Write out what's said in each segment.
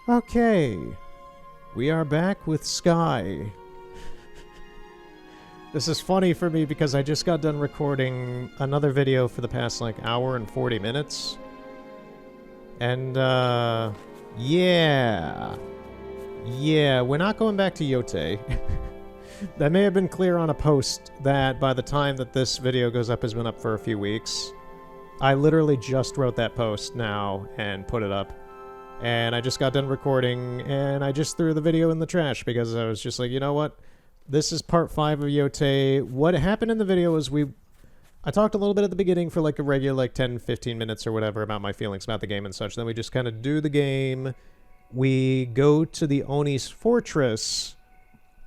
Okay, we are back with Sky. This is funny for me because I just got done recording another video for the past, like, hour and 40 minutes. And, yeah. Yeah, we're not going back to Yote. That may have been clear on a post that by the time that this video goes up has been up for a few weeks. I literally just wrote that post now and put it up. And I just got done recording, and I just threw the video in the trash because I was just like, you know what? This is part 5 of Yote. What happened in the video was I talked a little bit at the beginning for like a regular like 10-15 minutes or whatever about my feelings about the game and such. Then we just kind of do the game. We go to the Oni's fortress,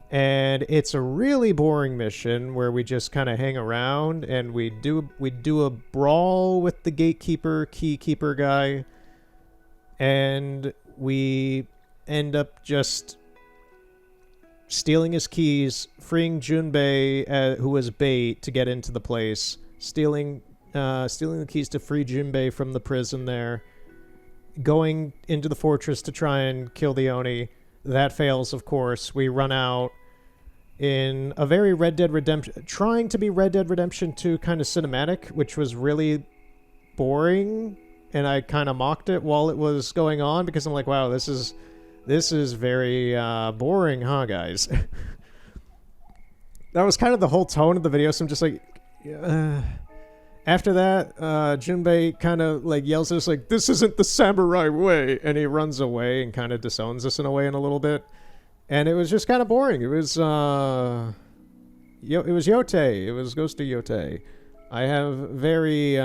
and it's a really boring mission where we just kind of hang around and we do a brawl with the gatekeeper, keykeeper guy. And we end up just stealing his keys, freeing Junbei, who was bait, to get into the place, stealing the keys to free Junbei from the prison there, going into the fortress to try and kill the Oni. That fails, of course. We run out in a very Red Dead Redemption, trying to be Red Dead Redemption 2 kind of cinematic, which was really boring. And I kind of mocked it while it was going on because I'm like, wow, this is very boring, huh, guys? That was kind of the whole tone of the video, so I'm just like... After that, Junbei kind of like yells at us like, this isn't the samurai way, and he runs away and kind of disowns us in a way in a little bit. And it was just kind of boring. It was, it was Yote. It was Ghost of Yote. I have very...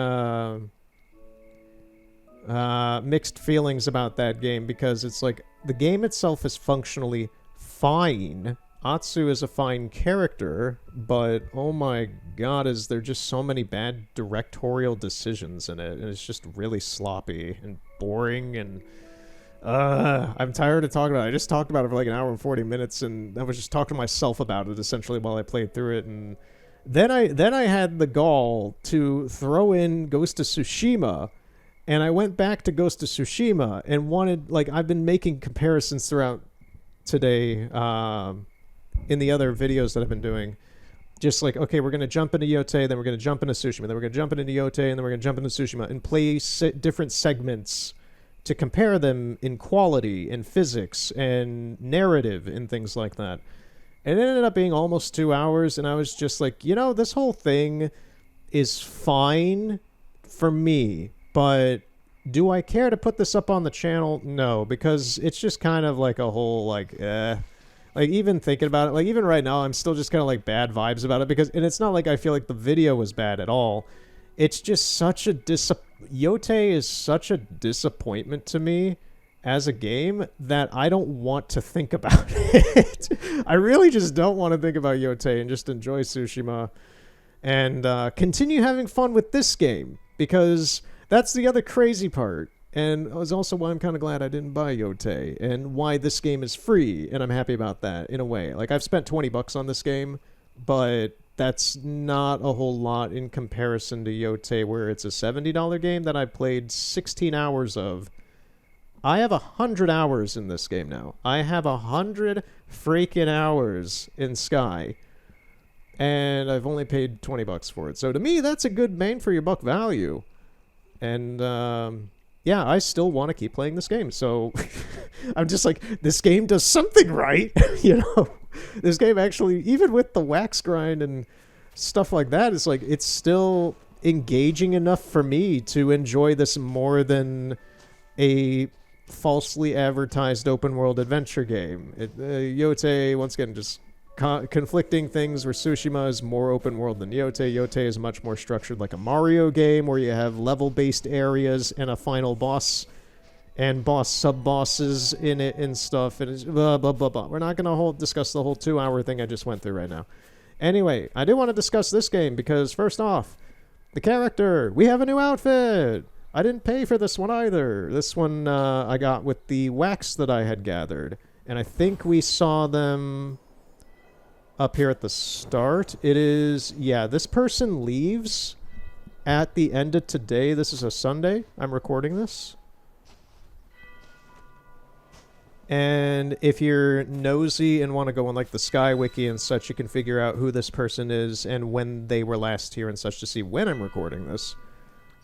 mixed feelings about that game because it's like the game itself is functionally fine. Atsu is a fine character, but oh my god, is there just so many bad directorial decisions in it, and it's just really sloppy and boring, and I'm tired of talking about it. I just talked about it for like an hour and 40 minutes, and I was just talking to myself about it essentially while I played through it, and then I had the gall to throw in Ghost of Tsushima. And I went back to Ghost of Tsushima and wanted, like, I've been making comparisons throughout today in the other videos that I've been doing. Just like, okay, we're going to jump into Yote, then we're going to jump into Tsushima, then we're going to jump into Yote, and then we're going to jump into Tsushima and play different segments to compare them in quality and physics and narrative and things like that. And it ended up being almost 2 hours, and I was just like, you know, this whole thing is fine for me. But do I care to put this up on the channel? No, because it's just kind of like a whole, like, like, even thinking about it, like, even right now, I'm still just kind of, like, bad vibes about it, because, and it's not like I feel like the video was bad at all. It's just such a Yote is such a disappointment to me as a game that I don't want to think about it. I really just don't want to think about Yote and just enjoy Tsushima and continue having fun with this game, because... that's the other crazy part, and it was also why I'm kind of glad I didn't buy Yote, and why this game is free, and I'm happy about that, in a way. Like, I've spent $20 on this game, but that's not a whole lot in comparison to Yote, where it's a $70 game that I played 16 hours of. I have 100 hours in this game now. I have 100 freaking hours in Sky, and I've only paid $20 for it. So to me, that's a good bang for your buck value. And, yeah, I still want to keep playing this game. So I'm just like, this game does something right. You know, this game actually, even with the wax grind and stuff like that, it's like, it's still engaging enough for me to enjoy this more than a falsely advertised open world adventure game. Yote, once again, just conflicting things, where Tsushima is more open world than Yote. Yote is much more structured like a Mario game, where you have level-based areas and a final boss and boss sub-bosses in it and stuff, and it's blah, blah, blah, blah. We're not going to discuss the whole 2-hour thing I just went through right now. Anyway, I do want to discuss this game because, first off, the character. We have a new outfit! I didn't pay for this one either. This one I got with the wax that I had gathered, and I think we saw them... up here at the start. It is, yeah, this person leaves at the end of today. This is a Sunday. I'm recording this. And if you're nosy and want to go on like the Sky Wiki and such, you can figure out who this person is and when they were last here and such to see when I'm recording this.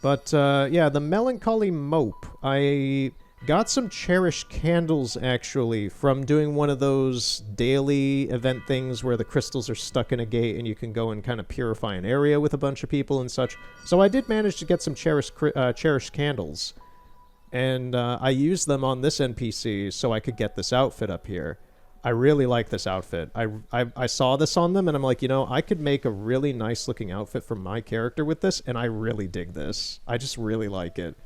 But yeah, the Melancholy Mope. I got some cherished candles actually from doing one of those daily event things where the crystals are stuck in a gate and you can go and kind of purify an area with a bunch of people and such. So I did manage to get some cherished candles. And I used them on this NPC so I could get this outfit up here. I really like this outfit. I saw this on them and I'm like, you know, I could make a really nice looking outfit for my character with this, and I really dig this. I just really like it.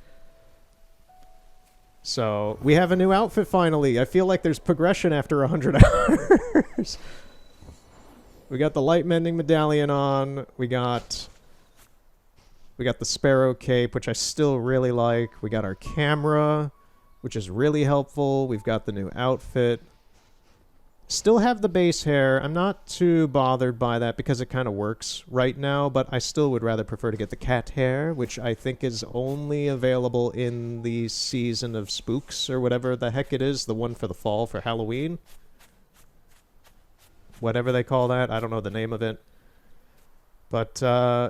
So, we have a new outfit finally. I feel like there's progression after 100 hours. We got the light mending medallion on. We got the sparrow cape, which I still really like. We got our camera, which is really helpful. We've got the new outfit. Still have the base hair. I'm not too bothered by that because it kind of works right now, but I still would rather prefer to get the cat hair, which I think is only available in the season of spooks or whatever the heck it is, the one for the fall for Halloween. Whatever they call that. I don't know the name of it. But,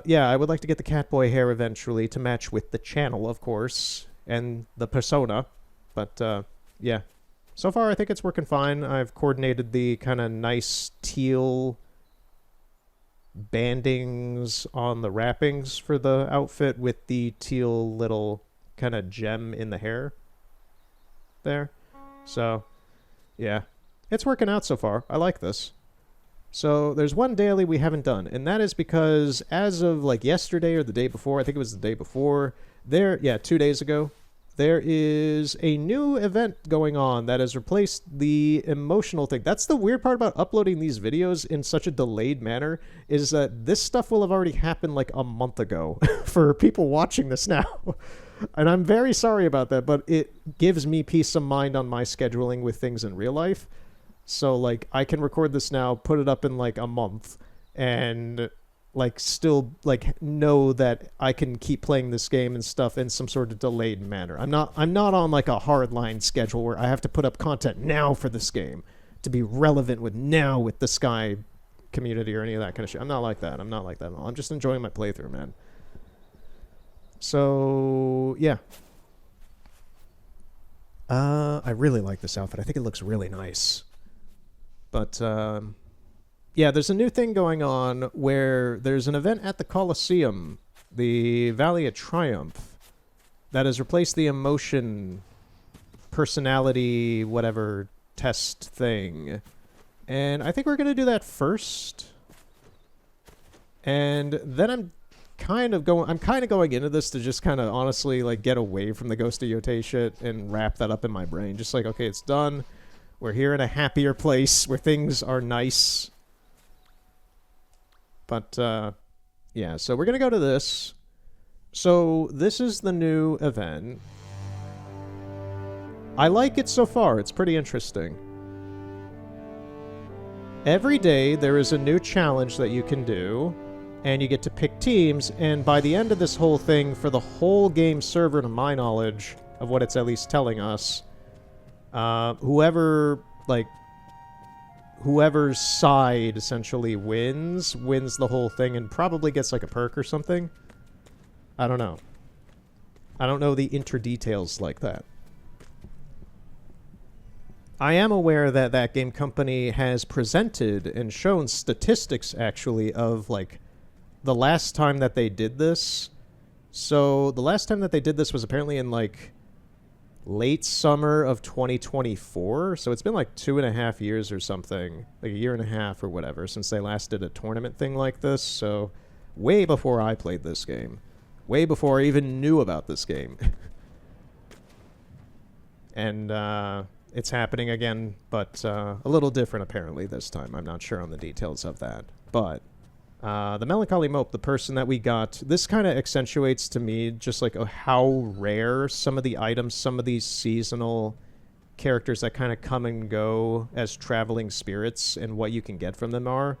yeah, I would like to get the Catboy hair eventually to match with the channel, of course, and the persona. But, yeah. So far, I think it's working fine. I've coordinated the kind of nice teal bandings on the wrappings for the outfit with the teal little kind of gem in the hair there. So, yeah. It's working out so far. I like this. So there's one daily we haven't done, and that is because as of like yesterday or the day before, I think it was the day before, 2 days ago, there is a new event going on that has replaced the emotional thing. That's the weird part about uploading these videos in such a delayed manner, is that this stuff will have already happened like a month ago for people watching this now. And I'm very sorry about that, but it gives me peace of mind on my scheduling with things in real life. So, like, I can record this now, put it up in, like, a month, and, like, still, like, know that I can keep playing this game and stuff in some sort of delayed manner. I'm not on, like, a hardline schedule where I have to put up content now for this game to be relevant with the Sky community or any of that kind of shit. I'm not like that. I'm not like that at all. I'm just enjoying my playthrough, man. So, yeah. I really like this outfit. I think it looks really nice. But, yeah, there's a new thing going on where there's an event at the Colosseum, the Valley of Triumph, that has replaced the emotion, personality, whatever, test thing. And I think we're going to do that first. And then I'm kind of going into this to just kind of honestly, like, get away from the Ghost of Yotei shit and wrap that up in my brain. Just like, okay, it's done. We're here in a happier place where things are nice. But, yeah, so we're going to go to this. So, this is the new event. I like it so far. It's pretty interesting. Every day, there is a new challenge that you can do, and you get to pick teams, and by the end of this whole thing, for the whole game server, to my knowledge, of what it's at least telling us, whoever's side essentially wins the whole thing and probably gets like a perk or something. I don't know. I don't know the interdetails like that. I am aware that that game company has presented and shown statistics actually of like the last time that they did this. So the last time that they did this was apparently in like late summer of 2024, so it's been like 2.5 years or something, like a year and a half or whatever, since they last did a tournament thing like this, so way before I played this game. Way before I even knew about this game. And, it's happening again, but, a little different apparently this time. I'm not sure on the details of that. But, the Melancholy Mope, the person that we got, this kind of accentuates to me just like how rare some of the items, some of these seasonal characters that kind of come and go as traveling spirits and what you can get from them are.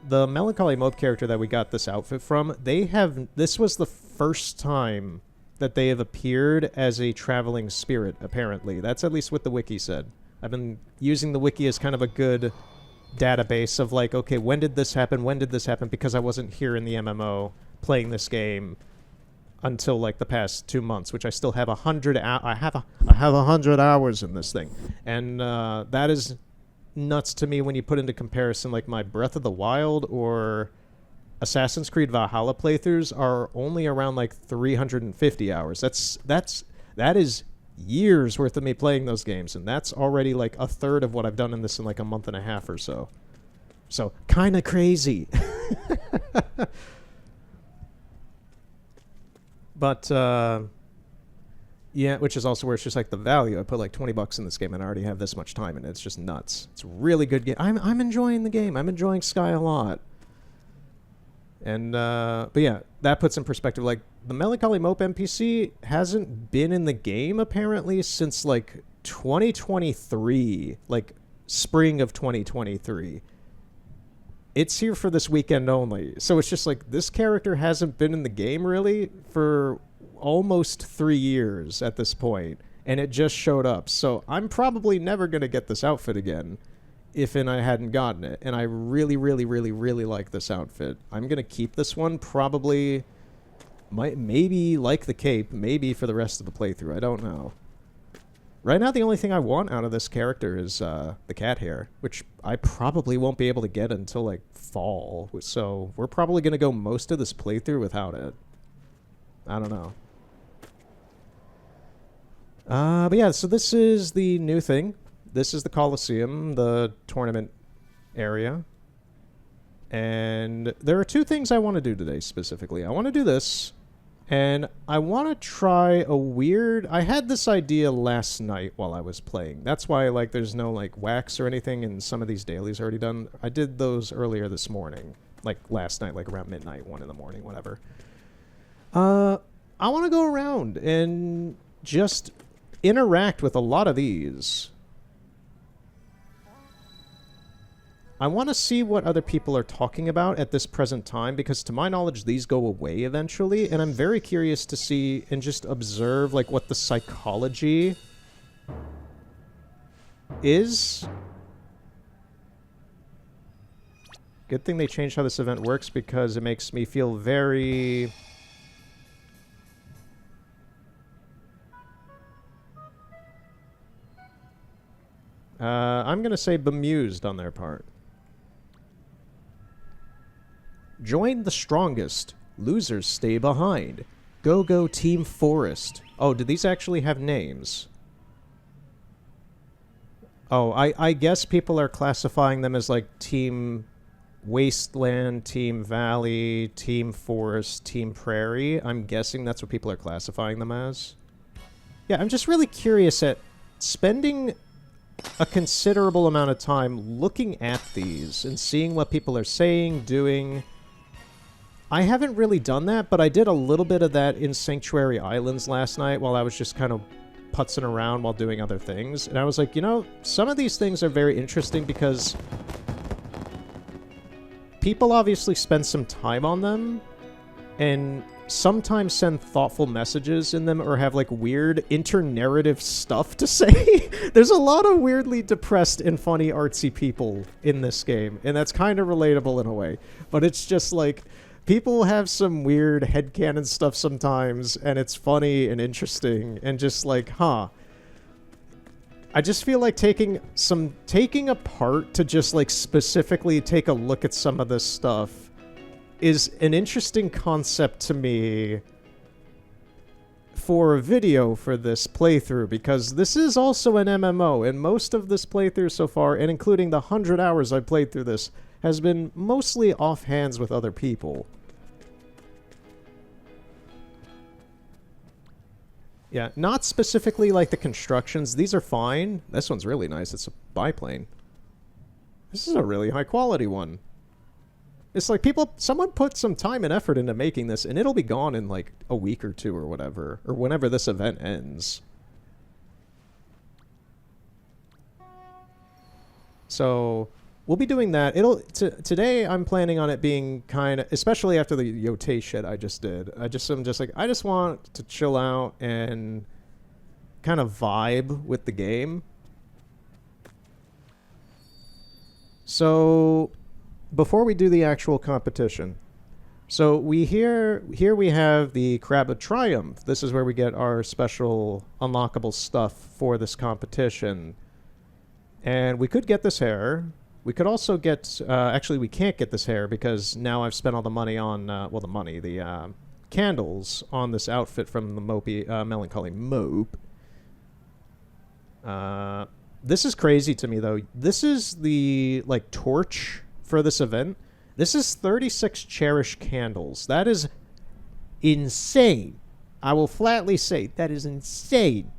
The Melancholy Mope character that we got this outfit from, this was the first time that they have appeared as a traveling spirit, apparently. That's at least what the wiki said. I've been using the wiki as kind of a good database of like, okay, when did this happen? When did this happen? Because I wasn't here in the MMO playing this game until like the past 2 months, which I still have 100. I have 100 hours in this thing, and that is nuts to me when you put into comparison like my Breath of the Wild or Assassin's Creed Valhalla playthroughs are only around like 350 hours. That is years worth of me playing those games, and that's already like a third of what I've done in this in like a month and a half or so. So kind of crazy. But yeah, which is also where it's just like the value. I put like $20 in this game and I already have this much time in it. It's just nuts. It's a really good game. I'm enjoying the game. I'm enjoying Sky a lot. And but yeah, that puts in perspective like the Melancholy Mope NPC hasn't been in the game apparently since like 2023, like spring of 2023. It's here for this weekend only. So it's just like this character hasn't been in the game really for almost 3 years at this point, and it just showed up. So I'm probably never going to get this outfit again if I hadn't gotten it. And I really, really, really, really like this outfit. I'm going to keep this one, probably, maybe like the cape, maybe for the rest of the playthrough. I don't know. Right now, the only thing I want out of this character is the cat hair, which I probably won't be able to get until, like, fall. So we're probably going to go most of this playthrough without it. I don't know. But yeah, so this is the new thing. This is the Colosseum, the tournament area. And there are two things I want to do today, specifically. I want to do this, and I want to try a weird... I had this idea last night while I was playing. That's why, like, there's no, like, wax or anything, and some of these dailies already done. I did those earlier this morning. Like, last night, like, around midnight, 1 in the morning, whatever. I want to go around and just interact with a lot of these. I want to see what other people are talking about at this present time, because to my knowledge, these go away eventually, and I'm very curious to see and just observe, like, what the psychology is. Good thing they changed how this event works, because it makes me feel very... I'm going to say bemused on their part. Join the strongest. Losers stay behind. Go Go Team Forest. Oh, do these actually have names? Oh, I guess people are classifying them as like Team Wasteland, Team Valley, Team Forest, Team Prairie. I'm guessing that's what people are classifying them as. Yeah, I'm just really curious at spending a considerable amount of time looking at these and seeing what people are saying, doing. I haven't really done that, but I did a little bit of that in Sanctuary Islands last night while I was just kind of putzing around while doing other things. And I was like, you know, some of these things are very interesting because people obviously spend some time on them and sometimes send thoughtful messages in them or have like weird inter-narrative stuff to say. There's a lot of weirdly depressed and funny artsy people in this game, and that's kind of relatable in a way. But it's just like, people have some weird headcanon stuff sometimes, and it's funny and interesting, and just like, huh. I just feel like taking a part to just like specifically take a look at some of this stuff is an interesting concept to me for a video for this playthrough, because this is also an MMO, and most of this playthrough so far, and including the 100 hours I played through this, has been mostly off hands with other people. Yeah, not specifically like the constructions. These are fine. This one's really nice. It's a biplane. This is a really high quality one. It's like someone put some time and effort into making this, and it'll be gone in like a week or two or whatever, or whenever this event ends. So we'll be doing that. Today I'm planning on it being kind of, especially after the Yotei shit I just did. I just want to chill out and kind of vibe with the game. So, before we do the actual competition, so here we have the Crab of Triumph. This is where we get our special unlockable stuff for this competition. And we could get this hair. We could also get... actually, we can't get this hair because now I've spent all the money on... the candles on this outfit from the Melancholy Mope. This is crazy to me, though. This is the, torch for this event. This is 36 Cherish candles. That is insane. I will flatly say that is insane.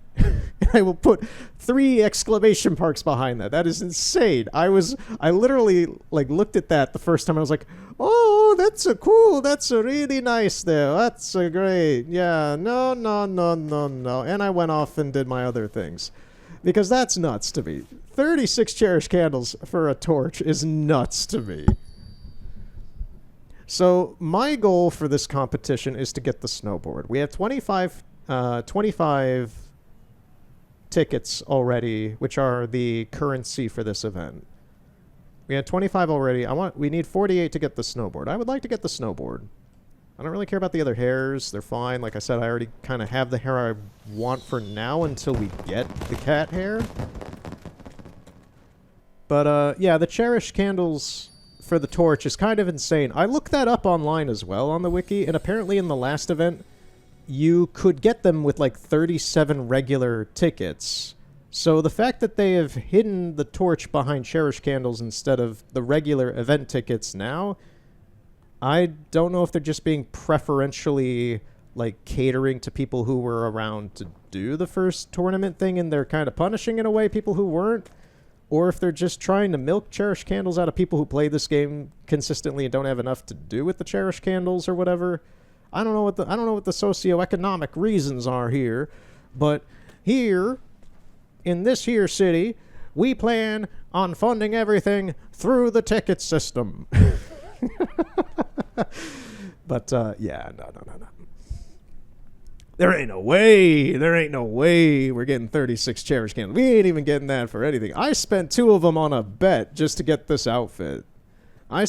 I will put 3 exclamation marks behind that. That is insane. I literally looked at that the first time. I was like, oh, that's a really nice there. That's a great. Yeah, no. And I went off and did my other things. Because that's nuts to me. 36 Cherish candles for a torch is nuts to me. So my goal for this competition is to get the snowboard. We have 25 tickets already, which are the currency for this event. We had 25 already. We need 48 to get the snowboard. I would like to get the snowboard. I don't really care about the other hairs. They're fine. Like I said, I already kind of have the hair I want for now until we get the cat hair. But, yeah, the Cherish candles for the torch is kind of insane. I looked that up online as well on the wiki, and apparently in the last event, you could get them with, 37 regular tickets. So the fact that they have hidden the torch behind Cherish candles instead of the regular event tickets now... I don't know if they're just being preferentially, catering to people who were around to do the first tournament thing and they're kind of punishing in a way people who weren't, or if they're just trying to milk Cherish candles out of people who play this game consistently and don't have enough to do with the Cherish candles or whatever. I don't know what the socioeconomic reasons are here, but here, in this here city, we plan on funding everything through the ticket system. But, yeah, no. There ain't no way we're getting 36 Cherish candles. We ain't even getting that for anything. I spent 2 of them on a bet just to get this outfit. And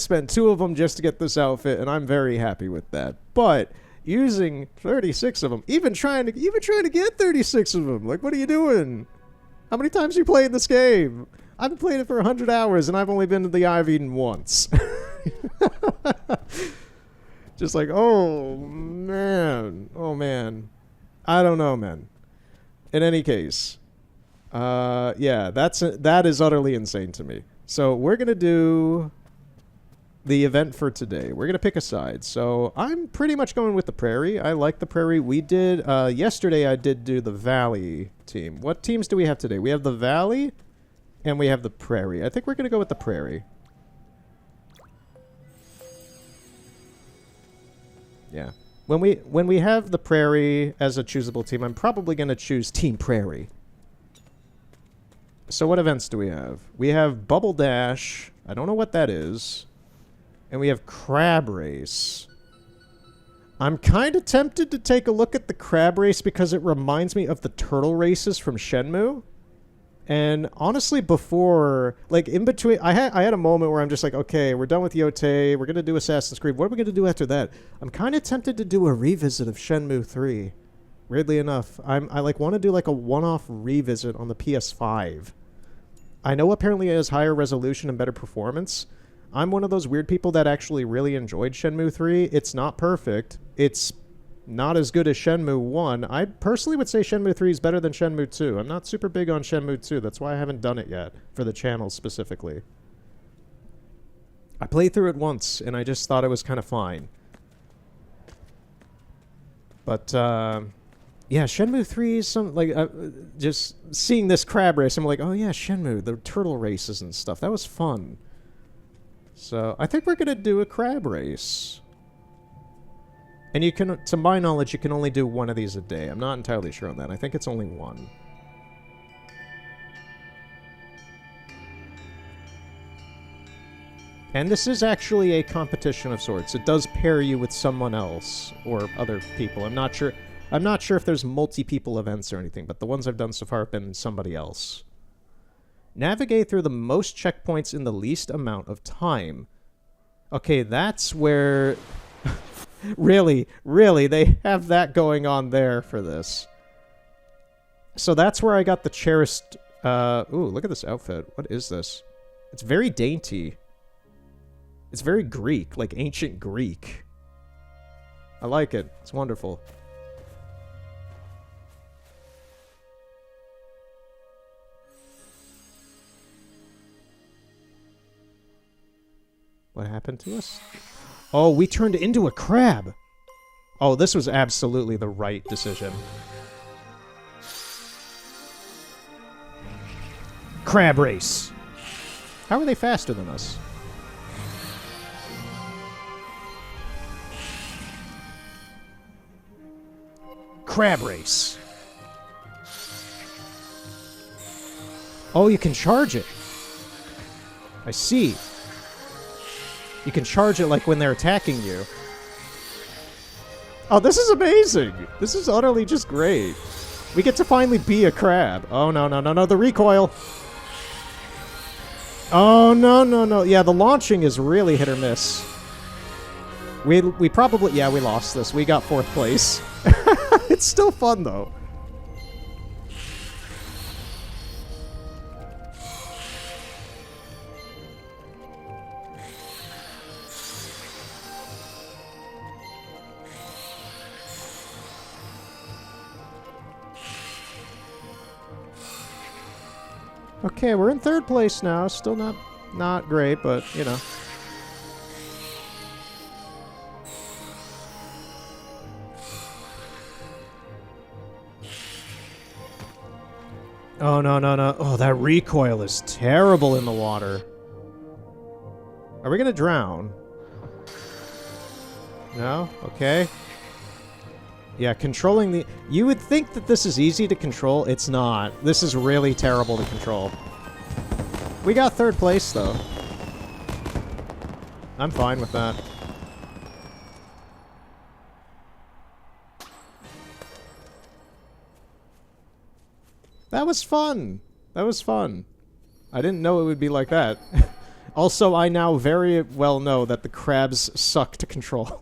I'm very happy with that. But using 36 of them, even trying to get 36 of them, what are you doing? How many times have you played this game? I've been playing it for 100 hours, and I've only been to the Eye of Eden once. Just oh man. I don't know, man. In any case, yeah, that is utterly insane to me. So we're going to do the event for today. We're going to pick a side. So I'm pretty much going with the Prairie. I like the Prairie. We did, yesterday I did do the Valley team. What teams do we have today? We have the Valley and we have the Prairie. I think we're going to go with the Prairie. Yeah. When we have the Prairie as a choosable team, I'm probably going to choose Team Prairie. So what events do we have? We have Bubble Dash. I don't know what that is. And we have Crab Race. I'm kind of tempted to take a look at the Crab Race because it reminds me of the turtle races from Shenmue. And honestly, before, in between, I had a moment where I'm just okay, we're done with Yotei, we're going to do Assassin's Creed, what are we going to do after that? I'm kind of tempted to do a revisit of Shenmue 3. Weirdly enough, I want to do a one-off revisit on the PS5. I know apparently it has higher resolution and better performance. I'm one of those weird people that actually really enjoyed Shenmue 3. It's not perfect. It's not as good as Shenmue 1. I personally would say Shenmue 3 is better than Shenmue 2. I'm not super big on Shenmue 2. That's why I haven't done it yet, for the channel specifically. I played through it once, and I just thought it was kind of fine. But, yeah, Shenmue 3 is some, just seeing this crab race, I'm oh yeah, Shenmue, the turtle races and stuff. That was fun. So, I think we're going to do a crab race. And you can, to my knowledge, you can only do one of these a day. I'm not entirely sure on that. I think it's only one. And this is actually a competition of sorts. It does pair you with someone else or other people. I'm not sure if there's multi-people events or anything, but the ones I've done so far have been somebody else. Navigate through the most checkpoints in the least amount of time. Okay, that's where... really, they have that going on there for this. So that's where I got the cherished... ooh, look at this outfit. What is this? It's very dainty. It's very Greek, like ancient Greek. I like it. It's wonderful. What happened to us? Oh, we turned into a crab. Oh, this was absolutely the right decision. Crab race. How are they faster than us? Crab race. Oh, you can charge it. I see. You can charge it like when they're attacking you. Oh, this is amazing. This is utterly just great. We get to finally be a crab. Oh, no, the recoil. Oh, no. Yeah, the launching is really hit or miss. We probably... Yeah, we lost this. We got 4th place. It's still fun, though. Okay, we're in 3rd place now. Still not great, but, you know. Oh, no. Oh, that recoil is terrible in the water. Are we gonna drown? No? Okay. Yeah, controlling the... You would think that this is easy to control. It's not. This is really terrible to control. We got 3rd place, though. I'm fine with that. That was fun. That was fun. I didn't know it would be like that. Also, I now very well know that the crabs suck to control.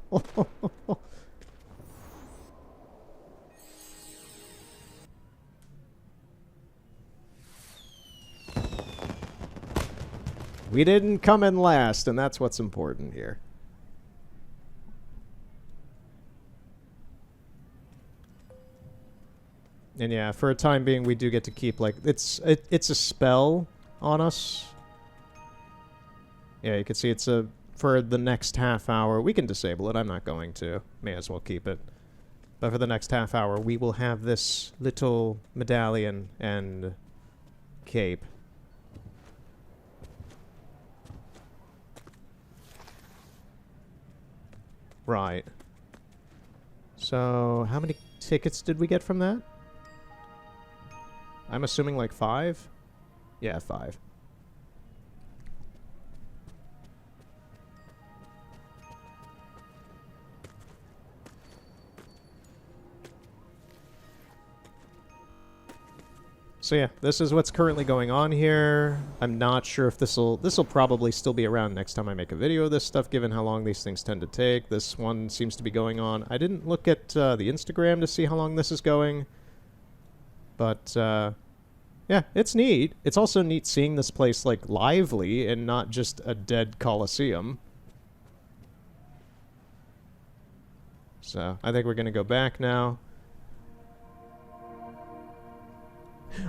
We didn't come in last, and that's what's important here. And yeah, for a time being, we do get to keep, like, it's a spell on us. Yeah, you can see it's for the next half hour. We can disable it. I'm not going to. May as well keep it. But for the next half hour, we will have this little medallion and cape. Right. So, how many tickets did we get from that? I'm assuming like 5? Yeah, 5. So yeah, this is what's currently going on here. I'm not sure if this'll probably still be around next time I make a video of this stuff, given how long these things tend to take. This one seems to be going on. I didn't look at the Instagram to see how long this is going. But, yeah, it's neat. It's also neat seeing this place, like, lively and not just a dead Coliseum. So, I think we're gonna go back now.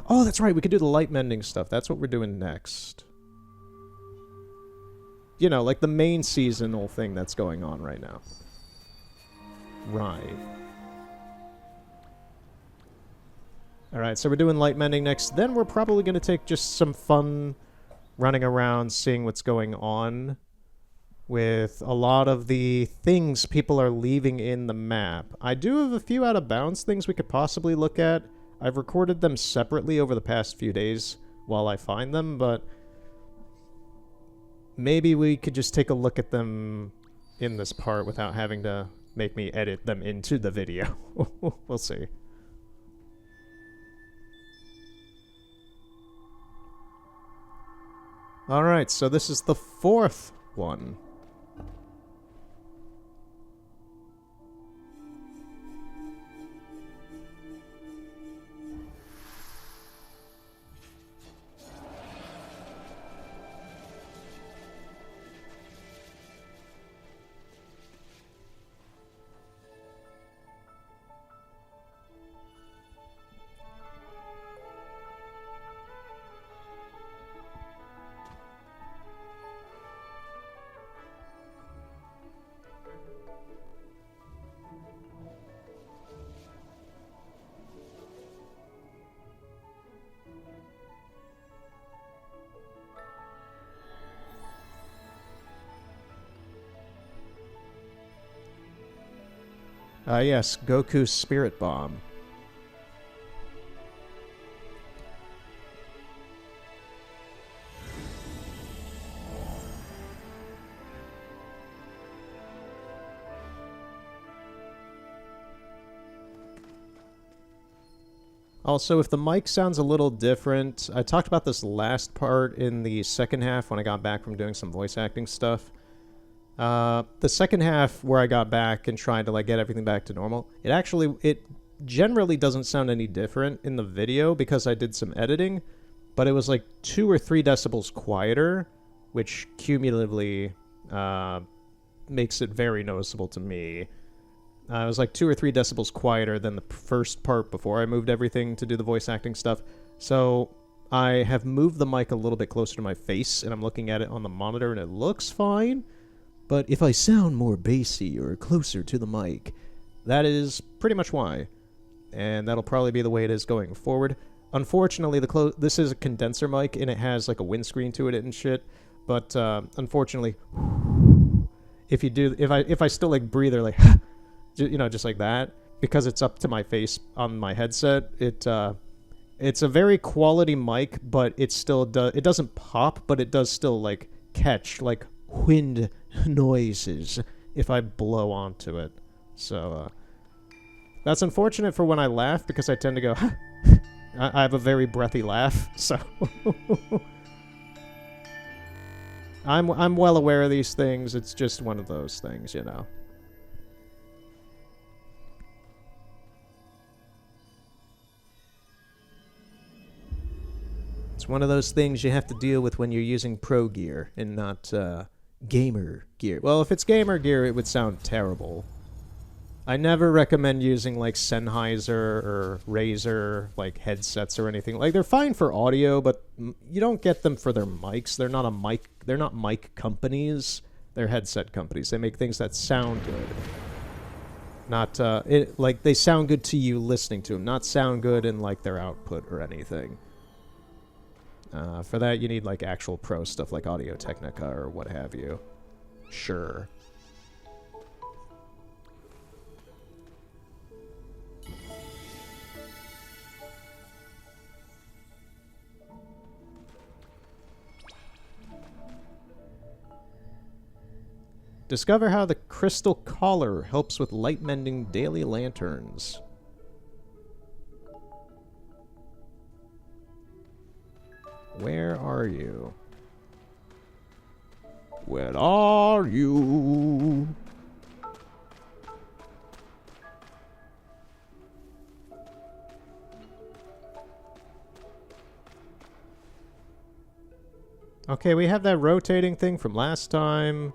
Oh, that's right. We could do the light mending stuff. That's what we're doing next. You know, like the main seasonal thing that's going on right now. Right. Alright, so we're doing light mending next. Then we're probably going to take just some fun running around, seeing what's going on with a lot of the things people are leaving in the map. I do have a few out-of-bounds things we could possibly look at. I've recorded them separately over the past few days while I find them, but maybe we could just take a look at them in this part without having to make me edit them into the video. We'll see. Alright, so this is the 4th one. Yes, Goku's Spirit Bomb. Also, if the mic sounds a little different, I talked about this last part in the second half when I got back from doing some voice acting stuff. The second half where I got back and tried to like get everything back to normal, it generally doesn't sound any different in the video because I did some editing, but it was like 2 or 3 decibels quieter, which cumulatively makes it very noticeable to me. It was like 2 or 3 decibels quieter than the first part before I moved everything to do the voice acting stuff. So I have moved the mic a little bit closer to my face, and I'm looking at it on the monitor, and it looks fine. But if I sound more bassy or closer to the mic, that is pretty much why. And that'll probably be the way it is going forward. Unfortunately, this is a condenser mic, and it has like a windscreen to it and shit. But unfortunately, if I still like breathe or like, you know, just like that, because it's up to my face on my headset, it's a very quality mic, but it doesn't pop, but it does still like catch like wind noises if I blow onto it. So that's unfortunate for when I laugh, because I tend to go I have a very breathy laugh, so I'm well aware of these things. It's just one of those things, you know. It's one of those things you have to deal with when you're using pro gear and not gamer gear. Well, if it's gamer gear, it would sound terrible. I never recommend using like Sennheiser or Razer like headsets or anything. Like, they're fine for audio, but you don't get them for their mics. They're not mic companies. They're headset companies. They make things that sound good. Not like they sound good to you listening to them, not sound good in like their output or anything. For that, you need like actual pro stuff like Audio-Technica or what have you. Sure. Discover how the crystal collar helps with light mending daily lanterns. Where are you? Where are you? Okay, we have that rotating thing from last time.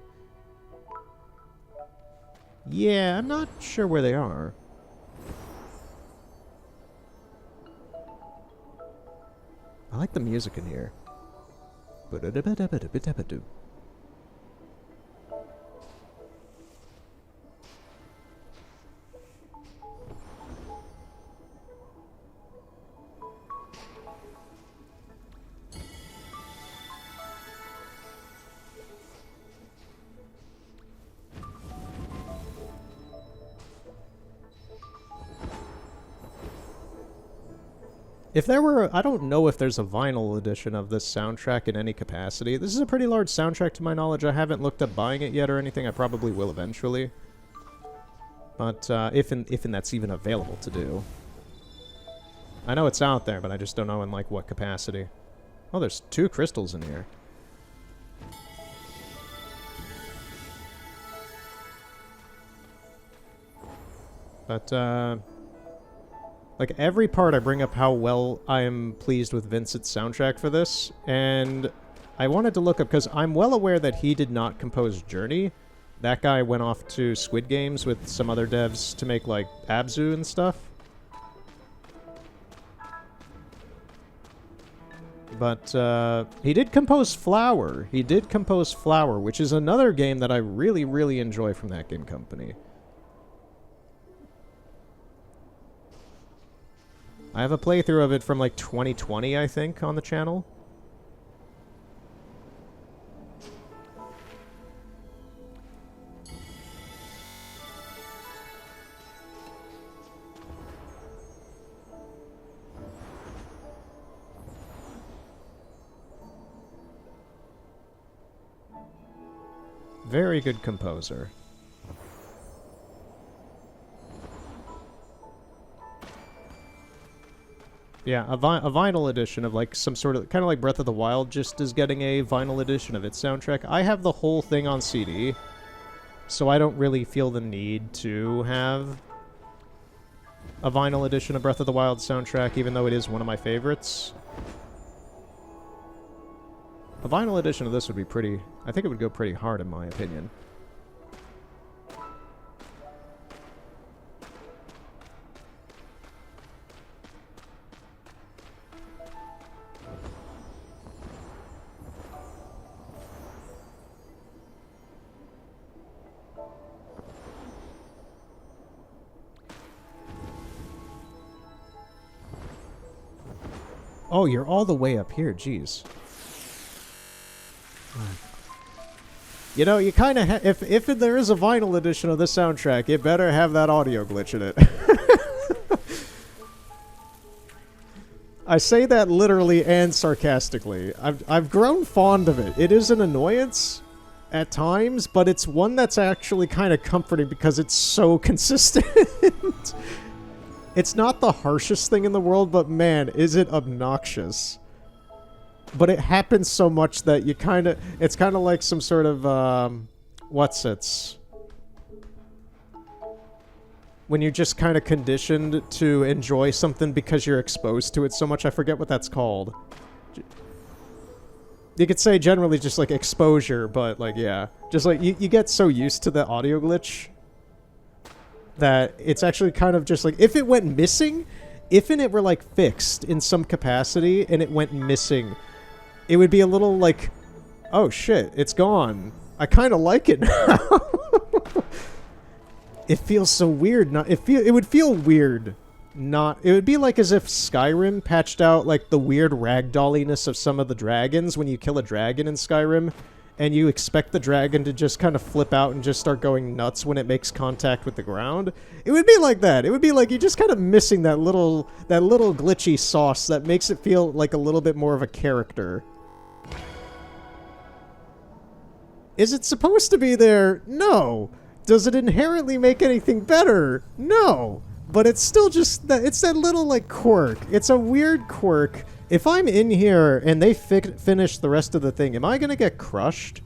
Yeah, I'm not sure where they are. I like the music in here. If there were, I don't know if there's a vinyl edition of this soundtrack in any capacity. This is a pretty large soundtrack to my knowledge. I haven't looked up buying it yet or anything. I probably will eventually. But if that's even available to do. I know it's out there, but I just don't know in like what capacity. Oh, there's 2 crystals in here. But, like, every part I bring up how well I am pleased with Vincent's soundtrack for this, and I wanted to look up, because I'm well aware that he did not compose Journey. That guy went off to Squid Games with some other devs to make, like, Abzu and stuff. But, he did compose Flower. He did compose Flower, which is another game that I really, really enjoy from that game company. I have a playthrough of it from, like, 2020, I think, on the channel. Very good composer. Yeah, a vinyl edition of, like, some sort of... Kind of like Breath of the Wild just is getting a vinyl edition of its soundtrack. I have the whole thing on CD, so I don't really feel the need to have a vinyl edition of Breath of the Wild soundtrack, even though it is one of my favorites. A vinyl edition of this would be pretty... I think it would go pretty hard, in my opinion. Oh, you're all the way up here, jeez. You know, you kind of if there is a vinyl edition of the soundtrack, it better have that audio glitch in it. I say that literally and sarcastically. I've grown fond of it. It is an annoyance at times, but it's one that's actually kind of comforting because it's so consistent. It's not the harshest thing in the world, but man, is it obnoxious. But it happens so much that you kind of... It's kind of like some sort of, what's-its? When you're just kind of conditioned to enjoy something because you're exposed to it so much. I forget what that's called. You could say generally just like exposure, but like, yeah. Just like, you get so used to the audio glitch that it's actually kind of just like... If it went missing, if it were like fixed in some capacity and it went missing... It would be a little like, oh shit, it's gone. I kind of like it now. It feels so weird. It would feel weird. It would be like as if Skyrim patched out like the weird ragdolliness of some of the dragons when you kill a dragon in Skyrim, and you expect the dragon to just kind of flip out and just start going nuts when it makes contact with the ground. It would be like that. It would be like you're just kind of missing that little glitchy sauce that makes it feel like a little bit more of a character. Is it supposed to be there? No. Does it inherently make anything better? No. But it's still just that... It's that little, like, quirk. It's a weird quirk. If I'm in here and they finish the rest of the thing, am I gonna get crushed?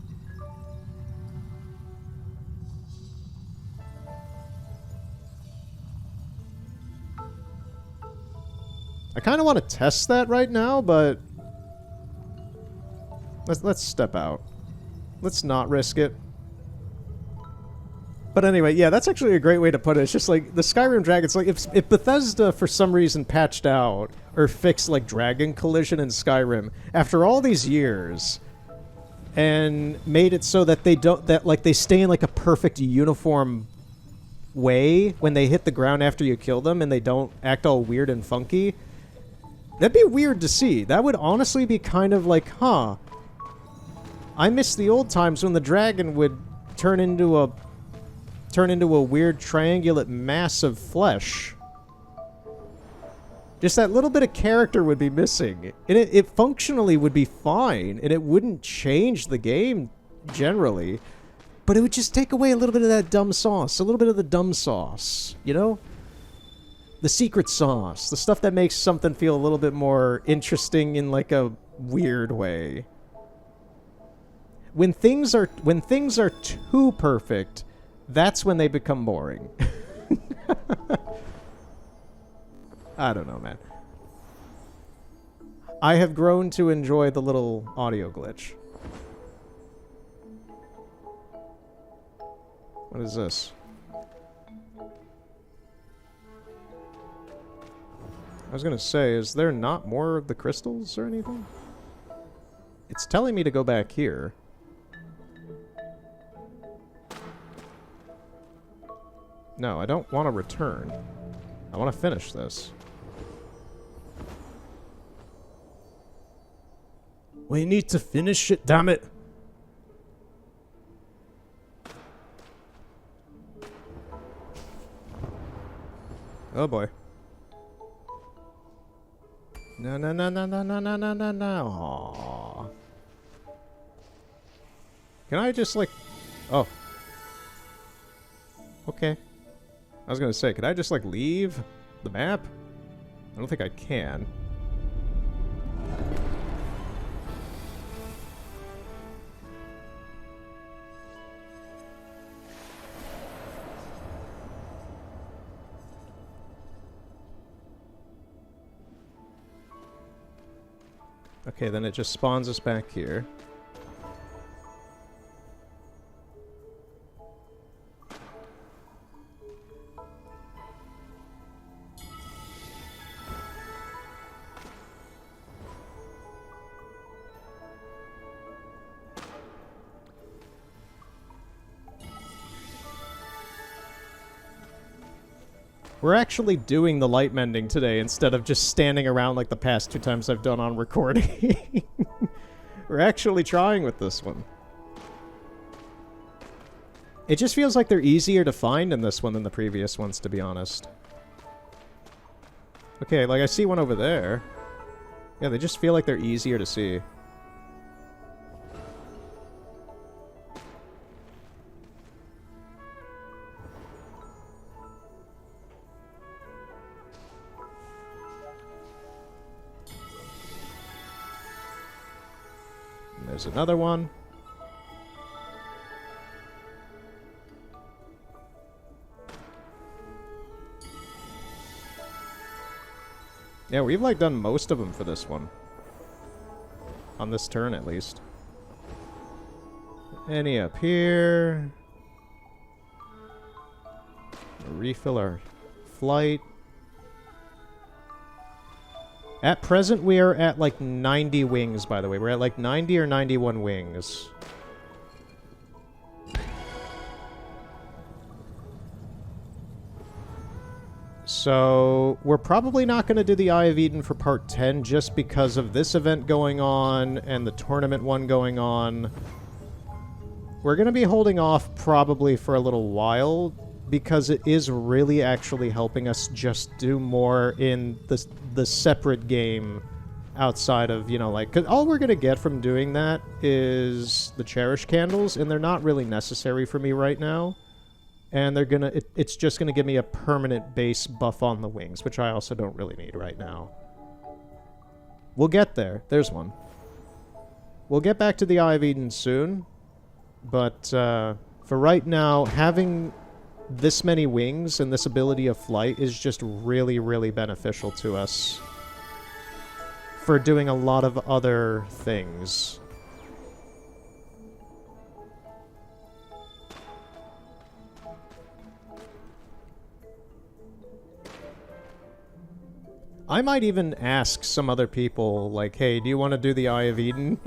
I kind of want to test that right now, but... Let's step out. Let's not risk it. But anyway, yeah, that's actually a great way to put it. It's just like, the Skyrim dragons, like, if Bethesda for some reason patched out or fixed, like, dragon collision in Skyrim after all these years and made it so that they stay in, like, a perfect uniform way when they hit the ground after you kill them and they don't act all weird and funky, that'd be weird to see. That would honestly be kind of like, huh... I miss the old times when the dragon would turn into a weird triangulate mass of flesh. Just that little bit of character would be missing. And it functionally would be fine, and it wouldn't change the game generally. But it would just take away a little bit of that dumb sauce. A little bit of the dumb sauce, you know? The secret sauce. The stuff that makes something feel a little bit more interesting in like a weird way. When things are too perfect, that's when they become boring. I don't know, man. I have grown to enjoy the little audio glitch. What is this? I was gonna say, is there not more of the crystals or anything? It's telling me to go back here. No, I don't want to return. I want to finish this. We need to finish it, damn it! Oh boy. No, no, no, no, no, no, no, no, no, no. Aww. Can I just, like... Oh. Okay. I was gonna say, could I just, like, leave the map? I don't think I can. Okay, then it just spawns us back here. We're actually doing the light mending today instead of just standing around like the past 2 times I've done on recording. We're actually trying with this one. It just feels like they're easier to find in this one than the previous ones, to be honest. Okay, like I see one over there. Yeah, they just feel like they're easier to see. There's another one. Yeah, we've like done most of them for this one. On this turn, at least. Any up here? Refill our flight. At present, we are at like 90 wings, by the way. We're at like 90 or 91 wings. So, we're probably not going to do the Eye of Eden for part 10 just because of this event going on and the tournament one going on. We're going to be holding off probably for a little while because it is really actually helping us just do more in the separate game outside of, you know, like... Cause all we're going to get from doing that is the Cherish Candles, and they're not really necessary for me right now. And they're gonna... It's just gonna give me a permanent base buff on the wings, which I also don't really need right now. We'll get there. There's one. We'll get back to the Eye of Eden soon. But, for right now, having this many wings and this ability of flight is just really, really beneficial to us for doing a lot of other things. I might even ask some other people, like, hey, do you want to do the Eye of Eden?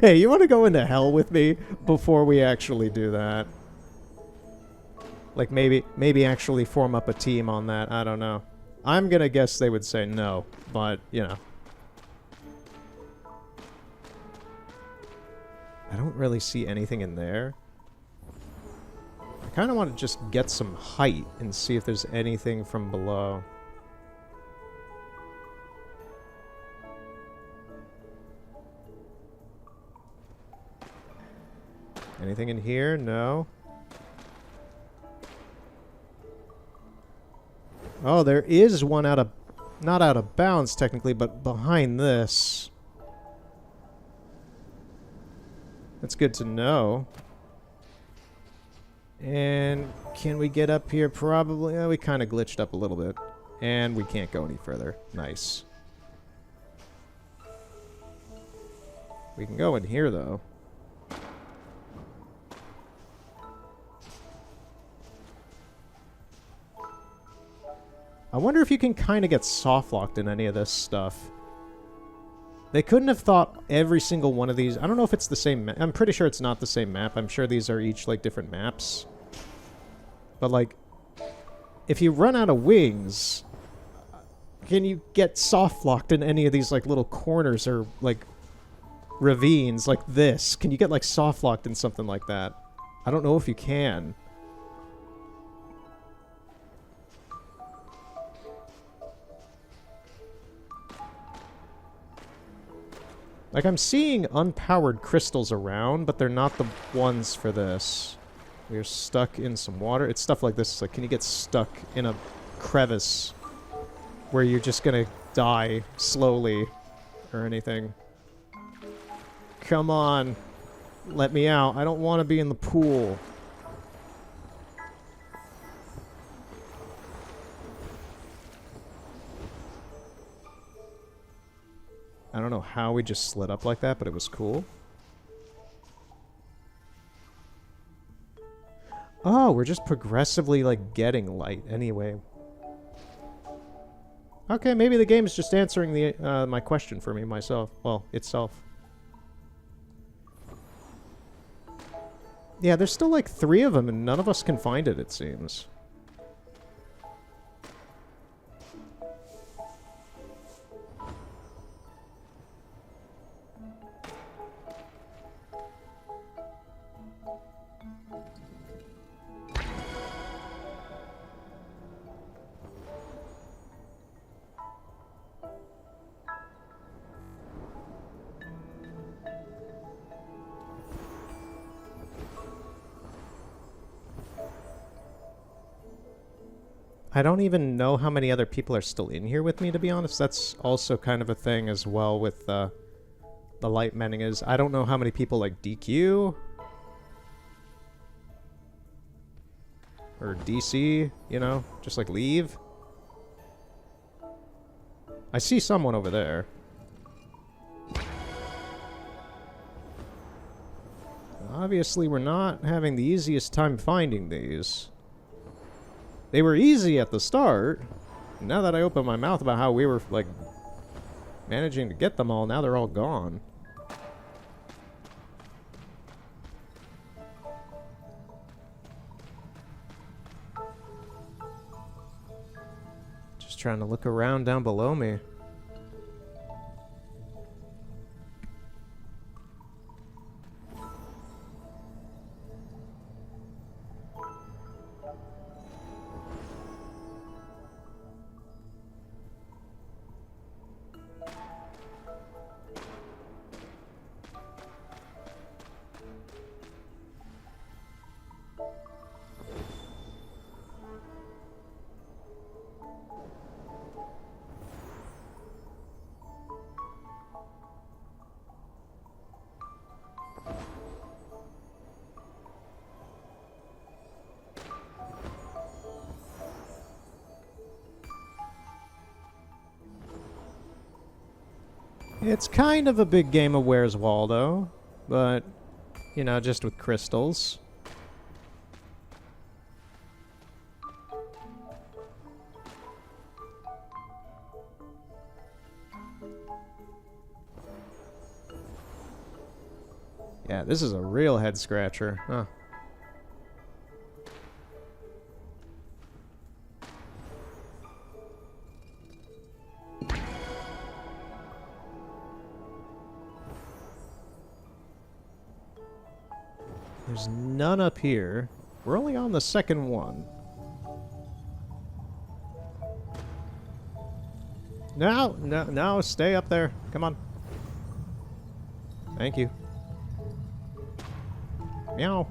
Hey, you want to go into hell with me before we actually do that? Like, maybe actually form up a team on that. I don't know. I'm gonna guess they would say no, but, you know. I don't really see anything in there. I kind of want to just get some height and see if there's anything from below. Anything in here? No. Oh, there is one out of... Not out of bounds, technically, but behind this. That's good to know. And can we get up here? Probably. We kind of glitched up a little bit. And we can't go any further. Nice. We can go in here, though. I wonder if you can kind of get soft-locked in any of this stuff. They couldn't have thought every single one of these... I don't know if it's the same map. I'm pretty sure it's not the same map. I'm sure these are each, like, different maps. But, like, if you run out of wings, can you get soft-locked in any of these, like, little corners or, like, ravines like this? Can you get, like, soft-locked in something like that? I don't know if you can. Like, I'm seeing unpowered crystals around, but they're not the ones for this. We're stuck in some water. It's stuff like this. It's like, can you get stuck in a crevice where you're just gonna die slowly or anything? Come on. Let me out. I don't want to be in the pool. I don't know how we just slid up like that, but it was cool. Oh, we're just progressively, like, getting light anyway. Okay, maybe the game's just answering the my question for me myself. Well, itself. Yeah, there's still, like, 3 of them, and none of us can find it, it seems. I don't even know how many other people are still in here with me, to be honest. That's also kind of a thing as well with the light mending is I don't know how many people, like, DQ or DC, you know, just, like, leave. I see someone over there. Obviously, we're not having the easiest time finding these. They were easy at the start. Now that I open my mouth about how we were, like, managing to get them all, now they're all gone. Just trying to look around down below me. It's kind of a big game of Where's Waldo, but, you know, just with crystals. Yeah, this is a real head scratcher, huh? There's none up here. We're only on the second one. No, no, no, stay up there. Come on. Thank you. Meow.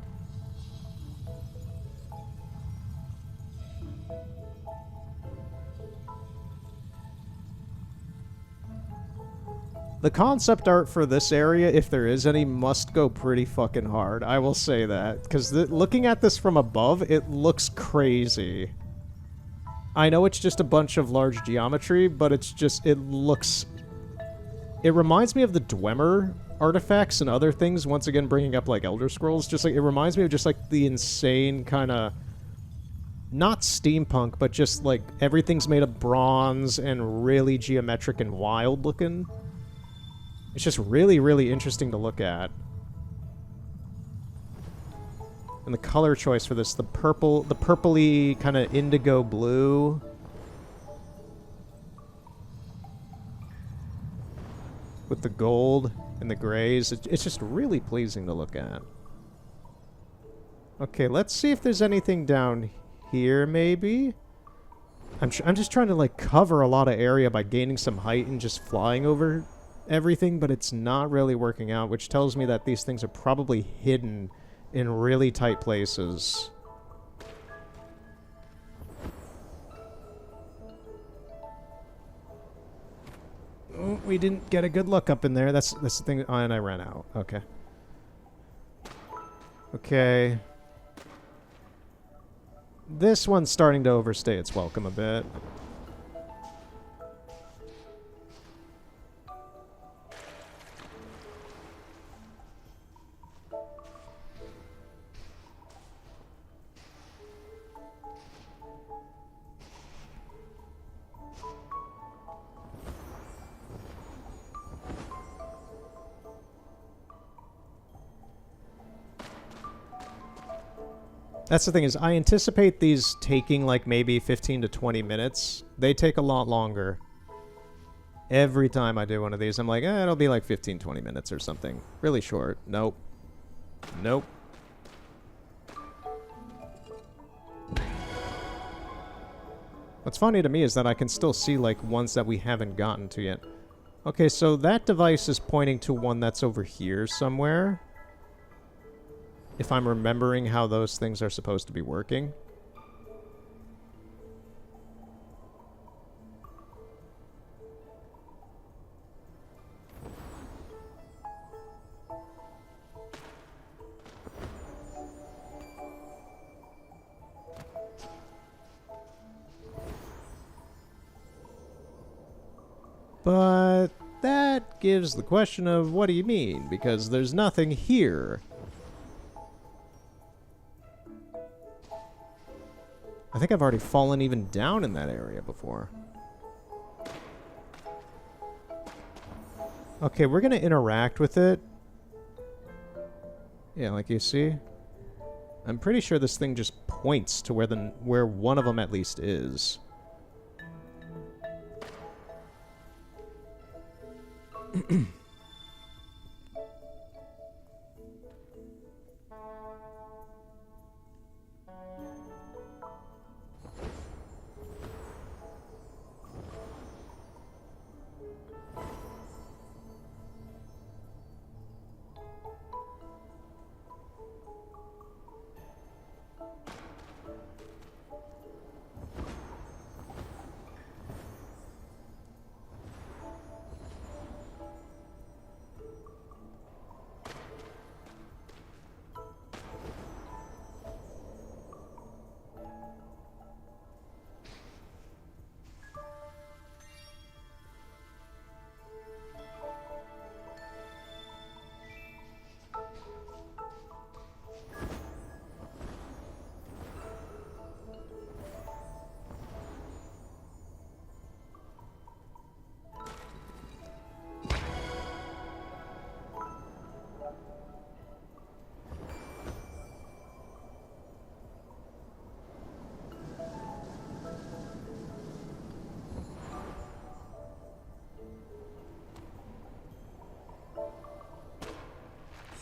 The concept art for this area, if there is any, must go pretty fucking hard. I will say that. Because looking at this from above, it looks crazy. I know it's just a bunch of large geometry, but it's just, it looks... It reminds me of the Dwemer artifacts and other things, once again bringing up, like, Elder Scrolls. Just, like, it reminds me of just, like, the insane kind of... Not steampunk, but just, like, everything's made of bronze and really geometric and wild looking. It's just really, really interesting to look at. And the color choice for this, the purpley kind of indigo blue. With the gold and the grays. It's just really pleasing to look at. Okay, let's see if there's anything down here, maybe? I'm just trying to, like, cover a lot of area by gaining some height and just flying over everything, but it's not really working out, which tells me that these things are probably hidden in really tight places. Oh, we didn't get a good look up in there. That's the thing. Oh, and I ran out. Okay. Okay. This one's starting to overstay its welcome a bit. That's the thing is, I anticipate these taking like maybe 15 to 20 minutes. They take a lot longer. Every time I do one of these, I'm like, it'll be like 15, 20 minutes or something. Really short. Nope. Nope. What's funny to me is that I can still see like ones that we haven't gotten to yet. Okay, so that device is pointing to one that's over here somewhere. If I'm remembering how those things are supposed to be working. But that gives the question of what do you mean? Because there's nothing here. I think I've already fallen even down in that area before. Okay, we're gonna interact with it. Yeah, like you see. I'm pretty sure this thing just points to where one of them at least is.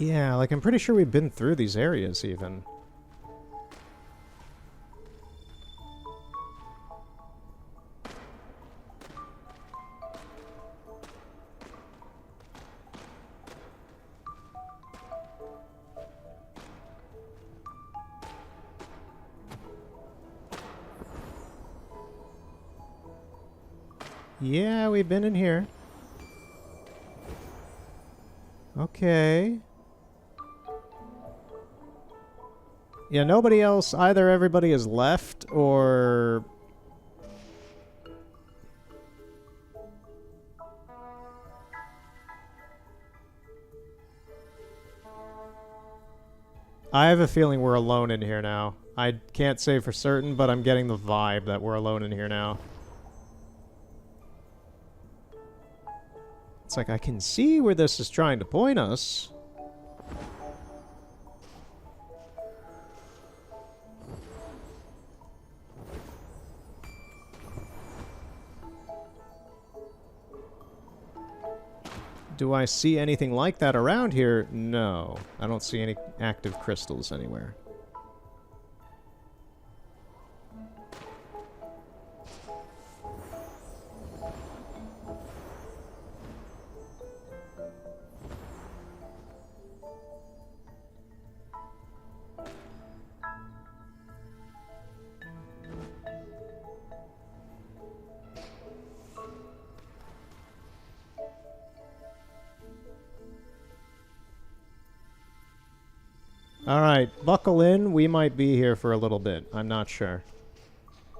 Yeah, like I'm pretty sure we've been through these areas even. Yeah, we've been in here. Okay. Yeah, nobody else. Either everybody is left or... I have a feeling we're alone in here now. I can't say for certain, but I'm getting the vibe that we're alone in here now. It's like I can see where this is trying to point us. Do I see anything like that around here? No. I don't see any active crystals anywhere. Alright, buckle in. We might be here for a little bit. I'm not sure.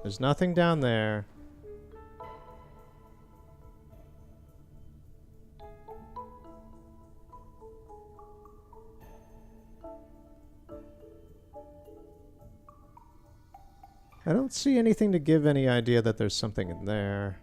There's nothing down there. I don't see anything to give any idea that there's something in there.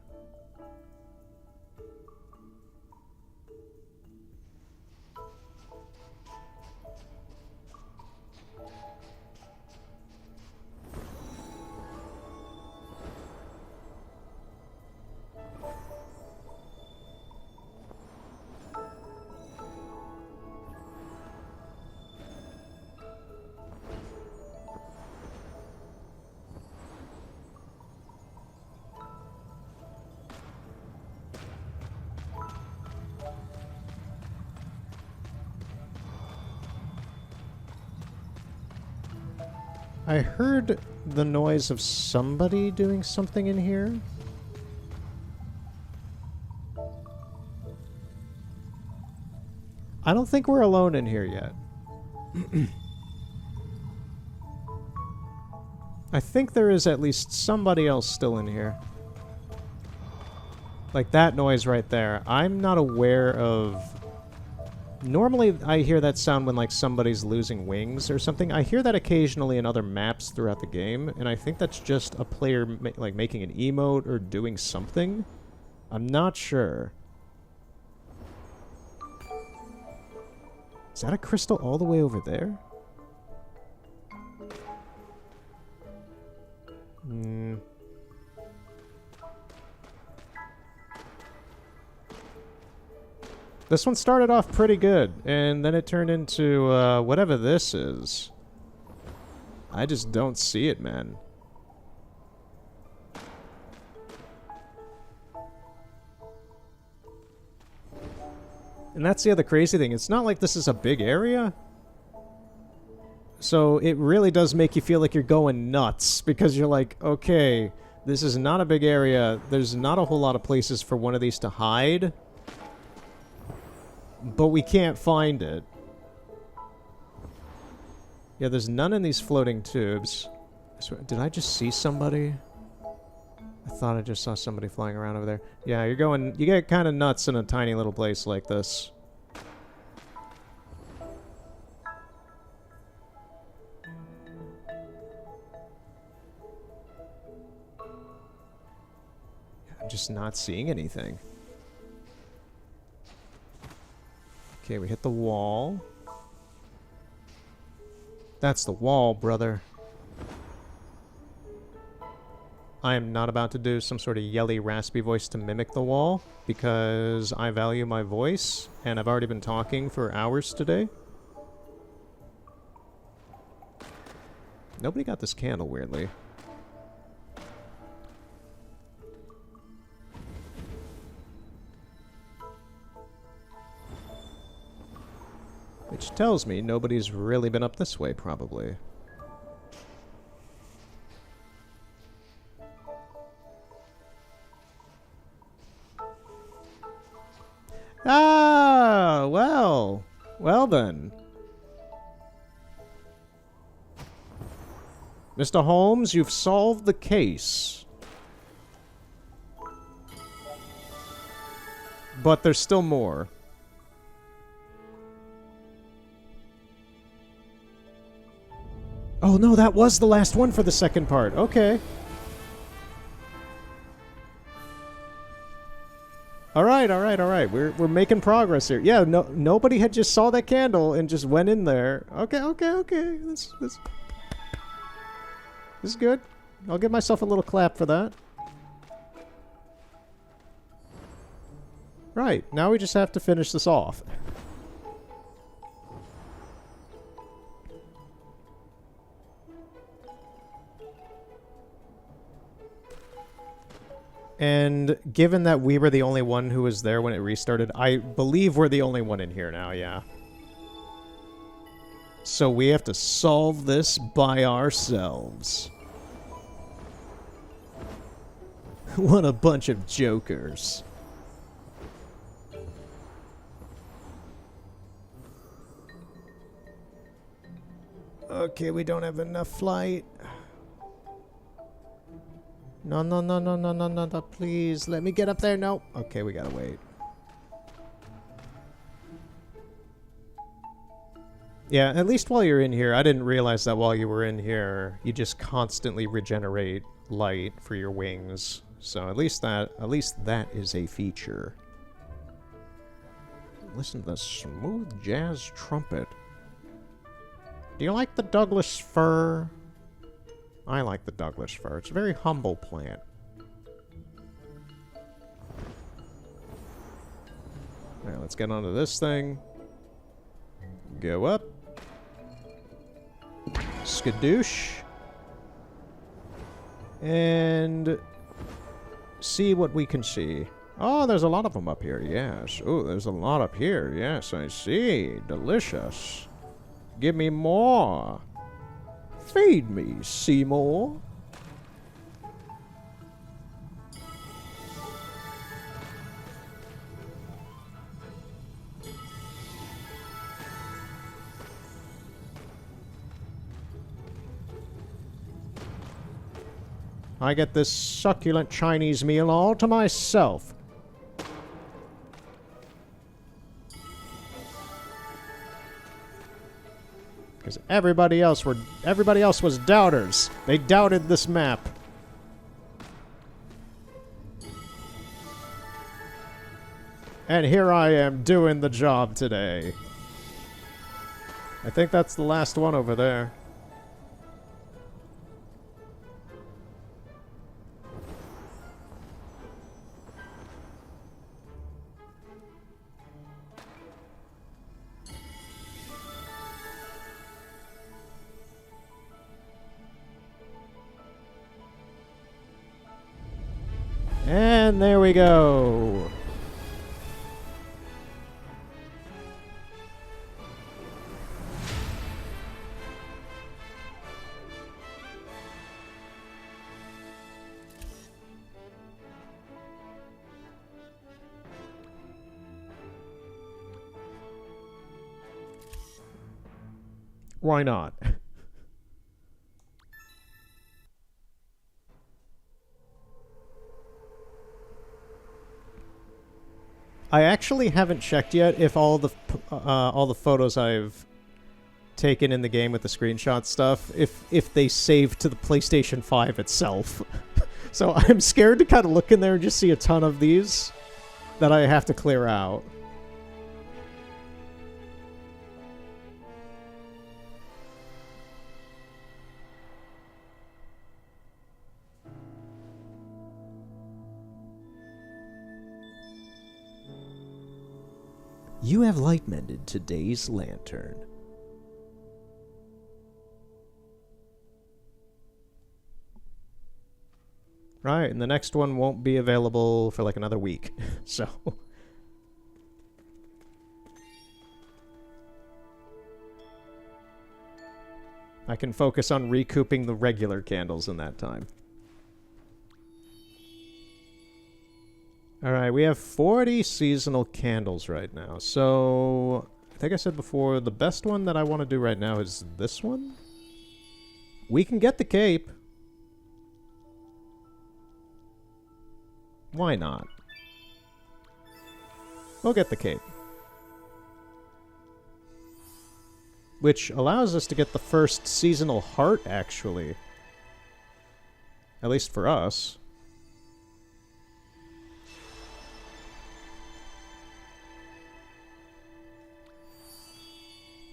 I heard the noise of somebody doing something in here. I don't think we're alone in here yet. I think there is at least somebody else still in here. Like that noise right there. I'm not aware of... Normally, I hear that sound when, like, somebody's losing wings or something. I hear that occasionally in other maps throughout the game, and I think that's just a player, like, making an emote or doing something. I'm not sure. Is that a crystal all the way over there? Hmm... This one started off pretty good, and then it turned into, whatever this is. I just don't see it, man. And that's the other crazy thing. It's not like this is a big area. So it really does make you feel like you're going nuts, because you're like, okay, this is not a big area. There's not a whole lot of places for one of these to hide. But we can't find it. Yeah, there's none in these floating tubes. Did I just see somebody? I thought I just saw somebody flying around over there. Yeah, you get kind of nuts in a tiny little place like this. I'm just not seeing anything. Okay, we hit the wall. That's the wall, brother. I am not about to do some sort of yelly, raspy voice to mimic the wall, because I value my voice, and I've already been talking for hours today. Nobody got this candle, weirdly. Which tells me nobody's really been up this way, probably. Ah, well. Well then. Mr. Holmes, you've solved the case. But there's still more. Oh no, that was the last one for the second part. Okay. Alright. We're making progress here. Yeah, nobody had just saw that candle and just went in there. Okay. This is good. I'll give myself a little clap for that. Right, now we just have to finish this off. And given that we were the only one who was there when it restarted, I believe we're the only one in here now, yeah. So we have to solve this by ourselves. What a bunch of jokers. Okay, we don't have enough flight. No, please. Let me get up there. No. Okay, we gotta wait. Yeah, at least while you're in here, I didn't realize that while you were in here, you just constantly regenerate light for your wings. So at least that is a feature. Listen to the smooth jazz trumpet. Do you like the Douglas fir? I like the Douglas fir. It's a very humble plant. Alright, let's get onto this thing. Go up. Skadoosh. And see what we can see. Oh, there's a lot of them up here, yes. Oh, there's a lot up here, yes, I see. Delicious. Give me more. Feed me, Seymour. I get this succulent Chinese meal all to myself. Because everybody else was doubters. They doubted this map. And here I am doing the job today. I think that's the last one over there. And there we go. Why not? I actually haven't checked yet if all the photos I've taken in the game with the screenshot stuff, if they save to the PlayStation 5 itself. So I'm scared to kind of look in there and just see a ton of these that I have to clear out. You have light mended today's lantern. Right, and the next one won't be available for like another week, so... I can focus on recouping the regular candles in that time. Alright, we have 40 seasonal candles right now. So, I think I said before, the best one that I want to do right now is this one. We can get the cape. Why not? We'll get the cape. Which allows us to get the first seasonal heart, actually. At least for us.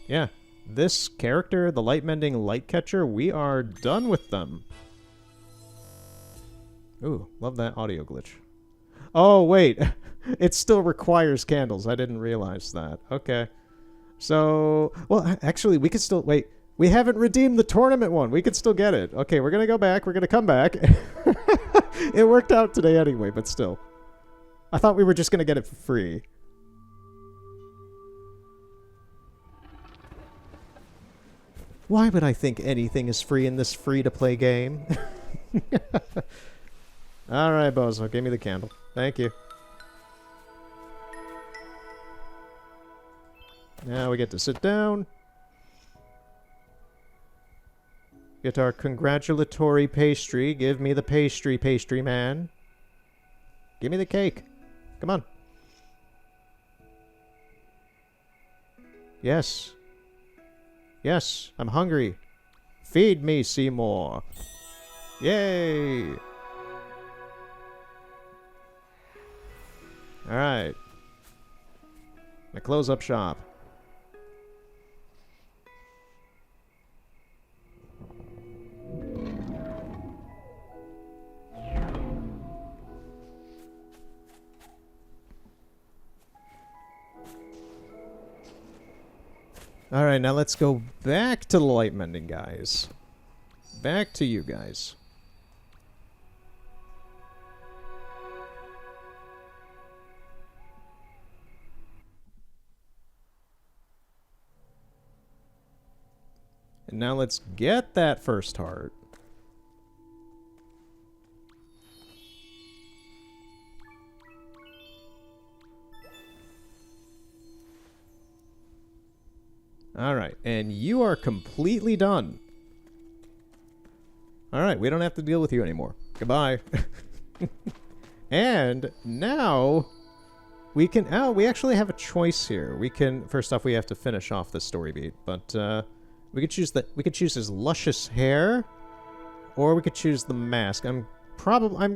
Yeah. This character, the Light-Mending Light-Catcher, we are done with them. Ooh, love that audio glitch. Oh, wait. It still requires candles. I didn't realize that. Okay. So, well, actually, we could still... Wait, we haven't redeemed the tournament one. We could still get it. Okay, we're going to go back. We're going to come back. It worked out today anyway, but still. I thought we were just going to get it for free. Why would I think anything is free in this free-to-play game? Alright, Bozo, give me the candle. Thank you. Now we get to sit down. Get our congratulatory pastry. Give me the pastry, pastry man. Give me the cake. Come on. Yes. Yes, I'm hungry. Feed me, Seymour. Yay! Alright. I close up shop. Alright, now let's go back to the light mending guys. Back to you guys. And now let's get that first heart. Alright, and you are completely done. Alright, we don't have to deal with you anymore. Goodbye. And now we can... Oh, we actually have a choice here. We can... First off, we have to finish off the story beat, but we could choose the... We could choose his luscious hair, or we could choose the mask. I'm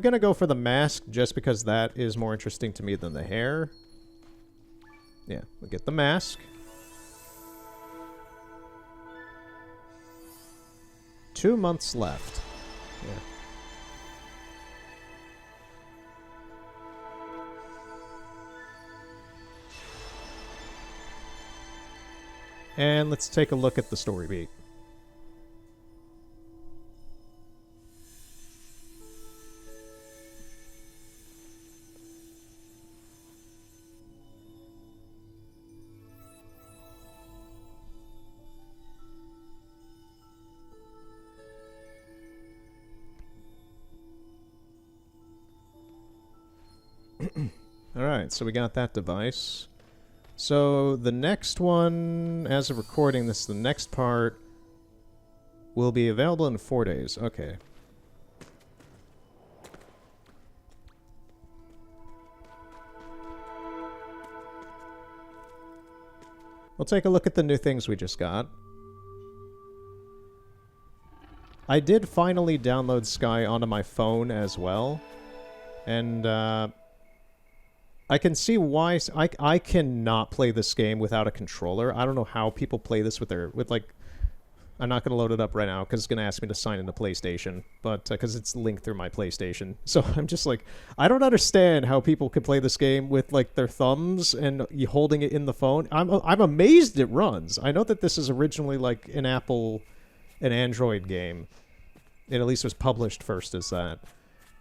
gonna go for the mask just because that is more interesting to me than the hair. Yeah, we'll get the mask. 2 months left. Yeah. And let's take a look at the story beat. Alright, so we got that device. So the next one, as of recording this, the next part will be available in 4 days. Okay. We'll take a look at the new things we just got. I did finally download Sky onto my phone as well. And, I can see why... I cannot play this game without a controller. I don't know how people play this with their... like... I'm not going to load it up right now because it's going to ask me to sign into PlayStation. But, because it's linked through my PlayStation. So I'm just like... I don't understand how people can play this game with, like, their thumbs and you holding it in the phone. I'm amazed it runs. I know that this is originally, like, an Android game. It at least was published first as that.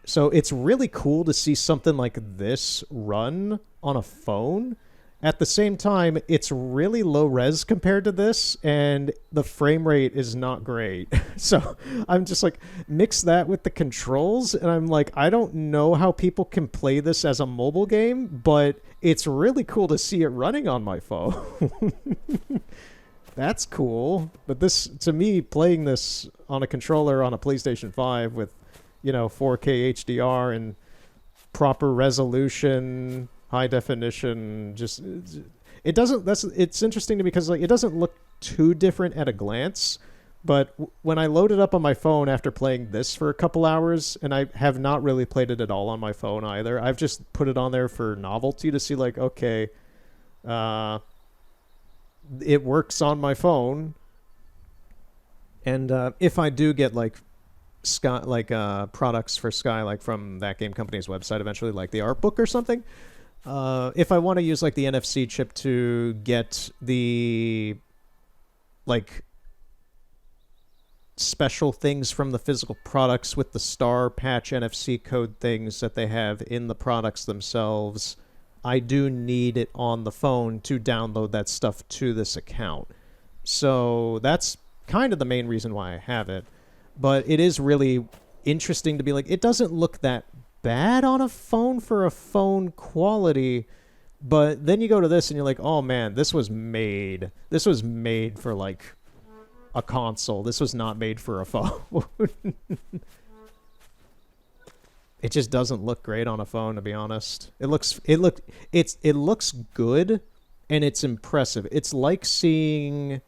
So it's really cool to see something like this run on a phone. At the same time, it's really low res compared to this, and the frame rate is not great. So I'm just like, mix that with the controls, and I'm like, I don't know how people can play this as a mobile game, but it's really cool to see it running on my phone. That's cool. But this, to me, playing this on a controller on a PlayStation 5 with, 4K HDR and proper resolution, high definition, just it doesn't. It's interesting to me because like it doesn't look too different at a glance. But when I load it up on my phone after playing this for a couple hours, and I have not really played it at all on my phone either. I've just put it on there for novelty to see like, okay, it works on my phone. And if I do get like Sky, like products for Sky, like from that game company's website eventually, like the art book or something, if I want to use like the NFC chip to get the like special things from the physical products with the star patch NFC code things that they have in the products themselves, I do need it on the phone to download that stuff to this account. So that's kind of the main reason why I have it. But it is really interesting to be like, it doesn't look that bad on a phone for a phone quality. But then you go to this and you're like, oh man, this was made for like a console. This was not made for a phone. It just doesn't look great on a phone, to be honest. It looks good and it's impressive. It's like seeing...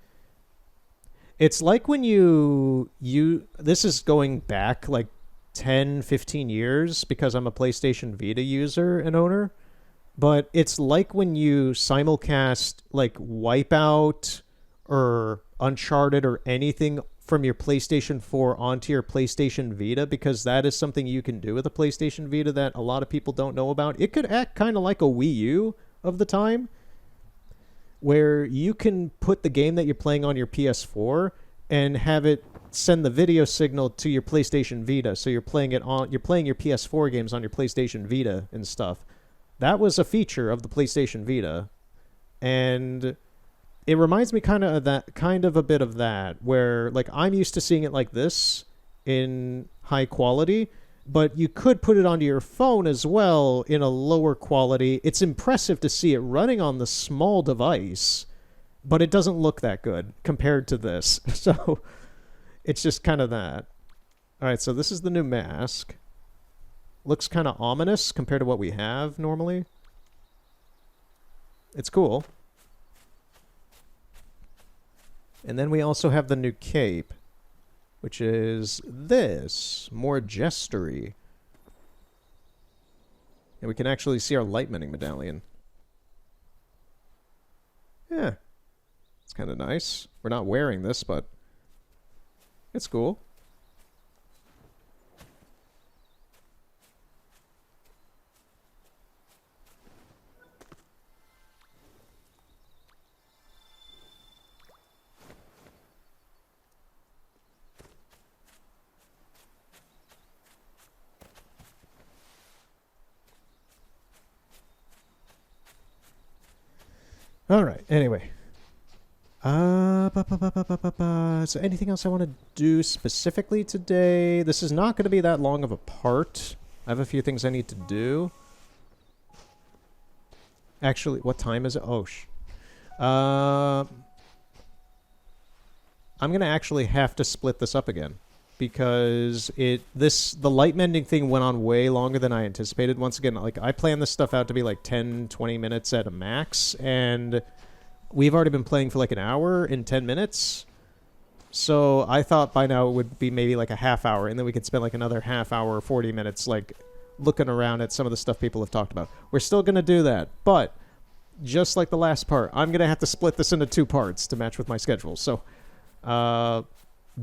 It's like when you this is going back like 10, 15 years because I'm a PlayStation Vita user and owner, but it's like when you simulcast like Wipeout or Uncharted or anything from your PlayStation 4 onto your PlayStation Vita, because that is something you can do with a PlayStation Vita that a lot of people don't know about. It could act kind of like a Wii U of the time, where you can put the game that you're playing on your PS4 and have it send the video signal to your PlayStation Vita. So you're playing your PS4 games on your PlayStation Vita and stuff. That was a feature of the PlayStation Vita. And it reminds me kind of a bit of that, where like I'm used to seeing it like this in high quality, but you could put it onto your phone as well in a lower quality. It's impressive to see it running on the small device, but it doesn't look that good compared to this. So it's just kind of that. All right, so this is the new mask. Looks kind of ominous compared to what we have normally. It's cool. And then we also have the new cape, which is this, more gestury. And we can actually see our light-mending medallion. Yeah, it's kind of nice. We're not wearing this, but it's cool. All right. Anyway. So anything else I want to do specifically today? This is not going to be that long of a part. I have a few things I need to do. Actually, what time is it? Oh, I'm going to actually have to split this up again, because the light mending thing went on way longer than I anticipated. Once again, like I planned this stuff out to be like 10, 20 minutes at a max, and we've already been playing for like an hour and 10 minutes. So I thought by now it would be maybe like a half hour, and then we could spend like another half hour, 40 minutes, like looking around at some of the stuff people have talked about. We're still going to do that, but just like the last part, I'm going to have to split this into 2 parts to match with my schedule. So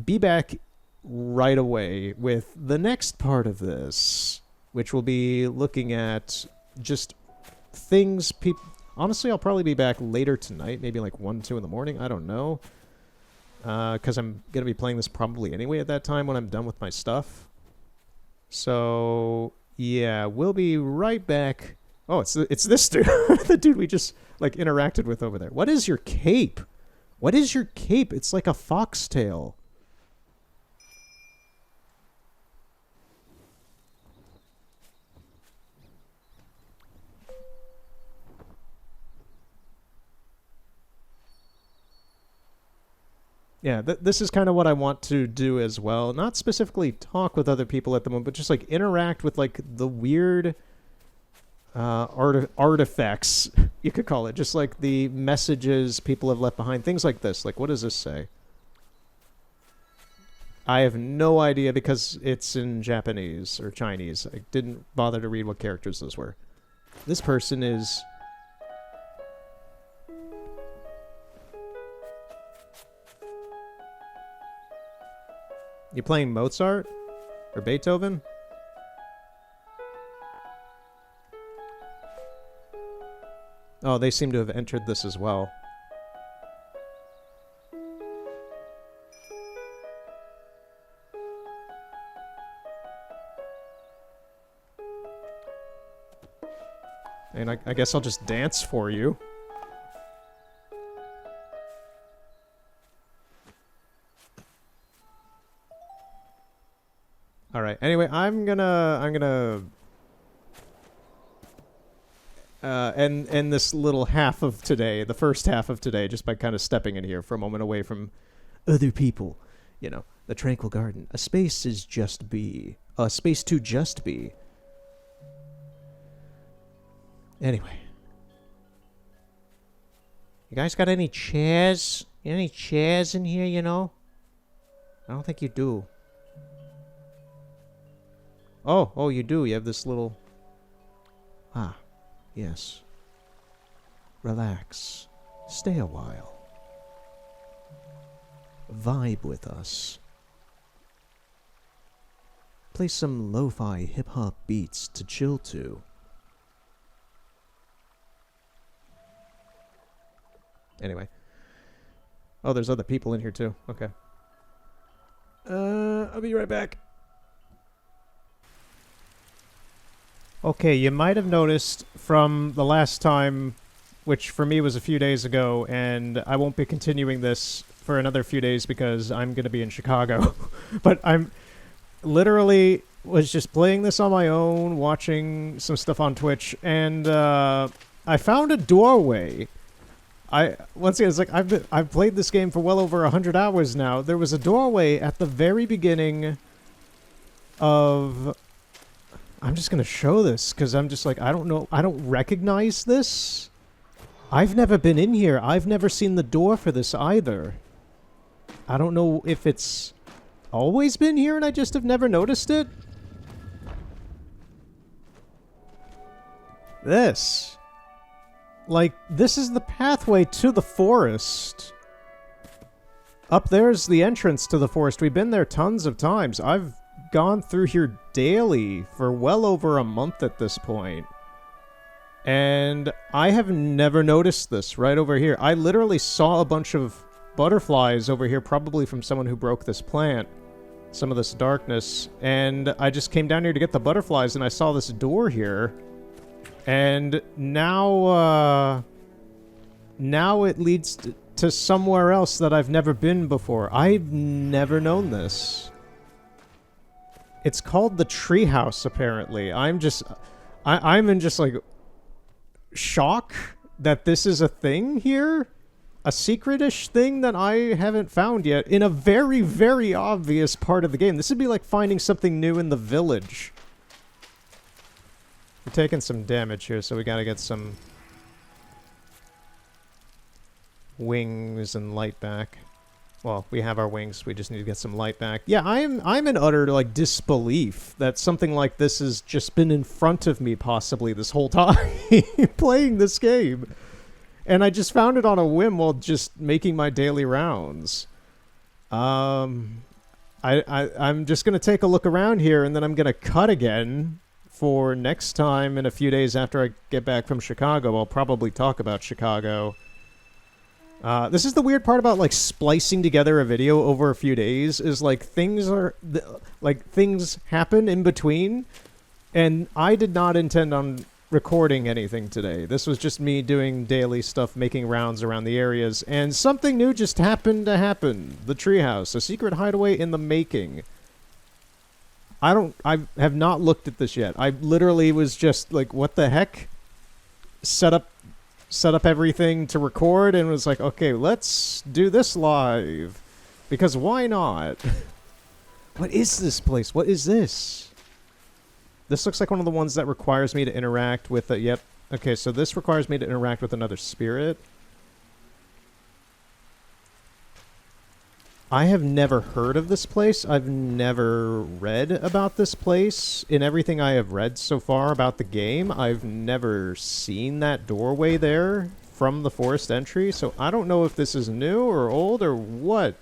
be back right away with the next part of this, which will be looking at just things people... Honestly, I'll probably be back later tonight, maybe like 1, 2 in the morning. I don't know. Because I'm going to be playing this probably anyway at that time when I'm done with my stuff. So, yeah, we'll be right back Oh, it's this dude. The dude we just, like, interacted with over there. What is your cape? What is your cape? It's like a foxtail. Yeah, this is kind of what I want to do as well. Not specifically talk with other people at the moment, but just, like, interact with, like, the weird artifacts, you could call it. Just, like, the messages people have left behind. Things like this. Like, what does this say? I have no idea because it's in Japanese or Chinese. I didn't bother to read what characters those were. This person is... You playing Mozart? Or Beethoven? Oh, they seem to have entered this as well. And I guess I'll just dance for you. All right. Anyway, I'm gonna end this little half of today, the first half of today, just by kind of stepping in here for a moment away from other people. You know, the tranquil garden. A space is just be. A space to just be. Anyway. You guys got any chairs? Any chairs in here, you know? I don't think you do. Oh, you do. You have this little... Ah, yes. Relax. Stay a while. Vibe with us. Play some lo-fi hip-hop beats to chill to. Anyway. Oh, there's other people in here too. Okay. I'll be right back. Okay, you might have noticed from the last time, which for me was a few days ago, and I won't be continuing this for another few days because I'm going to be in Chicago. But I'm literally was just playing this on my own, watching some stuff on Twitch, and I found a doorway. Once again, it's like I've played this game for well over 100 hours now. There was a doorway at the very beginning of... I'm just going to show this because I'm just like, I don't know. I don't recognize this. I've never been in here. I've never seen the door for this either. I don't know if it's always been here and I just have never noticed it. This. Like, this is the pathway to the forest. Up there's the entrance to the forest. We've been there tons of times. I've gone through here daily for well over a month at this point. And I have never noticed this right over here. I literally saw a bunch of butterflies over here, probably from someone who broke this plant. Some of this darkness. And I just came down here to get the butterflies and I saw this door here. And now, now it leads to somewhere else that I've never been before. I've never known this. It's called the Treehouse, apparently. I'm in just, like, shock that this is a thing here. A secret-ish thing that I haven't found yet in a very, very obvious part of the game. This would be like finding something new in the village. We're taking some damage here, so we gotta get some wings and light back. Well, we have our wings. We just need to get some light back. Yeah, I'm in utter, like, disbelief that something like this has just been in front of me possibly this whole time playing this game. And I just found it on a whim while just making my daily rounds. I'm just going to take a look around here, and then I'm going to cut again for next time in a few days after I get back from Chicago. I'll probably talk about Chicago. This is the weird part about, like, splicing together a video over a few days, is, like, things happen in between, and I did not intend on recording anything today. This was just me doing daily stuff, making rounds around the areas, and something new just happened to happen. The treehouse, a secret hideaway in the making. I have not looked at this yet. I literally was just like, what the heck? Set up everything to record and was like, okay, let's do this live. Because why not? What is this place? What is this? This looks like one of the ones that requires me to interact with a... Yep. Okay, so this requires me to interact with another spirit. I have never heard of this place. I've never read about this place. In everything I have read so far about the game, I've never seen that doorway there from the forest entry, so I don't know if this is new or old or what.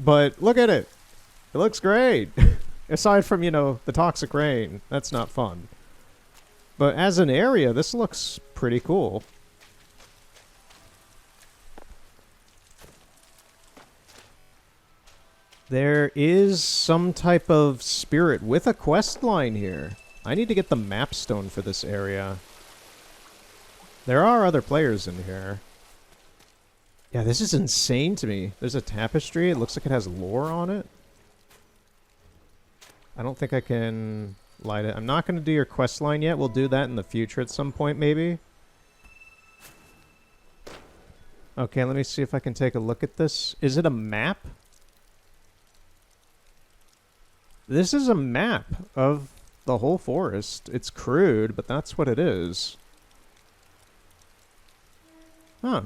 But look at it. It looks great. Aside from, you know, the toxic rain. That's not fun. But as an area, this looks pretty cool. There is some type of spirit with a quest line here. I need to get the map stone for this area. There are other players in here. Yeah, this is insane to me. There's a tapestry. It looks like it has lore on it. I don't think I can light it. I'm not going to do your quest line yet. We'll do that in the future at some point, maybe. Okay, let me see if I can take a look at this. Is it a map? This is a map of the whole forest. It's crude, but that's what it is. Huh.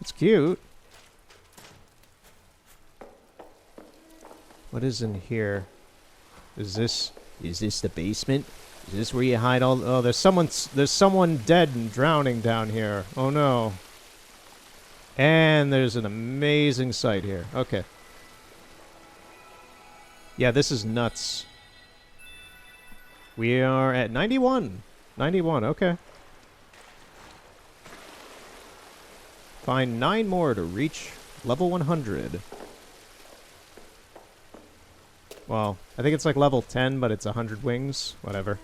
It's cute. What is in here? Is this the basement? Is this where you hide all... Oh, there's someone dead and drowning down here. Oh, no. And there's an amazing sight here. Okay. Yeah, this is nuts. We are at 91. 91, okay. Find 9 more to reach level 100. Well, I think it's like level 10, but it's 100 wings. Whatever.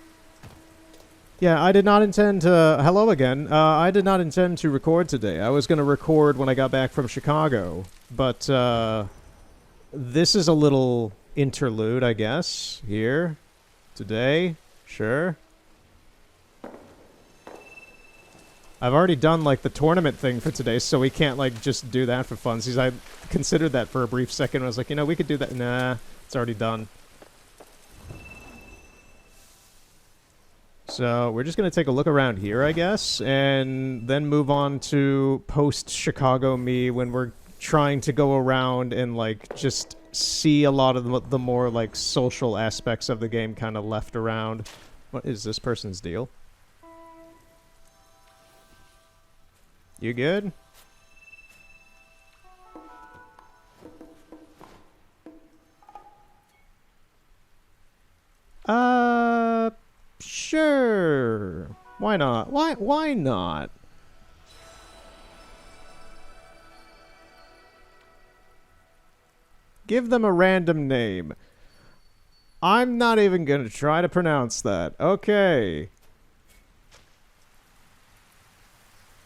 Yeah, I did not intend to... Hello again. I did not intend to record today. I was going to record when I got back from Chicago. But, this is a little interlude, I guess. Here. Today. Sure. I've already done, like, the tournament thing for today, so we can't, like, just do that for funsies. I considered that for a brief second. I was like, you know, we could do that. Nah, it's already done. So we're just going to take a look around here, I guess, and then move on to post-Chicago me when we're trying to go around and, like, just see a lot of the more, like, social aspects of the game kind of left around. What is this person's deal? You good? Sure. Why not? Why not? Give them a random name. I'm not even going to try to pronounce that. Okay.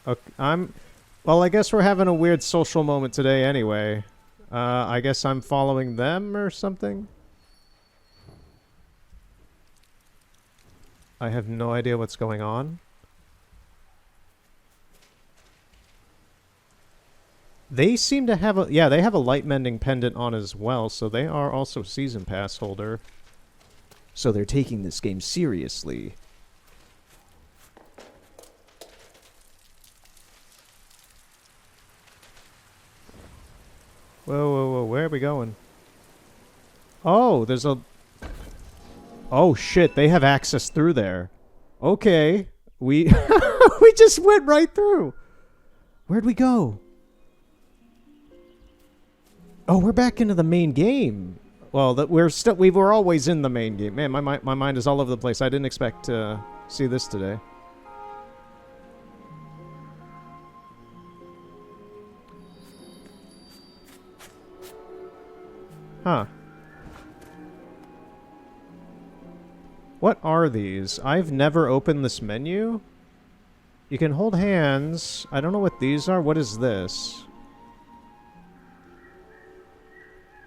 Okay, well, I guess we're having a weird social moment today anyway. I guess I'm following them or something? I have no idea what's going on. They seem to have a... Yeah, they have a light mending pendant on as well, so they are also season pass holder. So they're taking this game seriously. Whoa, whoa, whoa, where are we going? Oh, there's a... Oh, shit, they have access through there. Okay. We... we just went right through. Where'd we go? Oh, we're back into the main game. Well, we were always in the main game. Man, my mind is all over the place. I didn't expect to see this today. Huh. What are these? I've never opened this menu. You can hold hands. I don't know what these are. What is this?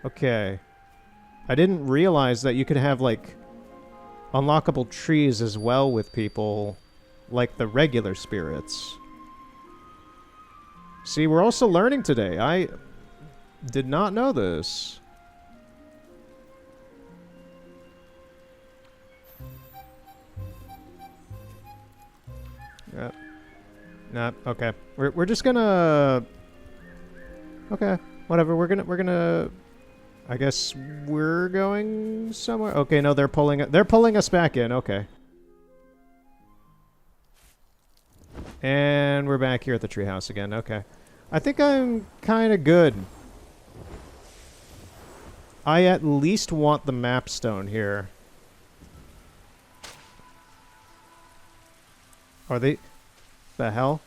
Okay. I didn't realize that you could have, like, unlockable trees as well with people, like the regular spirits. See, we're also learning today. I did not know this. Yep. Nah, okay. We're just gonna... Okay, whatever. We're gonna... I guess we're going somewhere. Okay, no, they're pulling us back in. Okay. And we're back here at the treehouse again. Okay. I think I'm kind of good. I at least want the map stone here. Are they... The hell?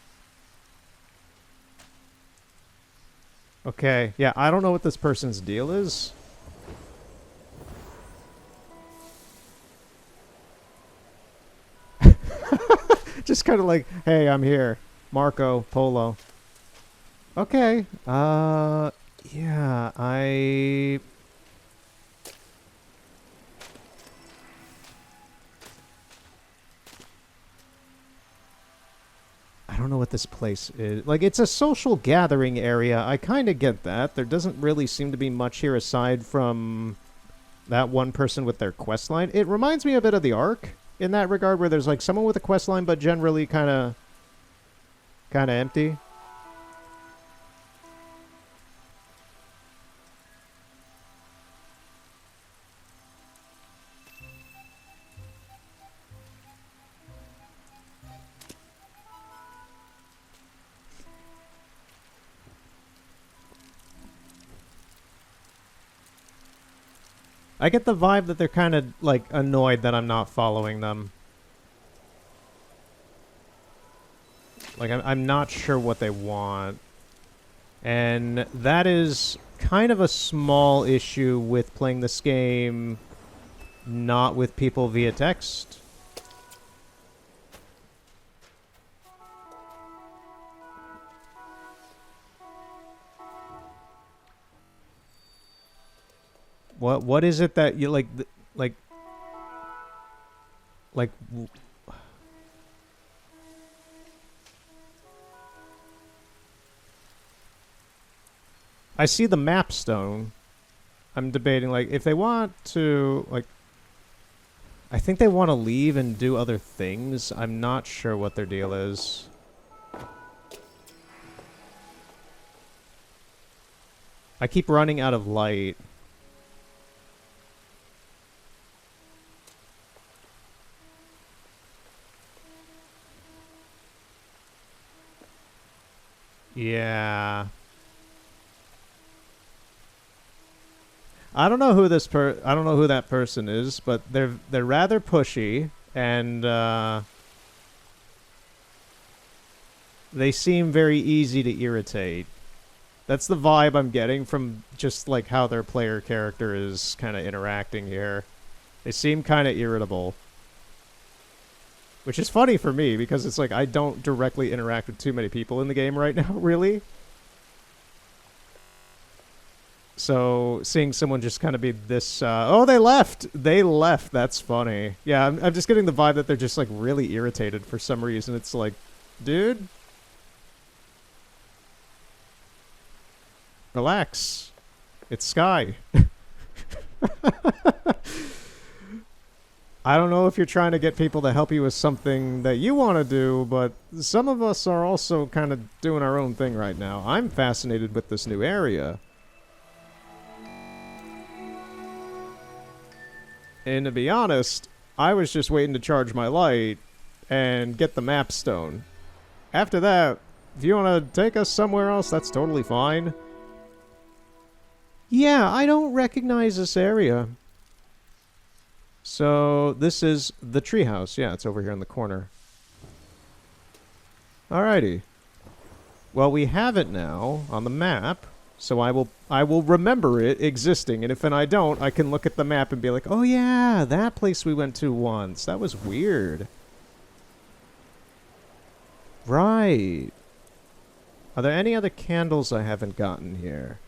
Okay, yeah, I don't know what this person's deal is. Just kind of like, hey, I'm here. Marco Polo. Okay, yeah, I don't know what this place is. Like, it's a social gathering area. I kind of get that. There doesn't really seem to be much here aside from that one person with their quest line. It reminds me a bit of the Ark in that regard, where there's, like, someone with a quest line, but generally kind of empty. I get the vibe that they're kind of, like, annoyed that I'm not following them. Like, I'm not sure what they want. And that is kind of a small issue with playing this game not with people via text. What is it that you like I see the map stone. I'm debating, like, if they want to, like, I think they want to leave and do other things. I'm not sure what their deal is. I keep running out of light. Yeah. I don't know who I don't know who that person is, but they're rather pushy, and they seem very easy to irritate. That's the vibe I'm getting from just like how their player character is kind of interacting here. They seem kind of irritable. Which is funny for me, because it's like I don't directly interact with too many people in the game right now, really. So seeing someone just kind of be this, oh, they left! They left! That's funny. Yeah, I'm just getting the vibe that they're just, like, really irritated for some reason. It's like, dude? Relax. It's Sky. I don't know if you're trying to get people to help you with something that you want to do, but some of us are also kind of doing our own thing right now. I'm fascinated with this new area. And to be honest, I was just waiting to charge my light and get the map stone. After that, if you want to take us somewhere else, that's totally fine. Yeah, I don't recognize this area. So, this is the treehouse. Yeah, it's over here in the corner. Alrighty. Well, we have it now on the map. So I will remember it existing, and if I don't, I can look at the map and be like, oh yeah, that place we went to once. That was weird. Right. Are there any other candles I haven't gotten here?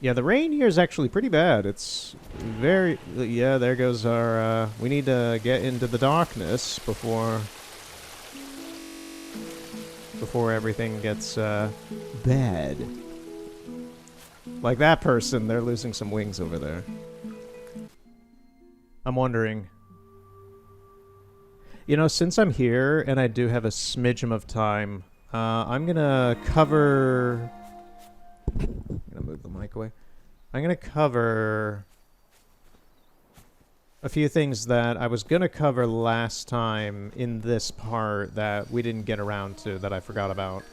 Yeah, the rain here is actually pretty bad. It's very... Yeah, there goes our... we need to get into the darkness before everything gets bad. Like that person, they're losing some wings over there. I'm wondering... You know, since I'm here and I do have a smidgen of time, I'm gonna cover... I'm gonna move the mic away. I'm gonna cover a few things that I was gonna cover last time in this part that we didn't get around to, that I forgot about.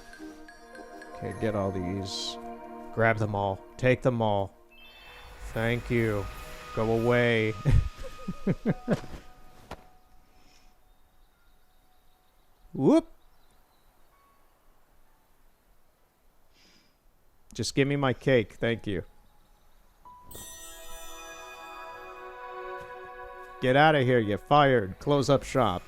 Okay, get all these. Grab them all. Take them all. Thank you. Go away. Whoop. Just give me my cake, thank you. Get out of here, you're fired. Close up shop.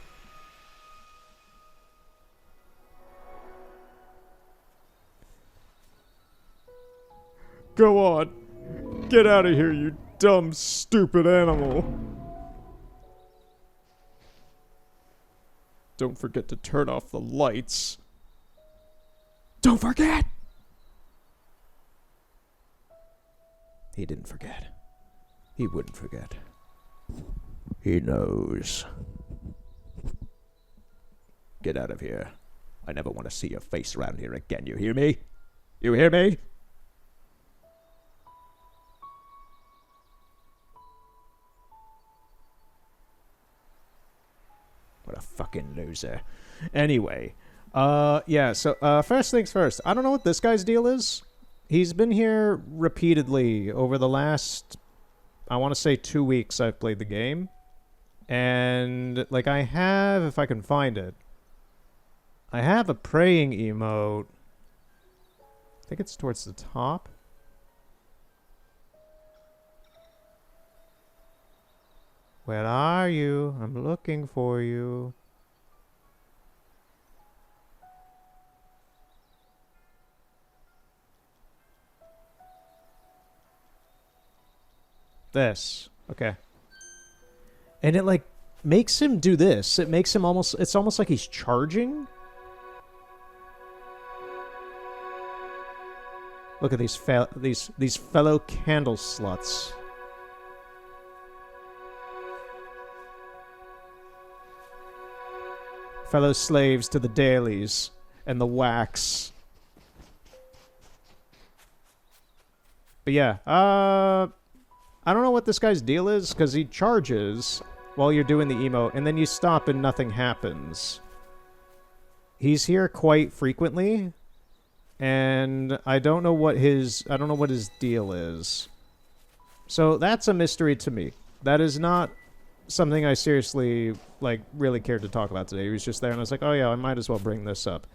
Go on. Get out of here, you dumb, stupid animal. Don't forget to turn off the lights. Don't forget! He didn't forget. He wouldn't forget. He knows. Get out of here. I never want to see your face around here again, you hear me? You hear me? What a fucking loser. Anyway, yeah, so, first things first. I don't know what this guy's deal is. He's been here repeatedly over the last, I want to say 2 weeks I've played the game. And, like, I have, if I can find it, I have a praying emote. I think it's towards the top. Where are you? I'm looking for you. This. Okay. And it, like, makes him do this. It makes him almost... It's almost like he's charging. Look at these fellow candle sluts. Fellow slaves to the dailies and the wax. But yeah, I don't know what this guy's deal is, because he charges while you're doing the emote, and then you stop and nothing happens. He's here quite frequently, and I don't know what his deal is. So that's a mystery to me. That is not something I seriously, like, really cared to talk about today. He was just there, and I was like, oh yeah, I might as well bring this up.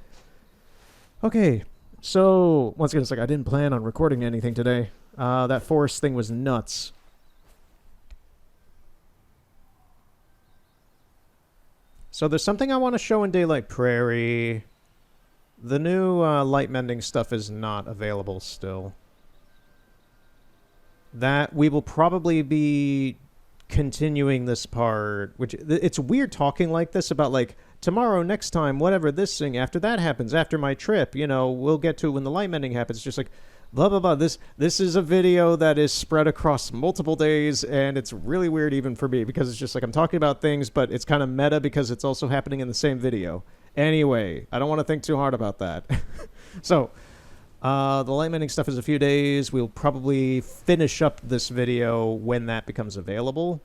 Okay, so, once again, it's like, I didn't plan on recording anything today. That forest thing was nuts. So there's something I want to show in Daylight Prairie. The new light mending stuff is not available still. That we will probably be continuing this part, which it's weird talking like this about, like, tomorrow, next time, whatever, this thing, after that happens, after my trip, you know, we'll get to it when the light mending happens. Just like, blah, blah, blah. This is a video that is spread across multiple days, and it's really weird even for me, because it's just like I'm talking about things, but it's kind of meta because it's also happening in the same video. Anyway, I don't want to think too hard about that. So, the light mending stuff is a few days. We'll probably finish up this video when that becomes available.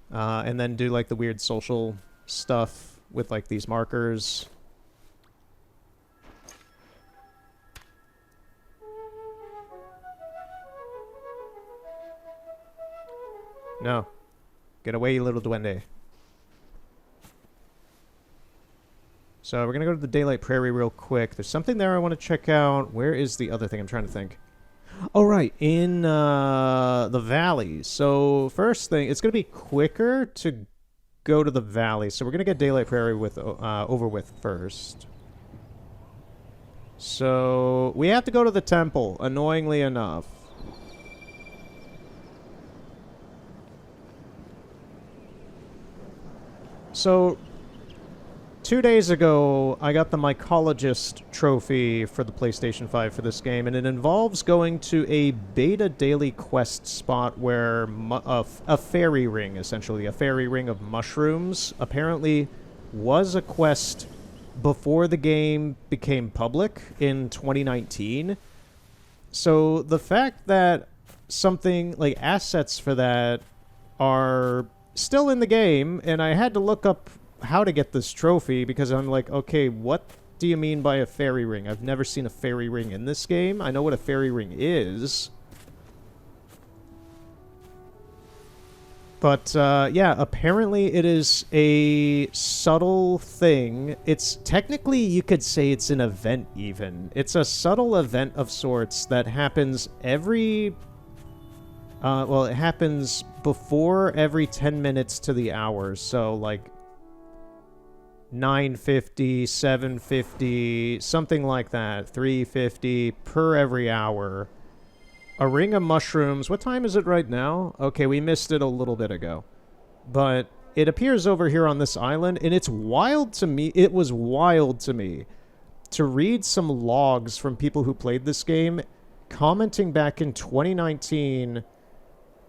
And then do, like, the weird social stuff with, like, these markers. No. Get away, you little duende. So we're going to go to the Daylight Prairie real quick. There's something there I want to check out. Where is the other thing? I'm trying to think. Oh, right. In the valley. So first thing, it's going to be quicker to go to the valley. So we're going to get Daylight Prairie over with first. So we have to go to the temple, annoyingly enough. So 2 days ago, I got the Mycologist trophy for the PlayStation 5 for this game, and it involves going to a beta daily quest spot where a fairy ring, essentially, a fairy ring of mushrooms, apparently was a quest before the game became public in 2019. So the fact that something like assets for that are still in the game, and I had to look up how to get this trophy because I'm like, okay, what do you mean by a fairy ring? I've never seen a fairy ring in this game. I know what a fairy ring is. But, yeah, apparently it is a subtle thing. It's technically, you could say it's an event even. It's a subtle event of sorts that happens every... well, it happens before every 10 minutes to the hour. So, like, 9:50, 7:50, something like that. 3:50 per every hour. A ring of mushrooms. What time is it right now? Okay, we missed it a little bit ago. But it appears over here on this island, and it's wild to me. It was wild to me to read some logs from people who played this game commenting back in 2019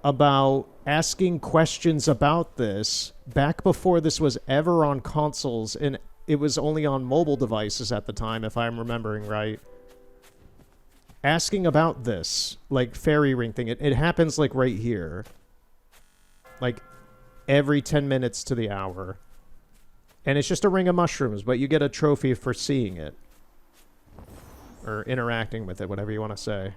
about asking questions about this back before this was ever on consoles, and it was only on mobile devices at the time, if I'm remembering right. Asking about this, like, fairy ring thing. It happens, like, right here. Like, every 10 minutes to the hour. And it's just a ring of mushrooms, but you get a trophy for seeing it. Or interacting with it, whatever you want to say.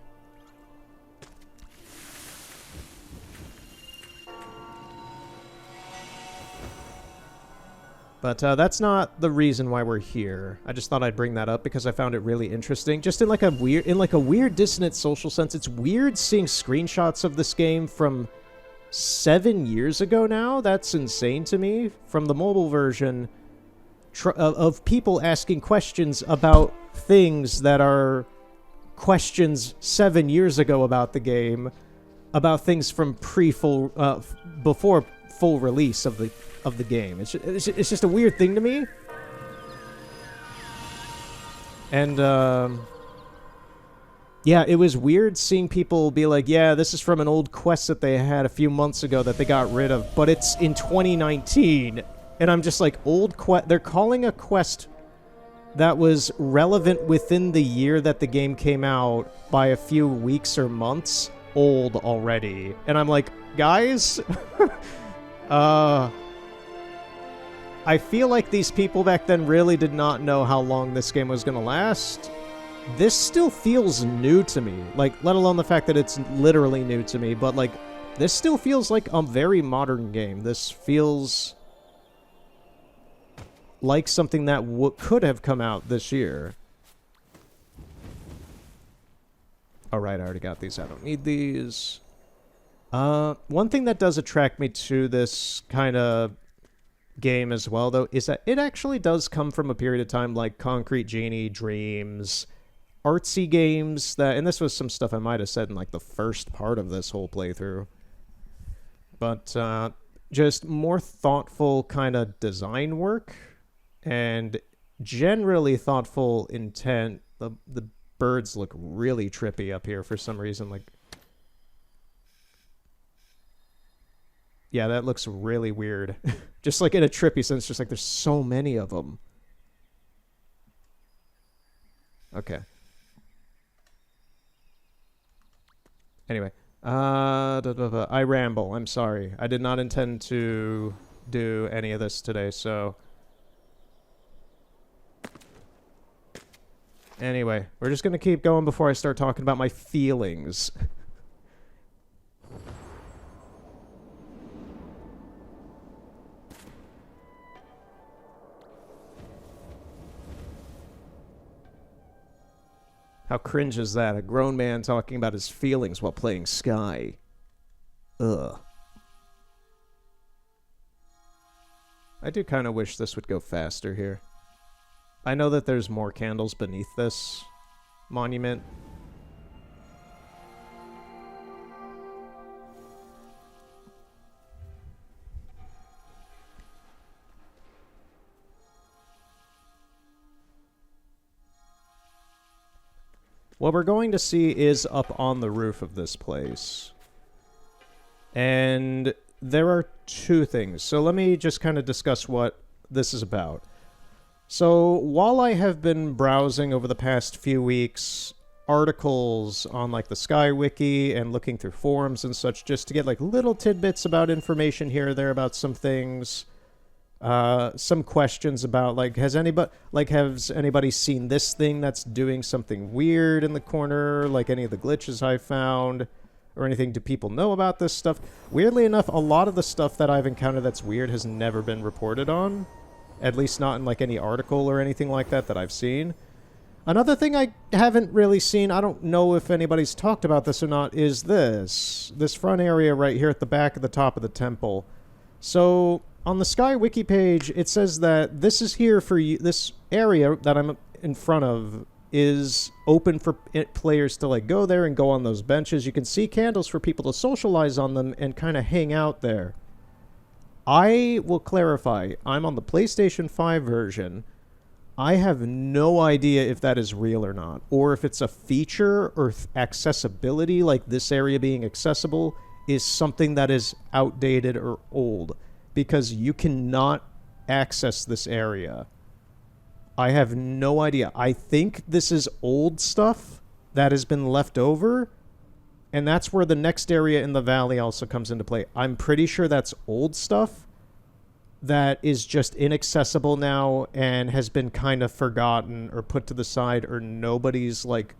But that's not the reason why we're here. I just thought I'd bring that up because I found it really interesting. Just in like a weird dissonant social sense, it's weird seeing screenshots of this game from 7 years ago now. That's insane to me. From the mobile version of people asking questions about things that are questions 7 years ago about the game, about things from before full release of the game. It's just a weird thing to me. And, yeah, it was weird seeing people be like, yeah, this is from an old quest that they had a few months ago that they got rid of, but it's in 2019. And I'm just like, old quest... They're calling a quest that was relevant within the year that the game came out by a few weeks or months old already. And I'm like, guys... I feel like these people back then really did not know how long this game was going to last. This still feels new to me. Like, let alone the fact that it's literally new to me, but, like, this still feels like a very modern game. This feels like something that could have come out this year. Alright, I already got these. I don't need these. One thing that does attract me to this kind of game as well, though, is that it actually does come from a period of time like Concrete Genie, Dreams, artsy games that, and this was some stuff I might have said in like the first part of this whole playthrough, but just more thoughtful kind of design work and generally thoughtful intent. The birds look really trippy up here for some reason. Like, yeah, that looks really weird. Just like in a trippy sense, just like there's so many of them. Okay. Anyway. I ramble. I'm sorry. I did not intend to do any of this today, so... Anyway, we're just going to keep going before I start talking about my feelings. How cringe is that? A grown man talking about his feelings while playing Sky. Ugh. I do kind of wish this would go faster here. I know that there's more candles beneath this monument. What we're going to see is up on the roof of this place. And there are two things. So let me just kind of discuss what this is about. So while I have been browsing over the past few weeks articles on like the Sky Wiki and looking through forums and such just to get like little tidbits about information here or there about some things, some questions about like has anybody seen this thing that's doing something weird in the corner, like any of the glitches I found or anything? Do people know about this stuff? Weirdly enough, a lot of the stuff that I've encountered that's weird has never been reported on. At least not in like any article or anything like that I've seen. Another thing I haven't really seen, I don't know if anybody's talked about this or not, is this front area right here at the back of the top of the temple. So on the Sky Wiki page, it says that this is here for you. This area that I'm in front of is open for players to like go there and go on those benches. You can see candles for people to socialize on them and kind of hang out there. I will clarify, I'm on the PlayStation 5 version. I have no idea if that is real or not, or if it's a feature or accessibility, like this area being accessible, is something that is outdated or old, because you cannot access this area. I have no idea. I think this is old stuff that has been left over, and that's where the next area in the valley also comes into play. I'm pretty sure that's old stuff that is just inaccessible now and has been kind of forgotten or put to the side, or nobody's like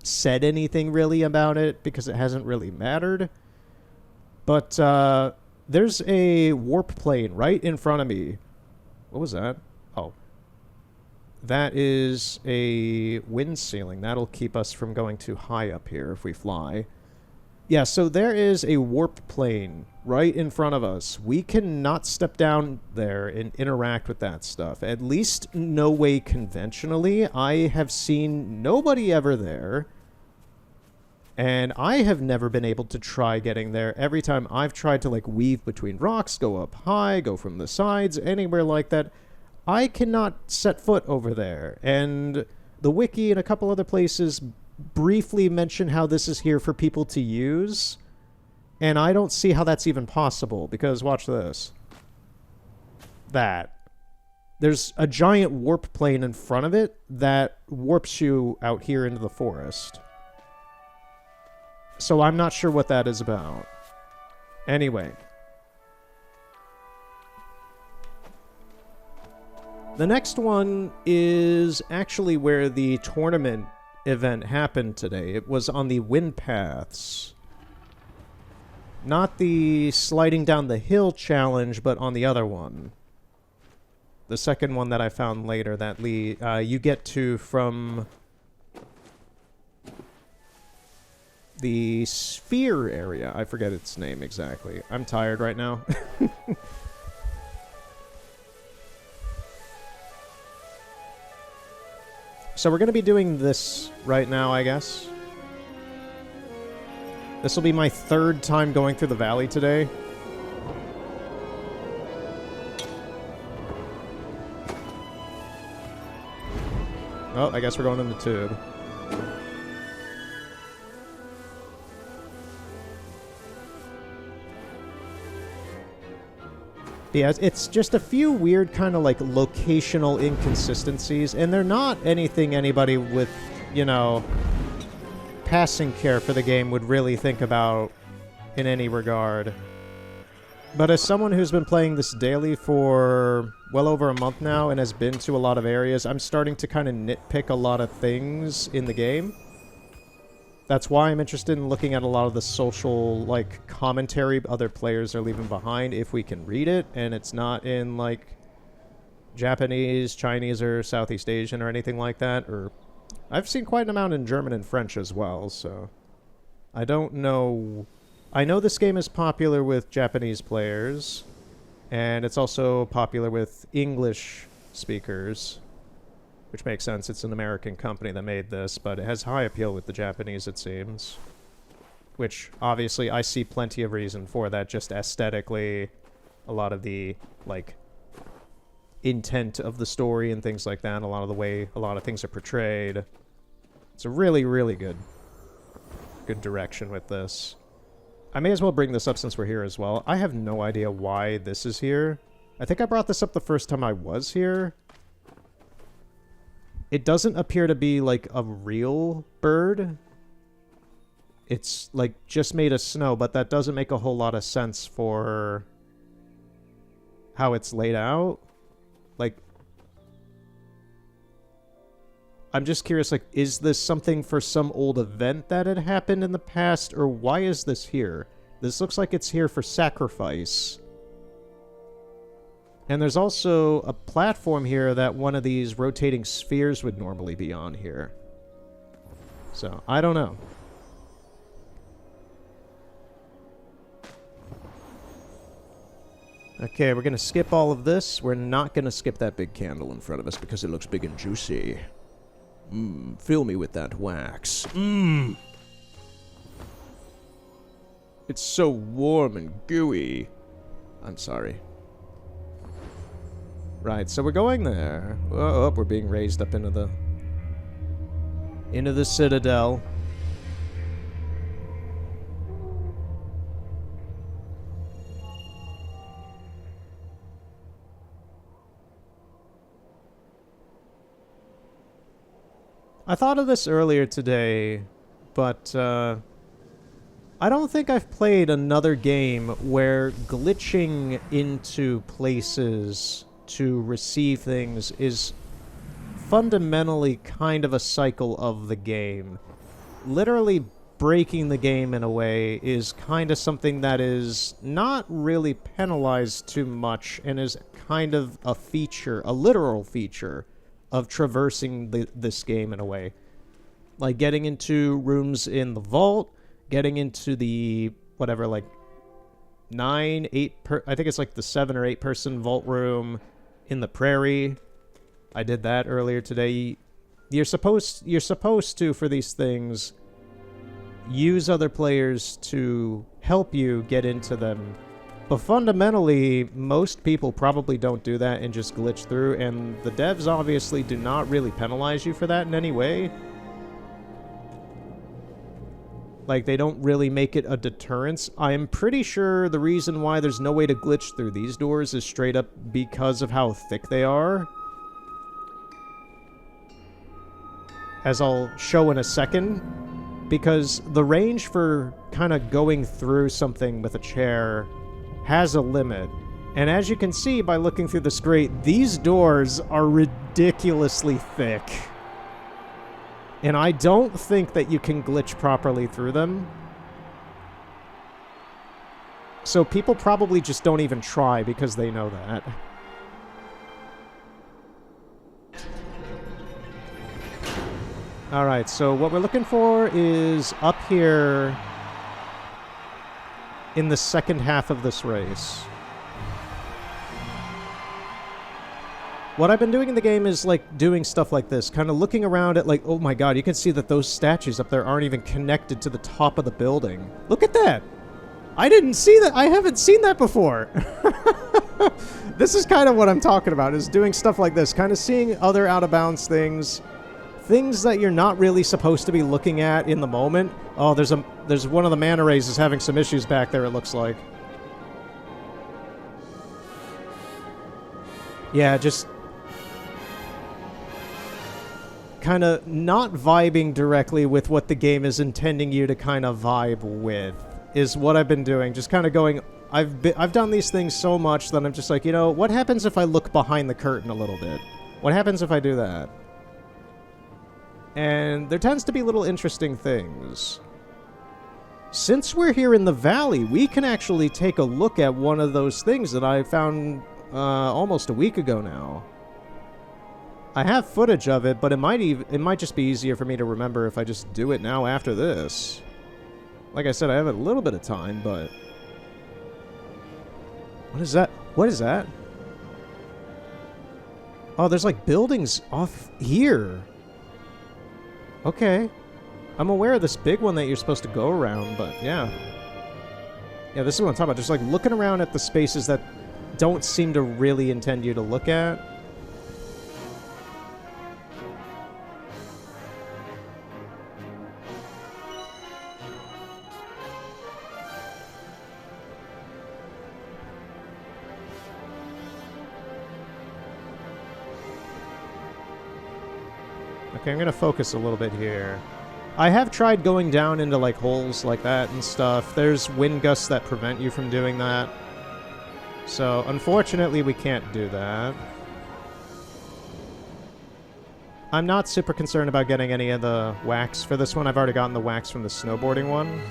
said anything really about it because it hasn't really mattered. But there's a warp plane right in front of me. What was that? Oh. That is a wind ceiling. That'll keep us from going too high up here if we fly. Yeah, so there is a warp plane right in front of us. We cannot step down there and interact with that stuff. At least no way conventionally. I have seen nobody ever there. And I have never been able to try getting there. Every time I've tried to like weave between rocks, go up high, go from the sides, anywhere like that, I cannot set foot over there. And the wiki and a couple other places briefly mention how this is here for people to use. And I don't see how that's even possible, because watch this. That. There's a giant warp plane in front of it that warps you out here into the forest. So I'm not sure what that is about. Anyway. The next one is actually where the tournament event happened today. It was on the wind paths. Not the sliding down the hill challenge, but on the other one. The second one that I found later that you get to from the sphere area. I forget its name exactly. I'm tired right now. So we're going to be doing this right now, I guess. This will be my third time going through the valley today. Oh, I guess we're going in the tube. Yeah, it's just a few weird kind of like locational inconsistencies, and they're not anything anybody with, you know, passing care for the game would really think about in any regard. But as someone who's been playing this daily for well over a month now and has been to a lot of areas, I'm starting to kind of nitpick a lot of things in the game. That's why I'm interested in looking at a lot of the social, like, commentary other players are leaving behind if we can read it, and it's not in, like, Japanese, Chinese, or Southeast Asian or anything like that, or I've seen quite an amount in German and French as well, so I don't know. I know this game is popular with Japanese players, and it's also popular with English speakers, which makes sense. It's an American company that made this, but it has high appeal with the Japanese, it seems. Which, obviously, I see plenty of reason for that, just aesthetically. A lot of the, like, intent of the story and things like that, a lot of the way a lot of things are portrayed. It's a really, really good direction with this. I may as well bring this up since we're here as well. I have no idea why this is here. I think I brought this up the first time I was here. It doesn't appear to be, like, a real bird. It's, like, just made of snow, but that doesn't make a whole lot of sense for how it's laid out. Like, I'm just curious, like, is this something for some old event that had happened in the past, or why is this here? This looks like it's here for sacrifice. And there's also a platform here that one of these rotating spheres would normally be on here. So, I don't know. Okay, we're going to skip all of this. We're not going to skip that big candle in front of us because it looks big and juicy. Fill me with that wax. It's so warm and gooey. I'm sorry. Right, so we're going there. Oh, we're being raised up into the citadel. I thought of this earlier today, but I don't think I've played another game where glitching into places to receive things is fundamentally kind of a cycle of the game. Literally breaking the game in a way is kind of something that is not really penalized too much and is kind of a feature, a literal feature of traversing this game in a way. Like getting into rooms in the vault, getting into the, whatever, like, I think it's like the 7 or 8 person vault room in the prairie. I did that earlier today. You're supposed to, for these things, use other players to help you get into them. But fundamentally, most people probably don't do that and just glitch through, and the devs obviously do not really penalize you for that in any way. Like, they don't really make it a deterrence. I'm pretty sure the reason why there's no way to glitch through these doors is straight up because of how thick they are. As I'll show in a second. Because the range for kind of going through something with a chair has a limit. And as you can see by looking through this grate, these doors are ridiculously thick. And I don't think that you can glitch properly through them. So people probably just don't even try because they know that. Alright, so what we're looking for is up here in the second half of this race. What I've been doing in the game is, like, doing stuff like this, kind of looking around at, like, oh my god, you can see that those statues up there aren't even connected to the top of the building. Look at that! I didn't see that! I haven't seen that before! This is kind of what I'm talking about, is doing stuff like this, kind of seeing other out-of-bounds things, things that you're not really supposed to be looking at in the moment. Oh, there's one of the manta rays is having some issues back there, it looks like. Yeah, just kind of not vibing directly with what the game is intending you to kind of vibe with is what I've been doing. Just kind of going, I've done these things so much that I'm just like, you know, what happens if I look behind the curtain a little bit? What happens if I do that? And there tends to be little interesting things. Since we're here in the valley, we can actually take a look at one of those things that I found almost a week ago now. I have footage of it, but it might just be easier for me to remember if I just do it now after this. Like I said, I have a little bit of time, but... What is that? What is that? Oh, there's like buildings off here. Okay. I'm aware of this big one that you're supposed to go around, but yeah. Yeah, this is what I'm talking about. Just like looking around at the spaces that don't seem to really intend you to look at. Okay, I'm gonna focus a little bit here. I have tried going down into, like, holes like that and stuff. There's wind gusts that prevent you from doing that. So, unfortunately, we can't do that. I'm not super concerned about getting any of the wax for this one. I've already gotten the wax from the snowboarding one.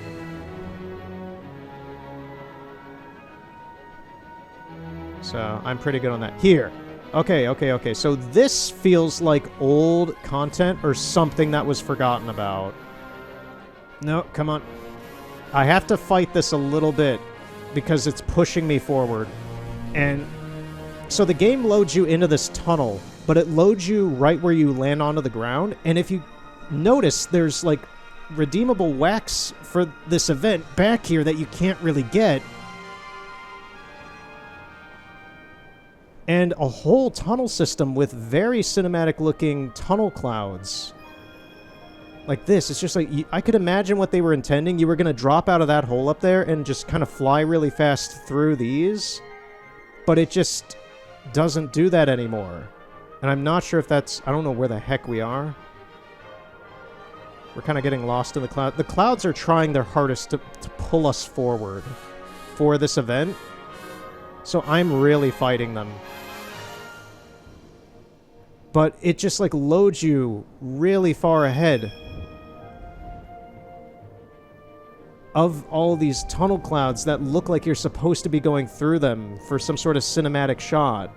So, I'm pretty good on that. Here! Okay. So this feels like old content or something that was forgotten about. No, come on. I have to fight this a little bit because it's pushing me forward. And so the game loads you into this tunnel, but it loads you right where you land onto the ground. And if you notice, there's like redeemable wax for this event back here that you can't really get. And a whole tunnel system with very cinematic-looking tunnel clouds. Like this. It's just like... I could imagine what they were intending. You were going to drop out of that hole up there and just kind of fly really fast through these. But it just doesn't do that anymore. And I'm not sure if that's... I don't know where the heck we are. We're kind of getting lost in the cloud. The clouds are trying their hardest to pull us forward for this event. So I'm really fighting them. But it just, like, loads you really far ahead of all these tunnel clouds that look like you're supposed to be going through them for some sort of cinematic shot.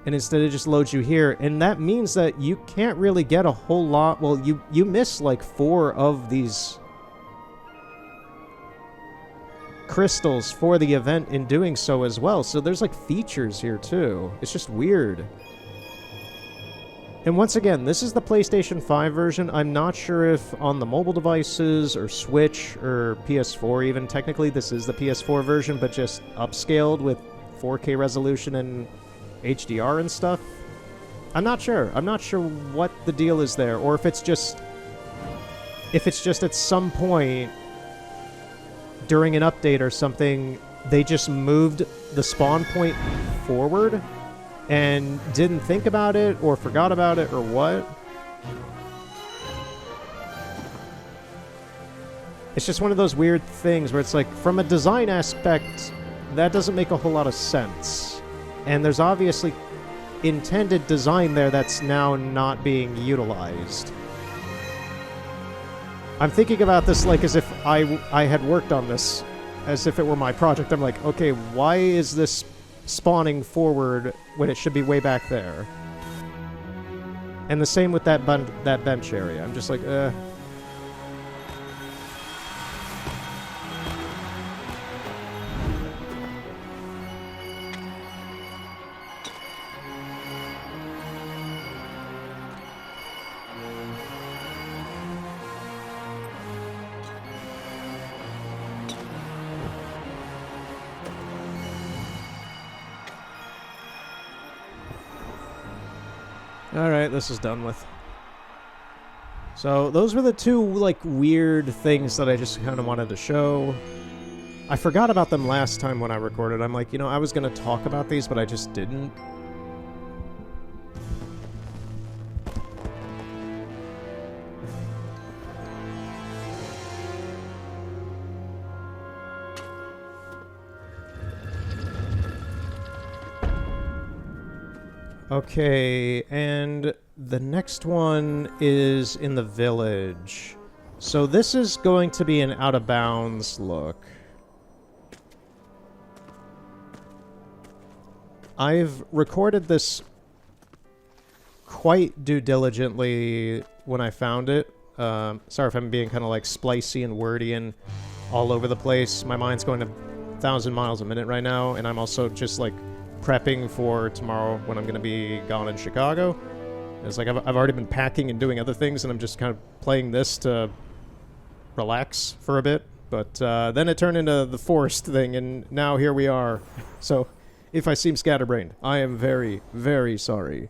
And instead it just loads you here. And that means that you can't really get a whole lot... Well, you miss, like, 4 of these crystals for the event in doing so as well. So there's, like, features here, too. It's just weird. And once again, this is the PlayStation 5 version. I'm not sure if on the mobile devices or Switch or PS4 even. Technically, this is the PS4 version, but just upscaled with 4K resolution and HDR and stuff. I'm not sure. I'm not sure what the deal is there, or if it's just... If it's just at some point during an update or something, they just moved the spawn point forward and didn't think about it, or forgot about it, or what. It's just one of those weird things where it's like, from a design aspect, that doesn't make a whole lot of sense. And there's obviously intended design there that's now not being utilized. I'm thinking about this like as if I had worked on this, as if it were my project. I'm like, okay, why is this spawning forward when it should be way back there? And the same with that bench area. I'm just like, Alright, this is done with. So, those were the 2, like, weird things that I just kind of wanted to show. I forgot about them last time when I recorded. I'm like, you know, I was going to talk about these, but I just didn't. Okay, and the next one is in the village. So this is going to be an out-of-bounds look. I've recorded this quite do diligently when I found it. Sorry if I'm being kind of like splicey and wordy and all over the place. My mind's going a 1,000 miles a minute right now, and I'm also just like prepping for tomorrow when I'm going to be gone in Chicago. It's like I've already been packing and doing other things, and I'm just kind of playing this to relax for a bit. But then it turned into the forest thing, and now here we are. So if I seem scatterbrained, I am very, very sorry.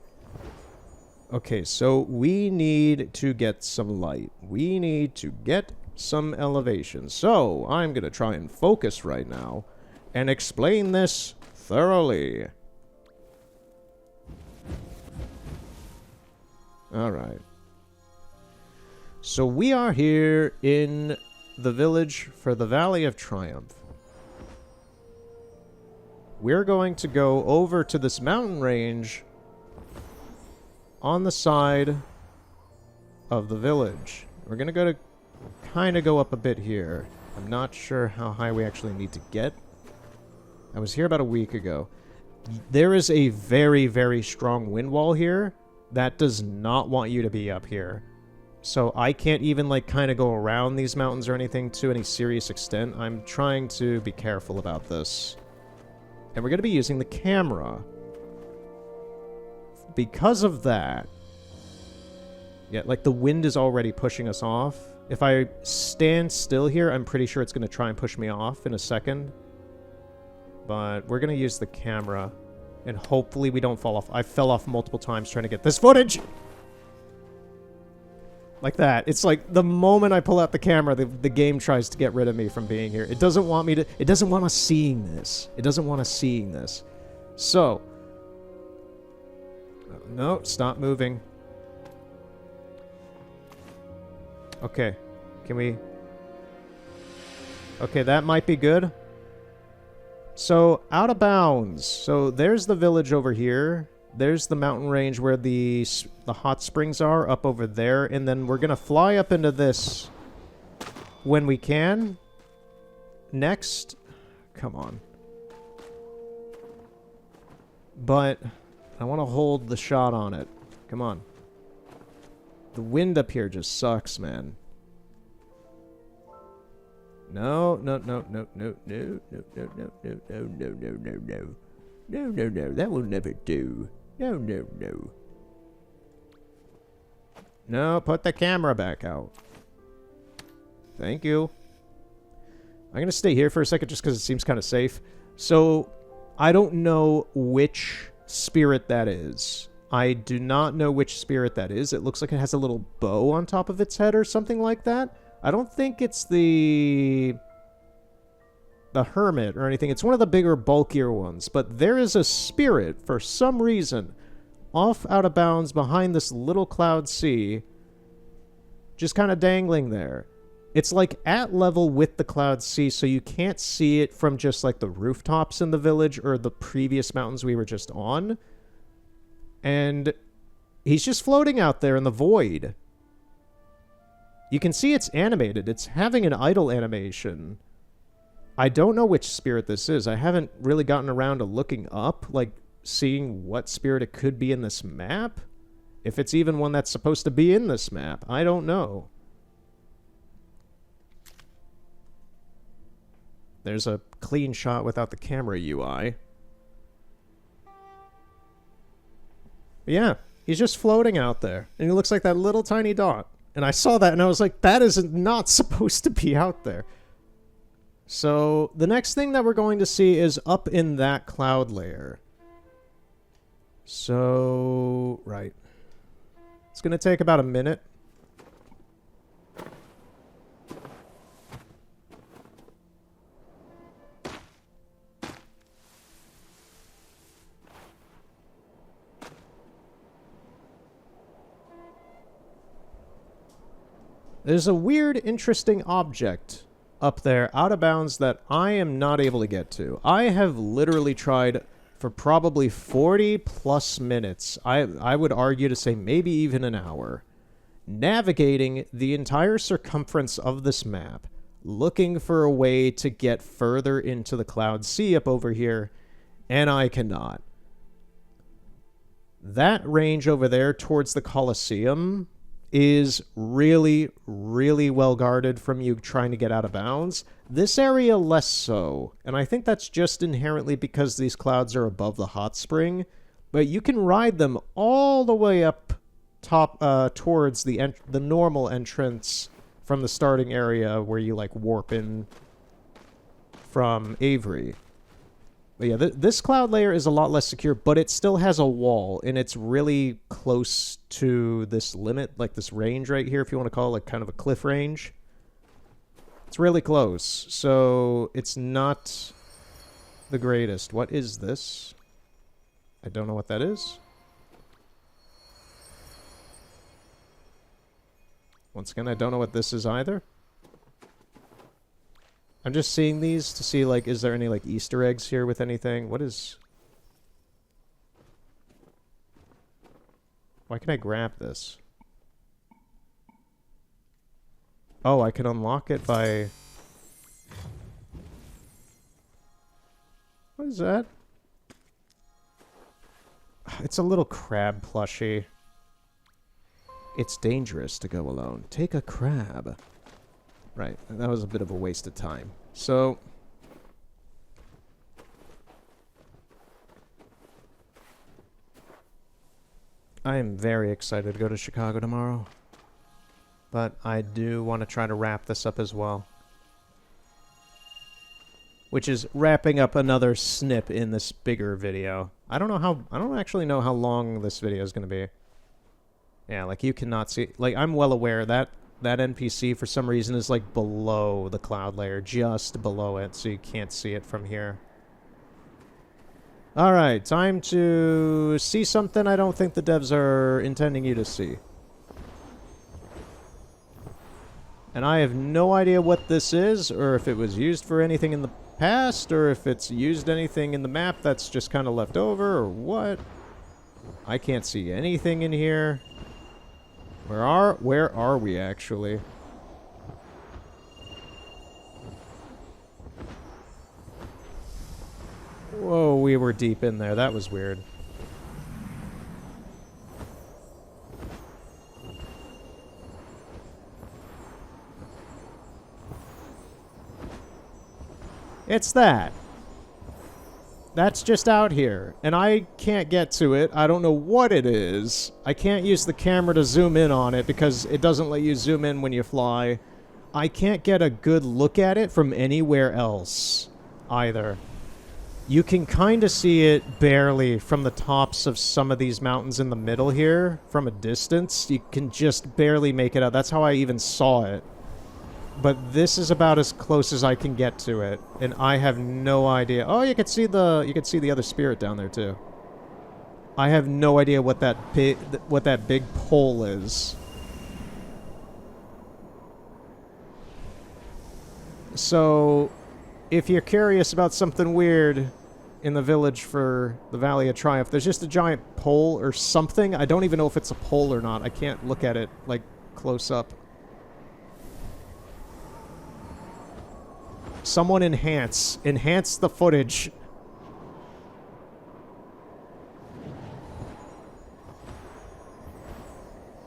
Okay, so we need to get some light. We need to get some elevation. So I'm going to try and focus right now and explain this thoroughly. Alright. So we are here in the village for the Valley of Triumph. We're going to go over to this mountain range on the side of the village. We're going to kind of go up a bit here. I'm not sure how high we actually need to get. I was here about a week ago. There is a very, very strong wind wall here that does not want you to be up here. So I can't even like kind of go around these mountains or anything to any serious extent. I'm trying to be careful about this. And we're going to be using the camera. Because of that, yeah, like the wind is already pushing us off. If I stand still here, I'm pretty sure it's going to try and push me off in a second. But we're going to use the camera. And hopefully we don't fall off. I fell off multiple times trying to get this footage. Like that. It's like the moment I pull out the camera, the game tries to get rid of me from being here. It doesn't want me to... It doesn't want us seeing this. It doesn't want us seeing this. So... No, stop moving. Okay. Can we... Okay, that might be good. So, out of bounds. So, there's the village over here. There's the mountain range where the hot springs are, up over there. And then we're going to fly up into this when we can. Next. Come on. But I want to hold the shot on it. Come on. The wind up here just sucks, man. No, no, no, no, no, no, no, no, no, no, no, no, no, no, no. No, no, no, that will never do. No, no, no. No, put the camera back out. Thank you. I'm going to stay here for a second just because it seems kind of safe. So, I don't know which spirit that is. I do not know which spirit that is. It looks like it has a little bow on top of its head or something like that. I don't think it's the hermit or anything. It's one of the bigger, bulkier ones. But there is a spirit, for some reason, off out of bounds behind this little cloud sea, just kind of dangling there. It's like at level with the cloud sea, so you can't see it from just like the rooftops in the village or the previous mountains we were just on. And he's just floating out there in the void. You can see it's animated. It's having an idle animation. I don't know which spirit this is. I haven't really gotten around to looking up, like seeing what spirit it could be in this map. If it's even one that's supposed to be in this map. I don't know. There's a clean shot without the camera UI. But yeah, he's just floating out there. And he looks like that little tiny dot. And I saw that and I was like, that is not supposed to be out there. So the next thing that we're going to see is up in that cloud layer. So, right. It's going to take about a minute. There's a weird, interesting object up there, out of bounds, that I am not able to get to. I have literally tried for probably 40 plus minutes. I would argue to say maybe even an hour, navigating the entire circumference of this map, looking for a way to get further into the cloud sea up over here, and I cannot. That range over there towards the Colosseum is really, really well guarded from you trying to get out of bounds. This area less so, and I think that's just inherently because these clouds are above the hot spring, but you can ride them all the way up top towards the normal entrance from the starting area where you like warp in from Avery. But yeah, this cloud layer is a lot less secure, but it still has a wall, and it's really close to this limit, like this range right here, if you want to call it like kind of a cliff range. It's really close, so it's not the greatest. What is this? I don't know what that is. Once again, I don't know what this is either. I'm just seeing these to see, like, is there any, like, Easter eggs here with anything? What is... Why can I grab this? Oh, I can unlock it by... What is that? It's a little crab plushie. It's dangerous to go alone. Take a crab. Right, that was a bit of a waste of time. So... I am very excited to go to Chicago tomorrow. But I do want to try to wrap this up as well. Which is wrapping up another snip in this bigger video. I don't actually know how long this video is going to be. Yeah, like you cannot see, like I'm well aware that NPC for some reason is like below the cloud layer, just below it, so you can't see it from here. Alright, time to see something I don't think the devs are intending you to see. And I have no idea what this is, or if it was used for anything in the past, or if it's used anything in the map that's just kind of left over, or what. I can't see anything in here. Where are we actually? Whoa, we were deep in there. That was weird. It's that. That's just out here, and I can't get to it. I don't know what it is. I can't use the camera to zoom in on it because it doesn't let you zoom in when you fly. I can't get a good look at it from anywhere else either. You can kind of see it barely from the tops of some of these mountains in the middle here from a distance. You can just barely make it out. That's how I even saw it. But this is about as close as I can get to it, and I have no idea. Oh, you can see the other spirit down there too. I have no idea what that big pole is. So, if you're curious about something weird in the village for the Valley of Triumph, there's just a giant pole or something. I don't even know if it's a pole or not. I can't look at it like close up. Someone enhance the footage.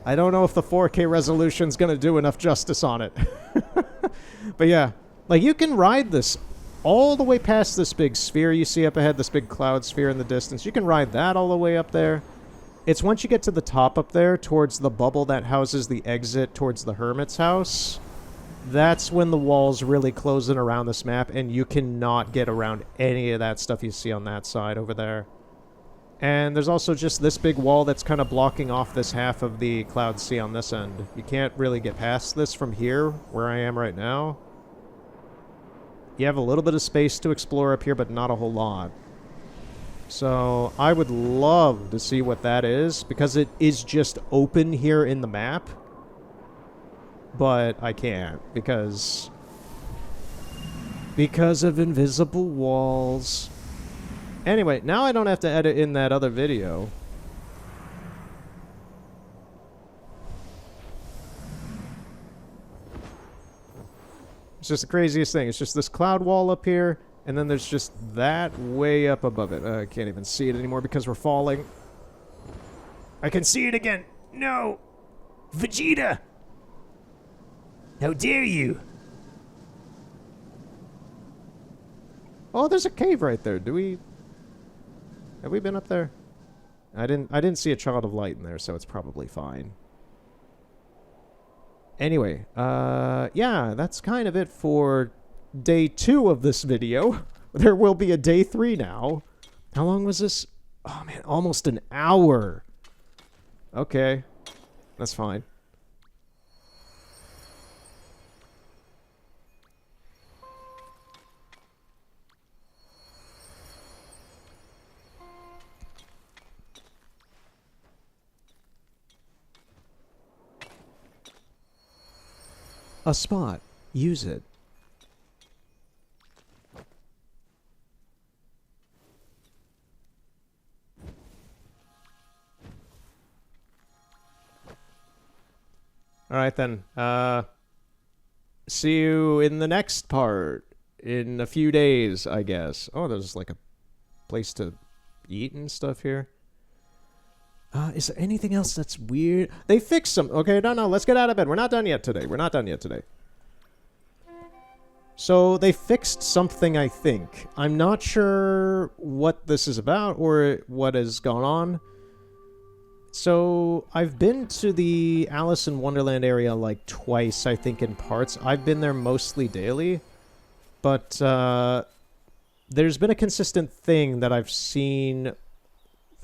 I don't know if the 4K resolution's gonna do enough justice on it. But yeah, like you can ride this all the way past this big sphere you see up ahead, this big cloud sphere in the distance. You can ride that all the way up there. It's once you get to the top up there, towards the bubble that houses the exit towards the Hermit's house, that's when the walls really close in around this map, and you cannot get around any of that stuff you see on that side over there. And there's also just this big wall that's kind of blocking off this half of the Cloud Sea on this end. You can't really get past this from here, where I am right now. You have a little bit of space to explore up here, but not a whole lot. So I would love to see what that is, because it is just open here in the map. But I can't, because of invisible walls. Anyway, now I don't have to edit in that other video. It's just the craziest thing. It's just this cloud wall up here, and then there's just that way up above it. I can't even see it anymore because we're falling. I can see it again. No! Vegeta! How dare you! Oh, there's a cave right there. Have we been up there? I didn't see a Child of Light in there, so it's probably fine. Anyway, yeah, that's kind of it for day 2 of this video. There will be a day 3 now. How long was this? Oh man, almost an hour. Okay, that's fine. A spot. Use it. Alright then. See you in the next part. In a few days, I guess. Oh, there's like a place to eat and stuff here. Is there anything else that's weird? They fixed some... Okay, no, let's get out of bed. We're not done yet today. We're not done yet today. So, they fixed something, I think. I'm not sure what this is about or what has gone on. So, I've been to the Alice in Wonderland area like twice, I think, in parts. I've been there mostly daily. But, there's been a consistent thing that I've seen...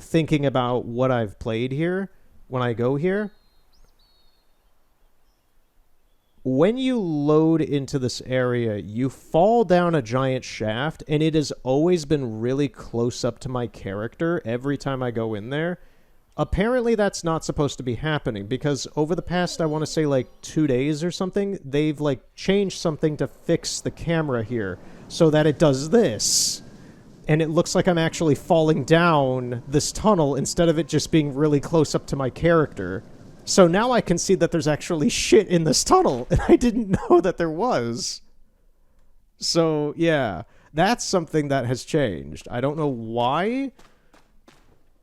thinking about what I've played here when I go here. When you load into this area, you fall down a giant shaft, and it has always been really close up to my character every time I go in there. Apparently that's not supposed to be happening, because over the past, I want to say like 2 days or something, they've like changed something to fix the camera here so that it does this. And it looks like I'm actually falling down this tunnel instead of it just being really close up to my character. So now I can see that there's actually shit in this tunnel, and I didn't know that there was. So, yeah, that's something that has changed. I don't know why,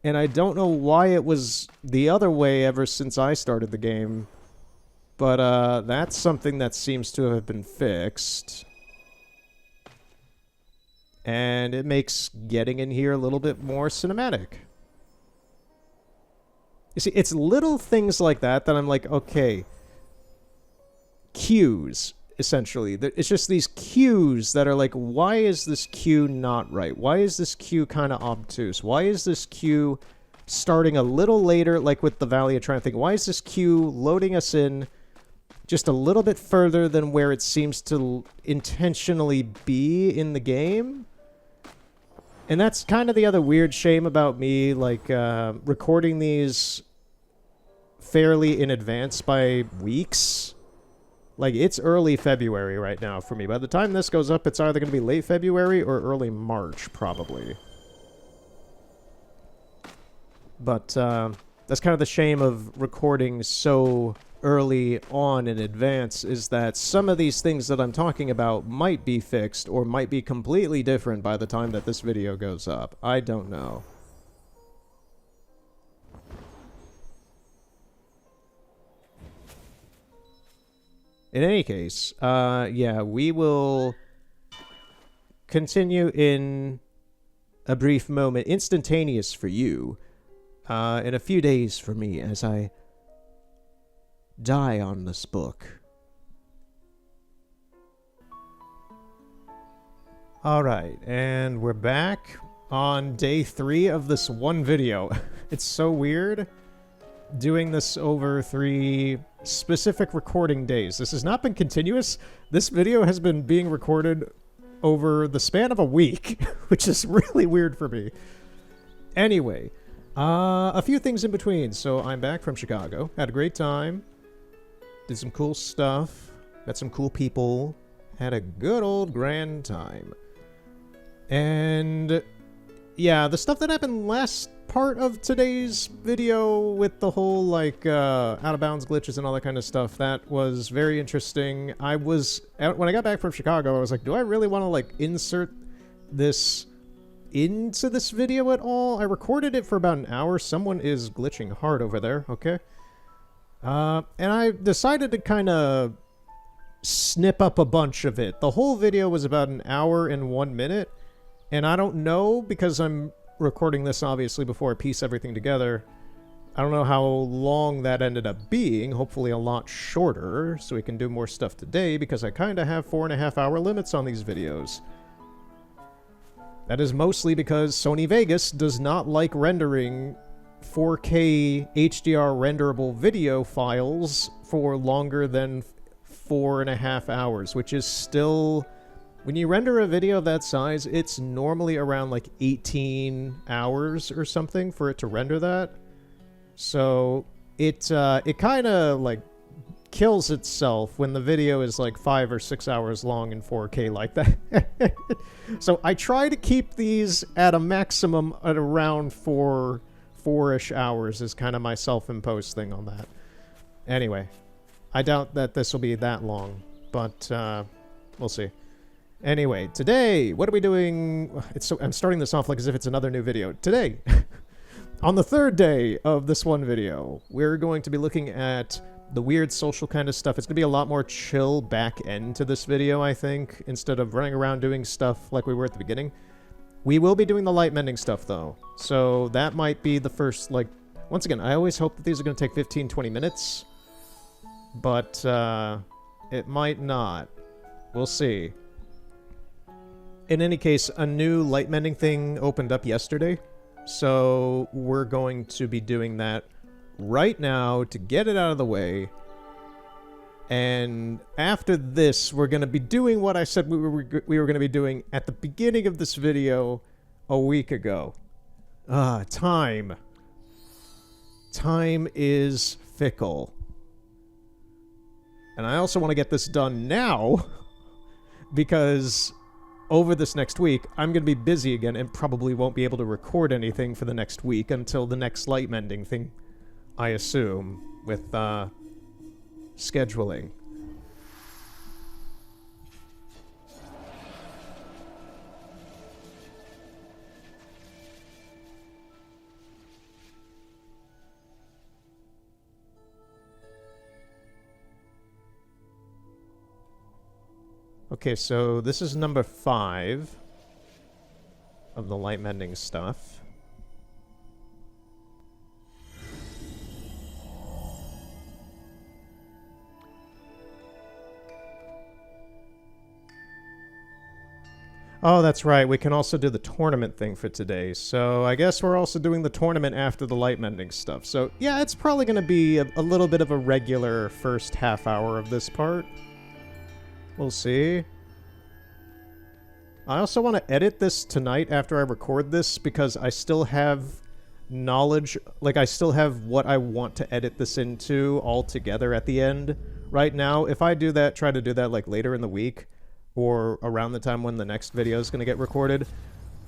and I don't know why it was the other way ever since I started the game. But, that's something that seems to have been fixed. And it makes getting in here a little bit more cinematic. You see, it's little things like that that I'm like, okay, cues, essentially. It's just these cues that are like, why is this cue not right? Why is this cue kind of obtuse? Why is this cue starting a little later, like with the Valley of Triumph thing? Why is this cue loading us in just a little bit further than where it seems to intentionally be in the game? And that's kind of the other weird shame about me, like, recording these fairly in advance by weeks. Like, it's early February right now for me. By the time this goes up, it's either going to be late February or early March, probably. But, that's kind of the shame of recording so early on in advance, is that some of these things that I'm talking about might be fixed or might be completely different by the time that this video goes up. I don't know. In any case, yeah, we will continue in a brief moment, instantaneous for you, in a few days for me, as I die on this book. Alright, and we're back on day 3 of this one video. It's so weird doing this over 3 specific recording days. This has not been continuous. This video has been being recorded over the span of a week, which is really weird for me. Anyway, a few things in between. So I'm back from Chicago. Had a great time. Did some cool stuff. Met some cool people. Had a good old grand time. And yeah, the stuff that happened last part of today's video with the whole, like, out-of-bounds glitches and all that kind of stuff, that was very interesting. When I got back from Chicago, I was like, do I really want to, like, insert this into this video at all. I recorded it for about an hour. Someone is glitching hard over there, okay? And I decided to kind of snip up a bunch of it. The whole video was about an hour and 1 minute, and I don't know, because I'm recording this obviously before I piece everything together, I don't know how long that ended up being. Hopefully a lot shorter, so we can do more stuff today, because I kind of have 4.5 hour limits on these videos. That is mostly because Sony Vegas does not like rendering 4K HDR renderable video files for longer than 4.5 hours, which is still... When you render a video of that size, it's normally around like 18 hours or something for it to render that. So it kind of like kills itself when the video is like 5 or 6 hours long in 4K like that. So I try to keep these at a maximum at around 4-ish hours is kind of my self-imposed thing on that. Anyway, I doubt that this will be that long, but we'll see. Anyway, today, what are we doing? I'm starting this off like as if it's another new video. Today, on the third day of this one video, we're going to be looking at the weird social kind of stuff. It's going to be a lot more chill back end to this video, I think, instead of running around doing stuff like we were at the beginning. We will be doing the light mending stuff, though. So that might be the first, like... Once again, I always hope that these are going to take 15-20 minutes. But, it might not. We'll see. In any case, a new light mending thing opened up yesterday. So we're going to be doing that right now to get it out of the way. And after this, we're going to be doing what I said we were going to be doing at the beginning of this video a week ago. Time. Time is fickle. And I also want to get this done now because over this next week, I'm going to be busy again and probably won't be able to record anything for the next week until the next light mending thing, I assume, with scheduling. Okay, so this is number 5 of the light mending stuff. Oh, that's right. We can also do the tournament thing for today. So I guess we're also doing the tournament after the light mending stuff. So yeah, it's probably going to be a little bit of a regular first half hour of this part. We'll see. I also want to edit this tonight after I record this because I still have knowledge, like I still have what I want to edit this into all together at the end. Right now, if I do that, try to do that like later in the week or around the time when the next video is going to get recorded,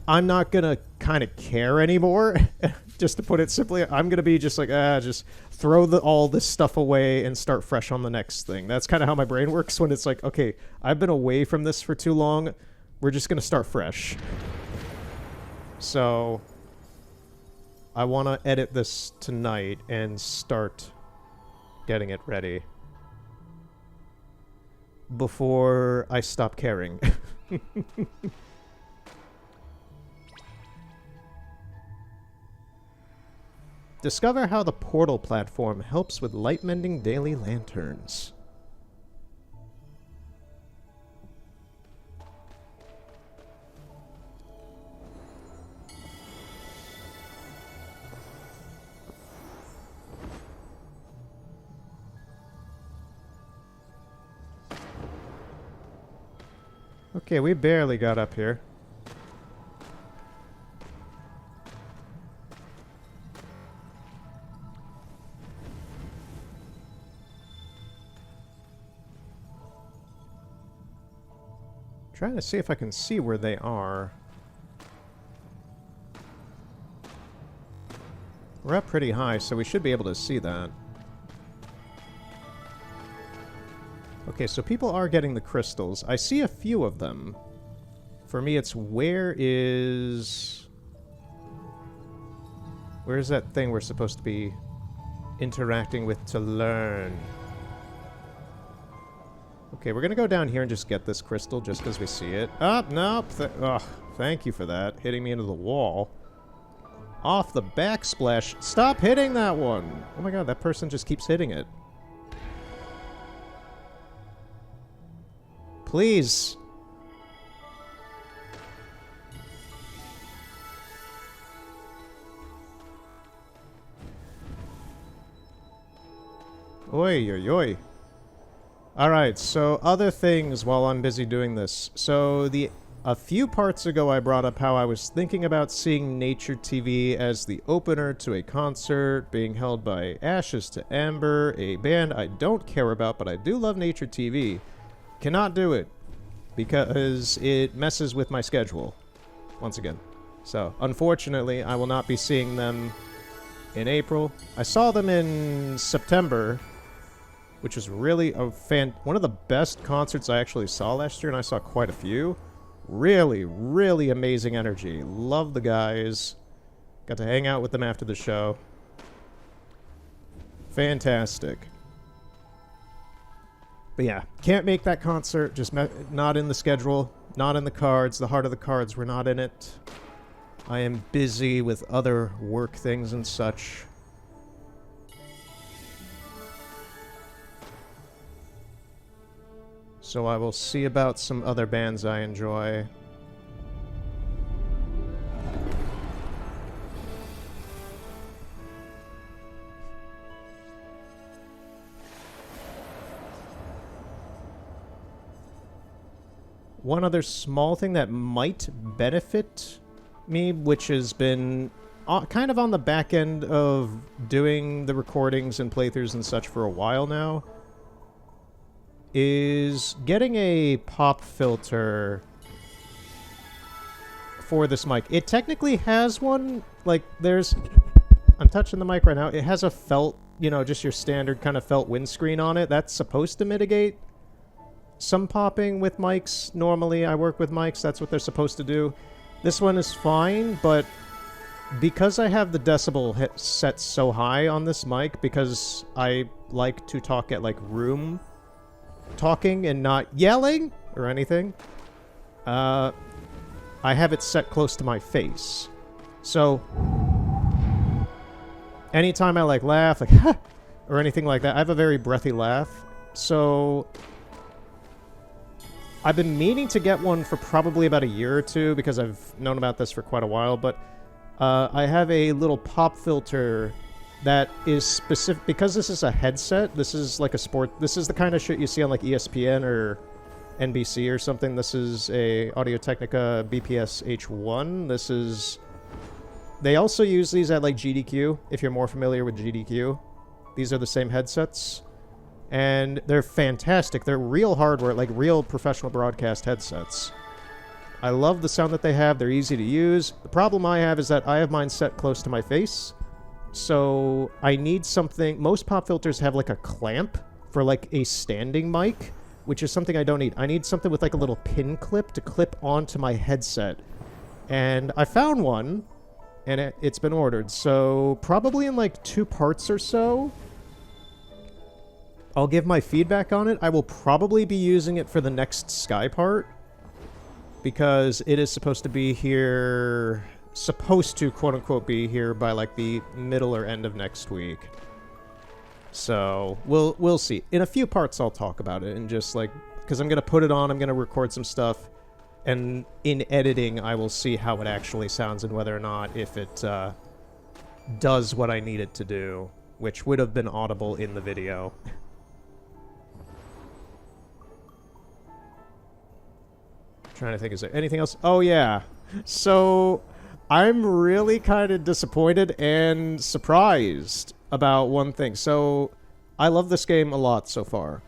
I'm not going to kind of care anymore. Just to put it simply, I'm going to be just like, just throw all this stuff away and start fresh on the next thing. That's kind of how my brain works when it's like, okay, I've been away from this for too long. We're just going to start fresh. So I want to edit this tonight and start getting it ready before I stop caring. Discover how the Portal platform helps with light mending daily lanterns. Okay, we barely got up here. Trying to see if I can see where they are. We're up pretty high, so we should be able to see that. Okay, so people are getting the crystals. I see a few of them. For me, it's where's that thing we're supposed to be interacting with to learn? Okay, we're gonna go down here and just get this crystal just because we see it. Oh, nope. Thank you for that. Hitting me into the wall. Off the backsplash. Stop hitting that one! Oh my god, that person just keeps hitting it. Please. Oi, oi, oi. Alright, so other things while I'm busy doing this. So a few parts ago I brought up how I was thinking about seeing Nature TV as the opener to a concert being held by Ashes to Amber, a band I don't care about, but I do love Nature TV. Cannot do it because it messes with my schedule once again. So, unfortunately, I will not be seeing them in April. I saw them in September, which was really one of the best concerts I actually saw last year, and I saw quite a few. Really, really amazing energy. Love the guys. Got to hang out with them after the show. Fantastic. But yeah, can't make that concert. Just not in the schedule. Not in the cards. The heart of the cards were not in it. I am busy with other work things and such. So I will see about some other bands I enjoy. One other small thing that might benefit me, which has been kind of on the back end of doing the recordings and playthroughs and such for a while now, is getting a pop filter for this mic. It technically has one, like, I'm touching the mic right now, it has a felt, you know, just your standard kind of felt windscreen on it. That's supposed to mitigate some popping with mics. Normally, I work with mics, that's what they're supposed to do. This one is fine, but because I have the decibel set so high on this mic, because I like to talk at, like, room talking and not yelling or anything, I have it set close to my face. So anytime I like laugh, like or anything like that, I have a very breathy laugh. So I've been meaning to get one for probably about a year or two because I've known about this for quite a while, but I have a little pop filter that is specific, because this is a headset, this is like this is the kind of shit you see on like ESPN or NBC or something. This is a Audio-Technica BPS H1. They also use these at like GDQ, if you're more familiar with GDQ. These are the same headsets, and they're fantastic. They're real hardware, like real professional broadcast headsets. I love the sound that they have. They're easy to use. The problem I have is that I have mine set close to my face, so I need something. Most pop filters have like a clamp for like a standing mic, which is something I don't need. I need something with like a little pin clip to clip onto my headset. And I found one, and it's been ordered. So probably in like 2 parts or so, I'll give my feedback on it. I will probably be using it for the next Sky part, because it is supposed to be here, quote-unquote be here by like the middle or end of next week. So we'll see. In a few parts I'll talk about it, and just like, because I'm going to put it on, I'm going to record some stuff, and in editing I will see how it actually sounds and whether or not if it does what I need it to do, which would have been audible in the video. Trying to think, is there anything else? Oh yeah, so I'm really kind of disappointed and surprised about one thing. So I love this game a lot so far,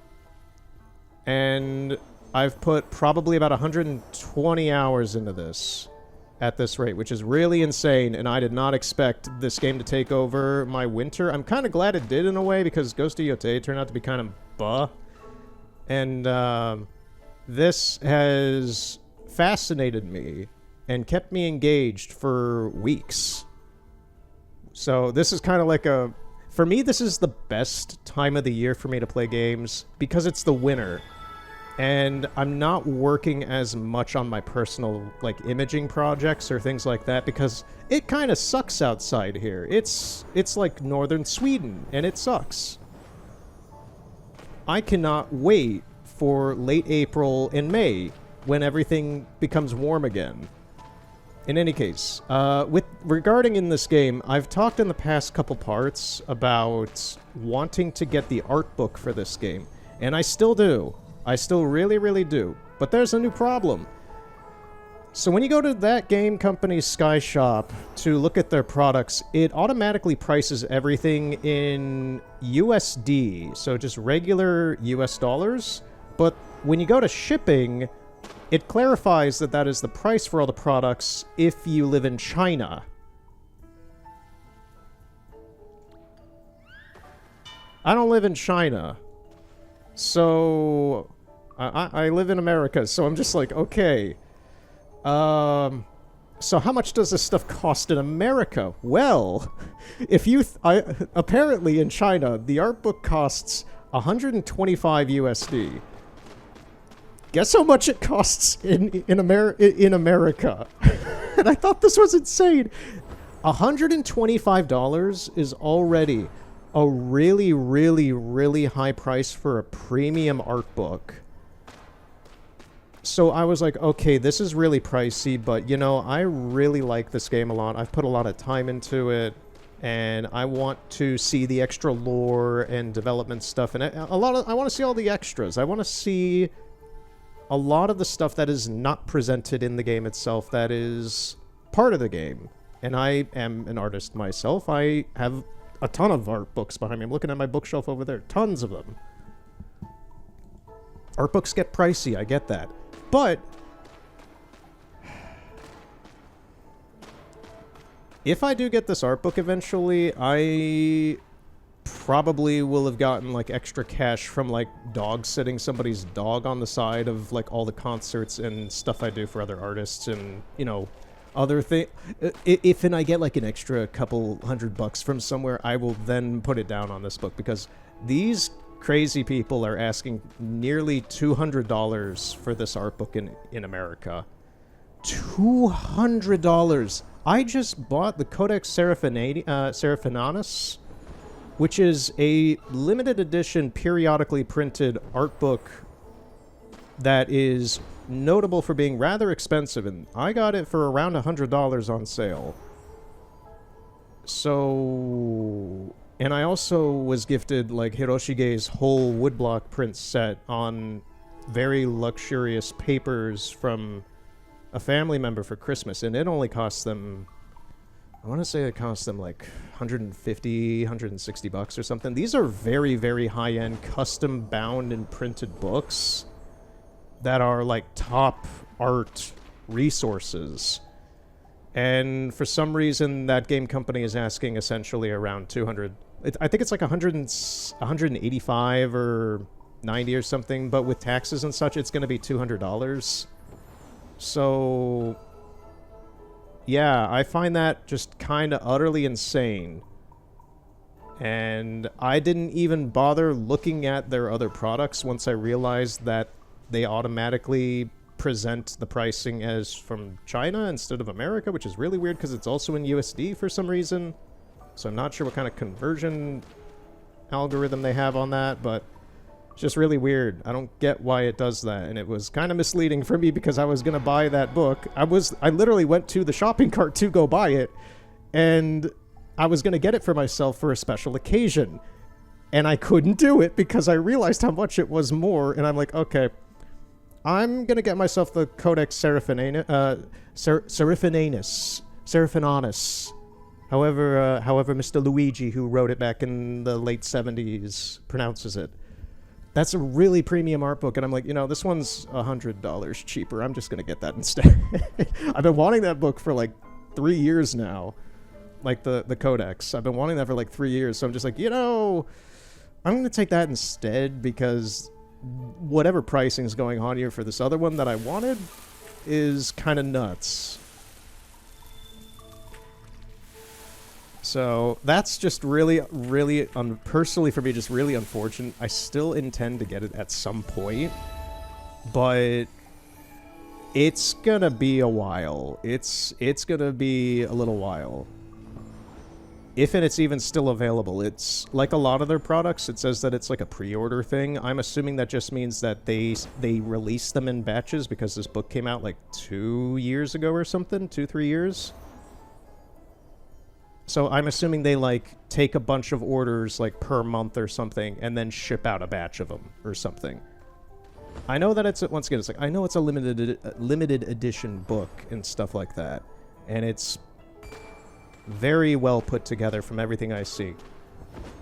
and I've put probably about 120 hours into this at this rate, which is really insane, and I did not expect this game to take over my winter. I'm kind of glad it did in a way, because Ghost of Yotei turned out to be kind of and this has fascinated me and kept me engaged for weeks. So this is kind of like for me, this is the best time of the year for me to play games because it's the winter. And I'm not working as much on my personal, like, imaging projects or things like that because it kind of sucks outside here. It's like northern Sweden, and it sucks. I cannot wait for late April and May when everything becomes warm again. In any case, regarding in this game, I've talked in the past couple parts about wanting to get the art book for this game, and I still do. I still really, really do. But there's a new problem. So when you go to that game company's Sky Shop to look at their products, it automatically prices everything in USD, so just regular US dollars. But when you go to shipping, it clarifies that that is the price for all the products if you live in China. I don't live in China. So, I live in America, so I'm just like, okay. So how much does this stuff cost in America? Well, if you... apparently in China, the art book costs 125 USD. Guess how much it costs in America? And I thought this was insane. $125 is already a really, really, really high price for a premium art book. So I was like, okay, this is really pricey, but, you know, I really like this game a lot. I've put a lot of time into it, and I want to see the extra lore and development stuff, and I want to see all the extras. I want to see a lot of the stuff that is not presented in the game itself that is part of the game. And I am an artist myself. I have a ton of art books behind me. I'm looking at my bookshelf over there. Tons of them. Art books get pricey, I get that. But if I do get this art book eventually, I probably will have gotten, like, extra cash from, like, dog sitting somebody's dog on the side of, like, all the concerts and stuff I do for other artists and, you know, other thing. If and I get, like, an extra couple $100 from somewhere, I will then put it down on this book because these crazy people are asking nearly $200 for this art book in America. $200! I just bought the Codex Seraphinanus, which is a limited edition, periodically printed art book that is notable for being rather expensive, and I got it for around $100 on sale. So... And I also was gifted, like, Hiroshige's whole woodblock print set on very luxurious papers from a family member for Christmas, and it only cost them... I want to say it cost them like $150, $160 or something. These are very, very high-end, custom-bound and printed books that are like top art resources. And for some reason, that game company is asking essentially around 200. I think it's like 185 or 90 or something, but with taxes and such, it's going to be $200. So... yeah, I find that just kind of utterly insane. And I didn't even bother looking at their other products once I realized that they automatically present the pricing as from China instead of America, which is really weird because it's also in USD for some reason. So I'm not sure what kind of conversion algorithm they have on that, but it's just really weird. I don't get why it does that, and it was kind of misleading for me because I was going to buy that book. I literally went to the shopping cart to go buy it, and I was going to get it for myself for a special occasion, and I couldn't do it because I realized how much it was more, and I'm like, okay, I'm going to get myself the Codex Seraphinanus. However Mr. Luigi, who wrote it back in the late 70s, pronounces it. That's a really premium art book, and I'm like, you know, this one's $100 cheaper. I'm just going to get that instead. I've been wanting that book for like 3 years now, like the Codex. I've been wanting that for like 3 years, so I'm just like, you know, I'm going to take that instead because whatever pricing is going on here for this other one that I wanted, is kind of nuts. So that's just really, really, personally for me, just really unfortunate. I still intend to get it at some point, but it's gonna be a while. It's gonna be a little while. If it's even still available. It's like a lot of their products, it says that it's like a pre-order thing. I'm assuming that just means that they release them in batches because this book came out like 2 years ago or something, 2-3 years. So I'm assuming they like take a bunch of orders like per month or something and then ship out a batch of them or something. I know that it's, once again, it's like, I know it's a limited edition book and stuff like that. And it's very well put together from everything I see.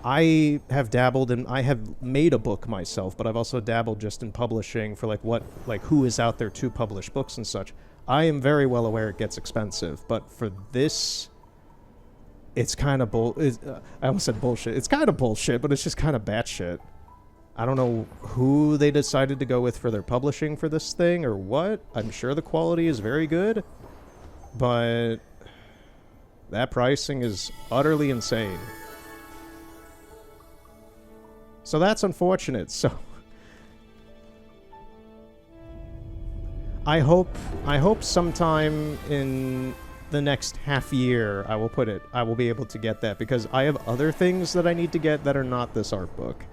I have dabbled in, I have made a book myself, but I've also dabbled just in publishing for like who is out there to publish books and such. I am very well aware it gets expensive, but for this, it's kind of I almost said bullshit. It's kind of bullshit, but it's just kind of batshit. I don't know who they decided to go with for their publishing for this thing or what. I'm sure the quality is very good, but that pricing is utterly insane. So that's unfortunate. So I hope sometime in the next half year, I will be able to get that, because I have other things that I need to get that are not this art book.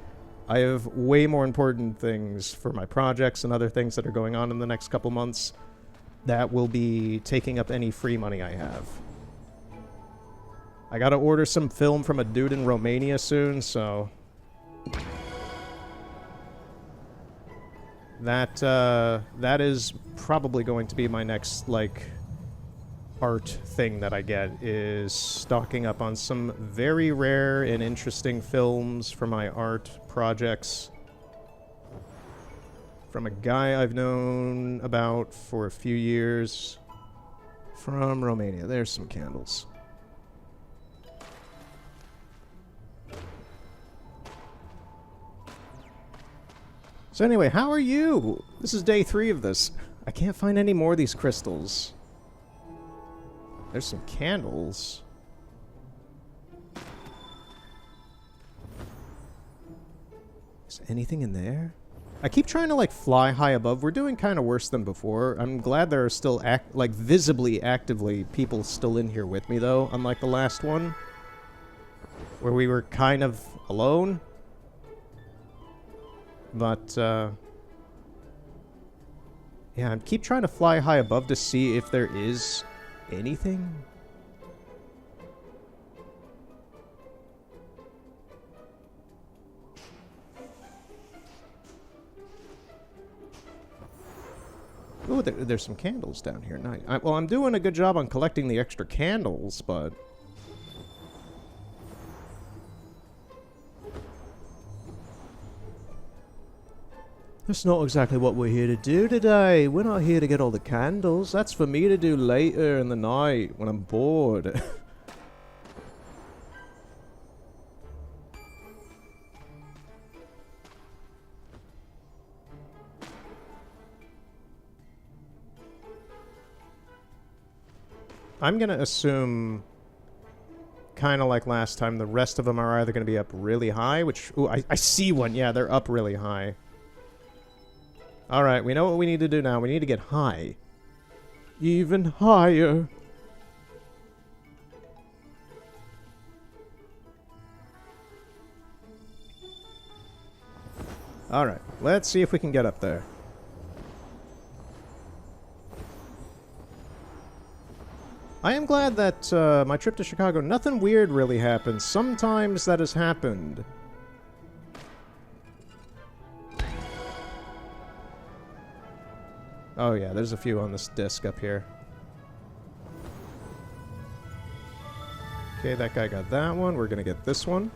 I have way more important things for my projects and other things that are going on in the next couple months that will be taking up any free money I have. I gotta order some film from a dude in Romania soon, so that is probably going to be my next, like, art thing that I get, is stocking up on some very rare and interesting films for my art projects from a guy I've known about for a few years from Romania. There's some candles. So anyway, how are you? This is day 3 of this. I can't find any more of these crystals. There's some candles. Is anything in there? I keep trying to, like, fly high above. We're doing kind of worse than before. I'm glad there are still, visibly, actively people still in here with me, though, unlike the last one, where we were kind of alone. But, yeah, I keep trying to fly high above to see if there is anything. Oh, there's some candles down here. Nice. Well, I'm doing a good job on collecting the extra candles, but that's not exactly what we're here to do today. We're not here to get all the candles. That's for me to do later in the night when I'm bored. I'm gonna assume, kind of like last time, the rest of them are either gonna be up really high, which... Ooh, I see one. Yeah, they're up really high. Alright, we know what we need to do now. We need to get high. Even higher. Alright, let's see if we can get up there. I am glad that my trip to Chicago, nothing weird really happened. Sometimes that has happened. Oh yeah, there's a few on this disc up here. Okay, that guy got that one. We're gonna get this one.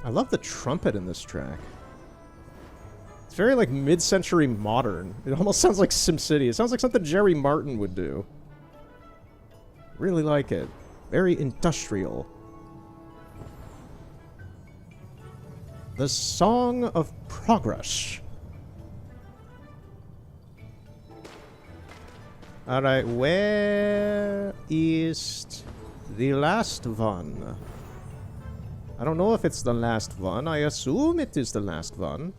I love the trumpet in this track. It's very, like, mid-century modern. It almost sounds like SimCity. It sounds like something Jerry Martin would do. Really like it. Very industrial. The Song of Progress. Alright, where is the last one? I don't know if it's the last one. I assume it is the last one.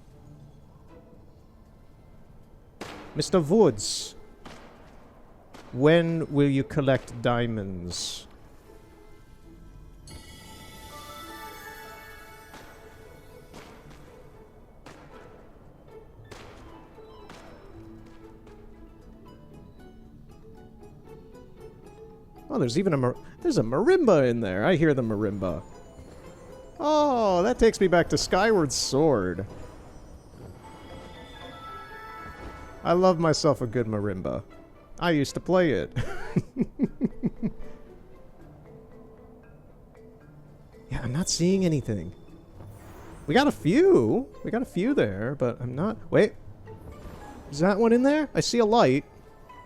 Mr. Woods, when will you collect diamonds? Oh, there's even there's a marimba in there. I hear the marimba. Oh, that takes me back to Skyward Sword. I love myself a good marimba. I used to play it. Yeah, I'm not seeing anything. We got a few. We got a few there, but I'm not... Wait. Is that one in there? I see a light.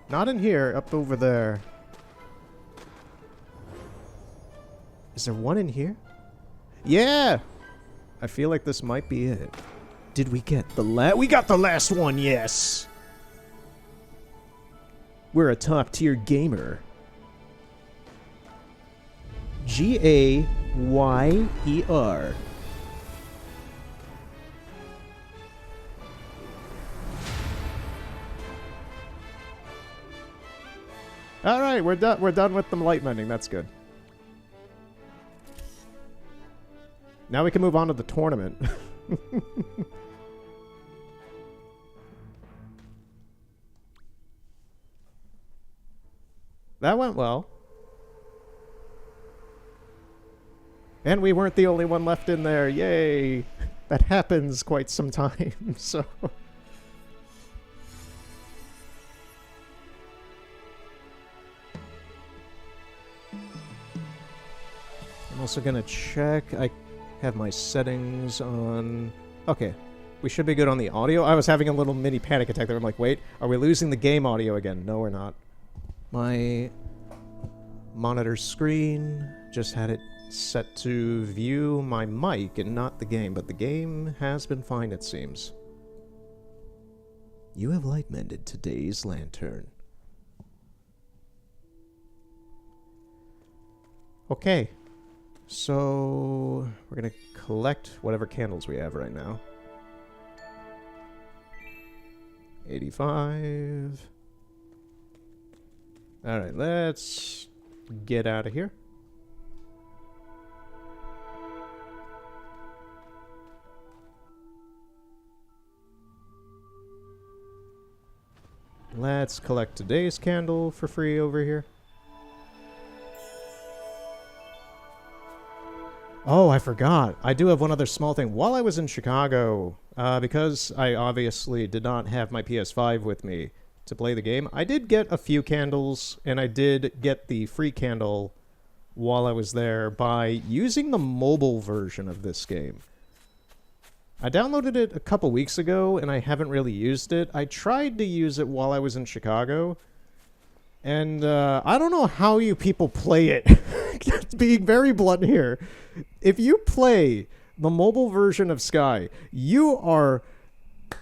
Not in here, up over there. Is there one in here? Yeah! I feel like this might be it. Did we get the we got the last one, yes! We're a top-tier gamer. G-A-Y-E-R. Alright, we're done. We're done with the light mending. That's good. Now we can move on to the tournament. That went well. And we weren't the only one left in there. Yay! That happens quite some time, so... I'm also gonna check. I have my settings on... Okay. We should be good on the audio. I was having a little mini panic attack there. I'm like, wait, are we losing the game audio again? No, we're not. My monitor screen just had it set to view my mic and not the game, but the game has been fine, it seems. You have light mended today's lantern. Okay, so we're gonna collect whatever candles we have right now. 85. Alright, let's get out of here. Let's collect today's candle for free over here. Oh, I forgot. I do have one other small thing. While I was in Chicago, because I obviously did not have my PS5 with me to play the game, I did get a few candles, and I did get the free candle while I was there by using the mobile version of this game. I downloaded it a couple weeks ago, and I haven't really used it. I tried to use it while I was in Chicago, and I don't know how you people play it. Just being very blunt here. If you play the mobile version of Sky, you are...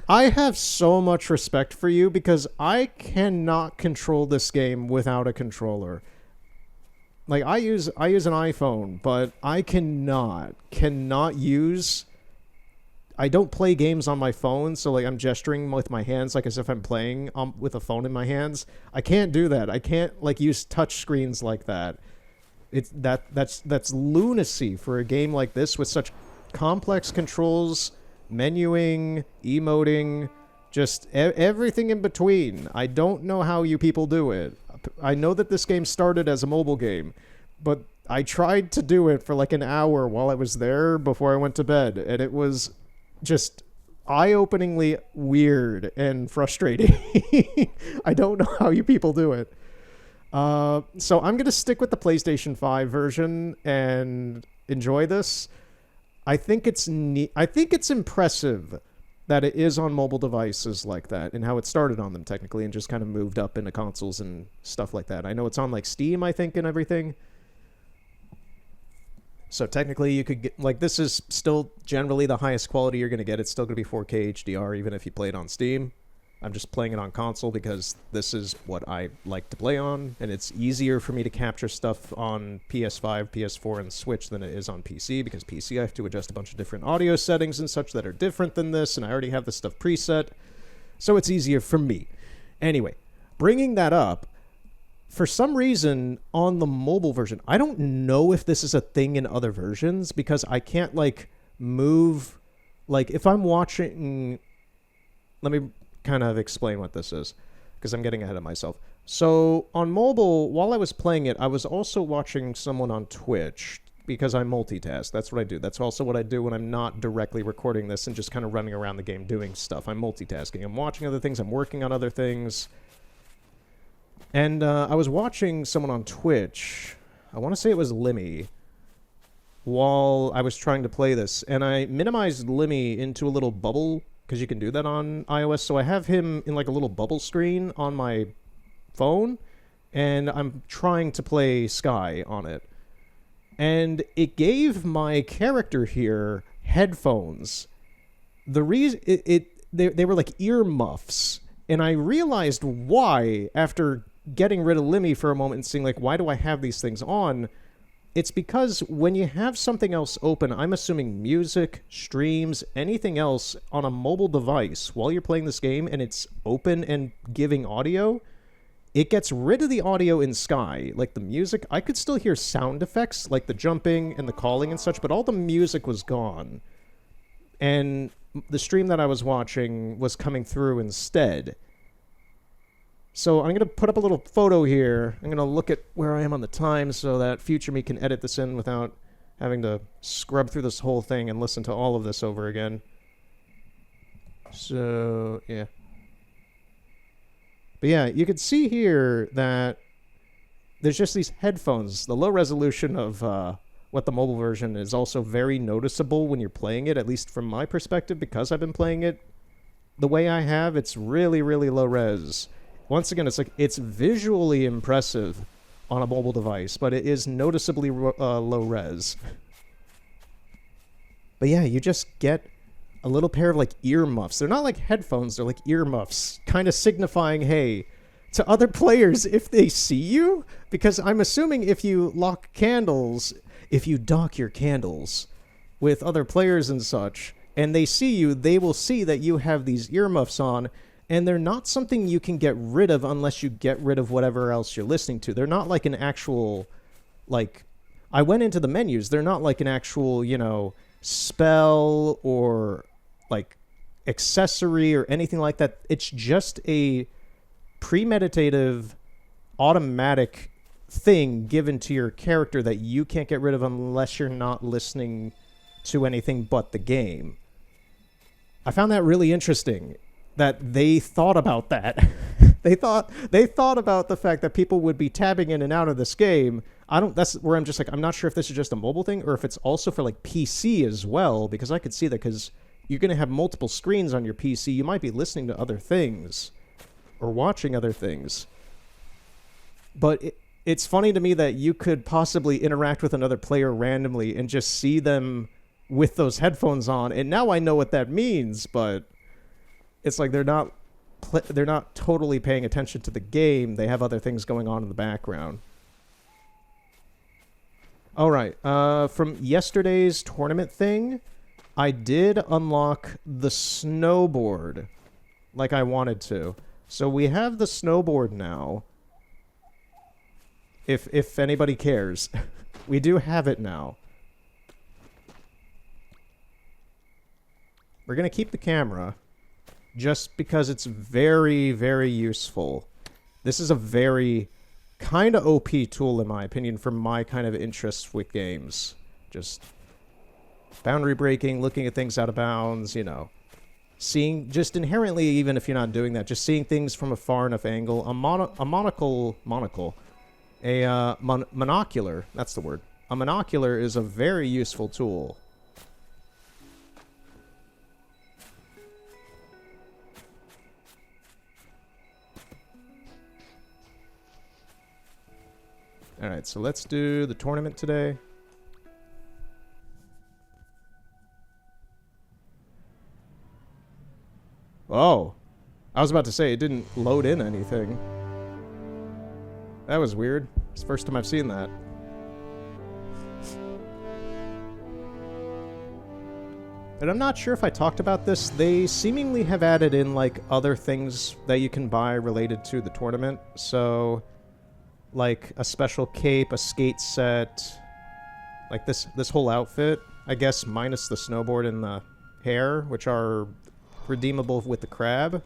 I have so much respect for you because I cannot control this game without a controller. Like, I use an iPhone, but I cannot use... I don't play games on my phone, so like I'm gesturing with my hands like as if I'm playing with a phone in my hands. I can't do that. I can't like use touch screens like that. It's that's lunacy for a game like this with such complex controls, menuing, emoting, just everything in between. I don't know how you people do it. I know that this game started as a mobile game, but I tried to do it for like an hour while I was there before I went to bed, and it was just eye-openingly weird and frustrating. I don't know how you people do it. So I'm going to stick with the PlayStation 5 version and enjoy this. I think it's I think it's impressive that it is on mobile devices like that and how it started on them technically and just kind of moved up into consoles and stuff like that. I know it's on like Steam, I think, and everything. So technically you could get, like, this is still generally the highest quality you're going to get. It's still going to be 4K HDR even if you play it on Steam. I'm just playing it on console because this is what I like to play on, and it's easier for me to capture stuff on PS5, PS4, and Switch than it is on PC, because PC I have to adjust a bunch of different audio settings and such that are different than this, and I already have this stuff preset, so it's easier for me. Anyway, bringing that up, for some reason, on the mobile version, I don't know if this is a thing in other versions, because I can't, like, move, like, if I'm watching, let me kind of explain what this is, because I'm getting ahead of myself. So on mobile, while I was playing it, I was also watching someone on Twitch, because I multitask. That's what I do. That's also what I do when I'm not directly recording this and just kind of running around the game doing stuff. I'm multitasking. I'm watching other things. I'm working on other things. And I was watching someone on Twitch. I want to say it was Limmy, while I was trying to play this. And I minimized Limmy into a little bubble, because you can do that on iOS. So I have him in like a little bubble screen on my phone, and I'm trying to play Sky on it. And it gave my character here headphones. The reason they were like ear muffs, and I realized why after getting rid of Limmy for a moment and seeing, like, why do I have these things on? It's because when you have something else open, I'm assuming music, streams, anything else on a mobile device while you're playing this game and it's open and giving audio, it gets rid of the audio in Sky. Like the music, I could still hear sound effects, like the jumping and the calling and such, but all the music was gone. And the stream that I was watching was coming through instead. So I'm going to put up a little photo here. I'm going to look at where I am on the time so that future me can edit this in without having to scrub through this whole thing and listen to all of this over again. So, yeah. But yeah, you can see here that there's just these headphones. The low resolution of what the mobile version is also very noticeable when you're playing it, at least from my perspective, because I've been playing it the way I have. It's really, really low res. Once again, it's visually impressive on a mobile device, but it is noticeably low res. But yeah, you just get a little pair of like ear muffs. They're not like headphones, they're like ear muffs, kind of signifying, hey, to other players if they see you, because I'm assuming if you lock candles, if you dock your candles with other players and such, and they see you, they will see that you have these earmuffs on, and they're not something you can get rid of unless you get rid of whatever else you're listening to. They're not like an actual, like, I went into the menus, they're not like an actual, you know, spell or like accessory or anything like that. It's just a premeditative, automatic thing given to your character that you can't get rid of unless you're not listening to anything but the game. I found that really interesting that they thought about that. they thought about the fact that people would be tabbing in and out of this game. That's where I'm just like, I'm not sure if this is just a mobile thing or if it's also for like PC as well, because I could see that, because you're going to have multiple screens on your PC. You might be listening to other things or watching other things. But it's funny to me that you could possibly interact with another player randomly and just see them with those headphones on. And now I know what that means, but it's like they're not totally paying attention to the game. They have other things going on in the background. All right. From yesterday's tournament thing, I did unlock the snowboard like I wanted to. So we have the snowboard now. If anybody cares. We do have it now. We're going to keep the camera just because it's very, very useful. This is a very kind of OP tool, in my opinion, for my kind of interests with games. Just boundary breaking, looking at things out of bounds, you know. Seeing, just inherently, even if you're not doing that, just seeing things from a far enough angle. A monocular, that's the word. A monocular is a very useful tool. Alright, so let's do the tournament today. Oh. I was about to say, it didn't load in anything. That was weird. It's the first time I've seen that. And I'm not sure if I talked about this. They seemingly have added in, like, other things that you can buy related to the tournament. So, like, a special cape, a skate set, like this whole outfit, I guess, minus the snowboard and the hair, which are redeemable with the crab.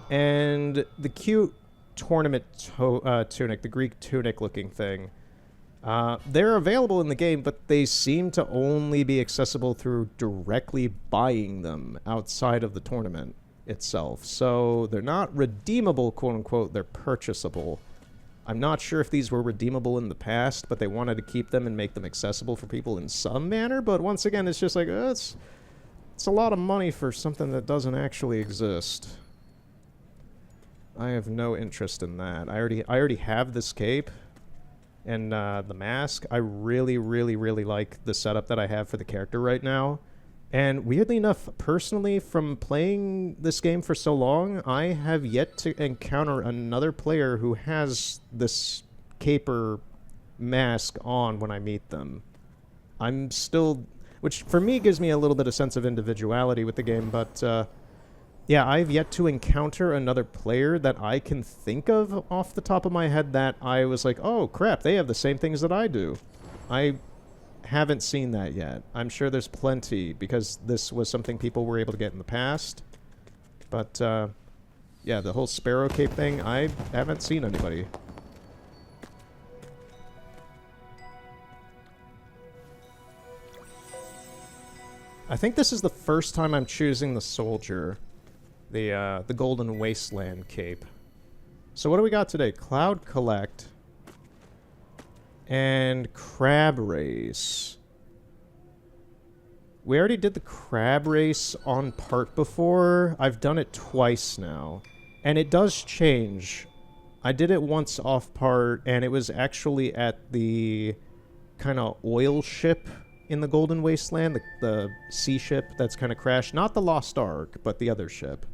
And the cute tournament tunic, the Greek tunic-looking thing. They're available in the game, but they seem to only be accessible through directly buying them outside of the tournament itself. So they're not redeemable, quote-unquote, they're purchasable. I'm not sure if these were redeemable in the past, but they wanted to keep them and make them accessible for people in some manner, but once again, it's just like, it's a lot of money for something that doesn't actually exist. I have no interest in that. I already have this cape and the mask. I really, really, really like the setup that I have for the character right now. And weirdly enough, personally, from playing this game for so long, I have yet to encounter another player who has this caper mask on when I meet them. I'm still... which, for me, gives me a little bit of sense of individuality with the game, but... yeah, I've yet to encounter another player that I can think of off the top of my head that I was like, oh, crap, they have the same things that I do. I haven't seen that yet. I'm sure there's plenty, because this was something people were able to get in the past. But, yeah, the whole Sparrow Cape thing, I haven't seen anybody. I think this is the first time I'm choosing the Soldier. The Golden Wasteland cape. So what do we got today? Cloud Collect. And Crab Race. We already did the Crab Race on part before. I've done it twice now. And it does change. I did it once off part, and it was actually at the kind of oil ship in the Golden Wasteland. The sea ship that's kind of crashed. Not the Lost Ark, but the other ship.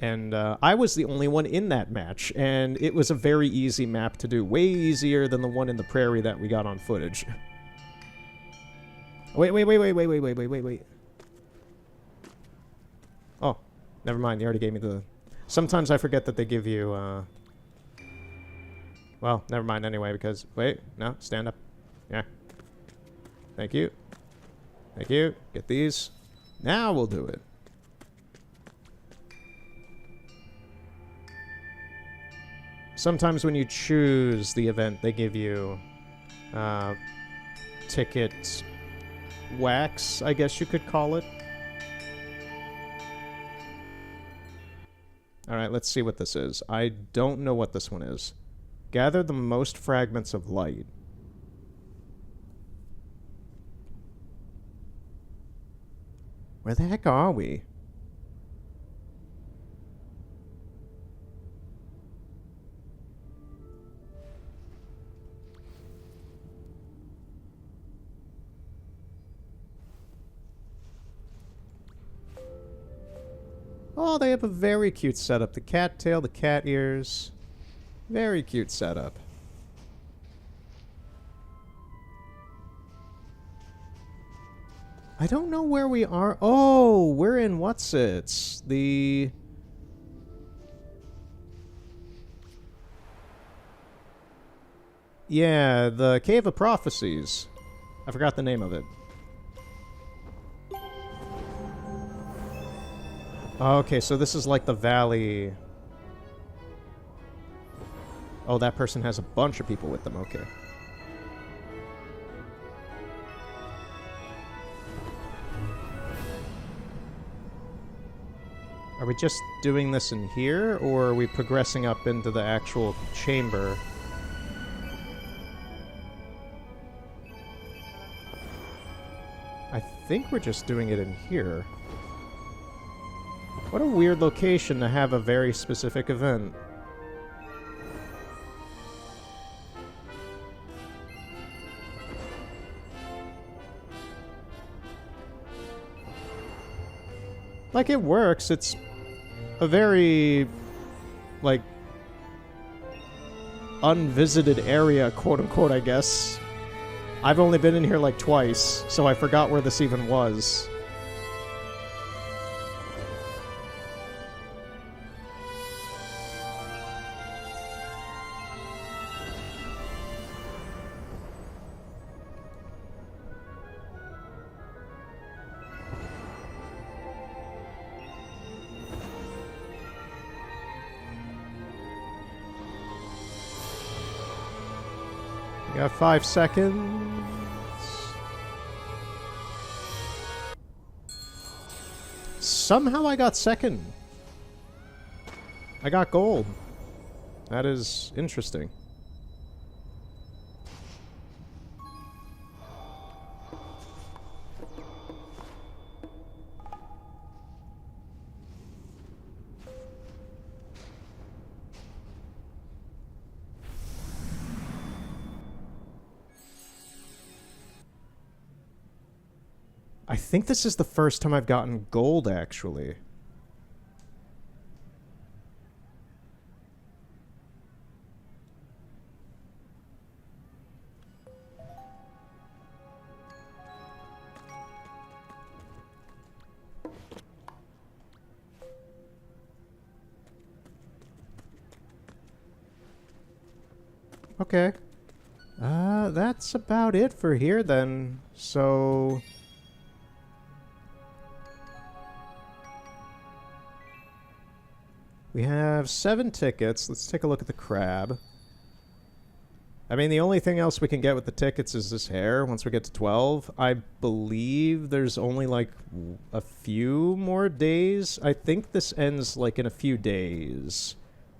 And I was the only one in that match, and it was a very easy map to do. Way easier than the one in the prairie that we got on footage. Wait. Oh, never mind. You already gave me the... Sometimes I forget that they give you, well, never mind anyway, because... Wait, no, stand up. Yeah. Thank you. Thank you. Get these. Now we'll do it. Sometimes when you choose the event, they give you ticket wax, I guess you could call it. Alright, let's see what this is. I don't know what this one is. Gather the most fragments of light. Where the heck are we? Oh, they have a very cute setup. The cat tail, the cat ears. Very cute setup. I don't know where we are. Oh, we're in what's-its. The... yeah, the Cave of Prophecies. I forgot the name of it. Okay, so this is like the valley. Oh, that person has a bunch of people with them. Okay. Are we just doing this in here, or are we progressing up into the actual chamber? I think we're just doing it in here. What a weird location to have a very specific event. Like, it works. It's a very, like, unvisited area, quote-unquote, I guess. I've only been in here, like, twice, so I forgot where this even was. We got 5 seconds. Somehow I got second. I got gold. That is interesting. I think this is the first time I've gotten gold, actually. Okay. That's about it for here, then. So... we have 7 tickets. Let's take a look at the crab. I mean, the only thing else we can get with the tickets is this hair once we get to 12. I believe there's only, like, a few more days. I think this ends, like, in a few days.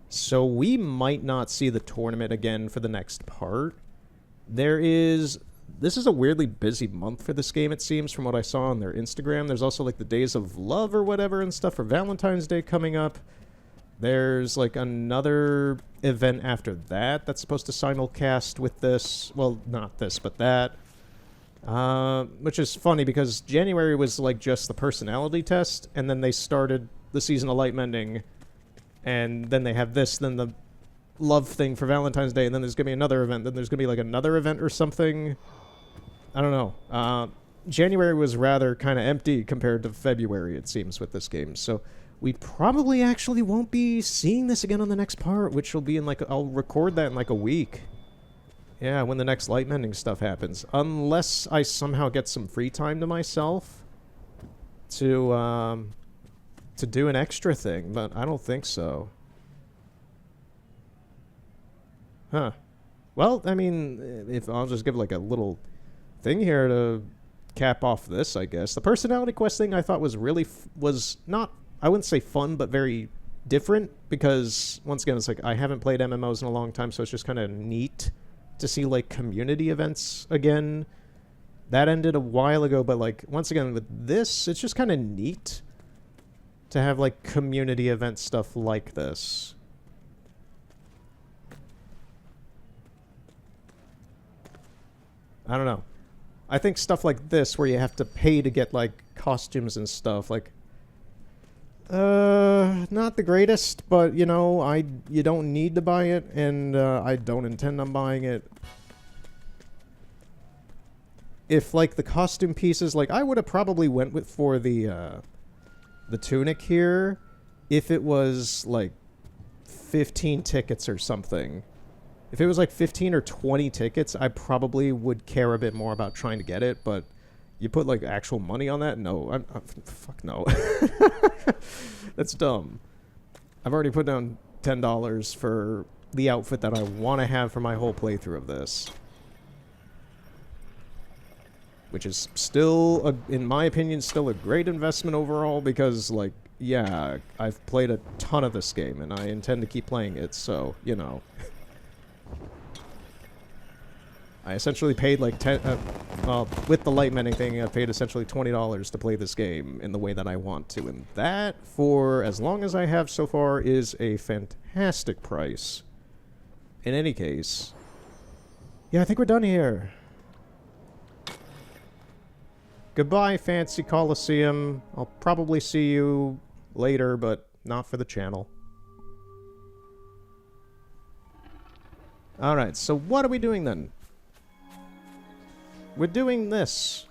So we might not see the tournament again for the next part. This is a weirdly busy month for this game, it seems, from what I saw on their Instagram. There's also, like, the Days of Love or whatever and stuff for Valentine's Day coming up. There's, like, another event after that that's supposed to simulcast with this. Well, not this, but that. Which is funny because January was, like, just the personality test, and then they started the Season of Light Mending, and then they have this, then the love thing for Valentine's Day, and then there's going to be another event, then there's going to be, like, another event or something. I don't know. January was rather kind of empty compared to February, it seems, with this game, so... we probably actually won't be seeing this again on the next part, which will be in, like, I'll record that in, like, a week. Yeah, when the next light mending stuff happens. Unless I somehow get some free time to myself to do an extra thing, but I don't think so. Huh. Well, I mean, if I'll just give, like, a little thing here to cap off this, I guess. The personality quest thing I thought was really... was not... I wouldn't say fun, but very different, because, once again, it's like, I haven't played MMOs in a long time, so it's just kind of neat to see, like, community events again. That ended a while ago, but, like, once again, with this, it's just kind of neat to have, like, community event stuff like this. I don't know. I think stuff like this, where you have to pay to get, like, costumes and stuff, like... not the greatest, but, you know, you don't need to buy it, and, I don't intend on buying it. If, like, the costume pieces, like, I would have probably went for the tunic here, if it was, like, 15 tickets or something. If it was, like, 15 or 20 tickets, I probably would care a bit more about trying to get it, but... you put, like, actual money on that? No. Fuck no. That's dumb. I've already put down $10 for the outfit that I want to have for my whole playthrough of this. Which is still, in my opinion, still a great investment overall because, like, yeah, I've played a ton of this game and I intend to keep playing it, so, you know. I essentially paid like with the light mending thing, I paid essentially $20 to play this game in the way that I want to. And that, for as long as I have so far, is a fantastic price. In any case, yeah, I think we're done here. Goodbye, Fancy Coliseum. I'll probably see you later, but not for the channel. Alright, so what are we doing then? We're doing this.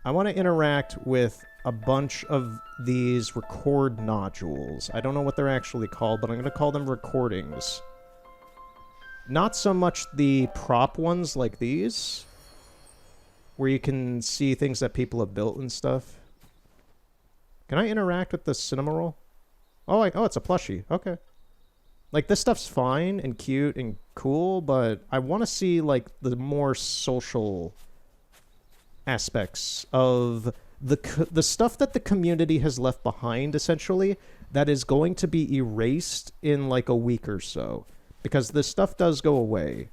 I want to interact with a bunch of these record nodules. I don't know what they're actually called, but I'm going to call them recordings. Not so much the prop ones like these, where you can see things that people have built and stuff. Can I interact with the Cinnamoroll? Oh, it's a plushie. Okay. Like, this stuff's fine and cute and cool, but I want to see, like, the more social aspects of the stuff that the community has left behind, essentially, that is going to be erased in, like, a week or so. Because this stuff does go away.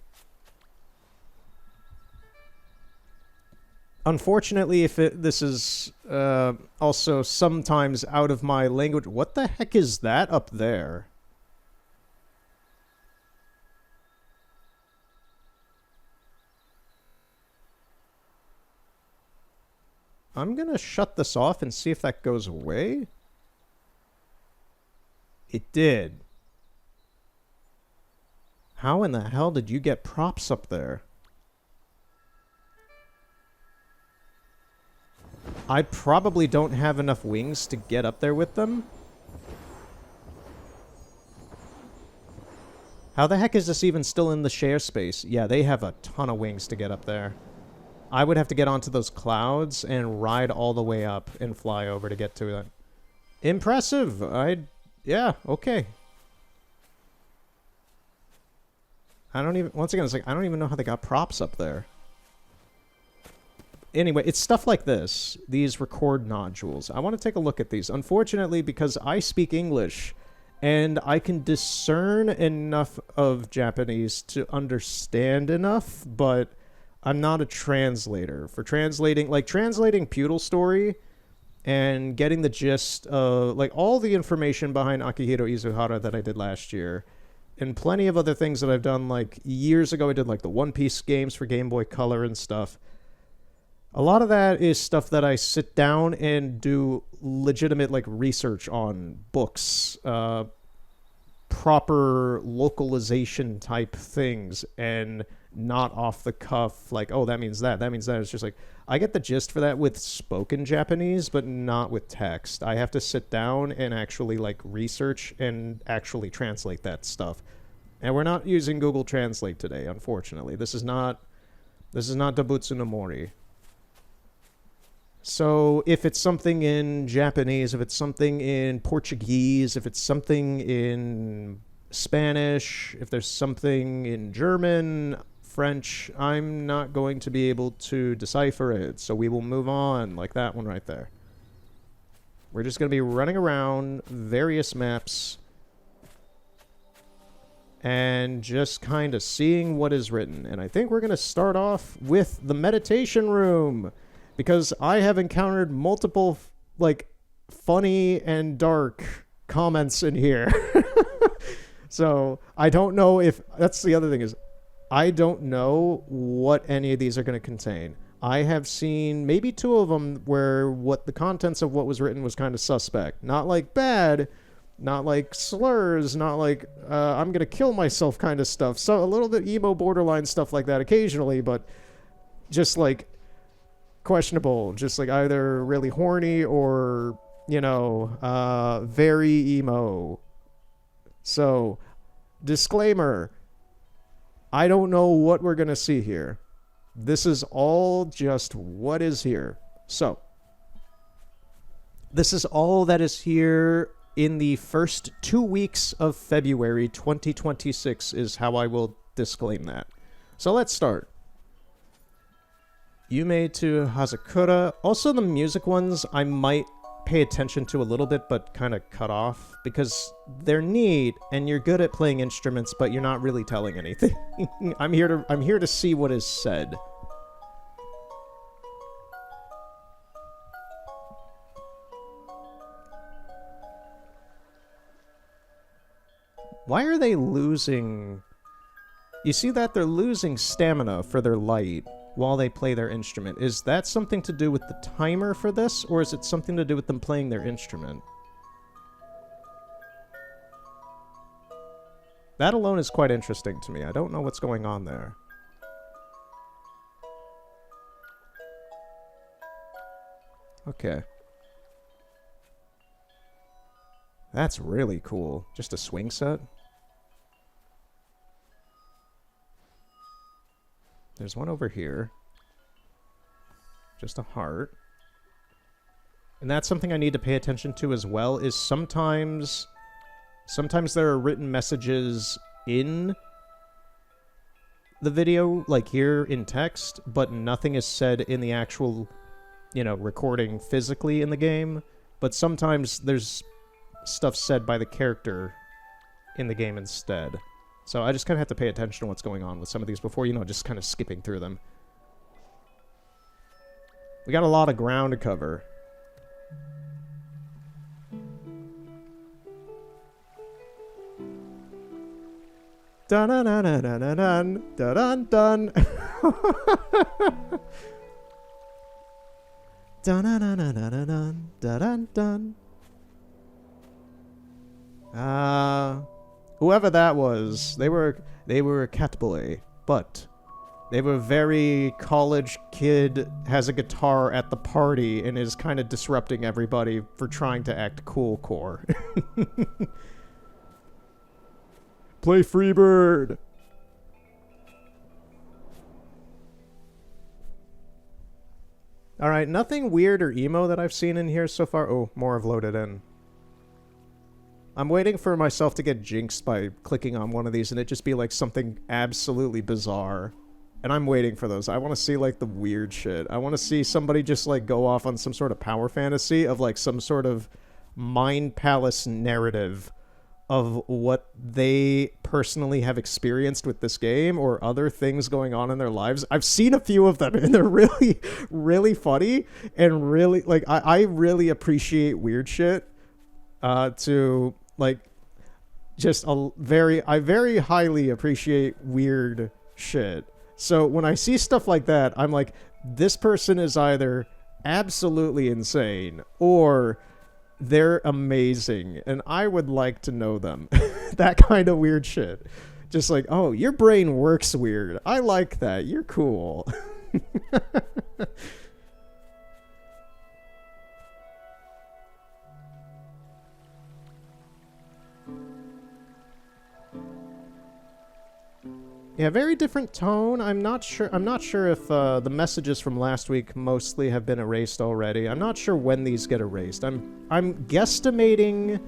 Unfortunately, if this is also sometimes out of my language... What the heck is that up there? I'm gonna shut this off and see if that goes away. It did. How in the hell did you get props up there? I probably don't have enough wings to get up there with them. How the heck is this even still in the share space? Yeah, they have a ton of wings to get up there. I would have to get onto those clouds and ride all the way up and fly over to get to it. Impressive! Yeah, okay. Once again, it's like, I don't even know how they got props up there. Anyway, it's stuff like this. These record nodules. I want to take a look at these. Unfortunately, because I speak English, and I can discern enough of Japanese to understand enough, but I'm not a translator. For translating, like, translating Pewdle Story and getting the gist of, like, all the information behind Akihiro Izuhara that I did last year, and plenty of other things that I've done, like, years ago. I did, like, the One Piece games for Game Boy Color and stuff. A lot of that is stuff that I sit down and do legitimate, like, research on books, proper localization type things, and not off the cuff, like, oh, that means that means that. It's just like, I get the gist for that with spoken Japanese, but not with text. I have to sit down and actually, like, research and actually translate that stuff. And we're not using Google Translate today, unfortunately. This is not Dobutsu no Mori. So if it's something in Japanese, if it's something in Portuguese, if it's something in Spanish, if there's something in German, French, I'm not going to be able to decipher it. So we will move on, like that one right there. We're just going to be running around various maps and just kind of seeing what is written. And I think we're going to start off with the meditation room, because I have encountered multiple, like, funny and dark comments in here. So I don't know if... That's the other thing, is I don't know what any of these are going to contain. I have seen maybe 2 of them where what the contents of what was written was kind of suspect. Not like bad, not like slurs, not like I'm going to kill myself kind of stuff. So a little bit emo borderline stuff like that occasionally, but just like questionable, just like either really horny or, you know, very emo. So, disclaimer, I don't know what we're going to see here. This is all just what is here. So, this is all that is here in the first 2 weeks of February 2026 is how I will disclaim that. So let's start. Yume to Hazakura. Also, the music ones I might pay attention to a little bit, but kind of cut off, because they're neat and you're good at playing instruments, but you're not really telling anything. I'm here to see what is said. Why are they losing... You see that? They're losing stamina for their light. while they play their instrument. Is that something to do with the timer for this, or is it something to do with them playing their instrument? That alone is quite interesting to me. I don't know what's going on there. Okay. That's really cool. Just a swing set? There's one over here. Just a heart. And that's something I need to pay attention to as well, is sometimes there are written messages in the video, like here in text, but nothing is said in the actual, you know, recording physically in the game. But sometimes there's stuff said by the character in the game instead. So I just kind of have to pay attention to what's going on with some of these before, you know, just kind of skipping through them. We got a lot of ground to cover. Dun dun dun dun dun dun dun dun. Dun dun dun dun dun dun dun dun. Whoever that was, they were a cat boy, but they were very college kid, has a guitar at the party and is kind of disrupting everybody for trying to act cool core. Play Freebird! Alright, nothing weird or emo that I've seen in here so far. Oh, more have loaded in. I'm waiting for myself to get jinxed by clicking on one of these and it just be like something absolutely bizarre. And I'm waiting for those. I want to see like the weird shit. I want to see somebody just like go off on some sort of power fantasy of like some sort of mind palace narrative of what they personally have experienced with this game or other things going on in their lives. I've seen a few of them and they're really, really funny and really, like, I really appreciate weird shit to, like, just I very highly appreciate weird shit. So when I see stuff like that, I'm like, this person is either absolutely insane or they're amazing, and I would like to know them. That kind of weird shit. Just like, oh, your brain works weird. I like that. You're cool. Yeah, very different tone. I'm not sure if the messages from last week mostly have been erased already. I'm not sure when these get erased. I'm guesstimating.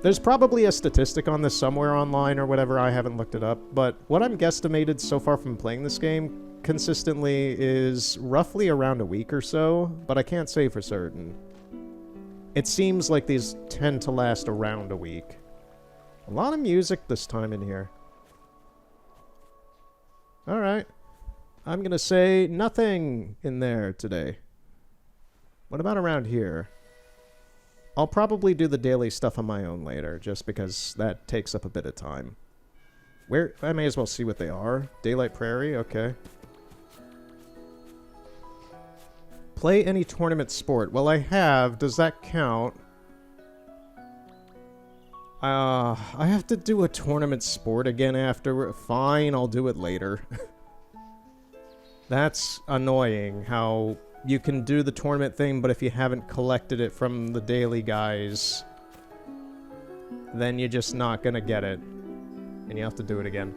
There's probably a statistic on this somewhere online or whatever. I haven't looked it up, but what I'm guesstimated so far from playing this game consistently is roughly around a week or so, but I can't say for certain. It seems like these tend to last around a week. A lot of music this time in here. Alright. I'm gonna say nothing in there today. What about around here? I'll probably do the daily stuff on my own later, just because that takes up a bit of time. Where? I may as well see what they are. Daylight Prairie? Okay. Play any tournament sport. Well, I have. Does that count? I have to do a tournament sport again after. Fine, I'll do it later. That's annoying, how you can do the tournament thing, but if you haven't collected it from the daily guys, then you're just not gonna get it. And you have to do it again.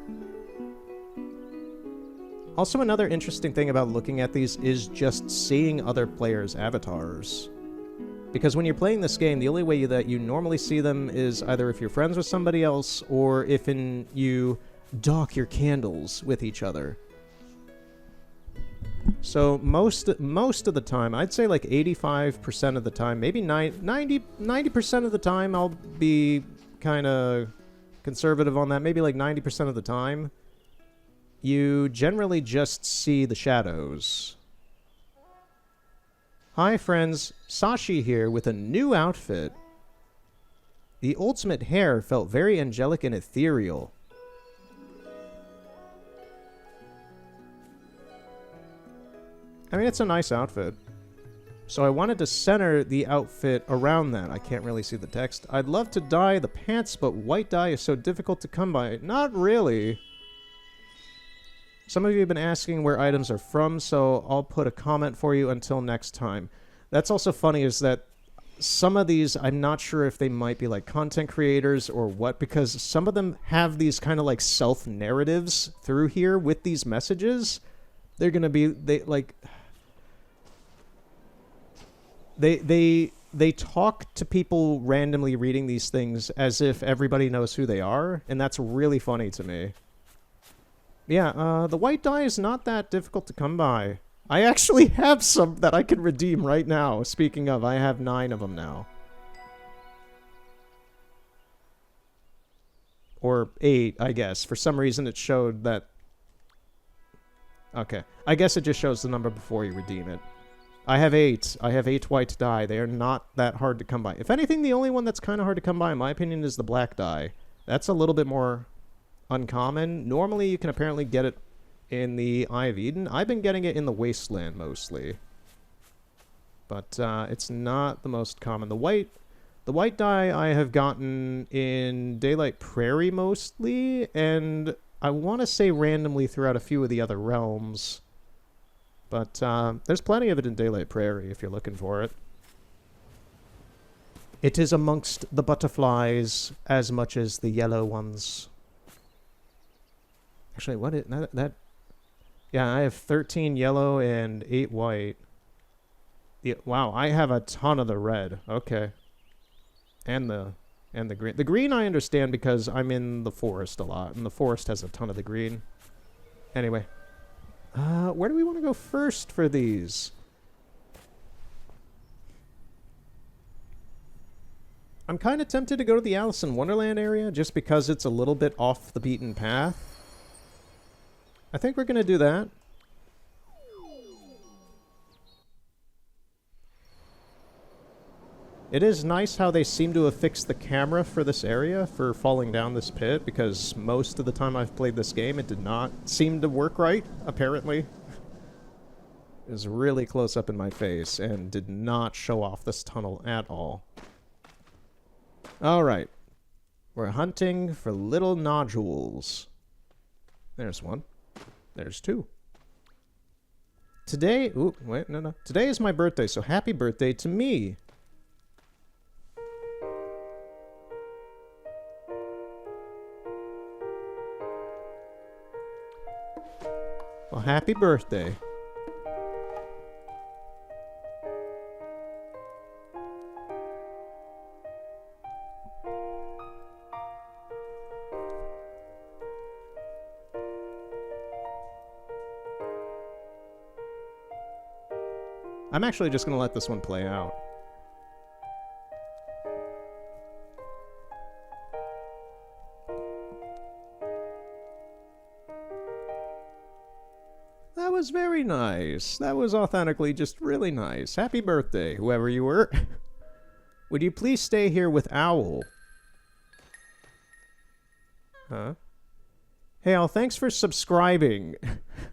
Also, another interesting thing about looking at these is just seeing other players' avatars. Because when you're playing this game, the only way that you normally see them is either if you're friends with somebody else, or if you dock your candles with each other. So most of the time, I'd say like 85% of the time, maybe 90% of the time, I'll be kind of conservative on that. Maybe like 90% of the time, you generally just see the shadows. Hi friends, Sashi here with a new outfit. The ultimate hair felt very angelic and ethereal. I mean, it's a nice outfit. So I wanted to center the outfit around that. I can't really see the text. I'd love to dye the pants, but white dye is so difficult to come by. Not really. Some of you have been asking where items are from, so I'll put a comment for you until next time. That's also funny is that some of these, I'm not sure if they might be like content creators or what, because some of them have these kind of like self-narratives through here with these messages. They're going to be, They talk to people randomly reading these things as if everybody knows who they are, and that's really funny to me. Yeah, the white dye is not that difficult to come by. I actually have some that I can redeem right now. Speaking of, I have 9 of them now. Or 8, I guess. For some reason it showed that... Okay. I guess it just shows the number before you redeem it. I have 8. I have 8 white dye. They are not that hard to come by. If anything, the only one that's kind of hard to come by, in my opinion, is the black dye. That's a little bit more uncommon. Normally, you can apparently get it in the Eye of Eden. I've been getting it in the Wasteland, mostly. But it's not the most common. The white dye I have gotten in Daylight Prairie, mostly, and I want to say randomly throughout a few of the other realms. But there's plenty of it in Daylight Prairie if you're looking for it. It is amongst the butterflies as much as the yellow ones. Actually, what is that? Yeah, I have 13 yellow and 8 white. Yeah, wow, I have a ton of the red. Okay. And the green. The green I understand because I'm in the forest a lot, and the forest has a ton of the green. Anyway. Where do we want to go first for these? I'm kind of tempted to go to the Alice in Wonderland area just because it's a little bit off the beaten path. I think we're going to do that. It is nice how they seem to have fixed the camera for this area for falling down this pit, because most of the time I've played this game, it did not seem to work right, apparently. It was really close up in my face and did not show off this tunnel at all. Alright. We're hunting for little nodules. There's one. There's 2. Today... Ooh, wait, no. Today is my birthday, so happy birthday to me. Well, happy birthday. I'm actually just going to let this one play out. That was very nice. That was authentically just really nice. Happy birthday, whoever you were. Would you please stay here with Owl? Huh? Hey, Al, thanks for subscribing.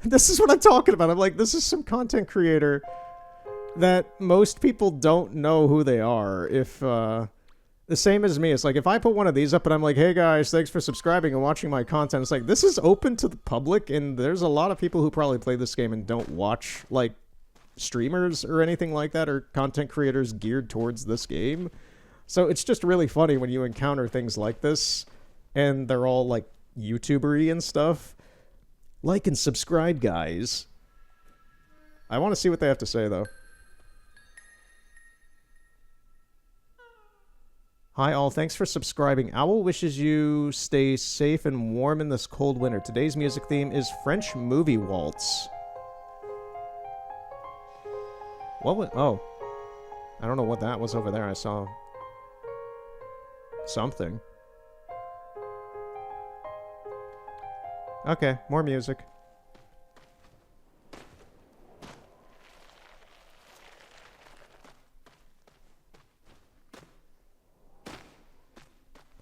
This is what I'm talking about. I'm like, this is some content creator that most people don't know who they are. If, the same as me. It's like, if I put one of these up and I'm like, hey guys, thanks for subscribing and watching my content. It's like, this is open to the public, and there's a lot of people who probably play this game and don't watch, like, streamers or anything like that, or content creators geared towards this game. So it's just really funny when you encounter things like this, and they're all, like, YouTuber-y and stuff. Like and subscribe, guys. I want to see what they have to say, though. Hi all, thanks for subscribing. Owl wishes you stay safe and warm in this cold winter. Today's music theme is French Movie Waltz. What was... Oh. I don't know what that was over there. I saw... something. Okay, more music.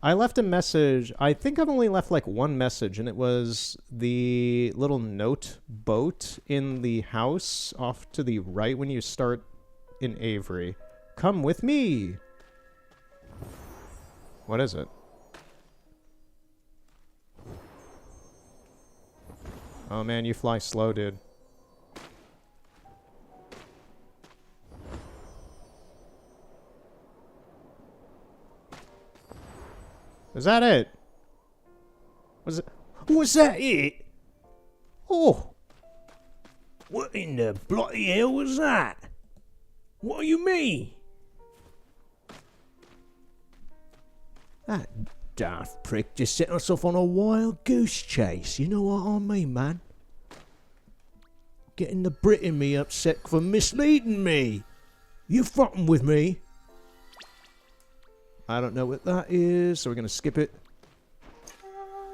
I left a message. I think I've only left like one message, and it was the little note boat in the house off to the right when you start in Avery. Come with me! What is it? Oh man, you fly slow, dude. Is that it? Was that it? Oh! What in the bloody hell was that? What do you mean? That daft prick just set us off on a wild goose chase, you know what I mean, man? Getting the Brit in me upset for misleading me. You fucking with me? I don't know what that is, so we're gonna skip it.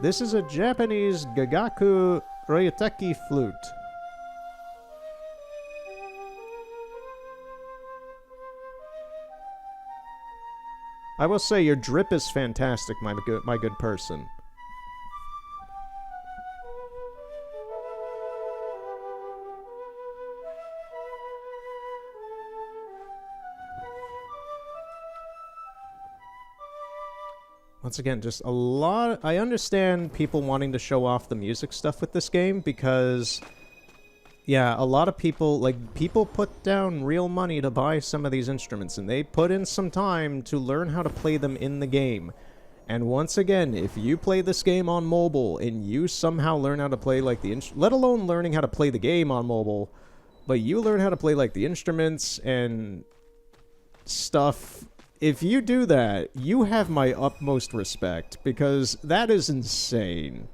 This is a Japanese Gagaku Ryuteki flute. I will say your drip is fantastic, my good person. Once again, just a lot... I understand people wanting to show off the music stuff with this game because... Yeah, a lot of people, like, people put down real money to buy some of these instruments, and they put in some time to learn how to play them in the game. And once again, if you play this game on mobile, and you somehow learn how to play, like, let alone learning how to play the game on mobile, but you learn how to play, like, the instruments and stuff... If you do that, you have my utmost respect, because that is insane.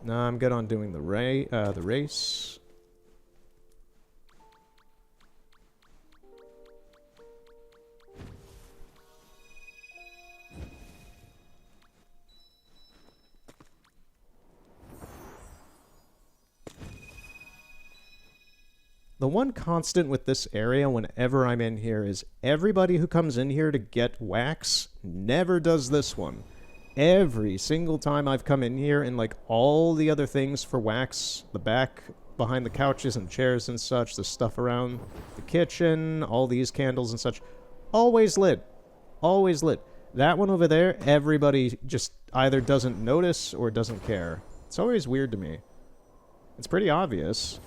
No, I'm good on doing the race. The one constant with this area whenever I'm in here is everybody who comes in here to get wax never does this one. Every single time I've come in here and like all the other things for wax, the back behind the couches and chairs and such, the stuff around the kitchen, all these candles and such, always lit. Always lit. That one over there, everybody just either doesn't notice or doesn't care. It's always weird to me. It's pretty obvious.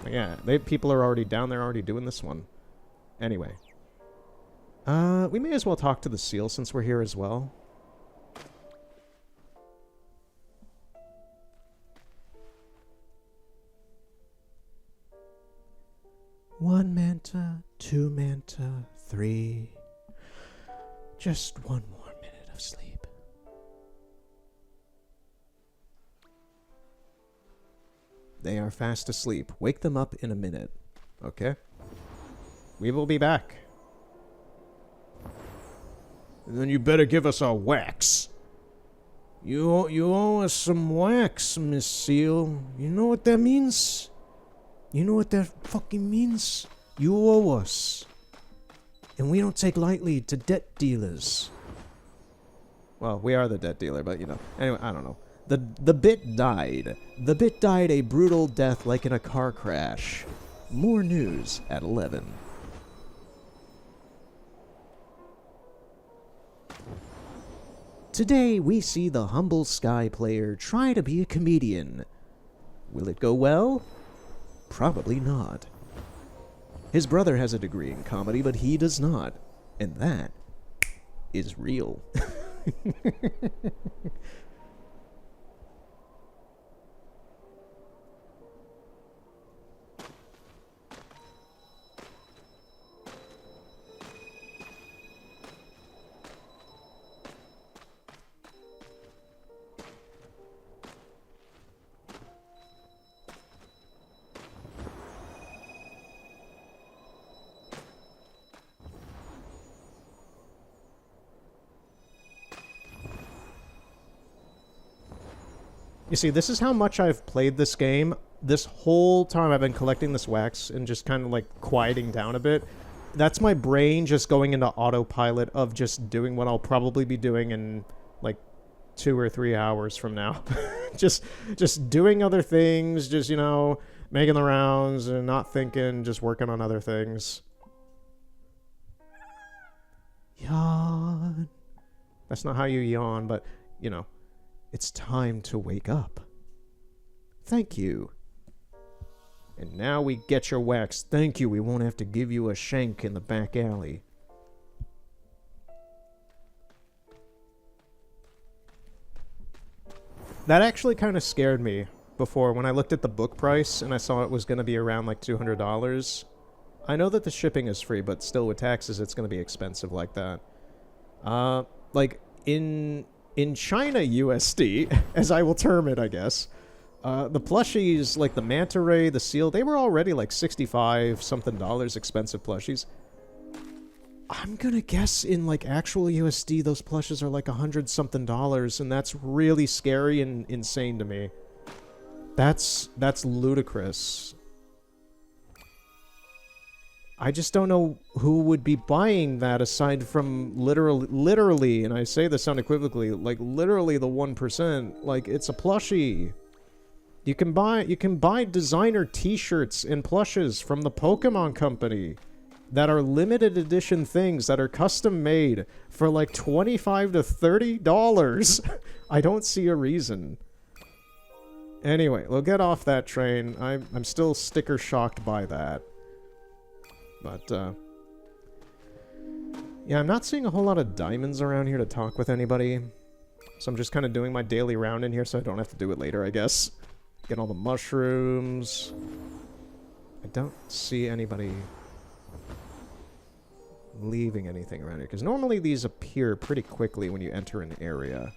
Yeah, people are already down there already doing this one. Anyway. We may as well talk to the seal since we're here as well. One manta, two manta, three. Just one more minute of sleep. They are fast asleep. Wake them up in a minute. Okay? We will be back. Then you better give us our wax. You owe us some wax, Miss Seal. You know what that means? You know what that fucking means? You owe us. And we don't take lightly to debt dealers. Well, we are the debt dealer, but you know. Anyway, I don't know. The bit died. The bit died a brutal death like in a car crash. More news at 11. Today, we see the humble Sky player try to be a comedian. Will it go well? Probably not. His brother has a degree in comedy, but he does not. And that is real. You see, this is how much I've played this game. This whole time I've been collecting this wax and just kind of like quieting down a bit. That's my brain just going into autopilot of just doing what I'll probably be doing in like 2 or 3 hours from now. just doing other things, just, you know, making the rounds and not thinking, just working on other things. Yawn. That's not how you yawn, but, you know, it's time to wake up. Thank you. And now we get your wax. Thank you. We won't have to give you a shank in the back alley. That actually kind of scared me before when I looked at the book price and I saw it was going to be around like $200. I know that the shipping is free, but still with taxes it's going to be expensive like that. Like in China USD, as I will term it, I guess. The plushies, like the manta ray, the seal, they were already like $65 something expensive plushies. I'm gonna guess in like actual USD, those plushes are like $100 something, and that's really scary and insane to me. That's ludicrous. I just don't know who would be buying that aside from literally, and I say this unequivocally, like literally the 1%. Like, it's a plushie. You can buy designer t-shirts and plushes from the Pokemon Company that are limited edition things that are custom made for like $25 to $30. I don't see a reason. Anyway, we'll get off that train. I'm still sticker shocked by that. But, yeah, I'm not seeing a whole lot of diamonds around here to talk with anybody. So I'm just kind of doing my daily round in here so I don't have to do it later, I guess. Get all the mushrooms. I don't see anybody leaving anything around here, because normally these appear pretty quickly when you enter an area.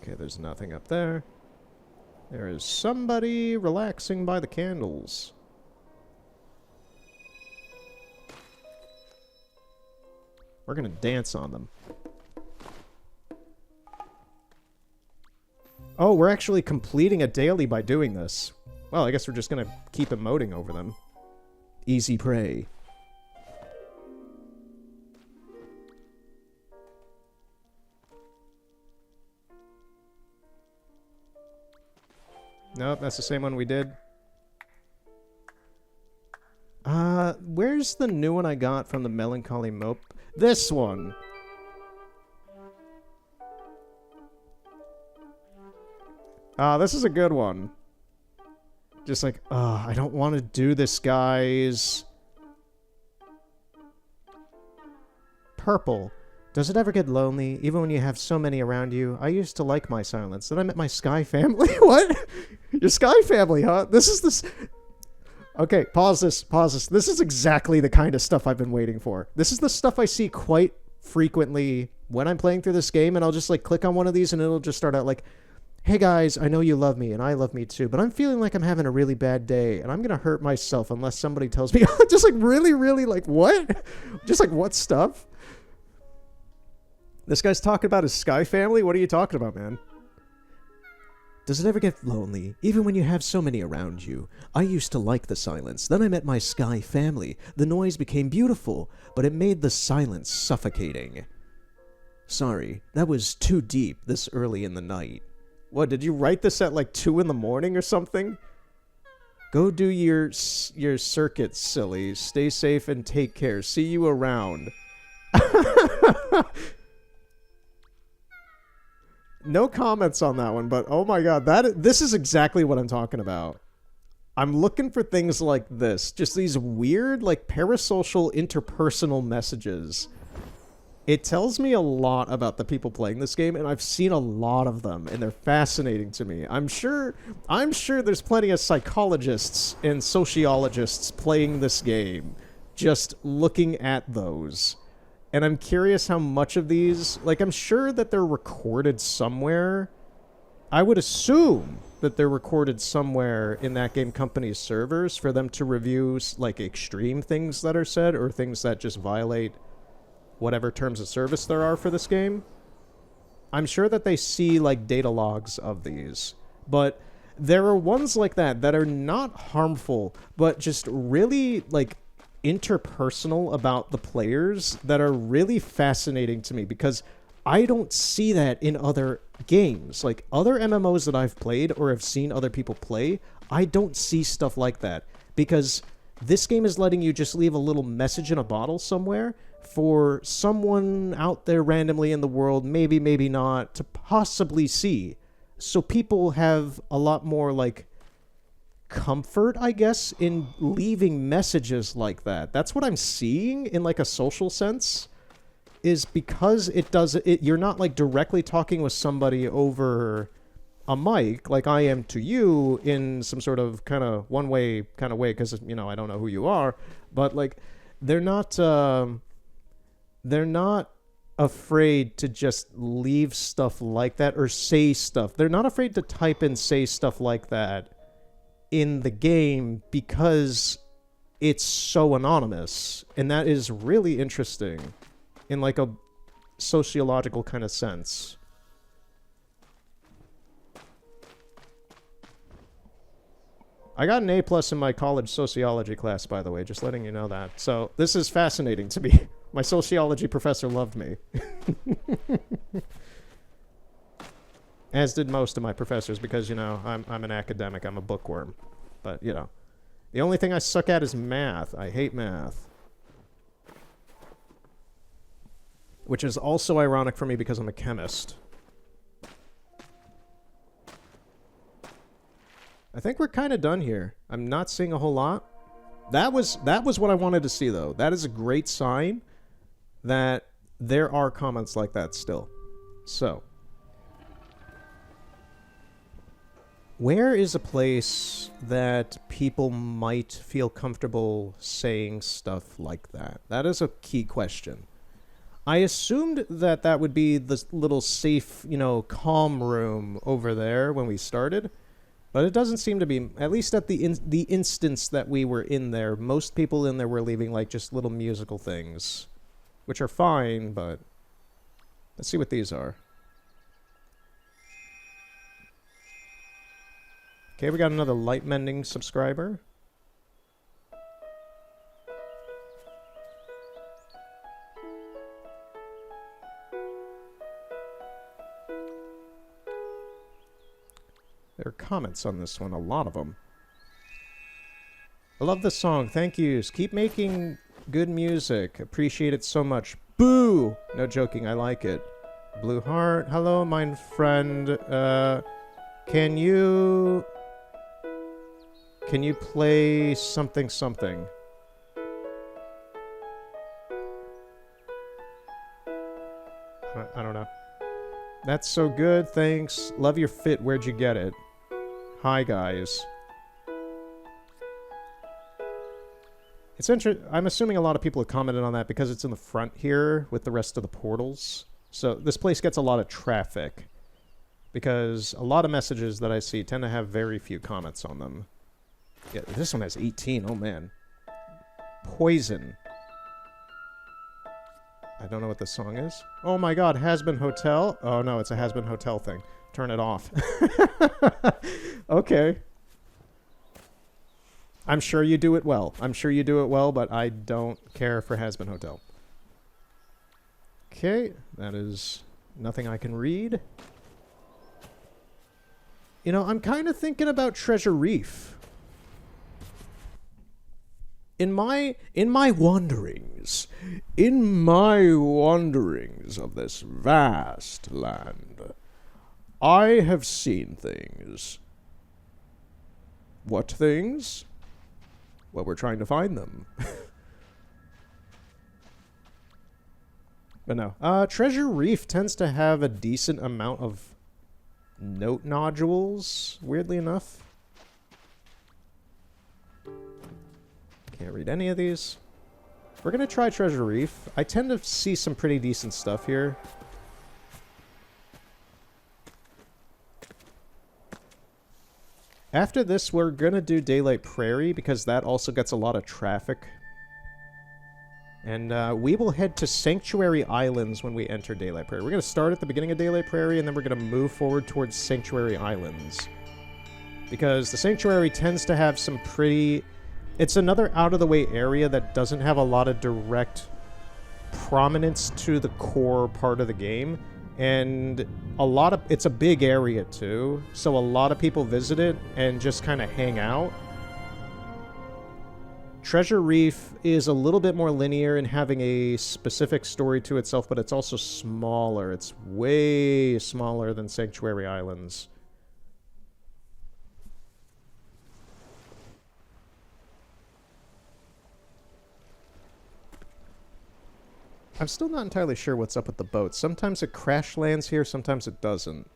Okay, there's nothing up there. There is somebody relaxing by the candles. We're gonna dance on them. Oh, we're actually completing a daily by doing this. Well, I guess we're just gonna keep emoting over them. Easy prey. Nope, that's the same one we did. Where's the new one I got from the Melancholy Mope? This one! This is a good one. Just like, I don't want to do this, guys. Purple. Does it ever get lonely, even when you have so many around you? I used to like my silence. Then I met my Sky family. What? Your Sky family, huh? This is this... Okay, pause this. This is exactly the kind of stuff I've been waiting for. This is the stuff I see quite frequently when I'm playing through this game, and I'll just, like, click on one of these, and it'll just start out like, hey guys, I know you love me, and I love me too, but I'm feeling like I'm having a really bad day, and I'm gonna hurt myself unless somebody tells me, just like, really, like, what? Just like, what stuff? This guy's talking about his Sky family? What are you talking about, man? Does it ever get lonely, even when you have so many around you? I used to like the silence. Then I met my Sky family. The noise became beautiful, but it made the silence suffocating. Sorry, that was too deep this early in the night. What, did you write this at like 2 in the morning or something? Go do your circuit, silly. Stay safe and take care. See you around. No comments on that one, but oh my god, this is exactly what I'm talking about. I'm looking for things like this. Just these weird, like, parasocial interpersonal messages. It tells me a lot about the people playing this game, and I've seen a lot of them, and they're fascinating to me. I'm sure there's plenty of psychologists and sociologists playing this game, just looking at those. And I'm curious how much of these, like, I'm sure that they're recorded somewhere. I would assume that they're recorded somewhere in that game company's servers for them to review, like, extreme things that are said or things that just violate whatever terms of service there are for this game. I'm sure that they see, like, data logs of these. But there are ones like that are not harmful, but just really, like, interpersonal about the players that are really fascinating to me because I don't see that in other games. Like, other MMOs that I've played or have seen other people play, I don't see stuff like that because this game is letting you just leave a little message in a bottle somewhere for someone out there randomly in the world, maybe, maybe not, to possibly see. So people have a lot more, like, comfort, I guess, in leaving messages like that. That's what I'm seeing in, like, a social sense, is because you're not, like, directly talking with somebody over a mic like I am to you in some sort of kind of one-way kind of way because, you know, I don't know who you are, but, like, they're not afraid to just leave stuff like that or say stuff. They're not afraid to type and say stuff like that in the game because it's so anonymous. And that is really interesting in, like, a sociological kind of sense. I got an A+ in my college sociology class, by the way, just letting you know that. So this is fascinating to me. My sociology professor loved me. As did most of my professors because, you know, I'm an academic. I'm a bookworm. But, you know, the only thing I suck at is math. I hate math. Which is also ironic for me because I'm a chemist. I think we're kind of done here. I'm not seeing a whole lot. That was what I wanted to see, though. That is a great sign that there are comments like that still. So, where is a place that people might feel comfortable saying stuff like that? That is a key question. I assumed that that would be the little safe, you know, calm room over there when we started. But it doesn't seem to be, at least at the instance that we were in there, most people in there were leaving, like, just little musical things. Which are fine, but let's see what these are. Okay, we got another light mending subscriber. There are comments on this one, a lot of them. I love this song, thank yous. Keep making good music, appreciate it so much. Boo! No joking, I like it. Blue Heart, hello, my friend. Can you play something something? I don't know. That's so good, thanks. Love your fit, where'd you get it? Hi, guys. It's I'm assuming a lot of people have commented on that because it's in the front here with the rest of the portals. So this place gets a lot of traffic because a lot of messages that I see tend to have very few comments on them. Yeah, this one has 18. Oh, man. Poison. I don't know what this song is. Oh my god, Has-Been Hotel? Oh no, it's a Has-Been Hotel thing. Turn it off. Okay. I'm sure you do it well. I'm sure you do it well, but I don't care for Has-Been Hotel. Okay, that is nothing I can read. You know, I'm kind of thinking about Treasure Reef. In my wanderings of this vast land, I have seen things. What things? Well, we're trying to find them. But no. Treasure Reef tends to have a decent amount of note nodules, weirdly enough. Can't read any of these. We're gonna try Treasure Reef. I tend to see some pretty decent stuff here. After this, we're gonna do Daylight Prairie, because that also gets a lot of traffic. And we will head to Sanctuary Islands when we enter Daylight Prairie. We're gonna start at the beginning of Daylight Prairie, and then we're gonna move forward towards Sanctuary Islands. Because the Sanctuary tends to have some pretty... It's another out-of-the-way area that doesn't have a lot of direct prominence to the core part of the game. And it's a big area too, so a lot of people visit it and just kind of hang out. Treasure Reef is a little bit more linear in having a specific story to itself, but it's also smaller. It's way smaller than Sanctuary Islands. I'm still not entirely sure what's up with the boat. Sometimes it crash lands here, sometimes it doesn't.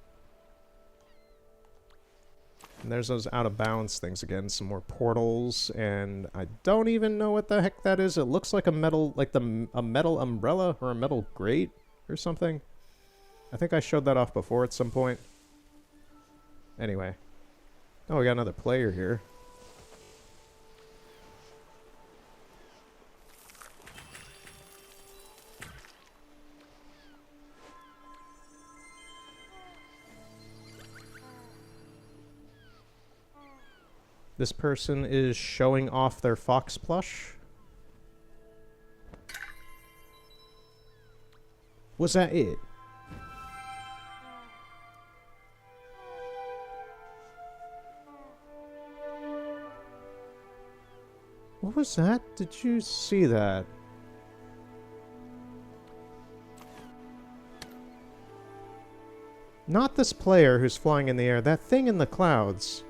And there's those out-of-bounds things again, some more portals, and I don't even know what the heck that is. It looks like a metal, a metal umbrella or a metal grate or something. I think I showed that off before at some point. Anyway. Oh, we got another player here. This person is showing off their fox plush. Was that it? What was that? Did you see that? Not this player who's flying in the air. That thing in the clouds.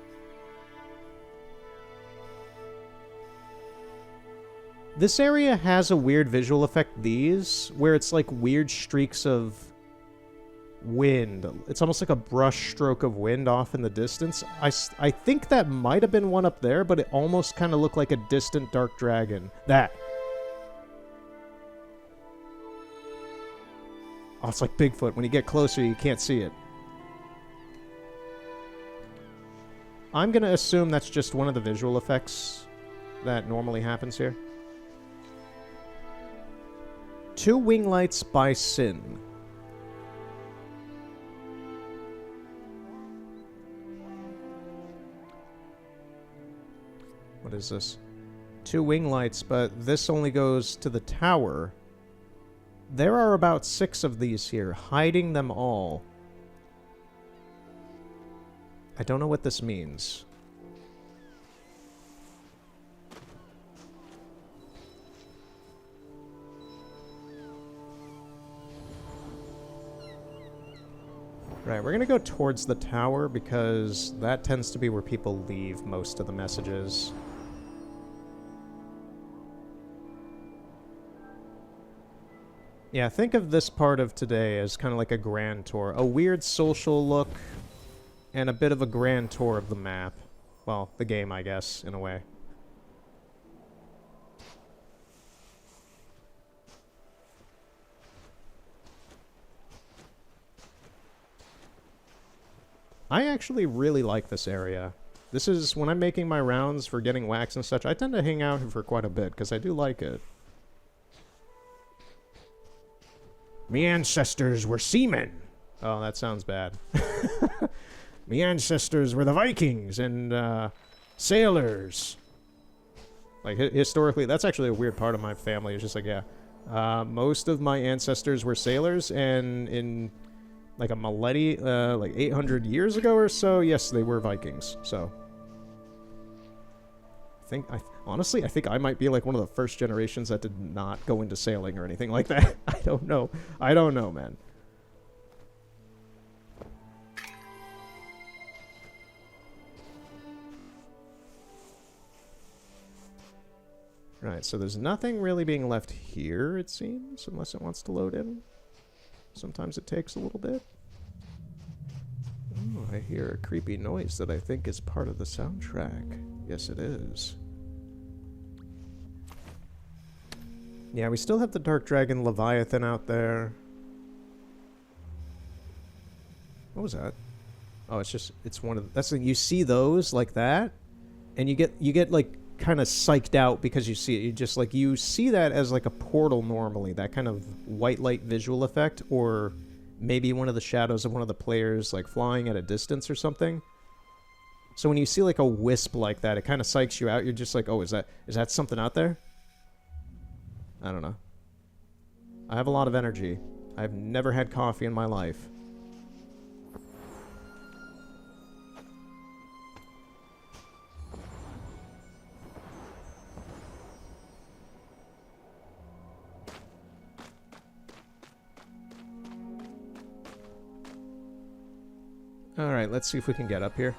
This area has a weird visual effect, where it's like weird streaks of wind. It's almost like a brush stroke of wind off in the distance. I think that might have been one up there, but it almost kind of looked like a distant dark dragon. That. Oh, it's like Bigfoot. When you get closer, you can't see it. I'm going to assume that's just one of the visual effects that normally happens here. 2 wing lights by Sin. What is this? 2 wing lights, but this only goes to the tower. There are about 6 of these here, hiding them all. I don't know what this means. Right, we're gonna go towards the tower because that tends to be where people leave most of the messages. Yeah, think of this part of today as kind of like a grand tour. A weird social look and a bit of a grand tour of the map. Well, the game, I guess, in a way. I actually really like this area. This is, when I'm making my rounds for getting wax and such, I tend to hang out here for quite a bit, because I do like it. Me ancestors were seamen. Oh, that sounds bad. Me ancestors were the Vikings and, sailors. Like, historically, that's actually a weird part of my family. It's just like, yeah. Most of my ancestors were sailors, and in... like a millennium, like 800 years ago or so, yes, they were Vikings, so. Honestly, I think I might be like one of the first generations that did not go into sailing or anything like that. I don't know. I don't know, man. Right, so there's nothing really being left here, it seems, unless it wants to load in. Sometimes it takes a little bit. Oh, I hear a creepy noise that I think is part of the soundtrack. Yes, it is. Yeah, we still have the Dark Dragon Leviathan out there. What was that? Oh, it's one of the, that's the, you see those like that, and you get like kind of psyched out because you see it. You just like you see that as like a portal normally, that kind of white light visual effect, or maybe one of the shadows of one of the players like flying at a distance or something. So when you see like a wisp like that, it kind of psychs you out. You're just like, oh, is that something out there? I don't know. I have a lot of energy. I've never had coffee in my life. Alright, let's see if we can get up here.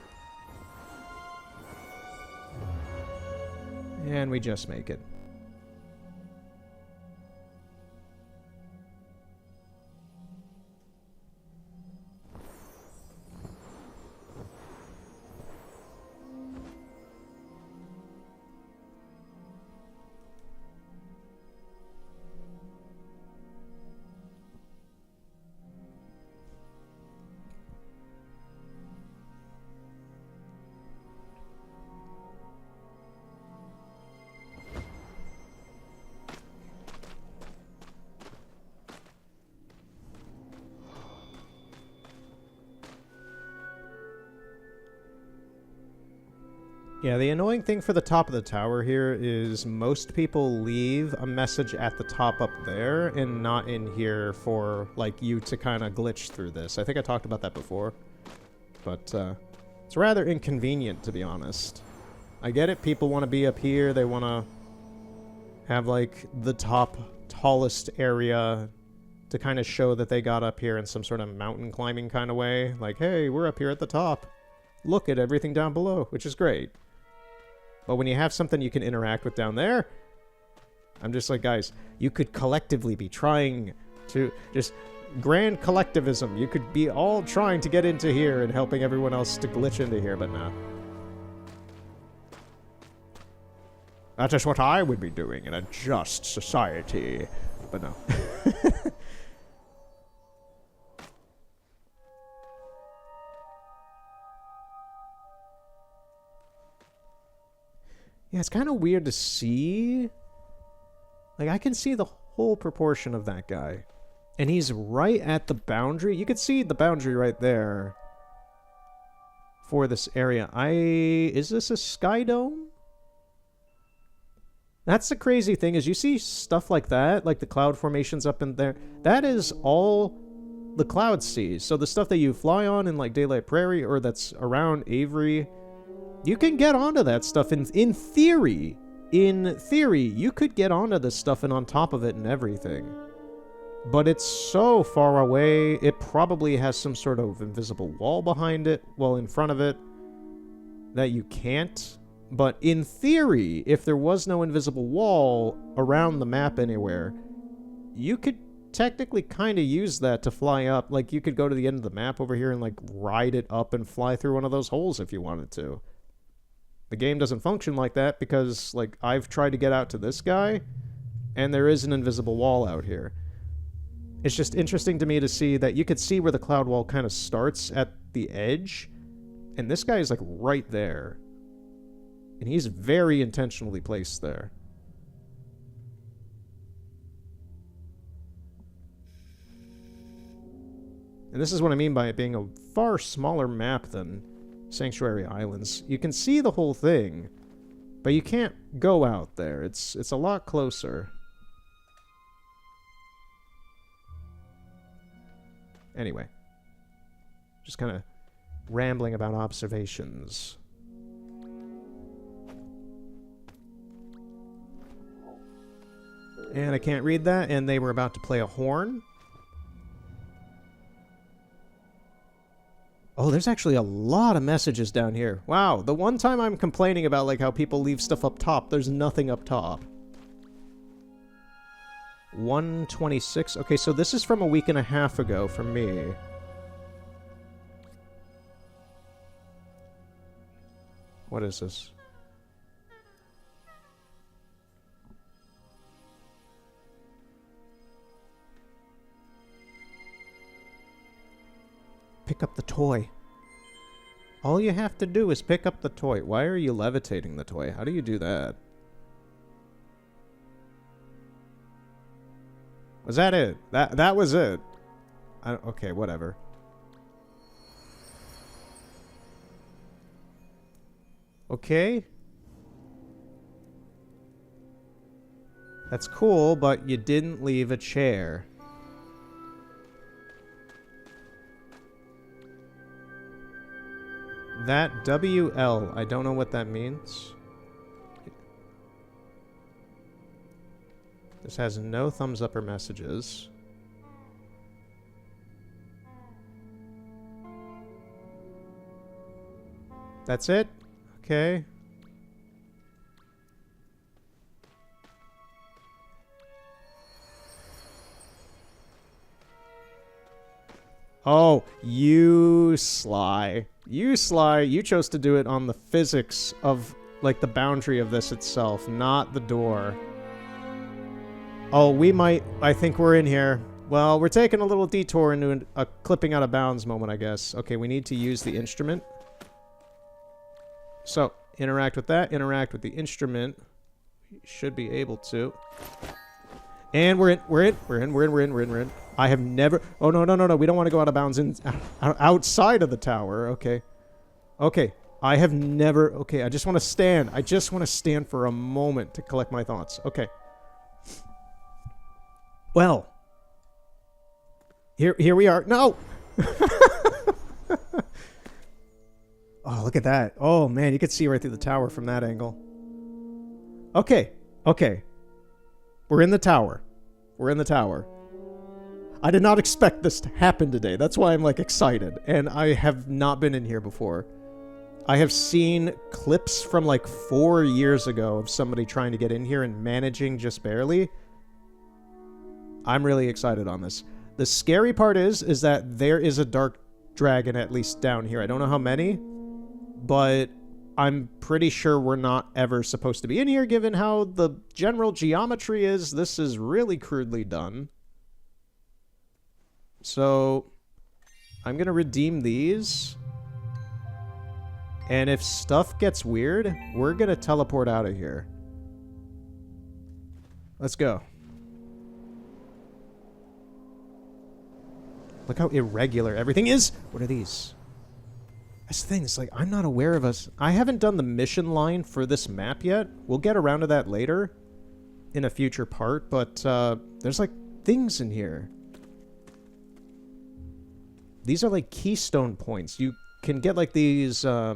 And we just make it. Yeah, the annoying thing for the top of the tower here is most people leave a message at the top up there and not in here for, like, you to kind of glitch through this. I think I talked about that before. But, it's rather inconvenient, to be honest. I get it, people want to be up here, they want to have, like, the top, tallest area to kind of show that they got up here in some sort of mountain climbing kind of way. Like, hey, we're up here at the top. Look at everything down below, which is great. But when you have something you can interact with down there, I'm just like, guys, you could collectively be trying to just grand collectivism. You could be all trying to get into here and helping everyone else to glitch into here, but nah. That is what I would be doing in a just society. But no. Yeah, it's kind of weird to see. Like, I can see the whole proportion of that guy. And he's right at the boundary. You can see the boundary right there for this area. Is this a sky dome? That's the crazy thing, is you see stuff like that, like the cloud formations up in there. That is all the cloud sees. So the stuff that you fly on in, like, Daylight Prairie, or that's around Avery, you can get onto that stuff in theory. In theory, you could get onto this stuff and on top of it and everything. But it's so far away, it probably has some sort of invisible wall behind it, well, in front of it, that you can't. But in theory, if there was no invisible wall around the map anywhere, you could technically kind of use that to fly up. Like, you could go to the end of the map over here and, like, ride it up and fly through one of those holes if you wanted to. The game doesn't function like that because, like, I've tried to get out to this guy, and there is an invisible wall out here. It's just interesting to me to see that you could see where the cloud wall kind of starts at the edge, and this guy is, like, right there. And he's very intentionally placed there. And this is what I mean by it being a far smaller map than Sanctuary Islands. You can see the whole thing, but you can't go out there. It's a lot closer. Anyway, just kind of rambling about observations. And I can't read that, and they were about to play a horn. Oh, there's actually a lot of messages down here. Wow, the one time I'm complaining about, like, how people leave stuff up top, there's nothing up top. 126. Okay, so this is from a week and a half ago for me. What is this? Pick up the toy. All you have to do is pick up the toy. Why are you levitating the toy? How do you do that? Was that it? That was it. Okay, whatever. Okay. That's cool, but you didn't leave a chair. That WL, I don't know what that means. This has no thumbs up or messages. That's it? Okay. Oh, you sly. You sly. You chose to do it on the physics of, like, the boundary of this itself, not the door. Oh, we might... I think we're in here. Well, we're taking a little detour into a clipping out of bounds moment, I guess. Okay, we need to use the instrument. So, interact with that. Interact with the instrument. We should be able to. And we're in. I have never... Oh, no. We don't want to go out of bounds outside of the tower. Okay. Okay. I have never... Okay, I just want to stand. I just want to stand for a moment to collect my thoughts. Okay. Well. Here we are. No! Oh, look at that. Oh, man, you could see right through the tower from that angle. Okay. Okay. We're in the tower. We're in the tower. I did not expect this to happen today. That's why I'm, like, excited. And I have not been in here before. I have seen clips from, like, 4 years ago of somebody trying to get in here and managing just barely. I'm really excited on this. The scary part is that there is a dark dragon at least down here. I don't know how many, but I'm pretty sure we're not ever supposed to be in here given how the general geometry is. This is really crudely done. So, I'm going to redeem these. And if stuff gets weird, we're going to teleport out of here. Let's go. Look how irregular everything is. What are these? That's the thing. It's like, I'm not aware of us. I haven't done the mission line for this map yet. We'll get around to that later in a future part, but there's like things in here. These are like keystone points. You can get like these, they're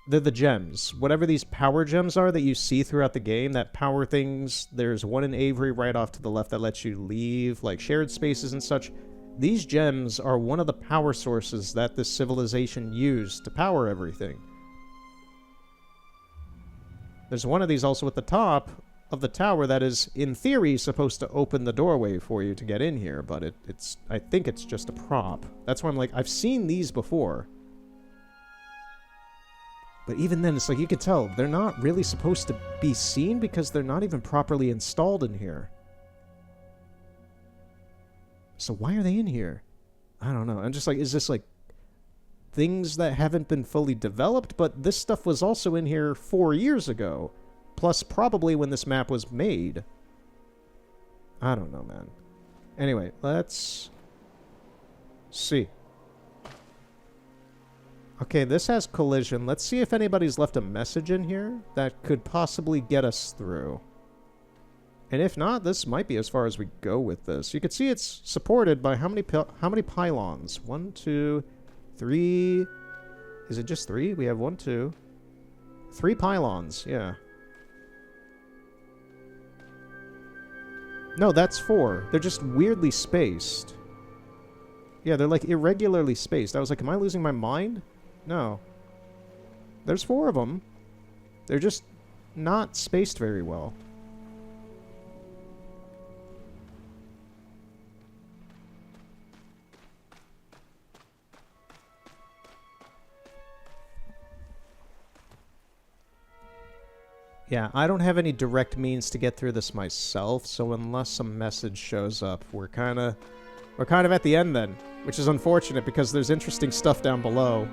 the gems. Whatever these power gems are that you see throughout the game, that power things, there's one in Avery right off to the left that lets you leave, like shared spaces and such. These gems are one of the power sources that this civilization used to power everything. There's one of these also at the top of the tower that is, in theory, supposed to open the doorway for you to get in here, but it's I think it's just a prop. That's why I'm like, I've seen these before. But even then, it's like you could tell, they're not really supposed to be seen because they're not even properly installed in here. So why are they in here? I don't know. I'm just like, is this like things that haven't been fully developed? But this stuff was also in here 4 years ago. Plus probably when this map was made. I don't know, man. Anyway, let's see. Okay, this has collision. Let's see if anybody's left a message in here that could possibly get us through. And if not, this might be as far as we go with this. You can see it's supported by how many pylons? 1, 2, 3. Is it just 3? We have 1, 2, 3 pylons. Yeah. No, that's 4. They're just weirdly spaced. Yeah, they're like irregularly spaced. I was like, am I losing my mind? No. There's 4 of them. They're just not spaced very well. Yeah, I don't have any direct means to get through this myself, so unless some message shows up, we're kind of We're kind of at the end then, which is unfortunate because there's interesting stuff down below.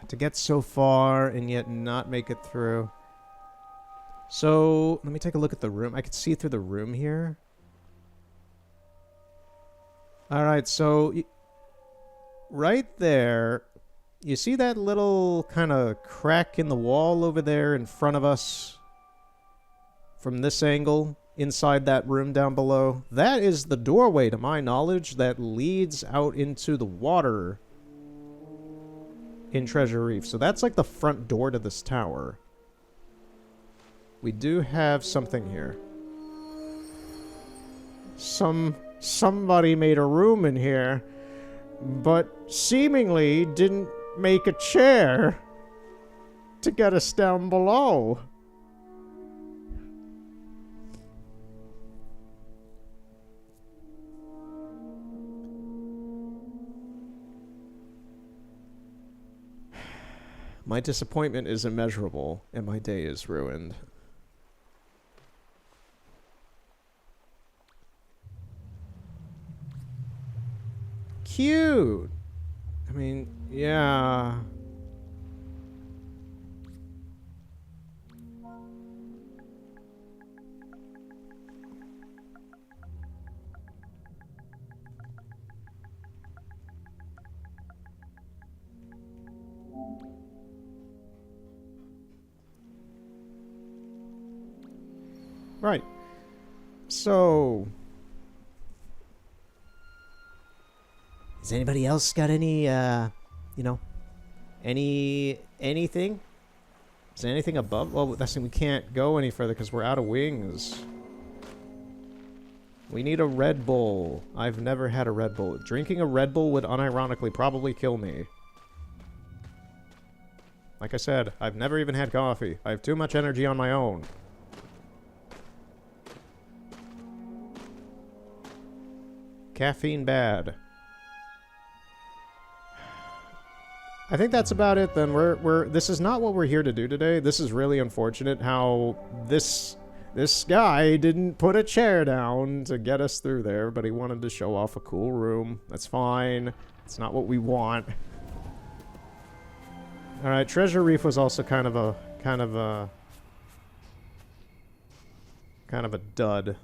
To get so far and yet not make it through. So, let me take a look at the room. I can see through the room here. Alright, so right there, you see that little kind of crack in the wall over there in front of us? From this angle, inside that room down below? That is the doorway, to my knowledge, that leads out into the water in Treasure Reef. So that's like the front door to this tower. We do have something here. Somebody made a room in here, but seemingly didn't make a chair to get us down below. My disappointment is immeasurable, and my day is ruined. Cute! I mean, yeah. Right. So, has anybody else got any, you know, anything? Is there anything above? Well, that's we can't go any further because we're out of wings. We need a Red Bull. I've never had a Red Bull. Drinking a Red Bull would unironically probably kill me. Like I said, I've never even had coffee. I have too much energy on my own. Caffeine bad. I think that's about it then. This is not what we're here to do today. This is really unfortunate how this guy didn't put a chair down to get us through there, but he wanted to show off a cool room. That's fine. It's not what we want. Alright, Treasure Reef was also kind of a dud.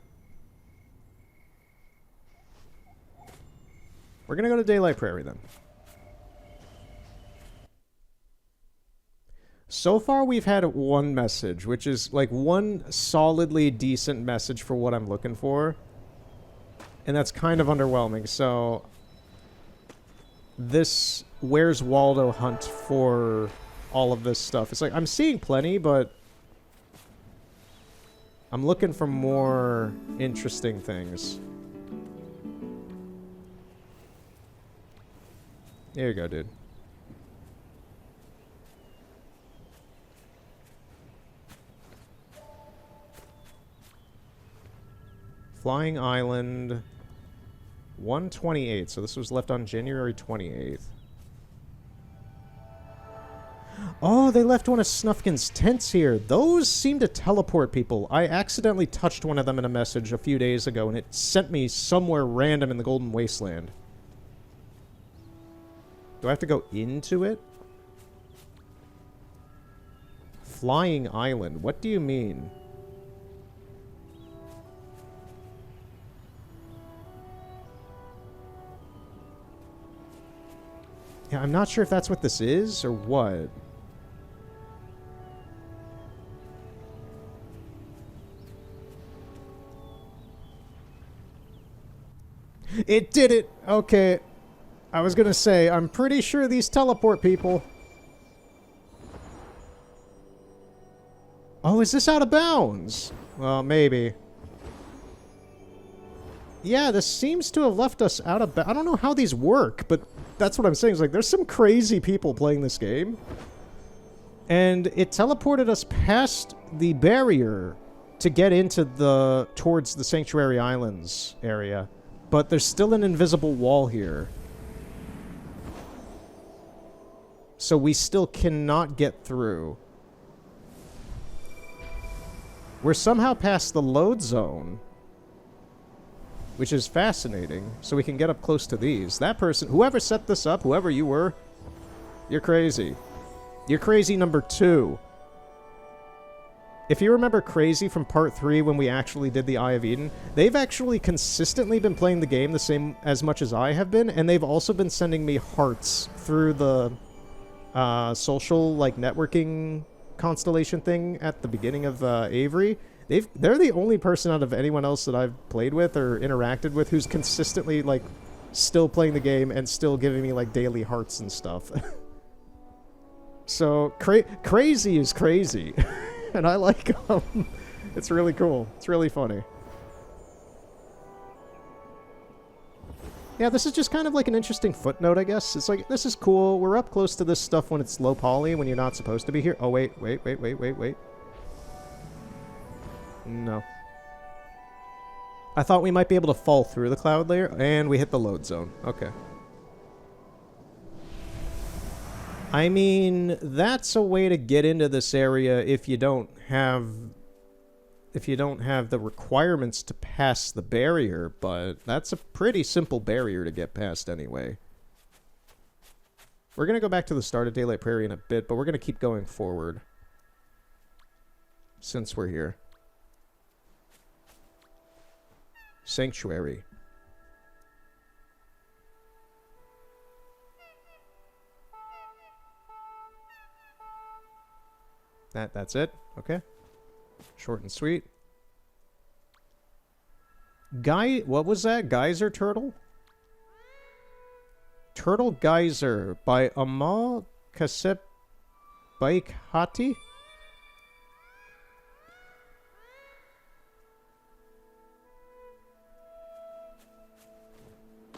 We're gonna go to Daylight Prairie then. So far we've had one message, which is like one solidly decent message for what I'm looking for. And that's kind of underwhelming, so this Where's Waldo hunt for all of this stuff. It's like, I'm seeing plenty, but I'm looking for more interesting things. There you go, dude. Flying Island 128. So this was left on January 28th. Oh, they left one of Snufkin's tents here. Those seem to teleport people. I accidentally touched one of them in a message a few days ago, and it sent me somewhere random in the Golden Wasteland. Do I have to go into it? Flying Island. What do you mean? Yeah, I'm not sure if that's what this is or what. It did it! Okay. I was gonna say, I'm pretty sure these teleport people. Oh, is this out of bounds? Well, maybe. Yeah, this seems to have left us out of bounds. I don't know how these work, but that's what I'm saying. It's like, there's some crazy people playing this game. And it teleported us past the barrier to get into towards the Sanctuary Islands area. But there's still an invisible wall here. So we still cannot get through. We're somehow past the load zone, which is fascinating, so we can get up close to these. That person, whoever set this up, whoever you were, you're crazy. You're crazy number 2. If you remember Crazy from part 3 when we actually did the Eye of Eden, they've actually consistently been playing the game the same as much as I have been, and they've also been sending me hearts through the social, like, networking constellation thing at the beginning of Avery. They're the only person out of anyone else that I've played with or interacted with who's consistently, like, still playing the game and still giving me, like, daily hearts and stuff. So, Crazy is crazy. And I like them. It's really cool. It's really funny. Yeah, this is just kind of like an interesting footnote, I guess. It's like, this is cool. We're up close to this stuff when it's low poly, when you're not supposed to be here. Oh, wait. No. I thought we might be able to fall through the cloud layer, and we hit the load zone. Okay. I mean, that's a way to get into this area if you don't have the requirements to pass the barrier, but that's a pretty simple barrier to get past anyway. We're going to go back to the start of Daylight Prairie in a bit, but we're going to keep going forward since we're here. Sanctuary. That's it? Okay. Short and sweet. What was that? Geyser Turtle? Turtle Geyser by Amal Kasep Hati?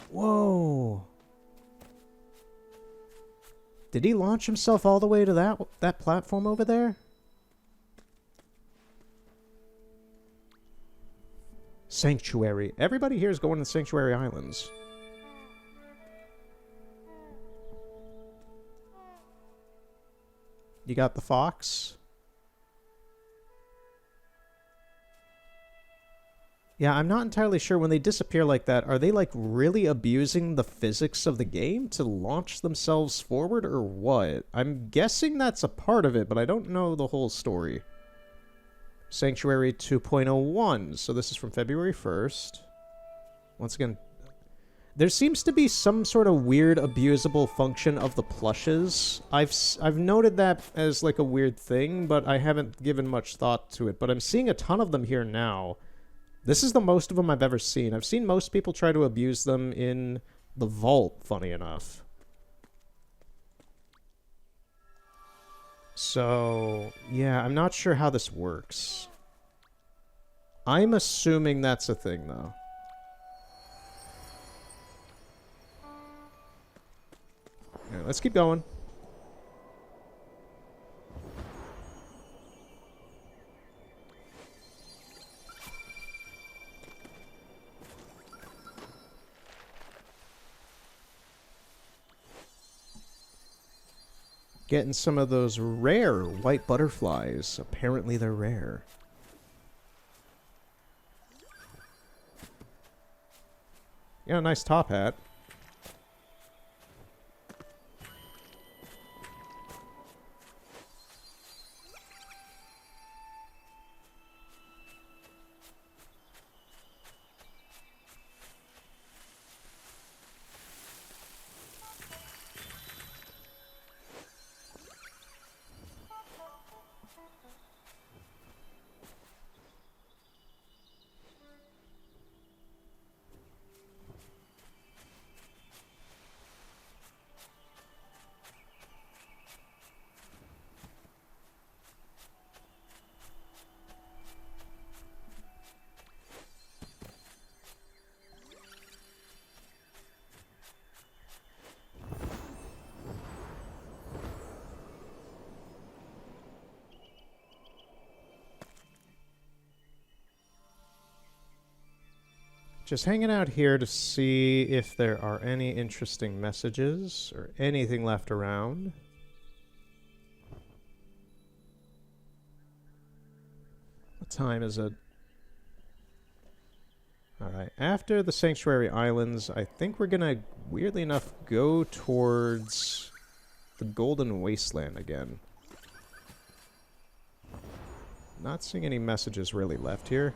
Whoa. Did he launch himself all the way to that platform over there? Sanctuary. Everybody here is going to the Sanctuary Islands. You got the fox? Yeah, I'm not entirely sure when they disappear like that. Are they, like, really abusing the physics of the game to launch themselves forward, or what? I'm guessing that's a part of it, but I don't know the whole story. Sanctuary 2.01. So this is from February 1st. Once again, there seems to be some sort of weird abusable function of the plushes. I've noted that as, like, a weird thing, but I haven't given much thought to it. But I'm seeing a ton of them here now. This is the most of them I've ever seen. I've seen most people try to abuse them in the vault, funny enough. So, yeah, I'm not sure how this works. I'm assuming that's a thing, though. Alright, let's keep going. Getting some of those rare white butterflies. Apparently they're rare. Yeah, nice top hat. Just hanging out here to see if there are any interesting messages or anything left around. What time is it? Alright, after the Sanctuary Islands, I think we're gonna, weirdly enough, go towards the Golden Wasteland again. Not seeing any messages really left here.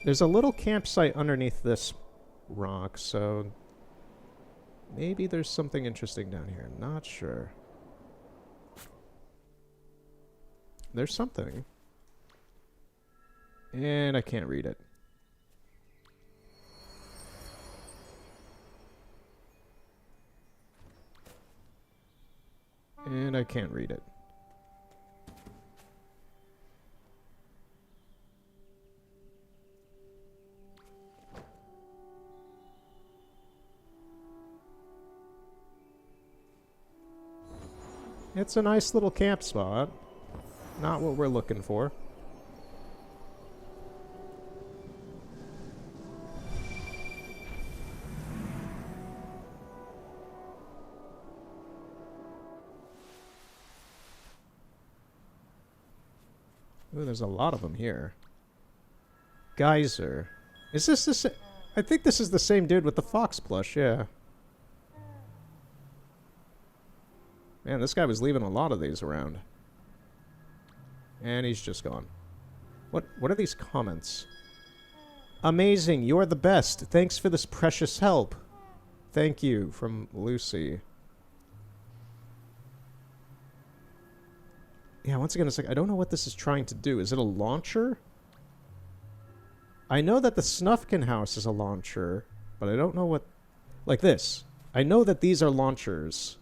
There's a little campsite underneath this rock, so maybe there's something interesting down here. Not sure. There's something. And I can't read it. And I can't read it. It's a nice little camp spot. Not what we're looking for. Ooh, there's a lot of them here. Geyser. Is this the same? I think this is the same dude with the fox plush, yeah. Man, this guy was leaving a lot of these around. And he's just gone. What are these comments? Amazing, you're the best. Thanks for this precious help. Thank you, from Lucy. Yeah, once again, it's like, I don't know what this is trying to do. Is it a launcher? I know that the Snufkin house is a launcher, but I don't know what... Like this. I know that these are launchers.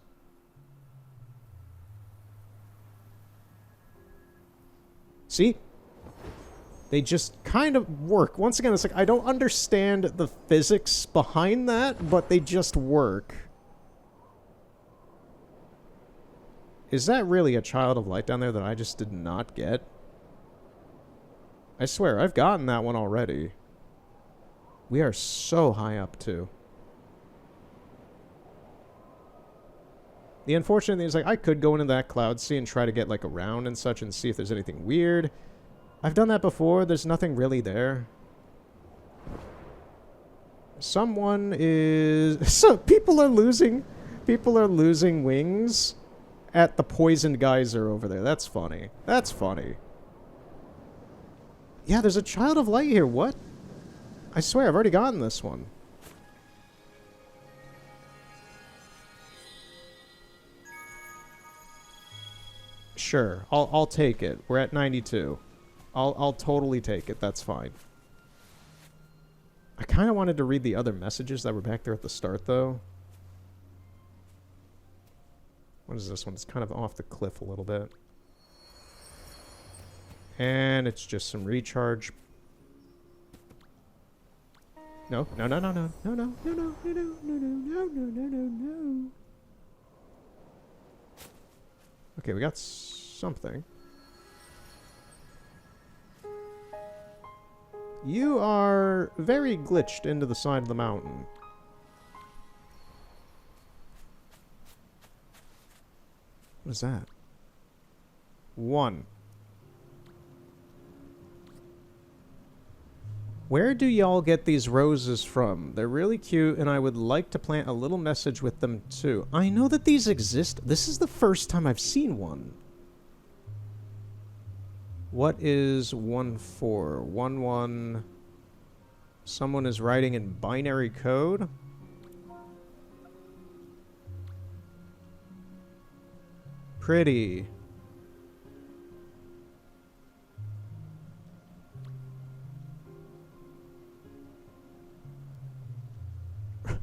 See? They just kind of work. Once again, it's like, I don't understand the physics behind that, but they just work. Is that really a Child of Light down there that I just did not get? I swear, I've gotten that one already. We are so high up, too. The unfortunate thing is, like, I could go into that cloud sea and try to get, like, around and such and see if there's anything weird. I've done that before. There's nothing really there. Someone is... So, people are losing wings at the poisoned geyser over there. That's funny. That's funny. Yeah, there's a Child of Light here. What? I swear, I've already gotten this one. Sure, I'll take it. We're at 92. I'll totally take it. That's fine. I kind of wanted to read the other messages that were back there at the start, though. What is this one? It's kind of off the cliff a little bit. And it's just some recharge. No, no, no, no, no, no, no, no, no, no, no, no, no, no, no, no, no. Okay, we got something. You are very glitched into the side of the mountain. What is that? 1. Where do y'all get these roses from? They're really cute, and I would like to plant a little message with them, too. I know that these exist. This is the first time I've seen one. What is 1-4? 1-1. Someone is writing in binary code? Pretty.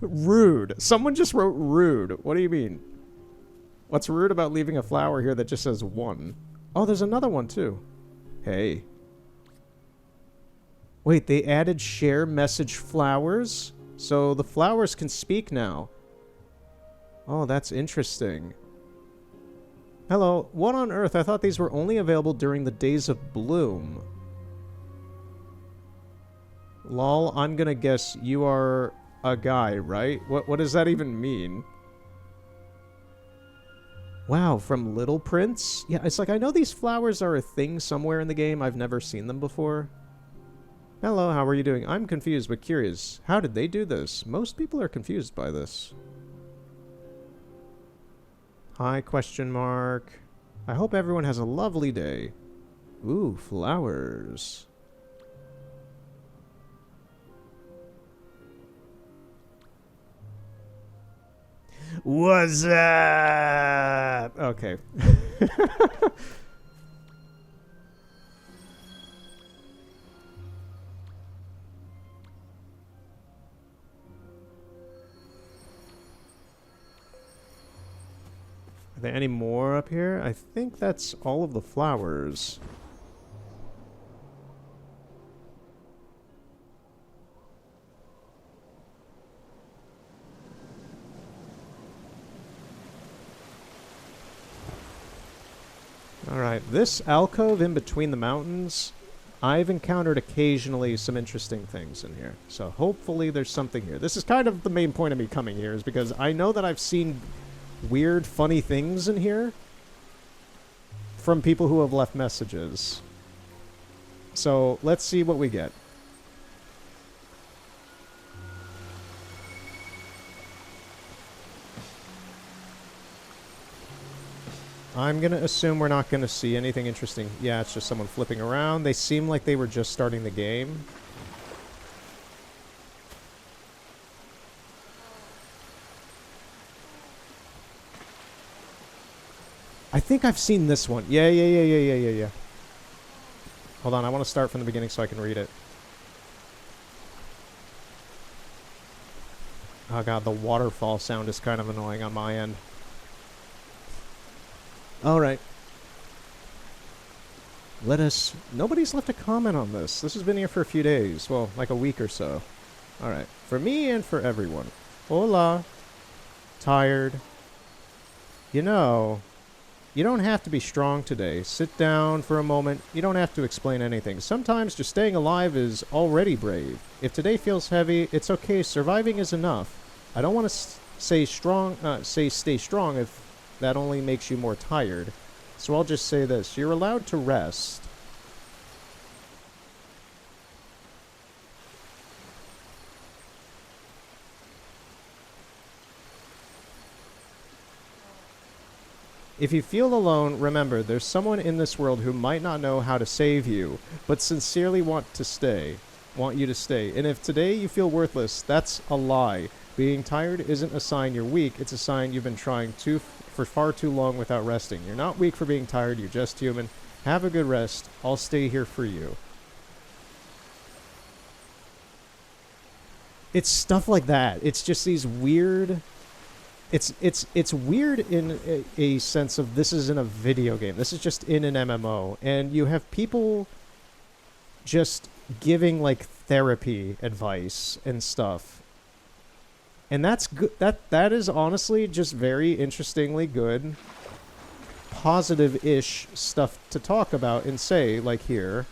Rude. Someone just wrote rude. What do you mean? What's rude about leaving a flower here that just says 1? Oh, there's another one too. Hey. Wait, they added share message flowers? So the flowers can speak now. Oh, that's interesting. Hello, what on earth? I thought these were only available during the days of bloom. Lol, I'm gonna guess you are a guy, right? What does that even mean? Wow, from Little Prince? Yeah, it's like I know these flowers are a thing somewhere in the game. I've never seen them before. Hello, how are you doing? I'm confused but curious. How did they do this? Most people are confused by this. Hi, question mark. I hope everyone has a lovely day. Ooh, flowers. What's up? Okay. Are there any more up here? I think that's all of the flowers. Alright, this alcove in between the mountains, I've encountered occasionally some interesting things in here. So hopefully there's something here. This is kind of the main point of me coming here, is because I know that I've seen weird, funny things in here from people who have left messages. So let's see what we get. I'm going to assume we're not going to see anything interesting. Yeah, it's just someone flipping around. They seem like they were just starting the game. I think I've seen this one. Yeah. Hold on, I want to start from the beginning so I can read it. Oh god, the waterfall sound is kind of annoying on my end. Alright. Nobody's left a comment on this. This has been here for a few days. Well, like a week or so. Alright. For me and for everyone. Hola. Tired. You know, you don't have to be strong today. Sit down for a moment. You don't have to explain anything. Sometimes just staying alive is already brave. If today feels heavy, it's okay. Surviving is enough. I don't want to say stay strong if that only makes you more tired. So I'll just say this. You're allowed to rest. If you feel alone, remember, there's someone in this world who might not know how to save you, but sincerely want you to stay. And if today you feel worthless, that's a lie. Being tired isn't a sign you're weak, it's a sign you've been trying for far too long without resting. You're not weak for being tired, you're just human. Have a good rest. I'll stay here for you. It's stuff like that. It's just these weird... It's weird in a sense of this isn't a video game. This is just in an MMO. And you have people just giving, like, therapy advice and stuff. And that's good. That is honestly just very interestingly good, positive-ish stuff to talk about and say, like here,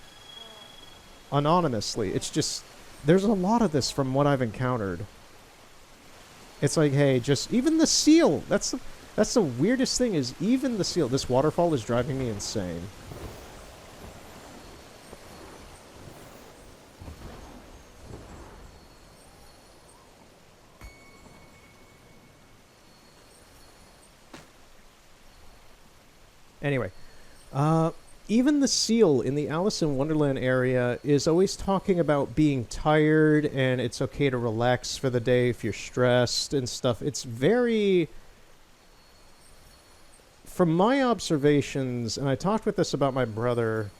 anonymously. It's just, there's a lot of this from what I've encountered. It's like, hey, just, even the seal, that's the weirdest thing, is even the seal. This waterfall is driving me insane. Anyway, even the seal in the Alice in Wonderland area is always talking about being tired and it's okay to relax for the day if you're stressed and stuff. It's very... From my observations, and I talked with this about my brother,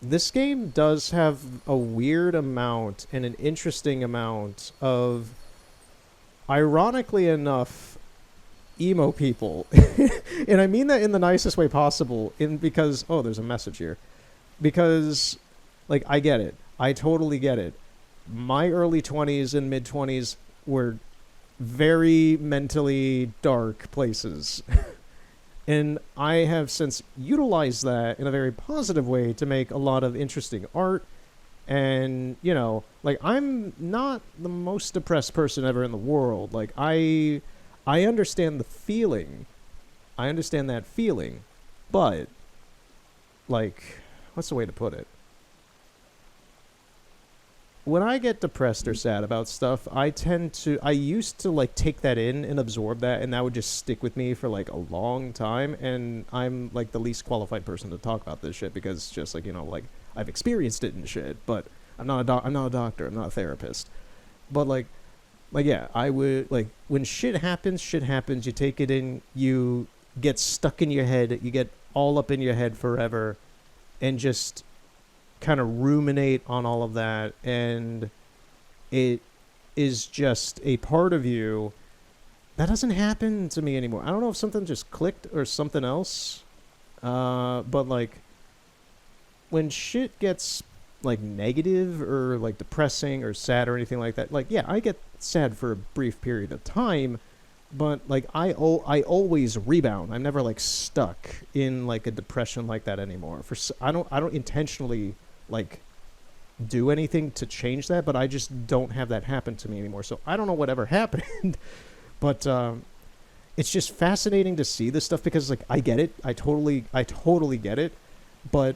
this game does have a weird amount and an interesting amount of, ironically enough, emo people. And I mean that in the nicest way possible, because there's a message here, because like I get it, I totally get it. My early 20s and mid 20s were very mentally dark places. And I have since utilized that in a very positive way to make a lot of interesting art And, you know, like, I'm not the most depressed person ever in the world. Like, I understand the feeling. I understand that feeling. But, like, what's the way to put it? When I get depressed or sad about stuff, I used to like take that in and absorb that, and that would just stick with me for like a long time. And I'm like the least qualified person to talk about this shit because just like, you know, like I've experienced it and shit, but I'm not a doctor, I'm not a therapist. But like yeah, I would like when shit happens, you take it in, you get stuck in your head, you get all up in your head forever, and just kind of ruminate on all of that, and it is just a part of you that doesn't happen to me anymore. I don't know if something just clicked or something else, but like when shit gets like negative or like depressing or sad or anything like that, like yeah, I get sad for a brief period of time, but like I always rebound. I'm never like stuck in like a depression like that anymore. I don't intentionally like do anything to change that, but I just don't have that happen to me anymore. So I don't know whatever happened, but it's just fascinating to see this stuff because like I get it, I totally get it, but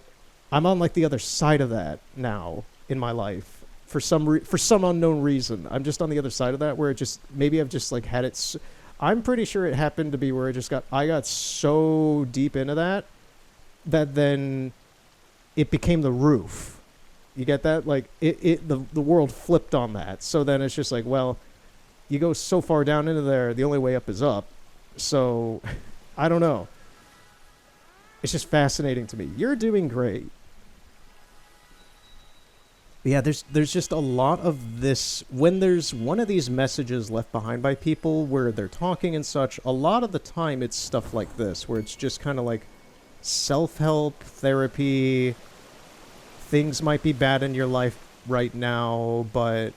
I'm on like the other side of that now in my life for some unknown reason. I'm just on the other side of that where it just maybe I've just like had it. I'm pretty sure it happened to be where I got so deep into that then it became the roof. You get that? Like the world flipped on that. So then it's just like, well, you go so far down into there, the only way up is up. So I don't know. It's just fascinating to me. You're doing great. But yeah, there's just a lot of this when there's one of these messages left behind by people where they're talking and such, a lot of the time it's stuff like this where it's just kind of like self-help, therapy, things might be bad in your life right now, but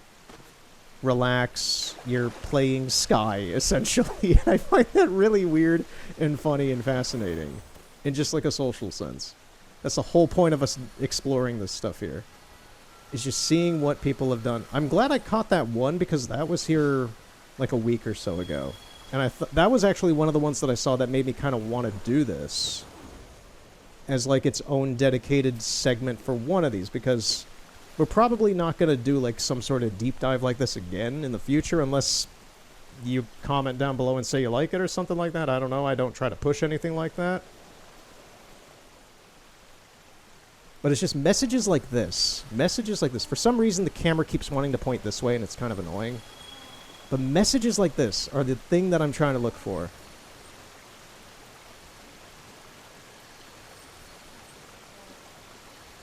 relax, you're playing Sky, essentially. And I find that really weird and funny and fascinating in just like a social sense. That's the whole point of us exploring this stuff here, is just seeing what people have done. I'm glad I caught that one because that was here like a week or so ago. And that was actually one of the ones that I saw that made me kind of want to do this as like its own dedicated segment for one of these, because we're probably not going to do like some sort of deep dive like this again in the future unless you comment down below and say you like it or something like that. I don't know. I don't try to push anything like that. But it's just messages like this. Messages like this. For some reason, the camera keeps wanting to point this way, and it's kind of annoying. But messages like this are the thing that I'm trying to look for.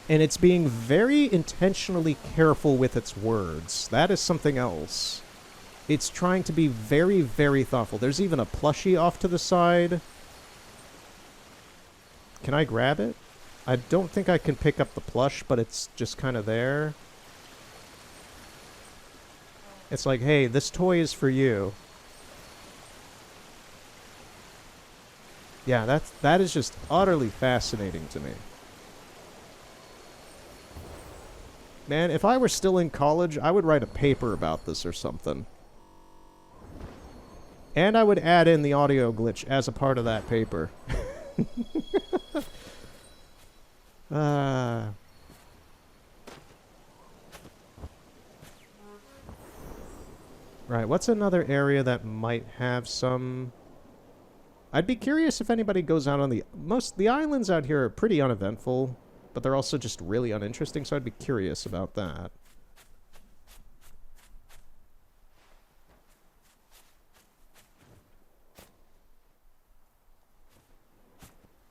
And it's being very intentionally careful with its words. That is something else. It's trying to be very, very thoughtful. There's even a plushie off to the side. Can I grab it? I don't think I can pick up the plush, but it's just kind of there. It's like, hey, this toy is for you. Yeah, that is just utterly fascinating to me. Man, if I were still in college, I would write a paper about this or something. And I would add in the audio glitch as a part of that paper. Right, what's another area that might have some... I'd be curious if anybody goes out on the... The islands out here are pretty uneventful, but they're also just really uninteresting, so I'd be curious about that.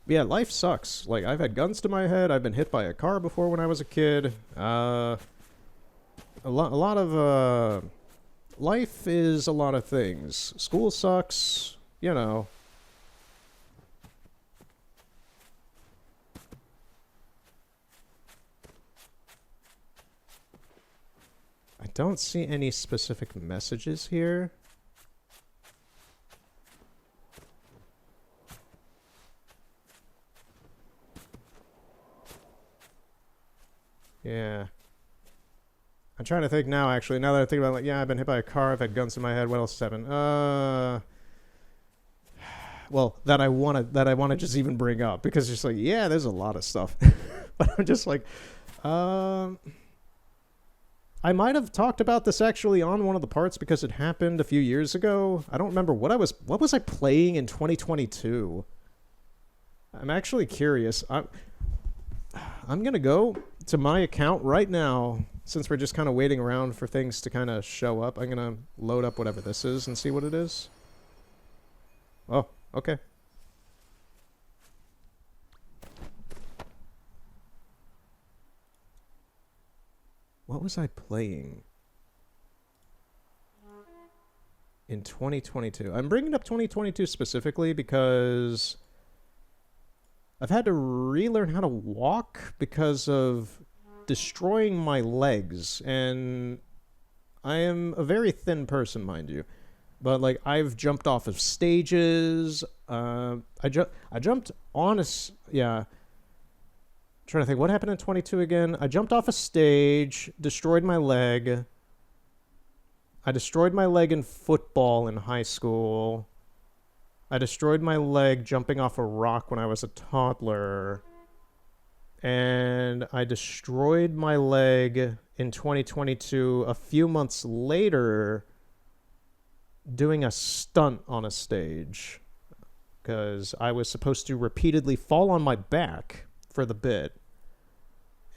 Yeah, life sucks. Like, I've had guns to my head, I've been hit by a car before when I was a kid. A lot of, life is a lot of things. School sucks, you know. I don't see any specific messages here. Yeah. I'm trying to think now, actually. Now that I think about it, like, yeah, I've been hit by a car. I've had guns in my head. What else has happened? Well, that I want to just even bring up because it's just like, yeah, there's a lot of stuff. But I'm just like, I might have talked about this actually on one of the parts because it happened a few years ago. I don't remember what was I playing in 2022. I'm actually curious. I'm going to go to my account right now since we're just kind of waiting around for things to kind of show up. I'm going to load up whatever this is and see what it is. Oh, okay. What was I playing in 2022? I'm bringing up 2022 specifically because I've had to relearn how to walk because of destroying my legs, and I am a very thin person, mind you. But like I've jumped off of stages. I jumped on yeah. Trying to think what happened in 22 again. I jumped off a stage, destroyed my leg. I destroyed my leg in football in high school. I destroyed my leg jumping off a rock when I was a toddler. And I destroyed my leg in 2022 a few months later doing a stunt on a stage because I was supposed to repeatedly fall on my back for the bit.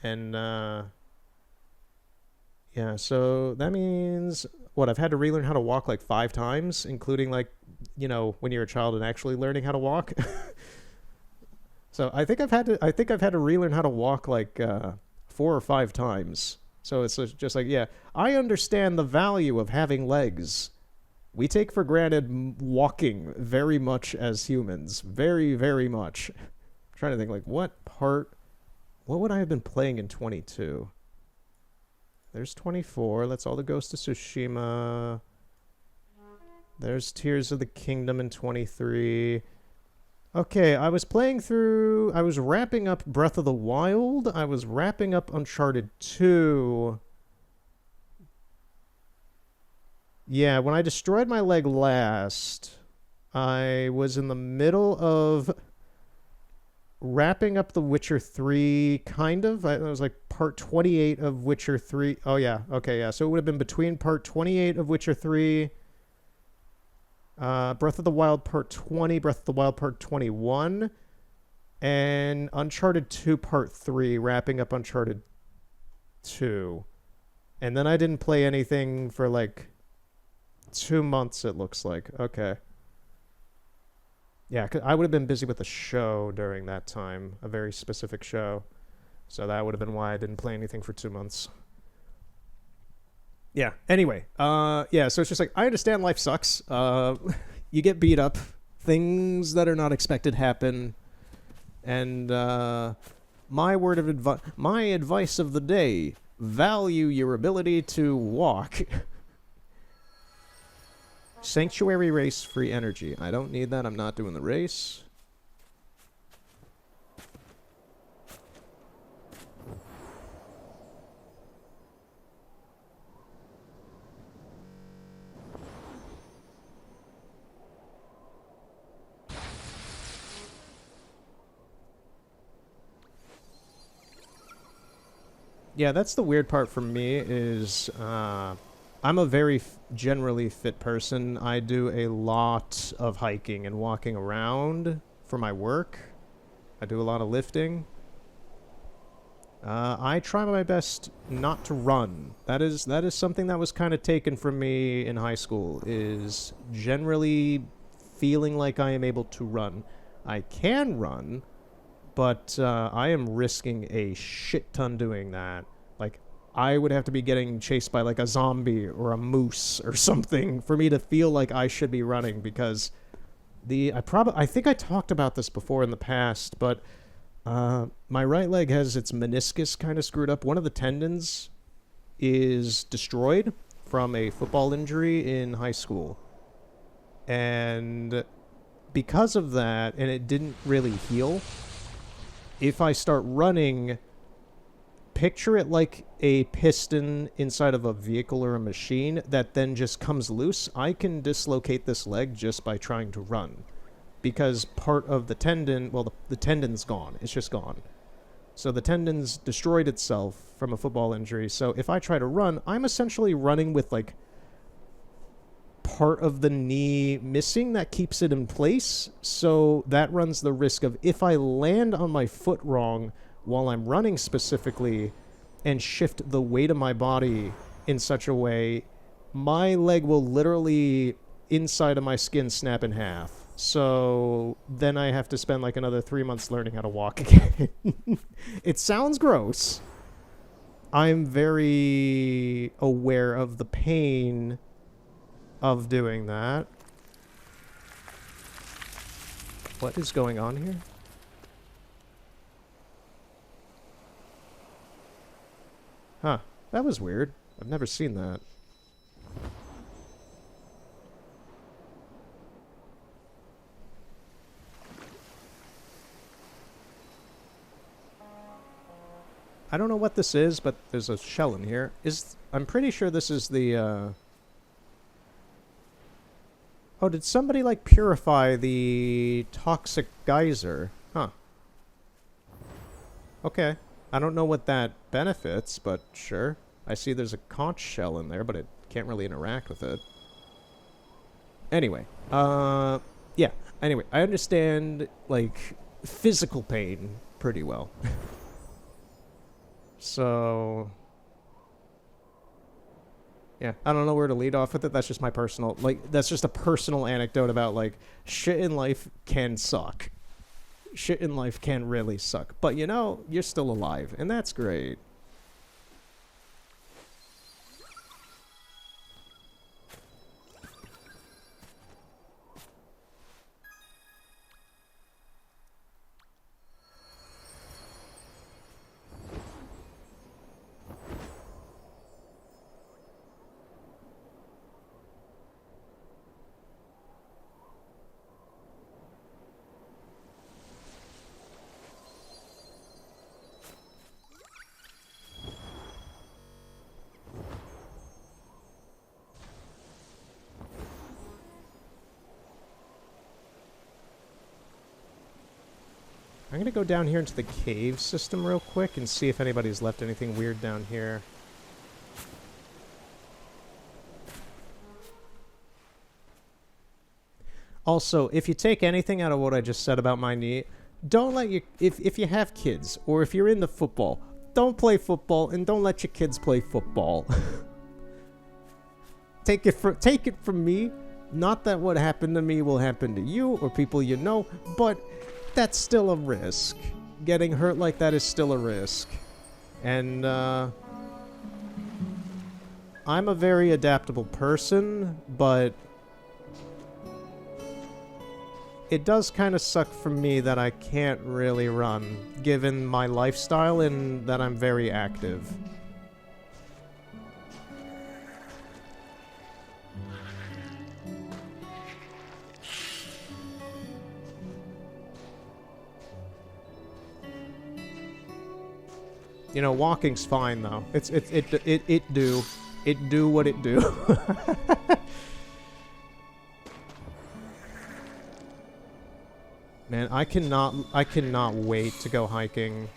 And yeah, so that means what? I've had to relearn how to walk like 5 times, including like, you know, when you're a child and actually learning how to walk. So I think I've had to relearn how to walk like 4 or 5 times. So it's just like, yeah, I understand the value of having legs. We take for granted walking very much as humans. Very, very much. I'm trying to think, like, what would I have been playing in 22? There's 24. That's all the Ghost of Tsushima. There's Tears of the Kingdom in 23. Okay, I was wrapping up Breath of the Wild. I was wrapping up Uncharted 2. Yeah, when I destroyed my leg last, I was in the middle of wrapping up The Witcher 3, kind of. It was like part 28 of Witcher 3. Oh, yeah. Okay, yeah. So it would have been between part 28 of Witcher 3, Breath of the Wild part 20, Breath of the Wild part 21, and Uncharted 2 part 3, wrapping up Uncharted 2. And then I didn't play anything for like 2 months, it looks like. Okay. Yeah, 'cause I would have been busy with a show during that time, a very specific show. So that would have been why I didn't play anything for 2 months. Yeah, anyway. Yeah, so it's just like, I understand life sucks. You get beat up. Things that are not expected happen. And my advice of the day, value your ability to walk. Sanctuary race free energy. I don't need that. I'm not doing the race. Yeah, that's the weird part for me is I'm a very generally fit person. I do a lot of hiking and walking around for my work. I do a lot of lifting. I try my best not to run. That is something that was kind of taken from me in high school, is generally feeling like I am able to run. I can run, but I am risking a shit ton doing that. Like, I would have to be getting chased by like a zombie or a moose or something for me to feel like I should be running, because I think I talked about this before in the past, but my right leg has its meniscus kind of screwed up. One of the tendons is destroyed from a football injury in high school. And because of that, and it didn't really heal, if I start running, picture it like a piston inside of a vehicle or a machine that then just comes loose. I can dislocate this leg just by trying to run. Because part of the tendon, well, the tendon's gone. It's just gone. So the tendon's destroyed itself from a football injury. So if I try to run, I'm essentially running with, like, part of the knee missing that keeps it in place. So that runs the risk of, if I land on my foot wrong while I'm running specifically and shift the weight of my body in such a way, my leg will literally, inside of my skin, snap in half. So then I have to spend like another 3 months learning how to walk again. It sounds gross. I'm very aware of the pain of doing that. What is going on here? Huh. That was weird. I've never seen that. I don't know what this is, but there's a shell in here. I'm pretty sure this is the, Oh, did somebody, like, purify the toxic geyser? Huh. Okay. I don't know what that benefits, but sure. I see there's a conch shell in there, but it can't really interact with it. Anyway. Yeah. Anyway, I understand, like, physical pain pretty well. So, yeah, I don't know where to lead off with it. That's just my personal, like, that's just a personal anecdote about, like, shit in life can suck. Shit in life can really suck. But, you know, you're still alive, and that's great. I'm gonna go down here into the cave system real quick and see if anybody's left anything weird down here. Also, if you take anything out of what I just said about my knee, don't let you... If you have kids, or if you're into football, don't play football, and don't let your kids play football. Take it from me. Not that what happened to me will happen to you, or people you know, but... that's still a risk. Getting hurt like that is still a risk. And, I'm a very adaptable person, but... it does kind of suck for me that I can't really run, given my lifestyle and that I'm very active. You know, walking's fine though. It do what it do. Man, I cannot wait to go hiking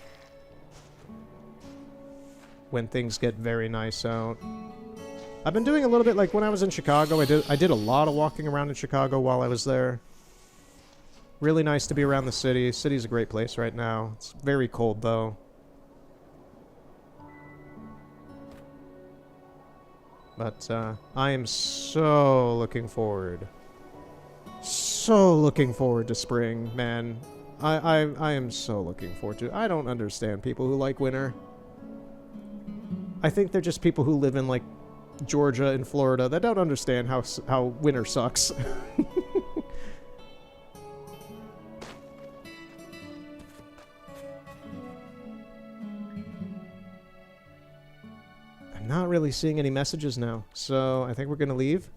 when things get very nice out. I've been doing a little bit, like when I was in Chicago, I did a lot of walking around in Chicago while I was there. Really nice to be around the city. City's a great place right now. It's very cold though. But I am so looking forward. So looking forward to spring, man. I am so looking forward to it. I don't understand people who like winter. I think they're just people who live in, like, Georgia and Florida that don't understand how winter sucks. I'm not really seeing any messages now, so I think we're gonna leave.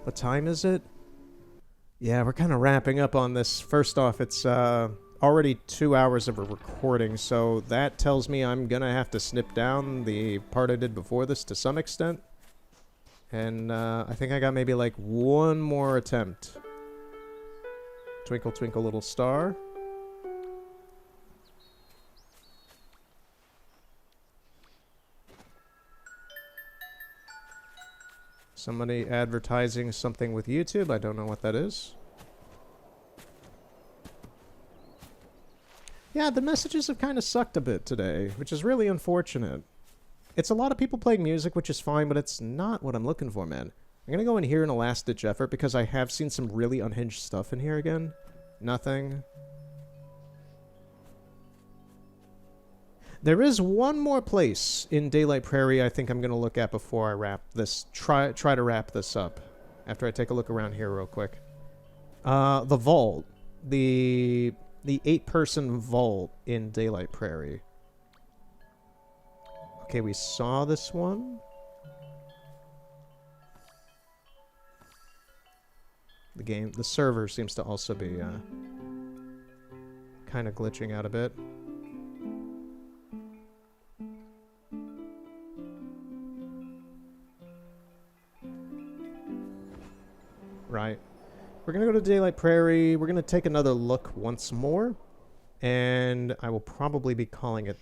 What time is it? Yeah, we're kind of wrapping up on this. First off, it's already 2 hours of a recording, so that tells me I'm gonna have to snip down the part I did before this to some extent. And I think I got maybe like one more attempt. Twinkle, twinkle, little star. Somebody advertising something with YouTube. I don't know what that is. Yeah, the messages have kind of sucked a bit today, which is really unfortunate. It's a lot of people playing music, which is fine, but it's not what I'm looking for, man. I'm gonna go in here in a last-ditch effort because I have seen some really unhinged stuff in here again. Nothing. There is one more place in Daylight Prairie I think I'm going to look at before I wrap this. Try to wrap this up. After I take a look around here real quick. The vault. The 8-person vault in Daylight Prairie. Okay, we saw this one. The server seems to also be kind of glitching out a bit. Right. We're going to go to Daylight Prairie. We're going to take another look once more. And I will probably be calling it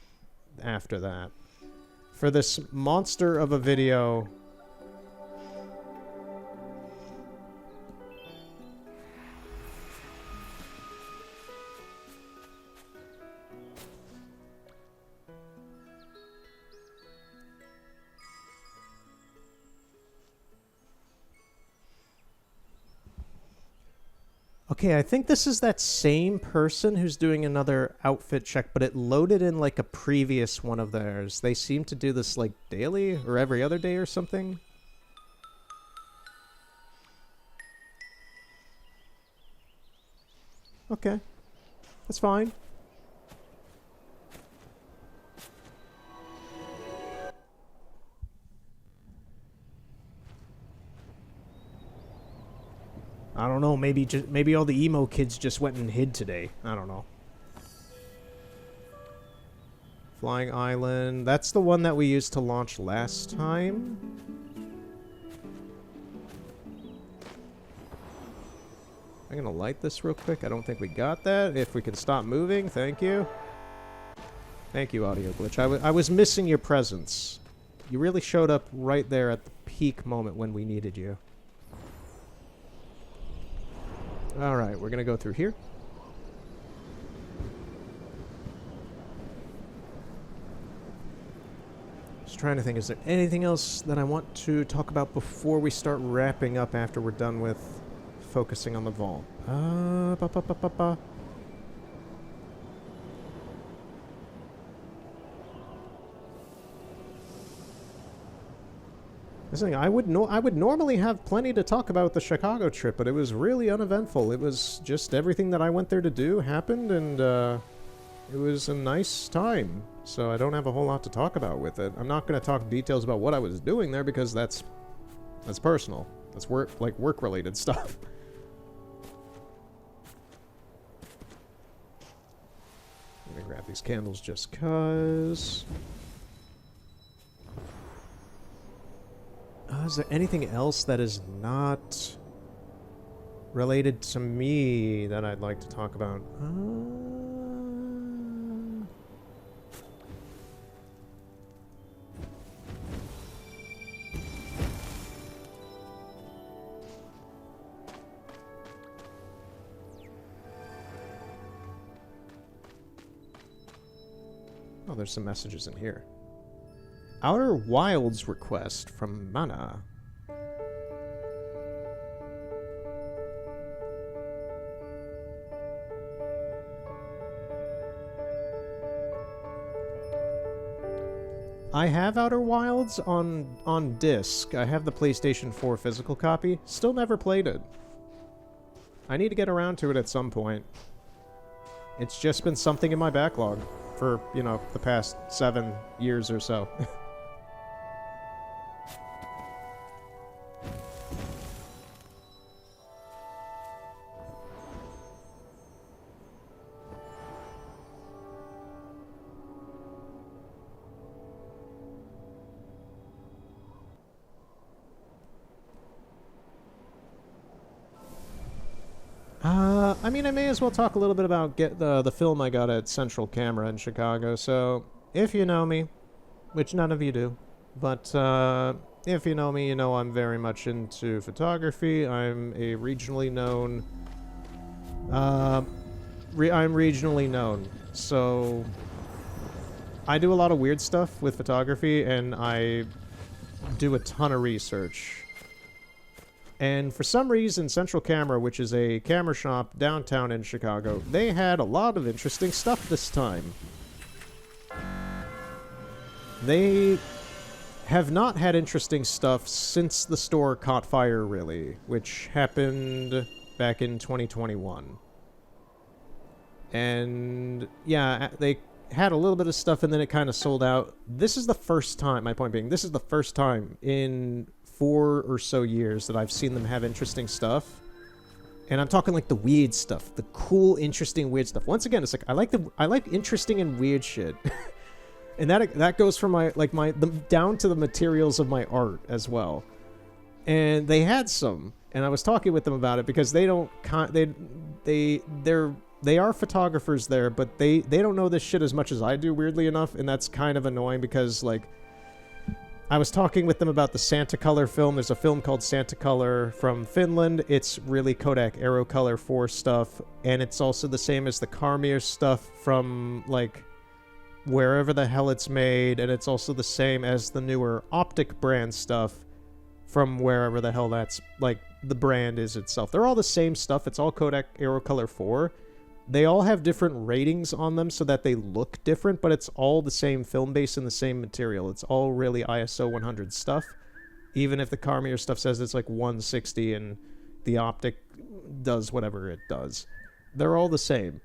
after that. For this monster of a video... Okay, I think this is that same person who's doing another outfit check, but it loaded in like a previous one of theirs. They seem to do this like daily or every other day or something. Okay, that's fine. I don't know, maybe all the emo kids just went and hid today. I don't know. Flying Island. That's the one that we used to launch last time. I'm gonna light this real quick. I don't think we got that. If we can stop moving, thank you. Thank you, Audio Glitch. I was missing your presence. You really showed up right there at the peak moment when we needed you. Alright, we're gonna go through here. Just trying to think, is there anything else that I want to talk about before we start wrapping up after we're done with focusing on the vault? Listen, I would normally have plenty to talk about the Chicago trip, but it was really uneventful. It was just everything that I went there to do happened, and it was a nice time. So I don't have a whole lot to talk about with it. I'm not going to talk details about what I was doing there because that's personal. That's work-related stuff. Let me grab these candles just 'cause. Is there anything else that is not related to me that I'd like to talk about? Oh, there's some messages in here. Outer Wilds request from Mana. I have Outer Wilds on disc. I have the PlayStation 4 physical copy. Still never played it. I need to get around to it at some point. It's just been something in my backlog for, you know, the past 7 years or so. I mean, I may as well talk a little bit about the film I got at Central Camera in Chicago. So, if you know me, which none of you do, but if you know me, you know I'm very much into photography. I'm a regionally known. I'm regionally known, so I do a lot of weird stuff with photography, and I do a ton of research. And for some reason, Central Camera, which is a camera shop downtown in Chicago, they had a lot of interesting stuff this time. They have not had interesting stuff since the store caught fire, really, which happened back in 2021. And yeah, they had a little bit of stuff and then it kind of sold out. This is the first time, my point being, this is the first time in 4 or so years that I've seen them have interesting stuff. And I'm talking like the weird stuff, the cool, interesting, weird stuff. Once again, it's like I like interesting and weird shit. And that goes from down to the materials of my art as well. And they had some, and I was talking with them about it because they don't they are photographers there, but they don't know this shit as much as I do, weirdly enough, and that's kind of annoying because like I was talking with them about the Santacolor film. There's a film called Santacolor from Finland. It's really Kodak Aerocolor 4 stuff, and it's also the same as the Carmier stuff from like wherever the hell it's made, and it's also the same as the newer Optic brand stuff from wherever the hell that's like the brand is itself. They're all the same stuff. It's all Kodak Aerocolor 4. They all have different ratings on them so that they look different, but it's all the same film base and the same material. It's all really ISO 100 stuff, even if the Carmier stuff says it's like 160 and the Optic does whatever it does. They're all the same.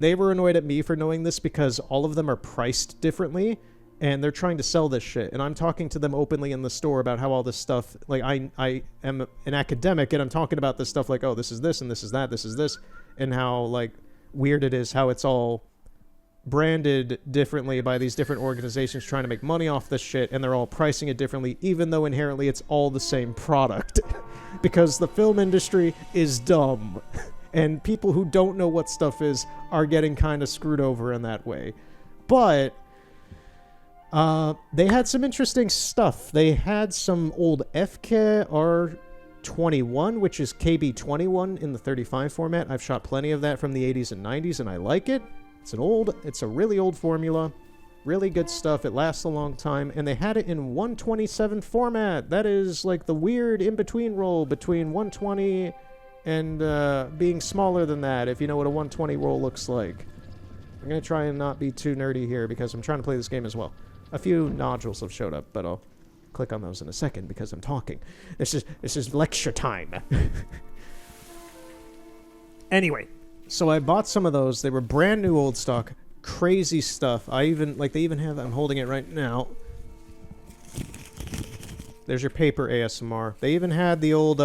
They were annoyed at me for knowing this because all of them are priced differently, and they're trying to sell this shit. And I'm talking to them openly in the store about how all this stuff, like I am an academic, and I'm talking about this stuff like, oh, this is this, and this is that, this is this, and how like weird it is how it's all branded differently by these different organizations trying to make money off this shit, and they're all pricing it differently, even though inherently it's all the same product. Because the film industry is dumb. And people who don't know what stuff is are getting kind of screwed over in that way. But they had some interesting stuff. They had some old FK R21, which is KB21 in the 35 format. I've shot plenty of that from the 80s and 90s, and I like it. It's a really old formula. Really good stuff. It lasts a long time. And they had it in 127 format. That is like the weird in-between roll between 120 and being smaller than that, if you know what a 120 roll looks like. I'm going to try and not be too nerdy here because I'm trying to play this game as well. A few nodules have showed up, but I'll click on those in a second because I'm talking. This is lecture time. Anyway, so I bought some of those. They were brand new old stock. Crazy stuff. They even have, I'm holding it right now. There's your paper ASMR. They even had the old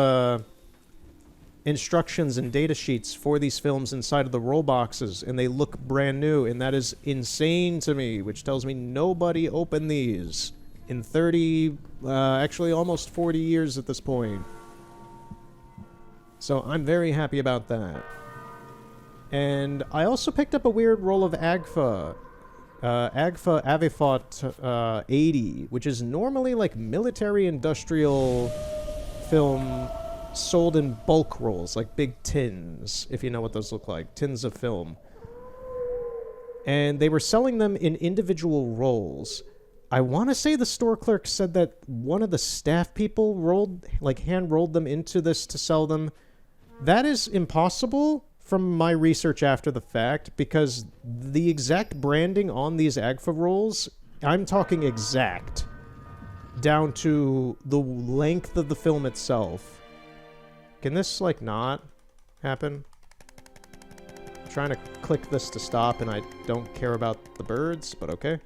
instructions and data sheets for these films inside of the roll boxes, and they look brand new, and that is insane to me, which tells me nobody opened these in 30, actually almost 40 years at this point. So I'm very happy about that. And I also picked up a weird roll of AGFA. AGFA Avifot 80, which is normally like military industrial film sold in bulk rolls, like big tins, if you know what those look like. Tins of film. And they were selling them in individual rolls. I want to say the store clerk said that one of the staff people hand-rolled them into this to sell them. That is impossible from my research after the fact, because the exact branding on these AGFA rolls, I'm talking exact, down to the length of the film itself. Can this, like, not happen? I'm trying to click this to stop, and I don't care about the birds, but okay.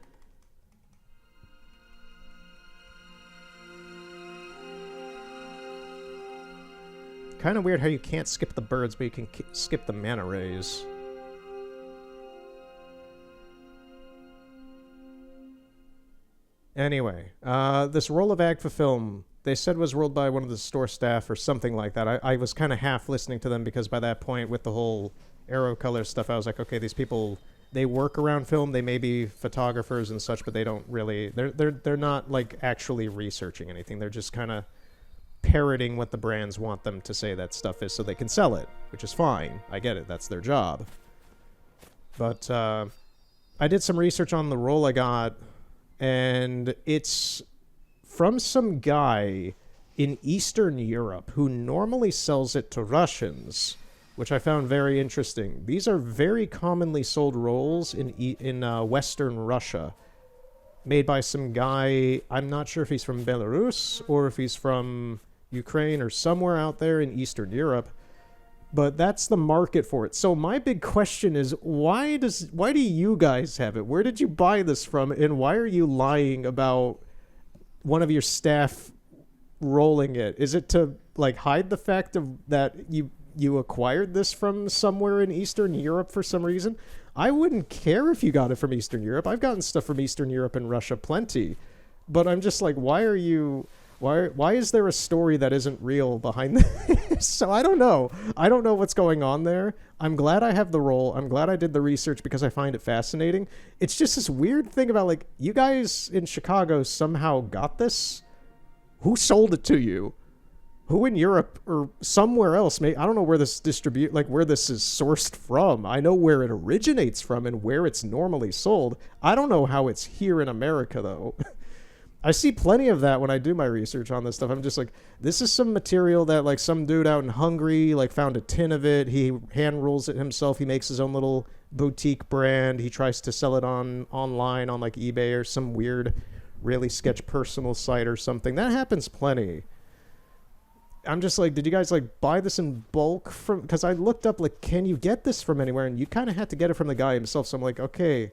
Kind of weird how you can't skip the birds, but you can skip the manta rays. Anyway, this roll of AGFA film they said was rolled by one of the store staff or something like that. I was kind of half listening to them because by that point with the whole Arrow Color stuff, I was like, okay, these people, they work around film. They may be photographers and such, but they don't really. They're not like actually researching anything. They're just kind of parroting what the brands want them to say that stuff is, so they can sell it, which is fine. I get it. That's their job. But I did some research on the roll I got, and it's from some guy in Eastern Europe who normally sells it to Russians, which I found very interesting. These are very commonly sold rolls in Western Russia, made by some guy. I'm not sure if he's from Belarus or if he's from Ukraine or somewhere out there in Eastern Europe, but that's the market for it. So my big question is, why do you guys have it? Where did you buy this from, and why are you lying about one of your staff rolling it? Is it to like hide the fact of that you acquired this from somewhere in Eastern Europe for some reason? I wouldn't care if you got it from Eastern Europe. I've gotten stuff from Eastern Europe and Russia plenty. But I'm just like, why is there a story that isn't real behind this? So I don't know. I don't know what's going on there. I'm glad I have the role. I'm glad I did the research because I find it fascinating. It's just this weird thing about like, you guys in Chicago somehow got this? Who sold it to you? Who in Europe or somewhere else I don't know where this where this is sourced from. I know where it originates from and where it's normally sold. I don't know how it's here in America though. I see plenty of that when I do my research on this stuff. I'm just like, this is some material that like some dude out in Hungary like found a tin of it. He hand rolls it himself. He makes his own little boutique brand. He tries to sell it online on like eBay or some weird, really sketch personal site or something. That happens plenty. I'm just like, did you guys like buy this in bulk from? Because I looked up like, can you get this from anywhere? And you kind of had to get it from the guy himself. So I'm like, okay,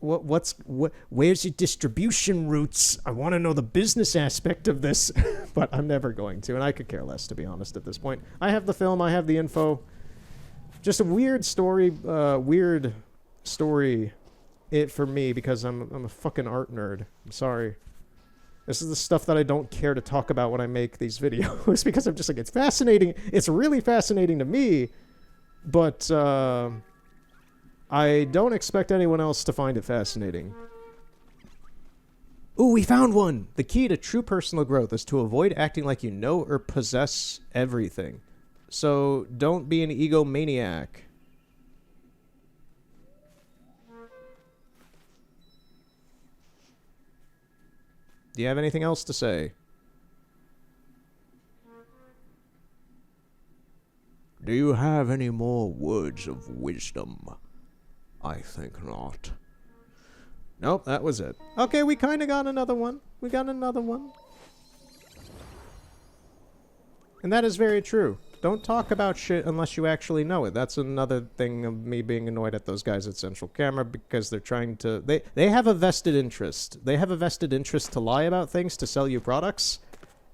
where's your distribution routes? I want to know the business aspect of this, but I'm never going to, and I could care less, to be honest, at this point. I have the film, I have the info. Just a weird story, it for me, because I'm a fucking art nerd. I'm sorry. This is the stuff that I don't care to talk about when I make these videos because I'm just like, it's fascinating. It's really fascinating to me, but I don't expect anyone else to find it fascinating. Ooh, we found one! The key to true personal growth is to avoid acting like you know or possess everything. So don't be an egomaniac. Do you have anything else to say? Do you have any more words of wisdom? I think not. Nope, that was it. Okay, we kind of got another one. We got another one. And that is very true. Don't talk about shit unless you actually know it. That's another thing of me being annoyed at those guys at Central Camera because they're trying to... They have a vested interest. They have a vested interest to lie about things, to sell you products.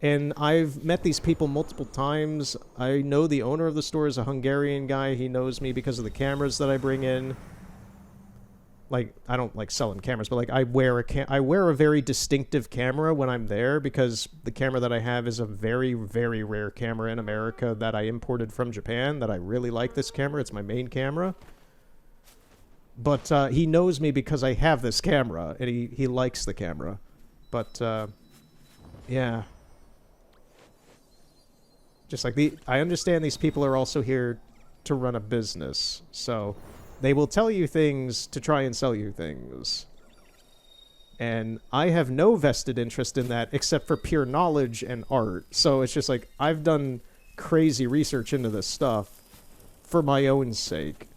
And I've met these people multiple times. I know the owner of the store is a Hungarian guy. He knows me because of the cameras that I bring in. Like, I don't like selling cameras, but like I wear a very distinctive camera when I'm there because the camera that I have is a very, very rare camera in America that I imported from Japan that I really like this camera. It's my main camera. But he knows me because I have this camera and he likes the camera. But yeah. Just like I understand these people are also here to run a business. So they will tell you things to try and sell you things. And I have no vested interest in that except for pure knowledge and art. So it's just like, I've done crazy research into this stuff for my own sake.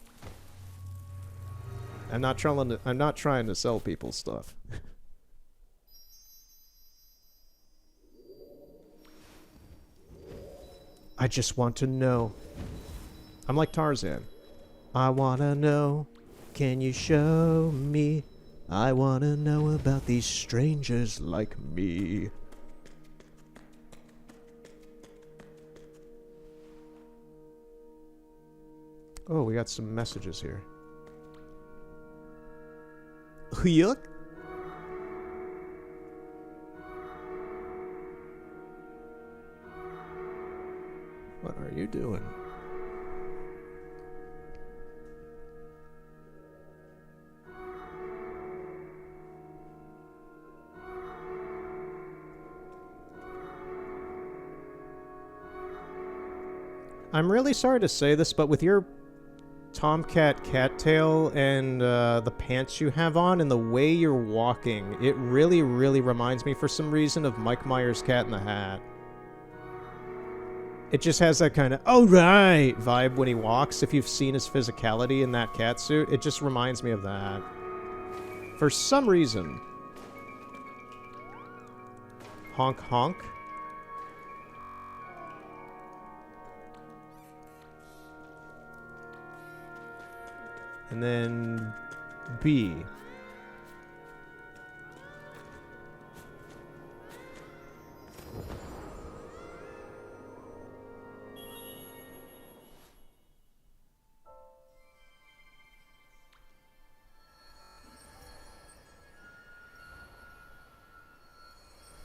I'm not trying to sell people stuff. I just want to know. I'm like Tarzan. I wanna know, can you show me? I wanna know about these strangers like me. Oh, we got some messages here. Yuck. you doing? I'm really sorry to say this, but with your Tomcat cattail and the pants you have on and the way you're walking, it really, really reminds me for some reason of Mike Myers' Cat in the Hat. It just has that kind of, oh right, vibe when he walks. If you've seen his physicality in that cat suit, it just reminds me of that. For some reason. Honk honk. And then B.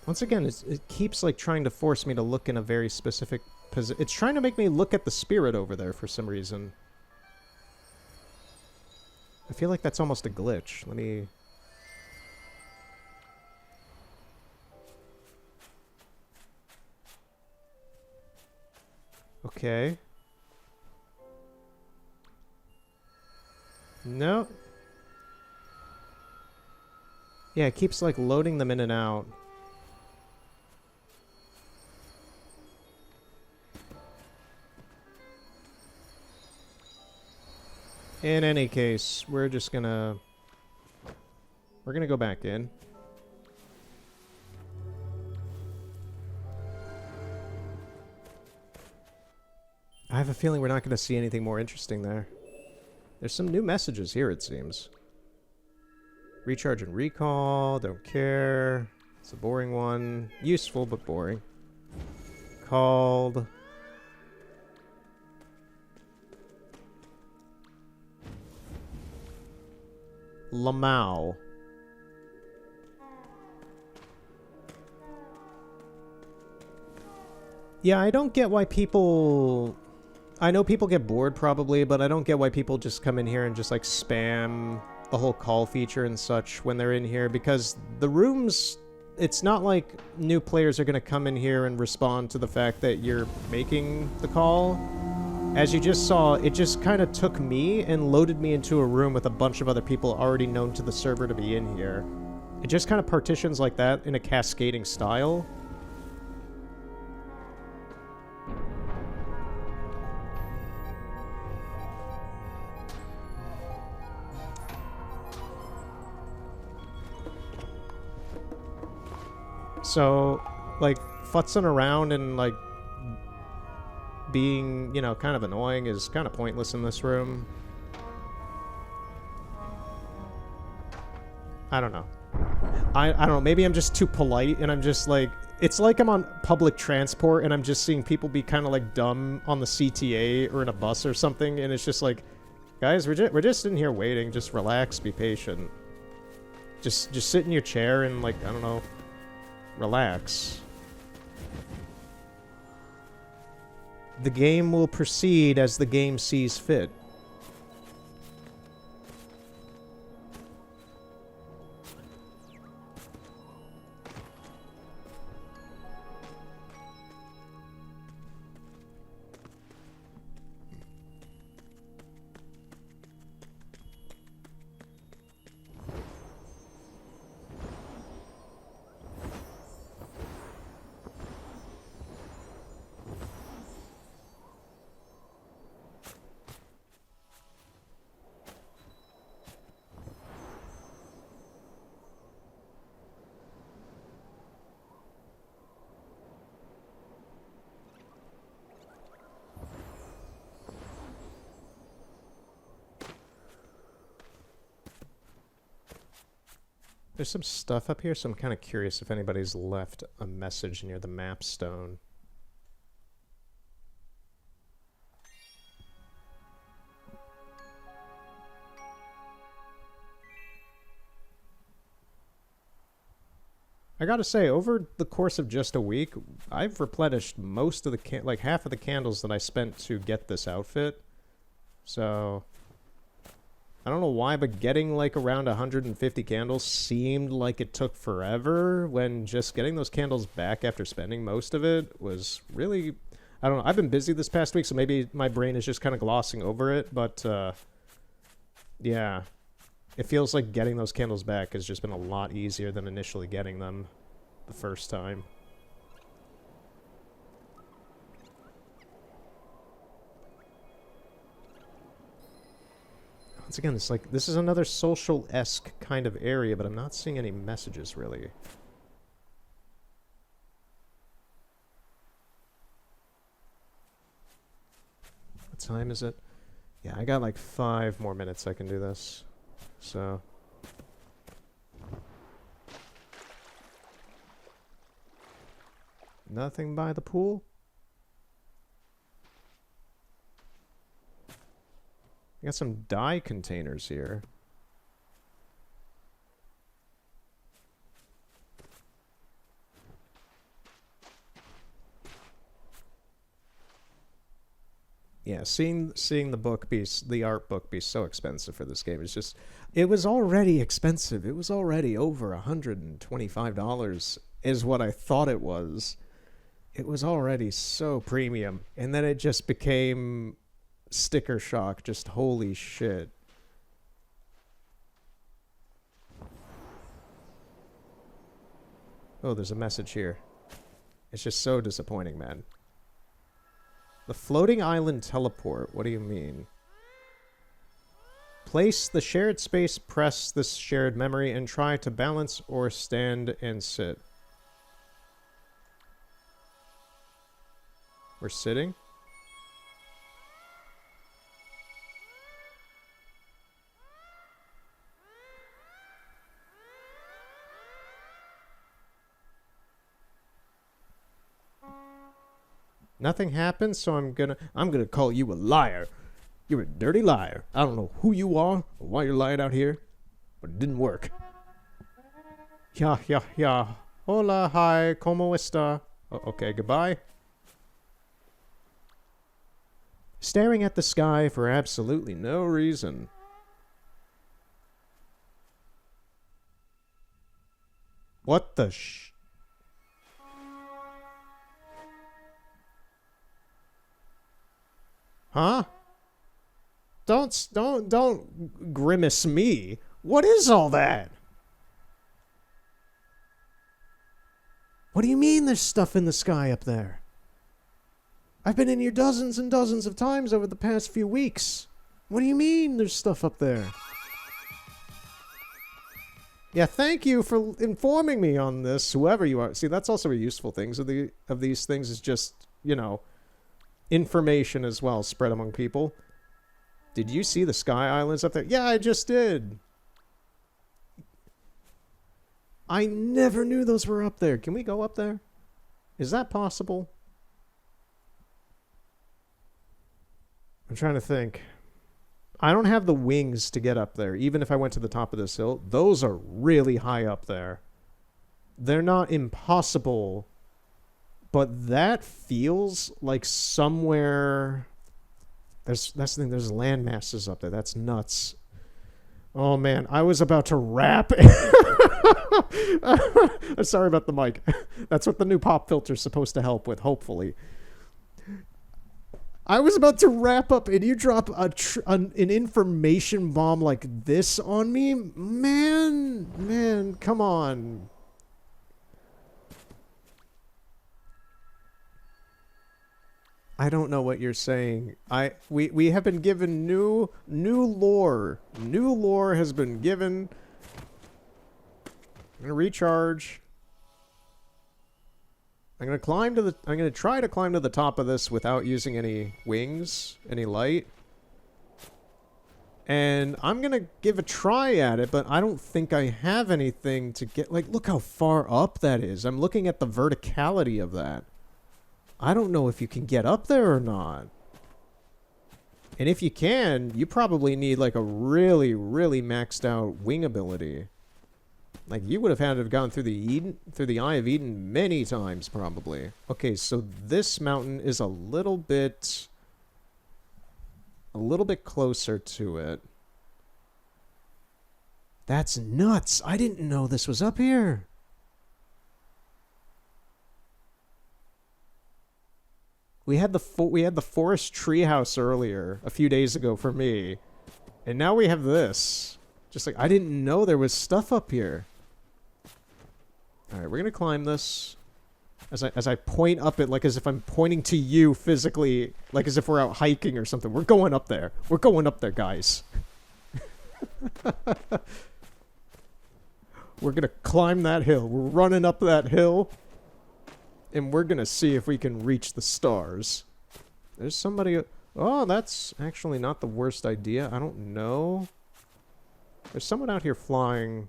Once again, it keeps like trying to force me to look in a very specific position. It's trying to make me look at the spirit over there for some reason. I feel like that's almost a glitch. Let me... Okay. No. Yeah, it keeps like loading them in and out. In any case, we're gonna go back in. I have a feeling we're not gonna see anything more interesting there. There's some new messages here, it seems. Recharge and recall, don't care. It's a boring one. Useful, but boring. Called... Lamau. Yeah, I don't get why people... I know people get bored probably, but I don't get why people just come in here and just like spam the whole call feature and such when they're in here, because the rooms... It's not like new players are going to come in here and respond to the fact that you're making the call. As you just saw, it just kind of took me and loaded me into a room with a bunch of other people already known to the server to be in here. It just kind of partitions like that in a cascading style. So, like, futzing around and, like, being, you know, kind of annoying is kind of pointless in this room. I don't know. I don't know, maybe I'm just too polite and I'm just like... It's like I'm on public transport and I'm just seeing people be kind of like dumb on the CTA or in a bus or something, and it's just like, guys, we're just in here waiting, just relax, be patient. Just sit in your chair and, like, I don't know, relax. The game will proceed as the game sees fit. There's some stuff up here, so I'm kind of curious if anybody's left a message near the map stone. I gotta say, over the course of just a week, I've replenished most of the like half of the candles that I spent to get this outfit. So I don't know why, but getting like around 150 candles seemed like it took forever, when just getting those candles back after spending most of it was really, I don't know. I've been busy this past week, so maybe my brain is just kind of glossing over it, but yeah. It feels like getting those candles back has just been a lot easier than initially getting them the first time. Once again, it's like, this is another social-esque kind of area, but I'm not seeing any messages, really. What time is it? Yeah, I got like 5 more minutes I can do this. So... Nothing by the pool? I got some dye containers here. Yeah, seeing the book be, the art book be so expensive for this game is just, it was already expensive. It was already over $125 is what I thought it was. It was already so premium, and then it just became sticker shock. Just holy shit. Oh, there's a message here. It's just so disappointing, man. The floating island teleport. What do you mean? Place the shared space, press this shared memory, and try to balance or stand and sit. We're sitting? Nothing happened, so I'm gonna call you a liar. You're a dirty liar. I don't know who you are or why you're lying out here, but it didn't work. Yeah. Hola, hi, como esta? Okay, goodbye. Staring at the sky for absolutely no reason. What the Huh? Don't grimace me. What is all that? What do you mean there's stuff in the sky up there? I've been in here dozens and dozens of times over the past few weeks. What do you mean there's stuff up there? Yeah, thank you for informing me on this, whoever you are. See, that's also a useful thing of these things, is just, you know, information as well spread among people. Did you see the Sky Islands up there? Yeah, I just did. I never knew those were up there. Can we go up there? Is that possible? I'm trying to think. I don't have the wings to get up there, even if I went to the top of this hill. Those are really high up there. They're not impossible, but that feels like somewhere... that's the thing, there's land masses up there. That's nuts. Oh, man, I was about to rap. Sorry about the mic. That's what the new pop filter's supposed to help with, hopefully. I was about to wrap up, and you drop an information bomb like this on me? Man, come on. I don't know what you're saying. We have been given new lore. New lore has been given. I'm gonna recharge. I'm gonna try to climb to the top of this without using any wings, any light. And I'm gonna give a try at it, but I don't think I have anything to get. Like, look how far up that is. I'm looking at the verticality of that. I don't know if you can get up there or not. And if you can, you probably need like a really, really maxed out wing ability. Like, you would have had to have gone through the Eye of Eden many times, probably. Okay, so this mountain is a little bit closer to it. That's nuts. I didn't know this was up here. We had the forest treehouse earlier, a few days ago for me. And now we have this. Just like, I didn't know there was stuff up here. Alright, we're gonna climb this. As I point up it, like as if I'm pointing to you physically, like as if we're out hiking or something. We're going up there. We're going up there, guys. We're gonna climb that hill. We're running up that hill. And we're gonna see if we can reach the stars. There's somebody... Oh, that's actually not the worst idea. I don't know. There's someone out here flying.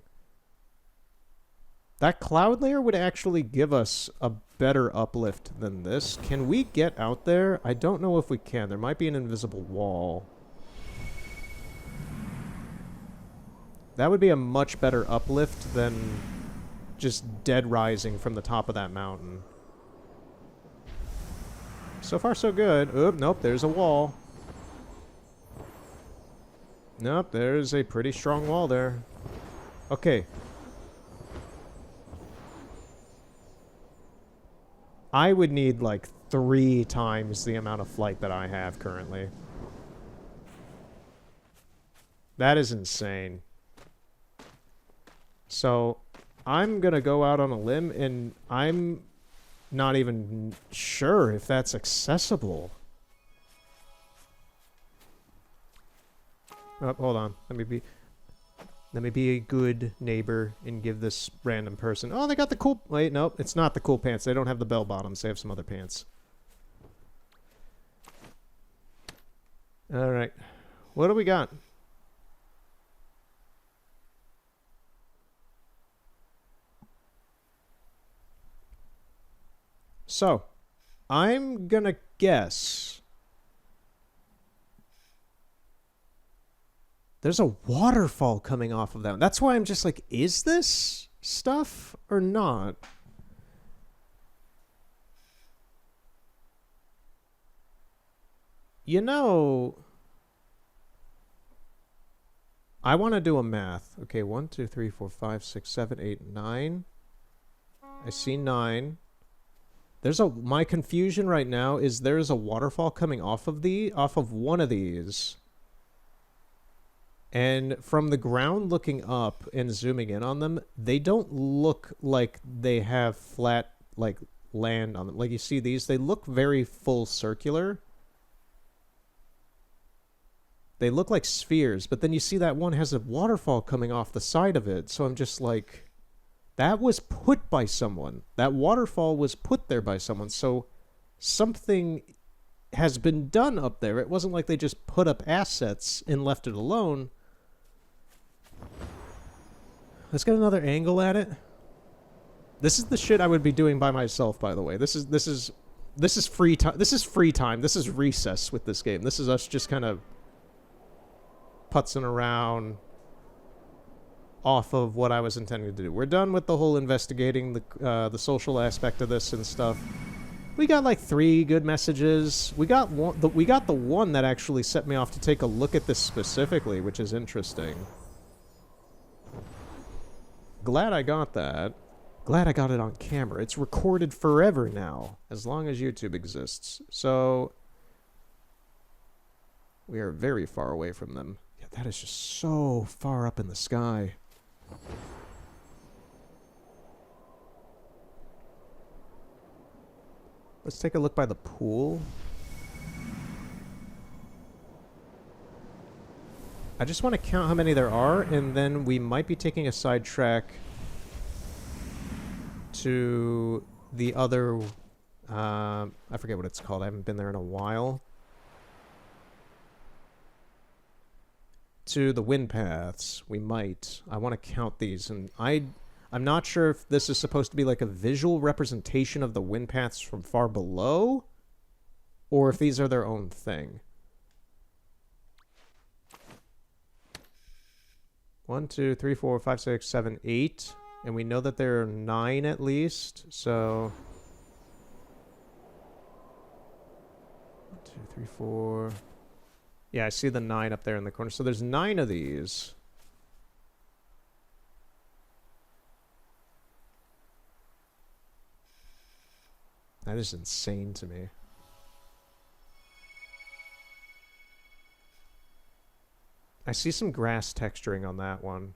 That cloud layer would actually give us a better uplift than this. Can we get out there? I don't know if we can. There might be an invisible wall. That would be a much better uplift than just dead rising from the top of that mountain. So far, so good. Oop, nope, there's a wall. Nope, there's a pretty strong wall there. Okay. I would need like 3 times the amount of flight that I have currently. That is insane. So, I'm gonna go out on a limb, and I'm not even sure if that's accessible. Oh, hold on. Let me be a good neighbor and give this random person... Oh, they got the cool... Wait, nope. It's not the cool pants. They don't have the bell bottoms. They have some other pants. Alright. What do we got? So, I'm gonna guess... There's a waterfall coming off of that. That's why I'm just like, is this stuff or not? You know... I want to do a math. Okay, 1, 2, 3, 4, 5, 6, 7, 8, 9. I see 9. My confusion right now is there's a waterfall coming off of one of these. And from the ground looking up and zooming in on them, they don't look like they have flat, like, land on them. Like, you see these? They look very full circular. They look like spheres, but then you see that one has a waterfall coming off the side of it. So I'm just like... That was put by someone. That waterfall was put there by someone. So something has been done up there. It wasn't like they just put up assets and left it alone. Let's get another angle at it. This is the shit I would be doing by myself, by the way. This is free time. This is free time. This is recess with this game. This is us just kind of putzing around off of what I was intending to do. We're done with the whole investigating the social aspect of this and stuff. We got like 3 good messages. We got the one that actually set me off to take a look at this specifically, which is interesting. Glad I got that. Glad I got it on camera. It's recorded forever now, as long as YouTube exists. So we are very far away from them. Yeah, that is just so far up in the sky. Let's take a look by the pool. I just want to count how many there are, and then we might be taking a sidetrack to the other... I forget what it's called. I haven't been there in a while. To the wind paths. We might. I want to count these, and I'm not sure if this is supposed to be like a visual representation of the wind paths from far below, or if these are their own thing. 1, 2, 3, 4, 5, 6, 7, 8. And we know that there are 9 at least, so... 1, 2, 3, 4... Yeah, I see the 9 up there in the corner. So there's 9 of these. That is insane to me. I see some grass texturing on that one.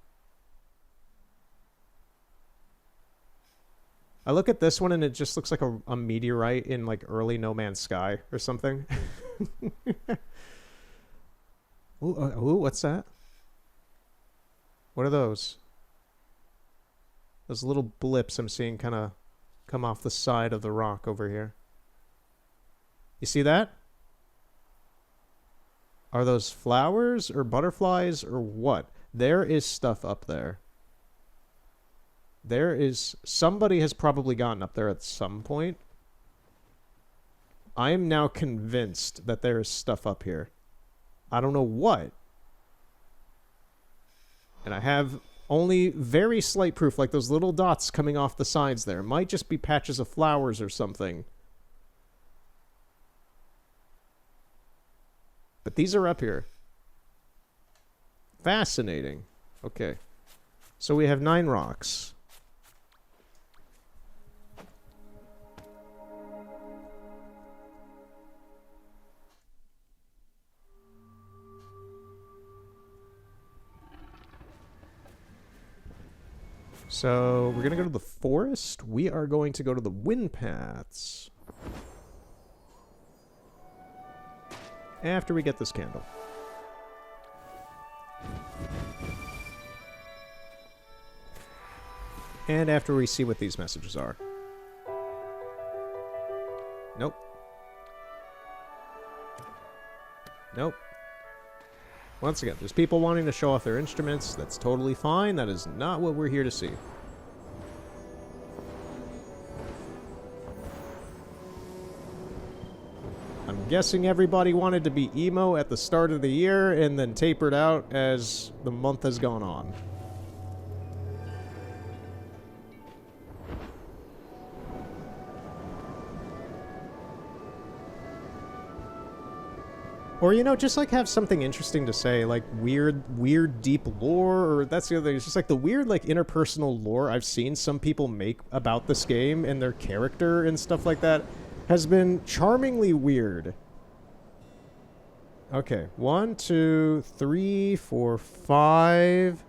I look at this one and it just looks like a meteorite in like early No Man's Sky or something. Ooh, what's that? What are those? Those little blips I'm seeing kind of come off the side of the rock over here. You see that? Are those flowers or butterflies or what? There is stuff up there. There is... Somebody has probably gotten up there at some point. I am now convinced that there is stuff up here. I don't know what. And I have only very slight proof, like those little dots coming off the sides there. Might just be patches of flowers or something. But these are up here. Fascinating. Okay. So we have 9 rocks. So we're going to go to the forest. We are going to go to the wind paths. After we get this candle. And after we see what these messages are. Nope. Nope. Once again, there's people wanting to show off their instruments. That's totally fine. That is not what we're here to see. I'm guessing everybody wanted to be emo at the start of the year and then tapered out as the month has gone on. Or, you know, just like have something interesting to say, like weird deep lore, or that's the other thing. It's just like the weird, like, interpersonal lore I've seen some people make about this game and their character and stuff like that has been charmingly weird. Okay, 1, 2, 3, 4, 5.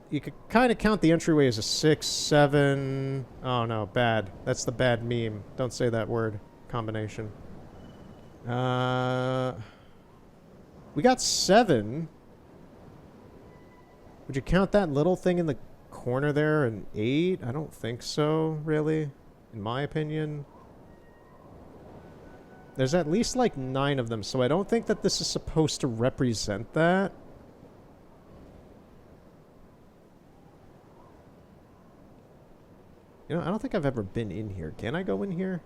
You could kind of count the entryway as a 6, 7. Oh no, bad. That's the bad meme. Don't say that word combination. We got 7. Would you count that little thing in the corner there an 8? I don't think so, really. In my opinion. There's at least like 9 of them, so I don't think that this is supposed to represent that. You know, I don't think I've ever been in here. Can I go in here?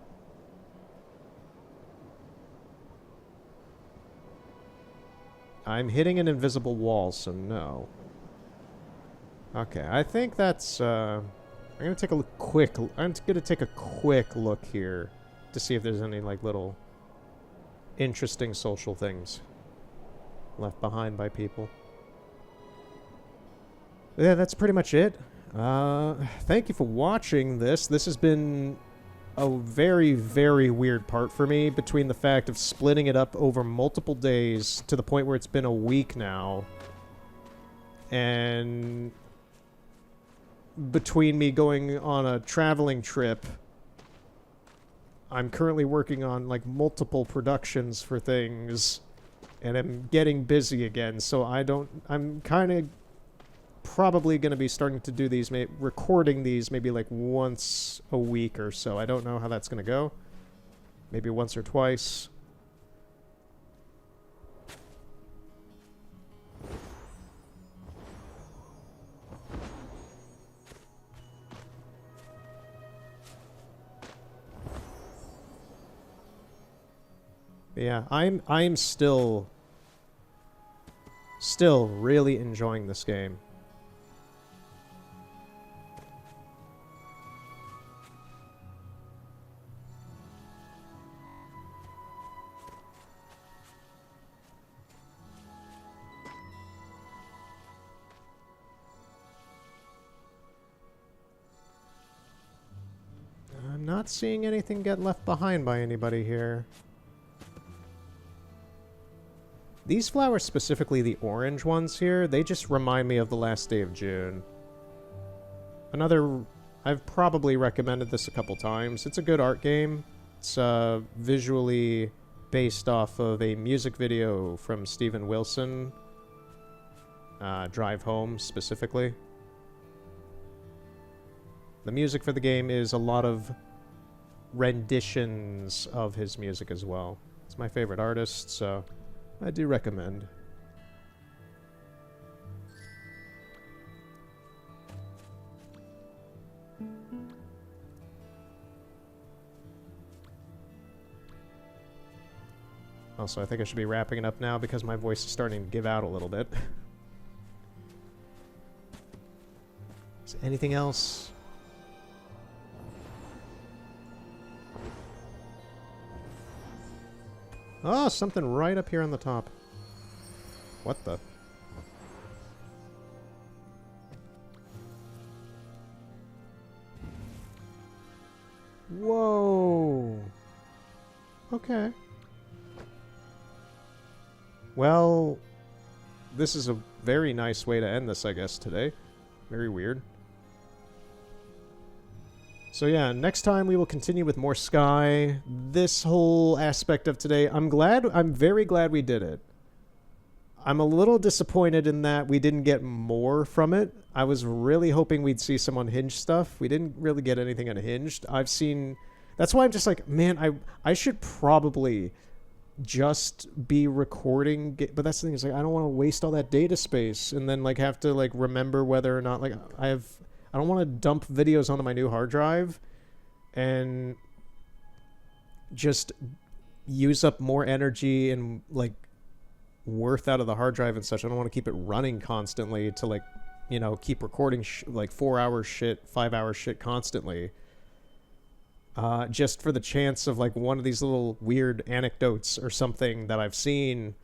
I'm hitting an invisible wall, so no. Okay, I think that's, I'm gonna take a quick look here to see if there's any, like, little interesting social things left behind by people. Yeah, that's pretty much it. Thank you for watching this. This has been a very, very weird part for me, between the fact of splitting it up over multiple days to the point where it's been a week now, and between me going on a traveling trip. I'm currently working on like multiple productions for things, and I'm getting busy again, so I'm kind of probably going to be starting to do these, recording these maybe like once a week or so. I don't know how that's going to go. Maybe once or twice. But yeah, I'm still really enjoying this game. Not seeing anything get left behind by anybody here. These flowers, specifically the orange ones here, they just remind me of the last day of June. Another... I've probably recommended this a couple times. It's a good art game. It's visually based off of a music video from Steven Wilson. Drive Home, specifically. The music for the game is a lot of renditions of his music as well. It's my favorite artist, so I do recommend. Also, I think I should be wrapping it up now because my voice is starting to give out a little bit. Is there anything else? Oh, something right up here on the top. What the? Whoa. Okay. Well, this is a very nice way to end this, I guess, today. Very weird. So yeah, next time we will continue with more Sky. This whole aspect of today, I'm very glad we did it. I'm a little disappointed in that we didn't get more from it. I was really hoping we'd see some unhinged stuff. We didn't really get anything unhinged. That's why I'm just like, man, I should probably just be recording, but that's the thing, is like I don't want to waste all that data space and then like have to like remember whether or not like I don't want to dump videos onto my new hard drive and just use up more energy and like worth out of the hard drive and such. I don't want to keep it running constantly to like, you know, keep recording like 4 hours shit, 5 hours shit constantly. Just for the chance of like one of these little weird anecdotes or something that I've seen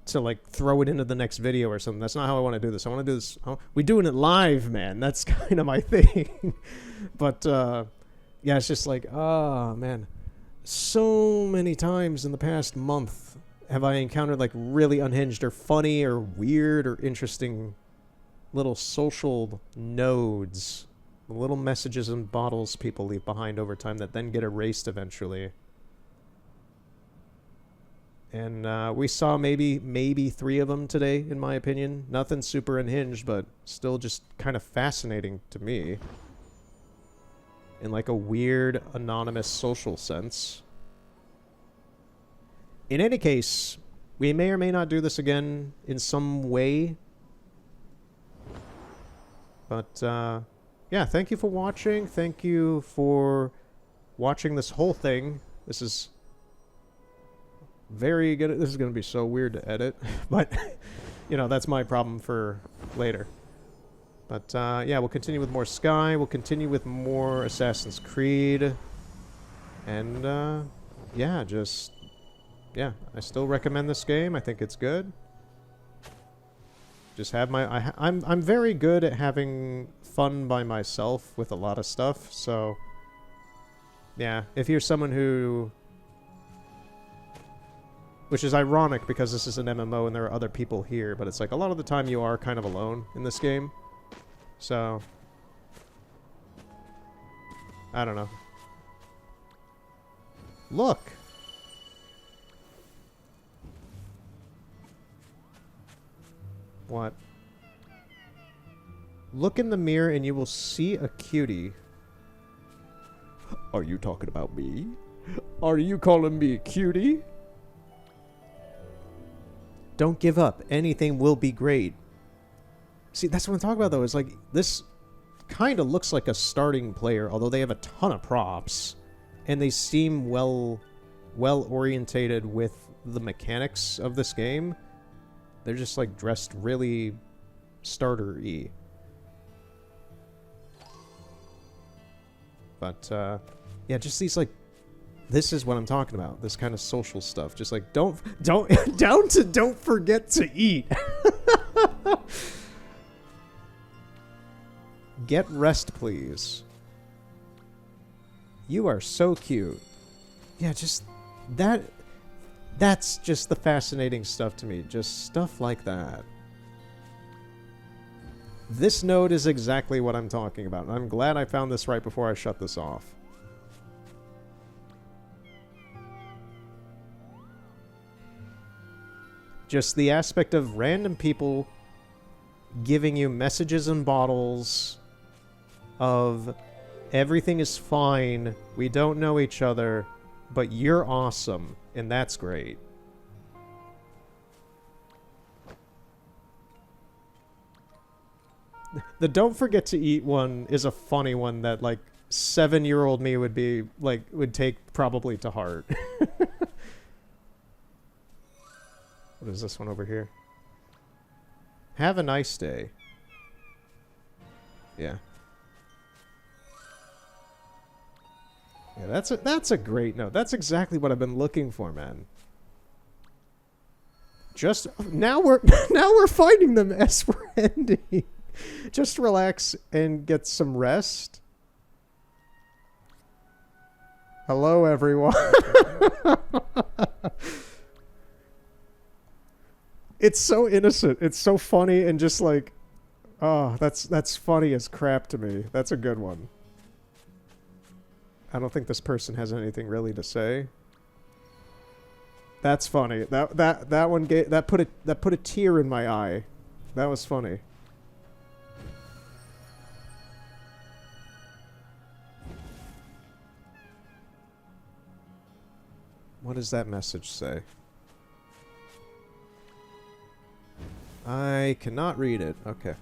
to like throw it into the next video or something. That's not how I want to do this. I want to do this. We're doing it live, man. That's kind of my thing. But yeah, it's just like, oh man, so many times in the past month have I encountered like really unhinged or funny or weird or interesting little social nodes. Little messages and bottles people leave behind over time that then get erased eventually. And we saw maybe 3 of them today, in my opinion. Nothing super unhinged, but still just kind of fascinating to me. In like a weird, anonymous social sense. In any case, we may or may not do this again in some way. But, yeah, thank you for watching. Thank you for watching this whole thing. This is very good. This is going to be so weird to edit. But, you know, that's my problem for later. But, yeah, we'll continue with more Sky. We'll continue with more Assassin's Creed. And, yeah, just... yeah, I still recommend this game. I think it's good. Just have my... I'm very good at having fun by myself with a lot of stuff, so... yeah, if you're someone who... which is ironic because this is an MMO and there are other people here, but it's like a lot of the time you are kind of alone in this game. So... I don't know. Look! What? Look in the mirror and you will see a cutie. Are you talking about me? Are you calling me a cutie? Don't give up. Anything will be great. See, that's what I'm talking about, though. It's like, this kind of looks like a starting player, although they have a ton of props. And they seem well-orientated with the mechanics of this game. They're just, like, dressed really starter-y. But, yeah, just these, like... this is what I'm talking about. This kind of social stuff. Just, like, don't forget to eat. Get rest, please. You are so cute. Yeah, just that. That's just the fascinating stuff to me. Just stuff like that. This node is exactly what I'm talking about. And I'm glad I found this right before I shut this off. Just the aspect of random people giving you messages in bottles of everything is fine, we don't know each other, but you're awesome, and that's great. The don't forget to eat one is a funny one that, like, 7-year-old me would be, like, would take probably to heart. What is this one over here? Have a nice day. Yeah. Yeah, that's a great note. That's exactly what I've been looking for, man. Just now we're finding them as we're ending. Just relax and get some rest. Hello, everyone. It's so innocent. It's so funny and just like, oh, that's funny as crap to me. That's a good one. I don't think this person has anything really to say. That's funny. That one put a tear in my eye. That was funny. What does that message say? I cannot read it. Okay.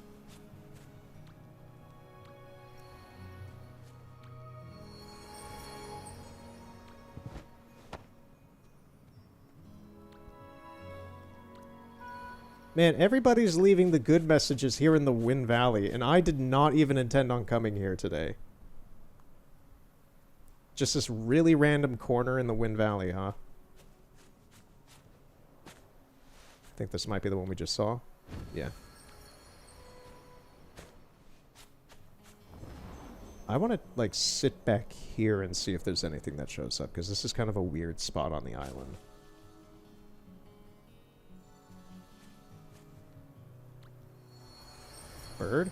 Man, everybody's leaving the good messages here in the Wind Valley, and I did not even intend on coming here today. Just this really random corner in the Wind Valley, huh? I think this might be the one we just saw. Yeah. I want to, like, sit back here and see if there's anything that shows up, because this is kind of a weird spot on the island. Bird?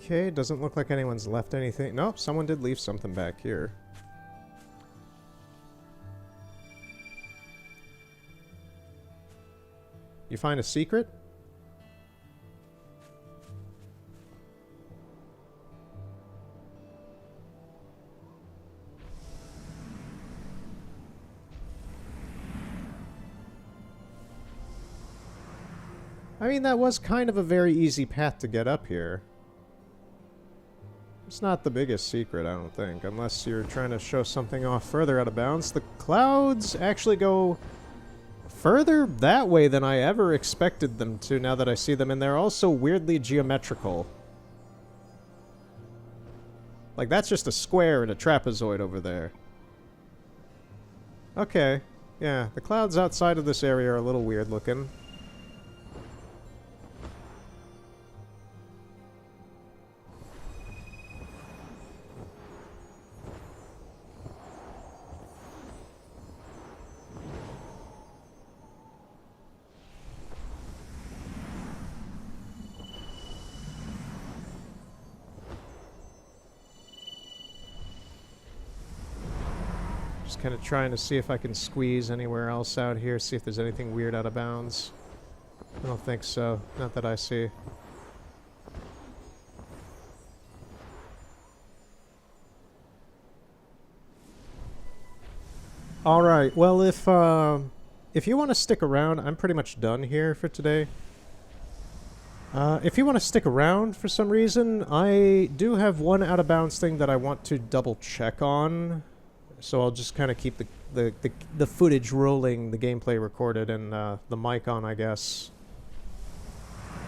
Okay, doesn't look like anyone's left anything. Nope, someone did leave something back here. You find a secret? I mean, that was kind of a very easy path to get up here. It's not the biggest secret, I don't think, unless you're trying to show something off further out of bounds. The clouds actually go further that way than I ever expected them to now that I see them, and they're also weirdly geometrical. Like, that's just a square and a trapezoid over there. Okay, yeah, the clouds outside of this area are a little weird looking. Just kind of trying to see if I can squeeze anywhere else out here, see if there's anything weird out of bounds. I don't think so. Not that I see. Alright, well if you want to stick around, I'm pretty much done here for today. If you want to stick around for some reason, I do have one out of bounds thing that I want to double check on. So I'll just kind of keep the footage rolling, the gameplay recorded, and the mic on, I guess,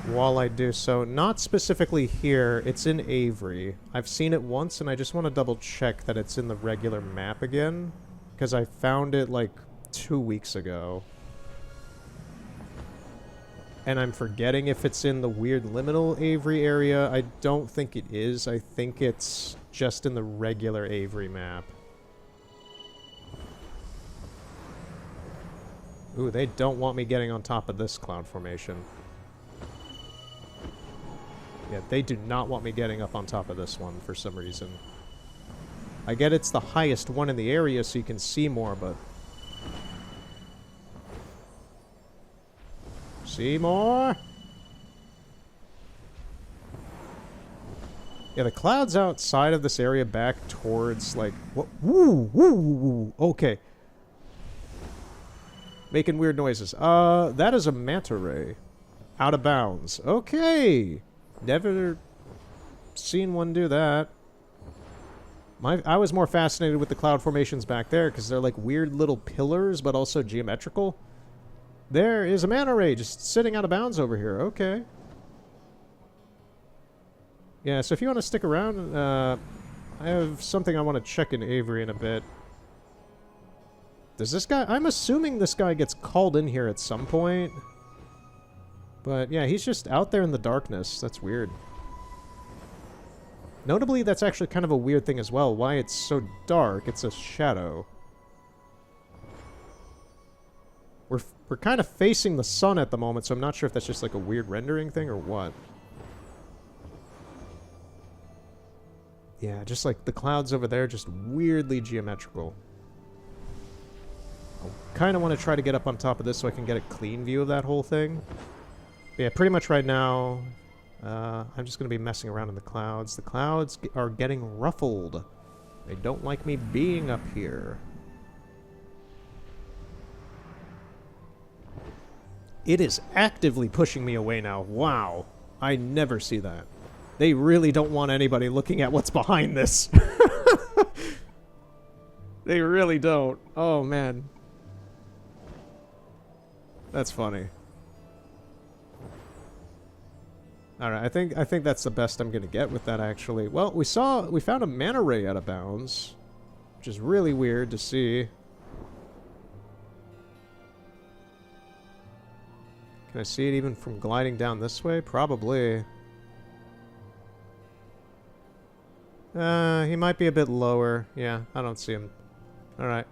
while I do so. Not specifically here, it's in Avery. I've seen it once, and I just want to double check that it's in the regular map again, because I found it like 2 weeks ago. And I'm forgetting if it's in the weird liminal Avery area. I don't think it is. I think it's just in the regular Avery map. Ooh, they don't want me getting on top of this cloud formation. Yeah, they do not want me getting up on top of this one for some reason. I get it's the highest one in the area so you can see more, but... See more? Yeah, the clouds outside of this area back towards, like... What? Woo! Woo! Woo! Woo! Okay. Making weird noises. That is a manta ray. Out of bounds. Okay! Never seen one do that. I was more fascinated with the cloud formations back there, because they're like weird little pillars, but also geometrical. There is a manta ray just sitting out of bounds over here. Okay. Yeah, so if you want to stick around, I have something I want to check in Avery in a bit. Does this guy... I'm assuming this guy gets called in here at some point. But yeah, he's just out there in the darkness. That's weird. Notably, that's actually kind of a weird thing as well. Why it's so dark, it's a shadow. We're kind of facing the sun at the moment, so I'm not sure if that's just like a weird rendering thing or what. Yeah, just like the clouds over there, just weirdly geometrical. I kind of want to try to get up on top of this so I can get a clean view of that whole thing. But yeah, pretty much right now, I'm just going to be messing around in the clouds. The clouds are getting ruffled. They don't like me being up here. It is actively pushing me away now. Wow. I never see that. They really don't want anybody looking at what's behind this. They really don't. Oh, man. That's funny. Alright, I think that's the best I'm gonna get with that, actually. Well, we found a manta ray out of bounds, which is really weird to see. Can I see it even from gliding down this way? Probably. He might be a bit lower. Yeah, I don't see him. Alright.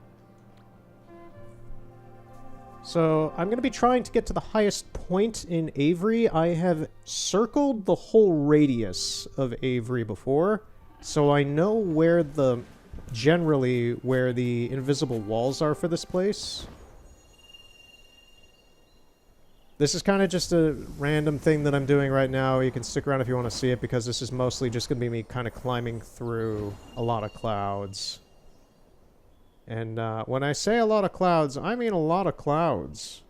So, I'm going to be trying to get to the highest point in Avery. I have circled the whole radius of Avery before, so I know where generally where the invisible walls are for this place. This is kind of just a random thing that I'm doing right now. You can stick around if you want to see it, because this is mostly just going to be me kind of climbing through a lot of clouds. And when I say a lot of clouds, I mean a lot of clouds.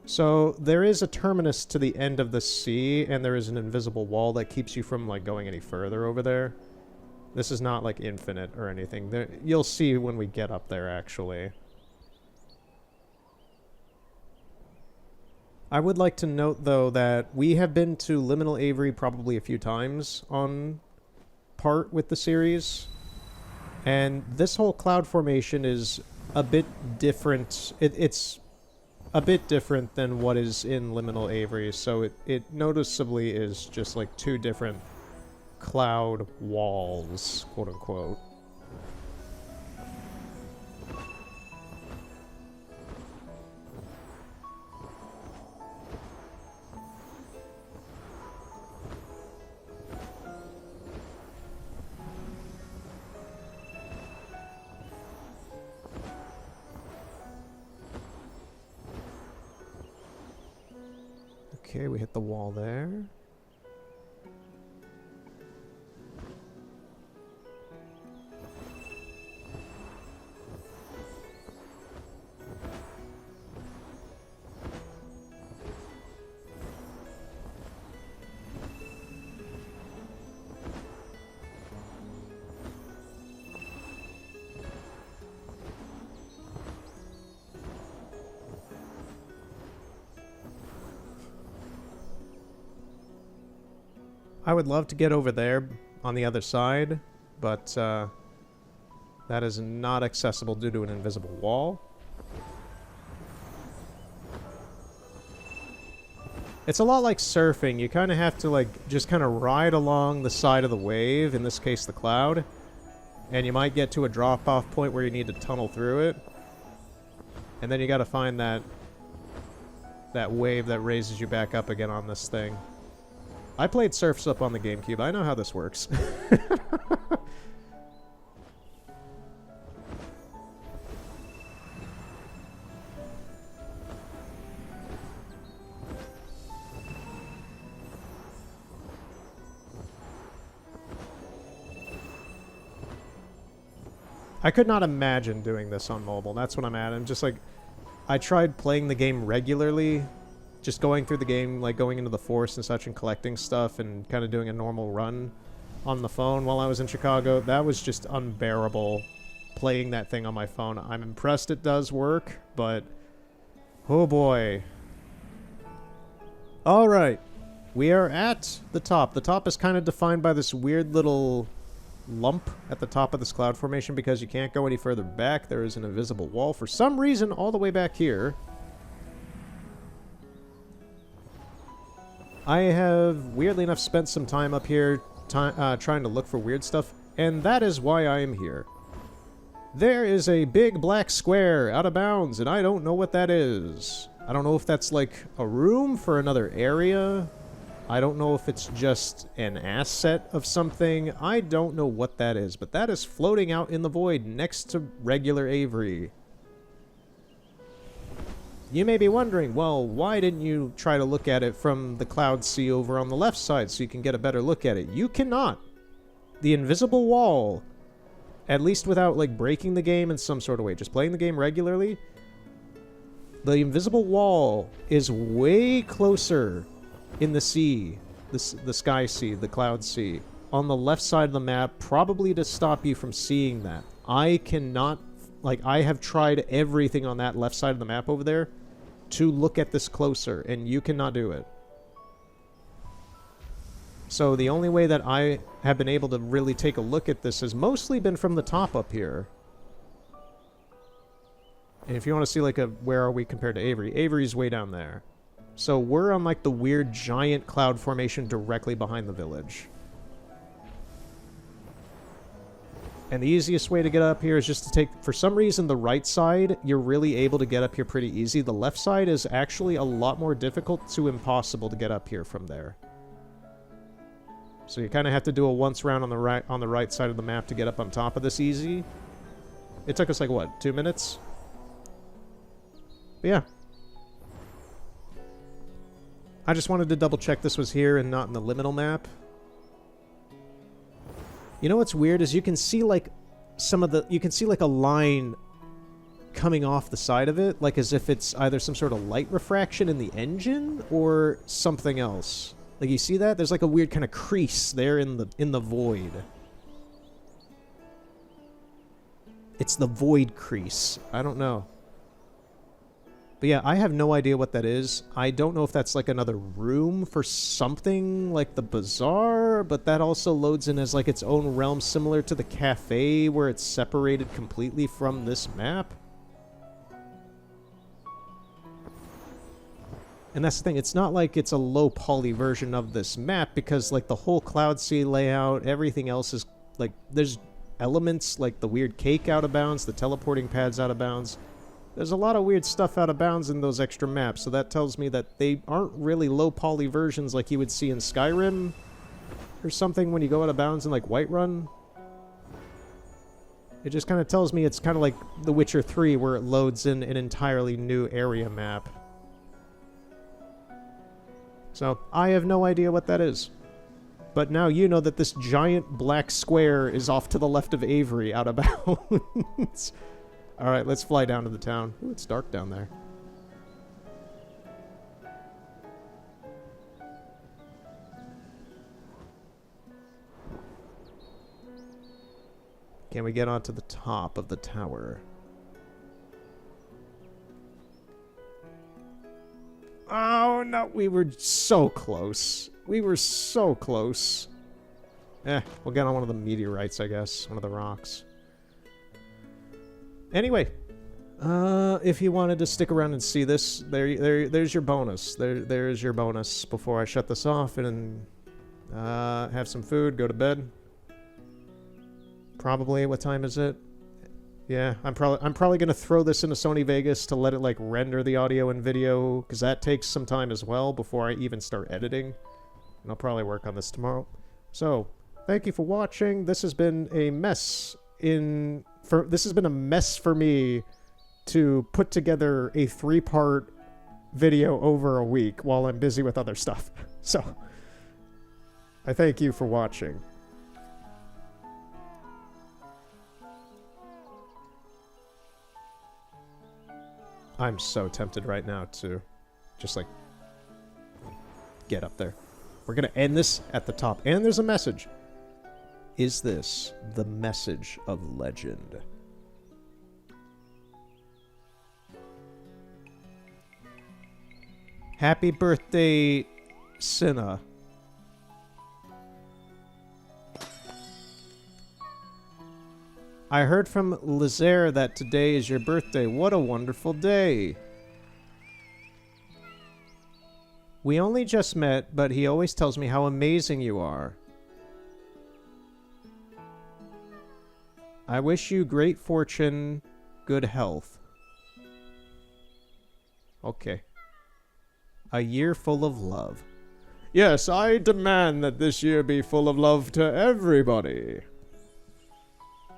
So there is a terminus to the end of the sea, and there is an invisible wall that keeps you from like going any further over there. This is not like infinite or anything. You'll see when we get up there, actually. I would like to note, though, that we have been to Liminal Avery probably a few times on part with the series, and this whole cloud formation is a bit different. It's a bit different than what is in Liminal Avery, so it noticeably is just like two different cloud walls, quote unquote. Okay, we hit the wall there. I would love to get over there on the other side, but that is not accessible due to an invisible wall. It's a lot like surfing. You kind of have to like just kind of ride along the side of the wave, in this case the cloud, and you might get to a drop-off point where you need to tunnel through it, and then you got to find that wave that raises you back up again on this thing. I played Surf's Up on the GameCube. I know how this works. I could not imagine doing this on mobile. That's what I'm at. I'm just like, I tried playing the game regularly, just going through the game, like going into the forest and such and collecting stuff and kind of doing a normal run on the phone while I was in Chicago. That was just unbearable playing that thing on my phone. I'm impressed it does work, but oh boy. All right. We are at the top. The top is kind of defined by this weird little lump at the top of this cloud formation because you can't go any further back. There is an invisible wall for some reason all the way back here. I have, weirdly enough, spent some time up here trying to look for weird stuff, and that is why I am here. There is a big black square out of bounds, and I don't know what that is. I don't know if that's like a room for another area. I don't know if it's just an asset of something. I don't know what that is, but that is floating out in the void next to regular Avery. You may be wondering, well, why didn't you try to look at it from the cloud sea over on the left side so you can get a better look at it? You cannot. The invisible wall, at least without like breaking the game in some sort of way, just playing the game regularly, the invisible wall is way closer in the sea, the sky sea, the cloud sea, on the left side of the map, probably to stop you from seeing that. I cannot, like, I have tried everything on that left side of the map over there to look at this closer, and you cannot do it. So the only way that I have been able to really take a look at this has mostly been from the top up here. And if you want to see, like, where are we compared to Avery, Avery's way down there. So we're on, like, the weird giant cloud formation directly behind the village. And the easiest way to get up here is just to take, for some reason, the right side, you're really able to get up here pretty easy. The left side is actually a lot more difficult to impossible to get up here from there. So you kind of have to do a once round on the right side of the map to get up on top of this easy. It took us, like, what, 2 minutes? But yeah. I just wanted to double check this was here and not in the liminal map. You know what's weird is you can see like you can see like a line coming off the side of it, like as if it's either some sort of light refraction in the engine or something else. Like you see that? There's like a weird kind of crease there in the void. It's the void crease. I don't know. But yeah, I have no idea what that is. I don't know if that's like another room for something like the bazaar, but that also loads in as like its own realm similar to the cafe where it's separated completely from this map. And that's the thing, it's not like it's a low poly version of this map because like the whole Cloud Sea layout, everything else is like, there's elements like the weird cake out of bounds, the teleporting pads out of bounds. There's a lot of weird stuff out of bounds in those extra maps, so that tells me that they aren't really low poly versions like you would see in Skyrim or something when you go out of bounds in like Whiterun. It just kind of tells me it's kind of like The Witcher 3 where it loads in an entirely new area map. So, I have no idea what that is. But now you know that this giant black square is off to the left of Avery, out of bounds. Alright, let's fly down to the town. Ooh, it's dark down there. Can we get onto the top of the tower? Oh, no, we were so close. We were so close. We'll get on one of the meteorites, I guess. One of the rocks. Anyway, if you wanted to stick around and see this, there's your bonus. There's your bonus before I shut this off and have some food, go to bed. Probably. What time is it? Yeah, I'm probably gonna throw this into Sony Vegas to let it like render the audio and video, because that takes some time as well before I even start editing. And I'll probably work on this tomorrow. So, thank you for watching. This has been a mess this has been a mess for me to put together a 3-part video over a week while I'm busy with other stuff. So, I thank you for watching. I'm so tempted right now to just, like, get up there. We're gonna end this at the top. And there's a message. Is this the message of legend? Happy birthday, Cinna. I heard from Lazaire that today is your birthday. What a wonderful day. We only just met, but he always tells me how amazing you are. I wish you great fortune, good health. Okay. A year full of love. Yes, I demand that this year be full of love to everybody.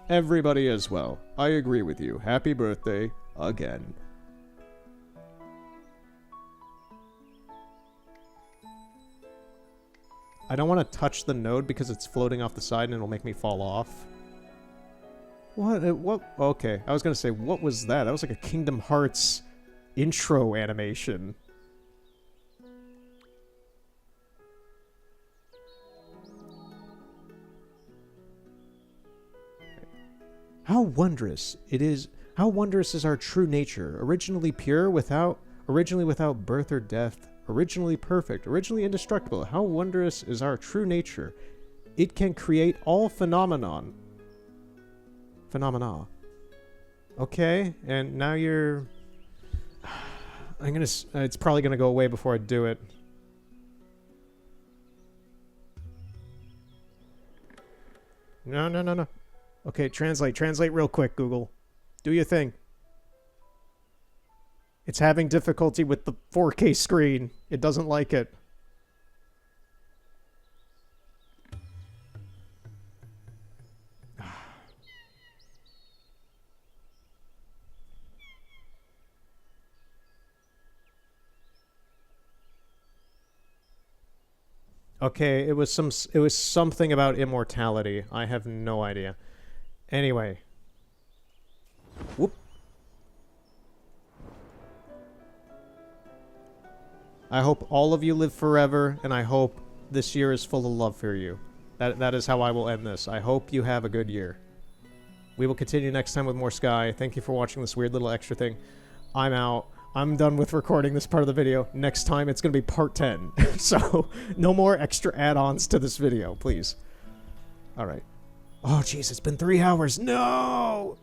Everybody as well. I agree with you. Happy birthday again. I don't want to touch the node because it's floating off the side and it'll make me fall off. What? What? Okay. I was going to say, what was that? That was like a Kingdom Hearts intro animation. How wondrous it is. How wondrous is our true nature, originally pure, originally without birth or death, originally perfect, originally indestructible. How wondrous is our true nature. It can create all phenomena. Okay, and now you're... it's probably gonna go away before I do it. No. Okay, translate real quick, Google. Do your thing. It's having difficulty with the 4K screen. It doesn't like it. Okay, it was something about immortality. I have no idea. Anyway. Whoop. I hope all of you live forever, and I hope this year is full of love for you. That is how I will end this. I hope you have a good year. We will continue next time with more Sky. Thank you for watching this weird little extra thing. I'm out. I'm done with recording this part of the video. Next time, it's going to be part 10. So, no more extra add-ons to this video, please. Alright. Oh, jeez, it's been 3 hours. No!